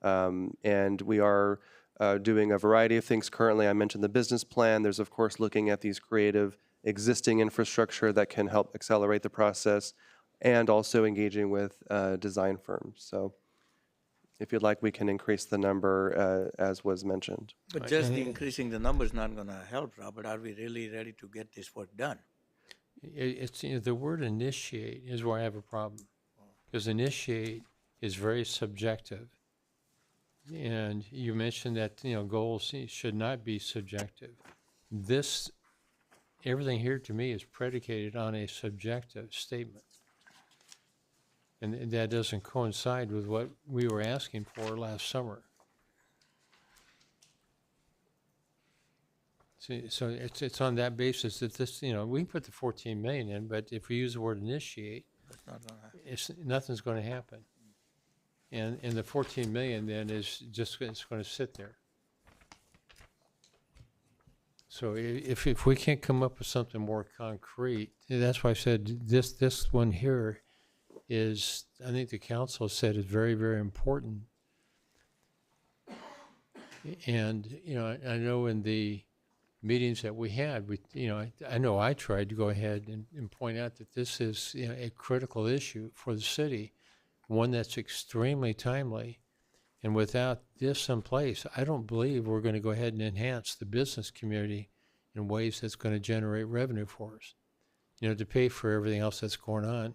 And we are doing a variety of things currently. I mentioned the business plan. There's, of course, looking at these creative existing infrastructure that can help accelerate the process, and also engaging with design firms. So if you'd like, we can increase the number as was mentioned. But just increasing the number is not going to help, Robert. Are we really ready to get this work done? It's the word initiate is where I have a problem, because initiate is very subjective, and you mentioned that goals should not be subjective. Everything here to me is predicated on a subjective statement, and that doesn't coincide with what we were asking for last summer. So it's on that basis that this, we can put the 14 million in, but if we use the word initiate, nothing's going to happen. And the 14 million then is just, it's going to sit there. So if we can't come up with something more concrete, that's why I said this one here is, I think the council said is very, very important. And, I know in the meetings that we had, I know I tried to go ahead and point out that this is a critical issue for the city, one that's extremely timely. And without this in place, I don't believe we're going to go ahead and enhance the business community in ways that's going to generate revenue for us, to pay for everything else that's going on.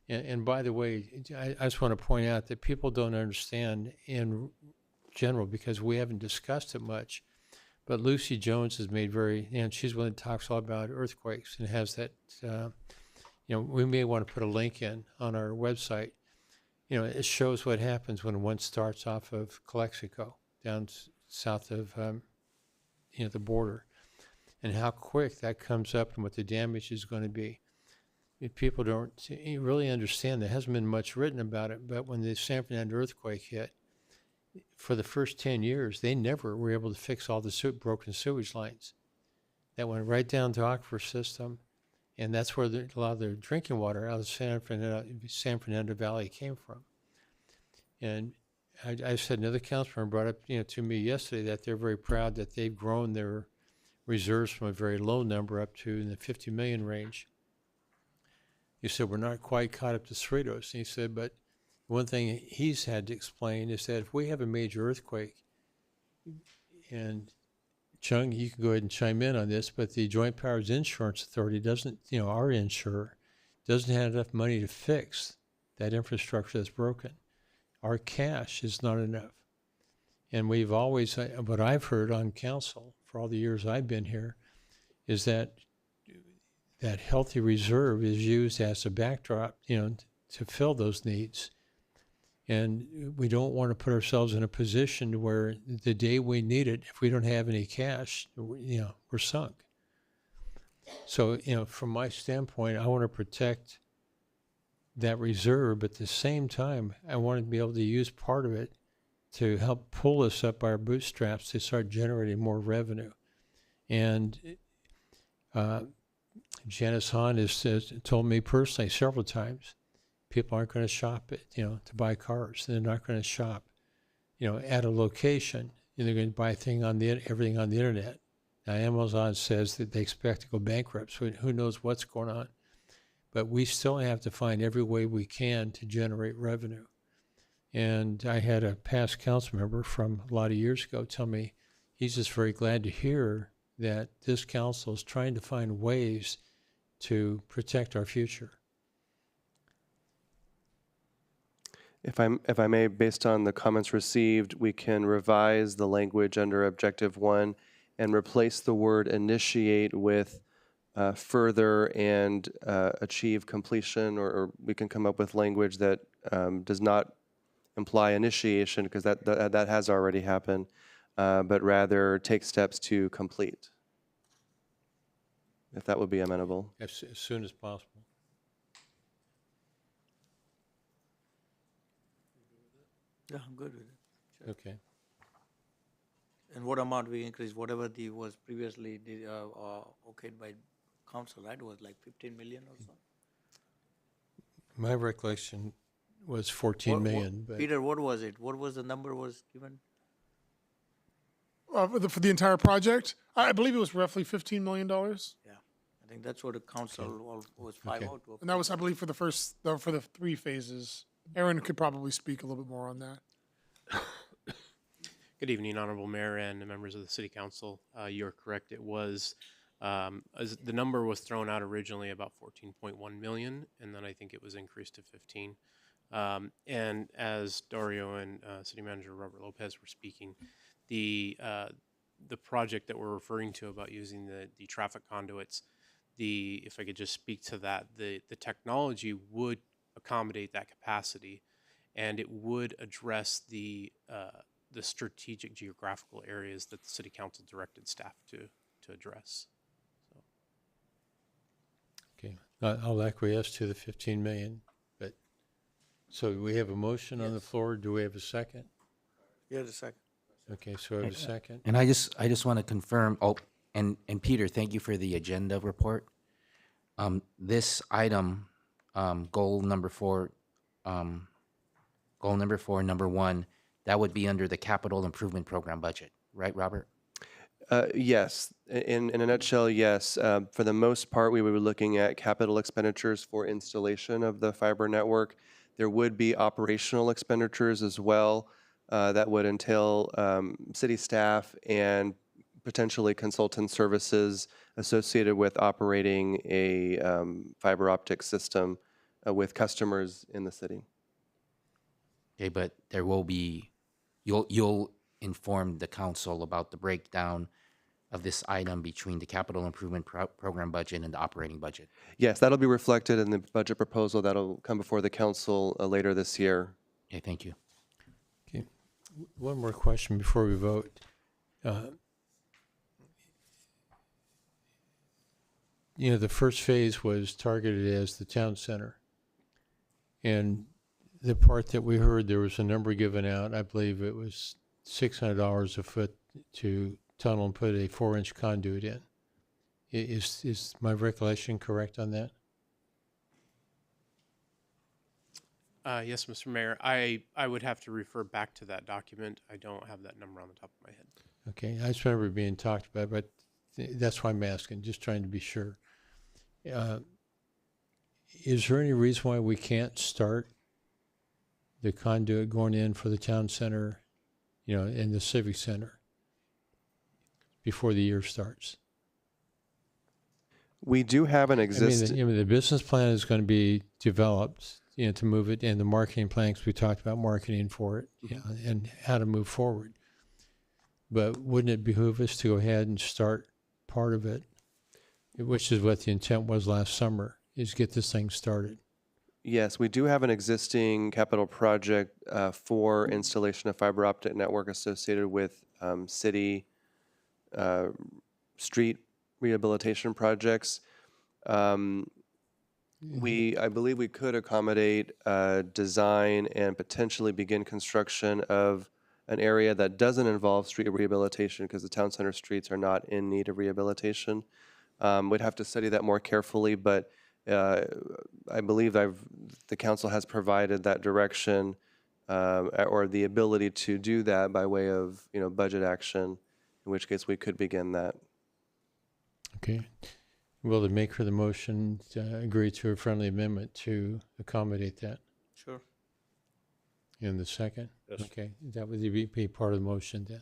And by the way, I just want to point out that people don't understand in general, because we haven't discussed it much, but Lucy Jones has made and she's one that talks all about earthquakes and has that, we may want to put a link in on our website. It shows what happens when one starts off of Calexico down south of, the border, and how quick that comes up and what the damage is going to be. If people don't really understand, there hasn't been much written about it, but when the San Fernando earthquake hit, for the first 10 years, they never were able to fix all the broken sewage lines. That went right down to the aquifer system, and that's where a lot of their drinking water out of San Fernando Valley came from. And I said, another councilman brought up to me yesterday that they're very proud that they've grown their reserves from a very low number up to in the 50 million range. He said, we're not quite caught up to Cerritos. And he said, but one thing he's had to explain is that if we have a major earthquake, and Chung, you can go ahead and chime in on this, but the Joint Powers Insurance Authority doesn't, our insurer, doesn't have enough money to fix that infrastructure that's broken. Our cash is not enough. And we've always, what I've heard on council for all the years I've been here, is that that healthy reserve is used as a backdrop, to fill those needs. And we don't want to put ourselves in a position where the day we need it, if we don't have any cash, we're sunk. So, from my standpoint, I want to protect that reserve, but at the same time, I want to be able to use part of it to help pull us up our bootstraps to start generating more revenue. And Janice Hahn has told me personally several times, people aren't going to shop it, to buy cars. They're not going to shop, at a location. They're going to buy everything on the internet. Now, Amazon says that they expect to go bankrupt, so who knows what's going on. But we still have to find every way we can to generate revenue. And I had a past council member from a lot of years ago tell me he's just very glad to hear that this council is trying to find ways to protect our future. If I may, based on the comments received, we can revise the language under Objective 1 and replace the word initiate with further and achieve completion, or we can come up with language that does not imply initiation, because that has already happened, but rather take steps to complete, if that would be amenable. As soon as possible. Yeah, I'm good with it. Okay. And what amount we increase, whatever was previously okayed by council, right, was like 15 million or so? My recollection was 14 million. But Peter, what was it? What was the number was given? For the entire project, I believe it was roughly $15 million. Yeah, I think that's what the council was 5 out. And that was, I believe, for the 3 phases. Aaron could probably speak a little bit more on that. Good evening, Honorable Mayor and members of the City Council. You're correct. It was, as the number was thrown out originally about 14.1 million, and then I think it was increased to 15. And as Dario and City Manager Robert Lopez were speaking, the project that we're referring to about using the traffic conduits, if I could just speak to that, the technology would accommodate that capacity, and it would address the strategic geographical areas that the City Council directed staff to address. okay, I'll acquiesce to the 15 million. But so we have a motion on the floor. Do we have a second? Yeah, the second. Okay, so I have a second. And I just want to confirm, and Peter, thank you for the agenda report. This item, goal number 4, number 1, that would be under the capital improvement program budget, right, Robert? Yes, in a nutshell, yes. For the most part, we would be looking at capital expenditures for installation of the fiber network. There would be operational expenditures as well that would entail city staff and potentially consultant services associated with operating a fiber optic system with customers in the city. Okay, but there will be, you'll inform the council about the breakdown of this item between the capital improvement program budget and the operating budget. Yes, that'll be reflected in the budget proposal that'll come before the council later this year. Okay, thank you. Okay, one more question before we vote. The first phase was targeted as the town center. And the part that we heard, there was a number given out. I believe it was $600 a foot to tunnel and put a 4-inch conduit in. Is my recollection correct on that? Yes, Mr. Mayor. I would have to refer back to that document. I don't have that number on the top of my head. Okay, I just remember being talked about, but that's why I'm asking, just trying to be sure. Is there any reason why we can't start the conduit going in for the town center, and the civic center before the year starts? We do have an existing. The business plan is going to be developed, to move it, and the marketing plans, we talked about marketing for it, and how to move forward. but wouldn't it behoove us to go ahead and start part of it, which is what the intent was last summer, is get this thing started? Yes, we do have an existing capital project for installation of fiber optic network associated with city street rehabilitation projects. I believe we could accommodate design and potentially begin construction of an area that doesn't involve street rehabilitation because the town center streets are not in need of rehabilitation. We'd have to study that more carefully, but I believe the council has provided that direction or the ability to do that by way of, budget action, in which case we could begin that. Okay. Will the maker of the motion agree to a friendly amendment to accommodate that? Sure. In the second? Yes. Okay, that would be part of the motion then.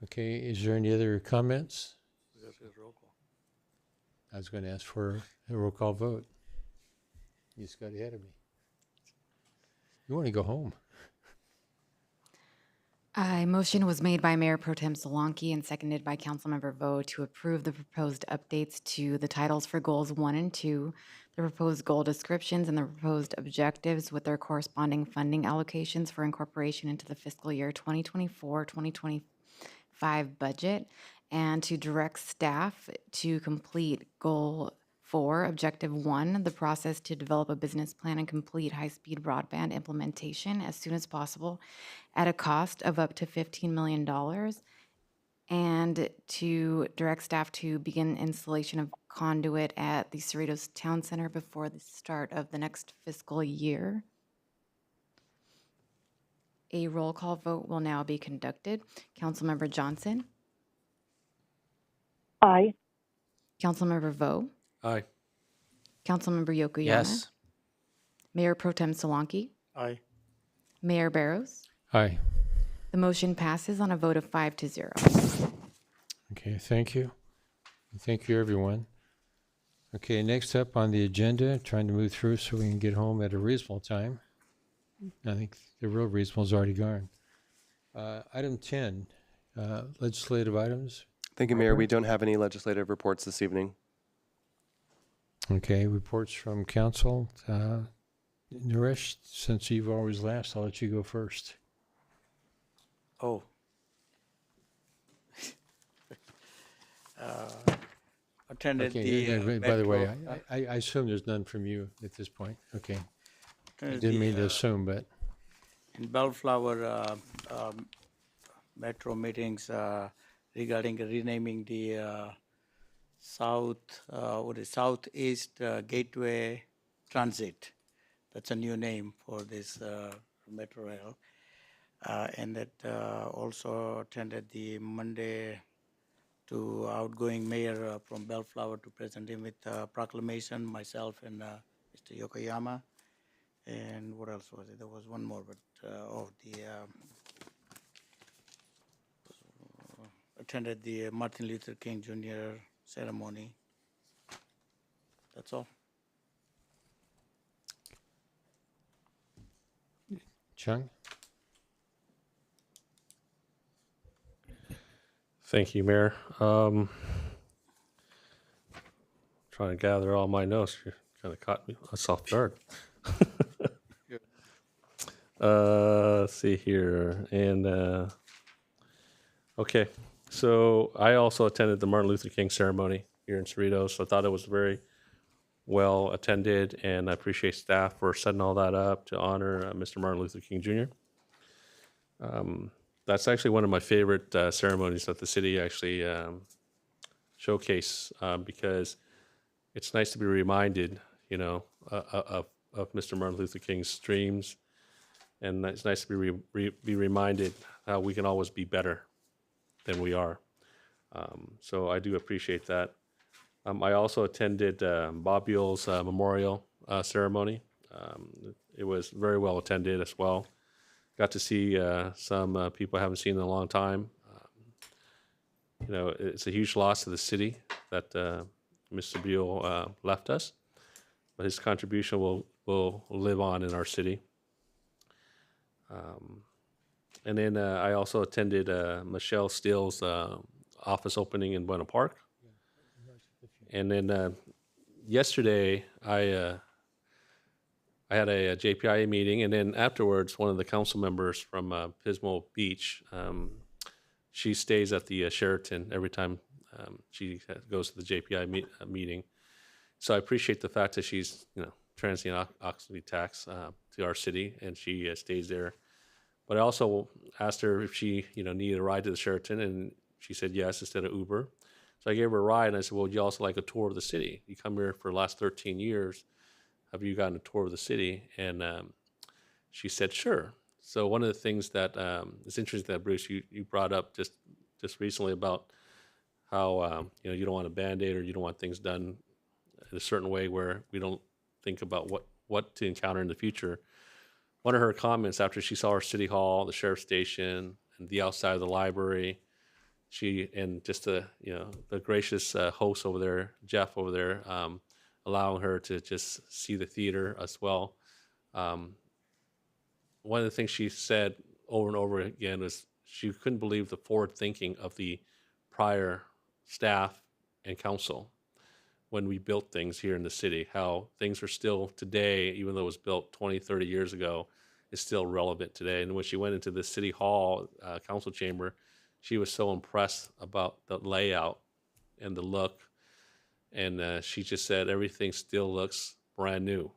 Okay, is there any other comments? I was going to ask for a roll call vote. You just got ahead of me. You want to go home? A motion was made by Mayor Pro Tem Solanki and seconded by Councilmember Vo to approve the proposed updates to the titles for goals 1 and 2, the proposed goal descriptions, and the proposed objectives with their corresponding funding allocations for incorporation into the fiscal year 2024-2025 budget, and to direct staff to complete goal 4, objective 1, the process to develop a business plan and complete high-speed broadband implementation as soon as possible at a cost of up to $15 million, and to direct staff to begin installation of conduit at the Cerritos Town Center before the start of the next fiscal year. A roll call vote will now be conducted. Councilmember Johnson? Aye. Councilmember Vo? Aye. Councilmember Yokoyama? Yes. Mayor Pro Tem Solanki? Aye. Mayor Barros? Aye. The motion passes on a vote of 5-0. Okay, thank you. Thank you, everyone. Okay, next up on the agenda, trying to move through so we can get home at a reasonable time. I think the real reasonable is already gone. Item 10, legislative items. Thank you, Mayor. We don't have any legislative reports this evening. Okay, reports from council. Naresh, since you've always last, I'll let you go first. Oh. Attended Okay, the. by the way, Metro- I assume there's none from you at this point. Okay. I attended didn't mean the, to assume, but in Bellflower metro meetings regarding renaming the Southeast Gateway Transit. That's a new name for this metro rail. And that also attended the Monday to outgoing mayor from Bellflower to present him with proclamation, myself and Mr. Yokoyama. And what else was it? There was one more, but attended the Martin Luther King Jr. ceremony. That's all. Chung? Thank you, Mayor. Trying to gather all my notes. You kind of caught me off guard. Let's see here. And okay, so I also attended the Martin Luther King ceremony here in Cerritos. So I thought it was very well attended, and I appreciate staff for setting all that up to honor Mr. Martin Luther King Jr. That's actually one of my favorite ceremonies that the city actually showcase because it's nice to be reminded, of Mr. Martin Luther King's dreams, and it's nice to be reminded how we can always be better than we are. So I do appreciate that. I also attended Bob Buell's memorial ceremony. It was very well attended as well. Got to see some people I haven't seen in a long time. It's a huge loss to the city that Mr. Buell left us, but his contribution will live on in our city. And then I also attended Michelle Steele's office opening in Buena Park. And then yesterday, I had a JPIA meeting, and then afterwards, one of the council members from Pismo Beach, she stays at the Sheraton every time she goes to the JPI meeting. So I appreciate the fact that she's, transient occupancy tax to our city, and she stays there. But I also asked her if she, needed a ride to the Sheraton, and she said yes instead of Uber. So I gave her a ride, and I said, well, would you also like a tour of the city? You come here for the last 13 years. Have you gotten a tour of the city? And she said, sure. So one of the things that is interesting that, Bruce, you brought up just recently about how, you don't want a Band-Aid, or you don't want things done in a certain way where we don't think about what to encounter in the future. One of her comments after she saw our city hall, the sheriff's station, and the outside of the library, and just the gracious host over there, Jeff over there, allowing her to just see the theater as well. One of the things she said over and over again was she couldn't believe the forward thinking of the prior staff and council when we built things here in the city, how things are still today, even though it was built 20, 30 years ago, is still relevant today. And when she went into the city hall council chamber, she was so impressed about the layout and the look. And she just said everything still looks brand new.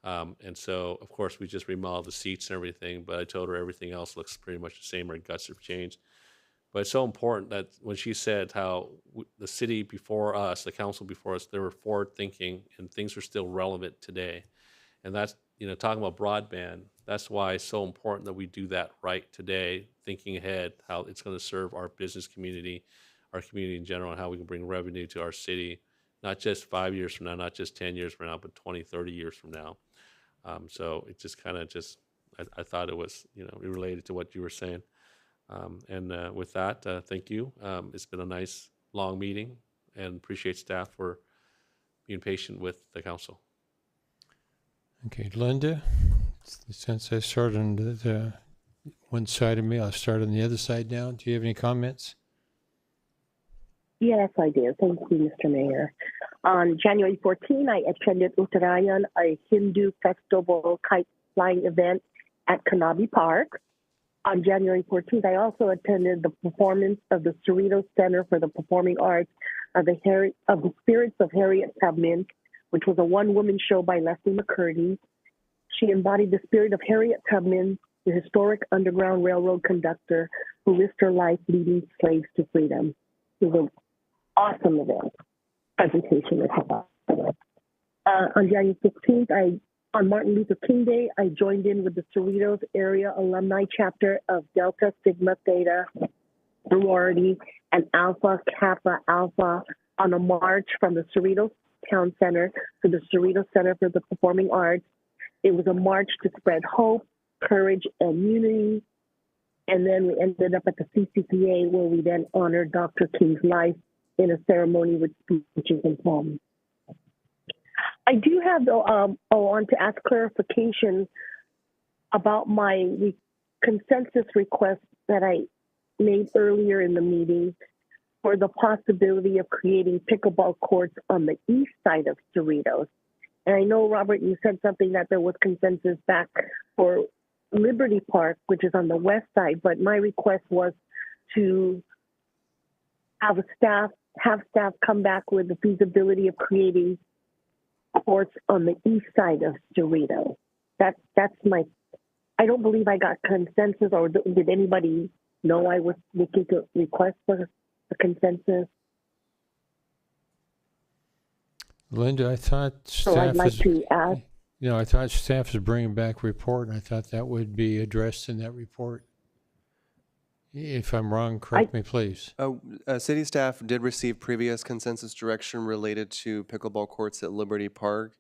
And so, of course, we just remodeled the seats and everything, but I told her everything else looks pretty much the same, or guts have changed. But it's so important that when she said how the city before us, the council before us, they were forward thinking and things are still relevant today. And that's, talking about broadband, that's why it's so important that we do that right today, thinking ahead how it's going to serve our business community, our community in general, and how we can bring revenue to our city, not just 5 years from now, not just 10 years from now, but 20, 30 years from now. So it just kind of I thought it was, related to what you were saying. And with that, thank you. It's been a nice, long meeting, and appreciate staff for being patient with the council. Okay, Linda, since I started on the one side of me, I'll start on the other side now. Do you have any comments? Yes, I do. Thank you, Mr. Mayor. On January 14, I attended Uttarayan, a Hindu festival kite flying event at Kanabi Park. On January 14th, I also attended the performance of the Cerritos Center for the Performing Arts of the Spirits of Harriet Tubman, which was a one-woman show by Leslie McCurdy. She embodied the spirit of Harriet Tubman, the historic Underground Railroad conductor who risked her life leading slaves to freedom. It was an awesome event, presentation. On January 16th, on Martin Luther King Day, I joined in with the Cerritos Area Alumni Chapter of Delta Sigma Theta Sorority and Alpha Kappa Alpha on a march from the Cerritos Town Center to the Cerritos Center for the Performing Arts. It was a march to spread hope, courage, and unity. And then we ended up at the CCPA, where we then honored Dr. King's life in a ceremony with speeches and poems. I do have, though, I want to ask clarification about my consensus request that I made earlier in the meeting for the possibility of creating pickleball courts on the east side of Cerritos. And I know, Robert, you said something that there was consensus back for Liberty Park, which is on the west side, but my request was to have staff come back with the feasibility of creating courts on the east side of Cerritos. That's my. I don't believe I got consensus, or did anybody know I was looking to request for a consensus? Linda, I thought staff So I'd like to ask. I thought staff was bringing back a report, and I thought that would be addressed in that report. If I'm wrong, correct me, please. City staff did receive previous consensus direction related to pickleball courts at Liberty Park.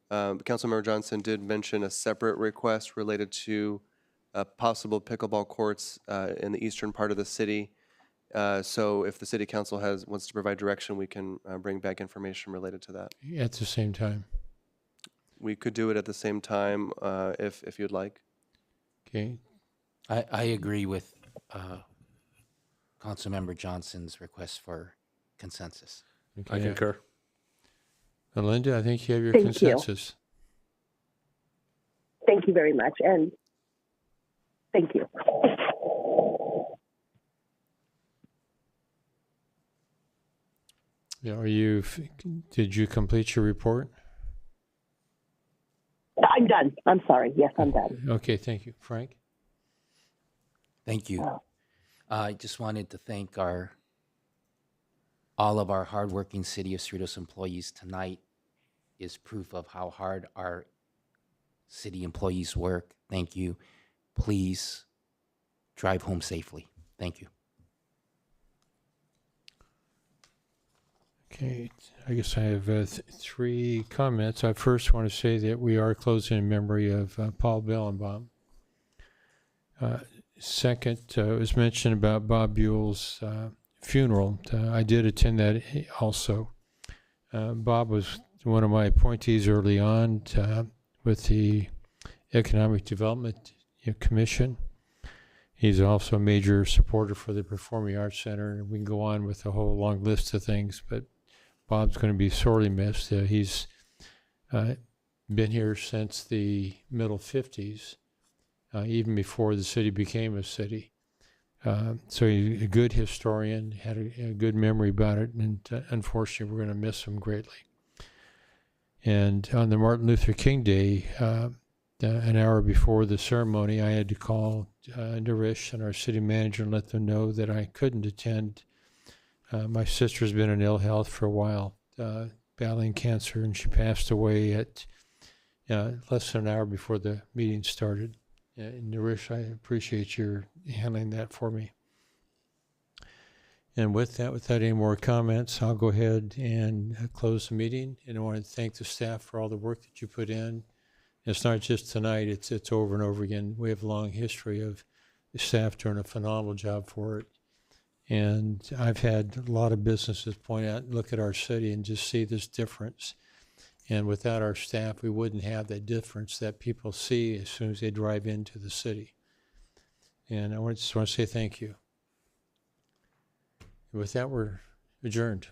Councilmember Johnson did mention a separate request related to possible pickleball courts in the eastern part of the city. So if the city council wants to provide direction, we can bring back information related to that. At the same time. We could do it at the same time if you'd like. Okay. I agree with Councilmember Johnson's request for consensus. I Okay. concur. Linda, I think you have your Thank you. consensus. Thank you very much, and thank you. Yeah, did you complete your report? I'm done. I'm sorry. Yes, I'm done. Okay, thank you. Frank? Thank you. I just wanted to thank all of our hardworking City of Cerritos employees. Tonight is proof of how hard our city employees work. Thank you. Please drive home safely. Thank you. Okay, I guess I have three comments. I first want to say that we are closing in memory of Paul Bellenbaum. Second, it was mentioned about Bob Buell's funeral. I did attend that also. Bob was one of my appointees early on with the Economic Development Commission. He's also a major supporter for the Performing Arts Center, and we can go on with a whole long list of things, but Bob's going to be sorely missed. He's been here since the middle 50s, even before the city became a city. So he's a good historian, had a good memory about it, and unfortunately we're going to miss him greatly. And on the Martin Luther King Day, an hour before the ceremony, I had to call Narish and our city manager and let them know that I couldn't attend. My sister's been in ill health for a while, battling cancer, and she passed away at less than an hour before the meeting started. Narish, I appreciate your handling that for me. And with that, without any more comments, I'll go ahead and close the meeting. And I want to thank the staff for all the work that you put in. It's not just tonight, it's over and over again. We have a long history of the staff doing a phenomenal job for it. And I've had a lot of businesses point out, look at our city and just see this difference. And without our staff, we wouldn't have that difference that people see as soon as they drive into the city. And I just want to say thank you. With that, we're adjourned.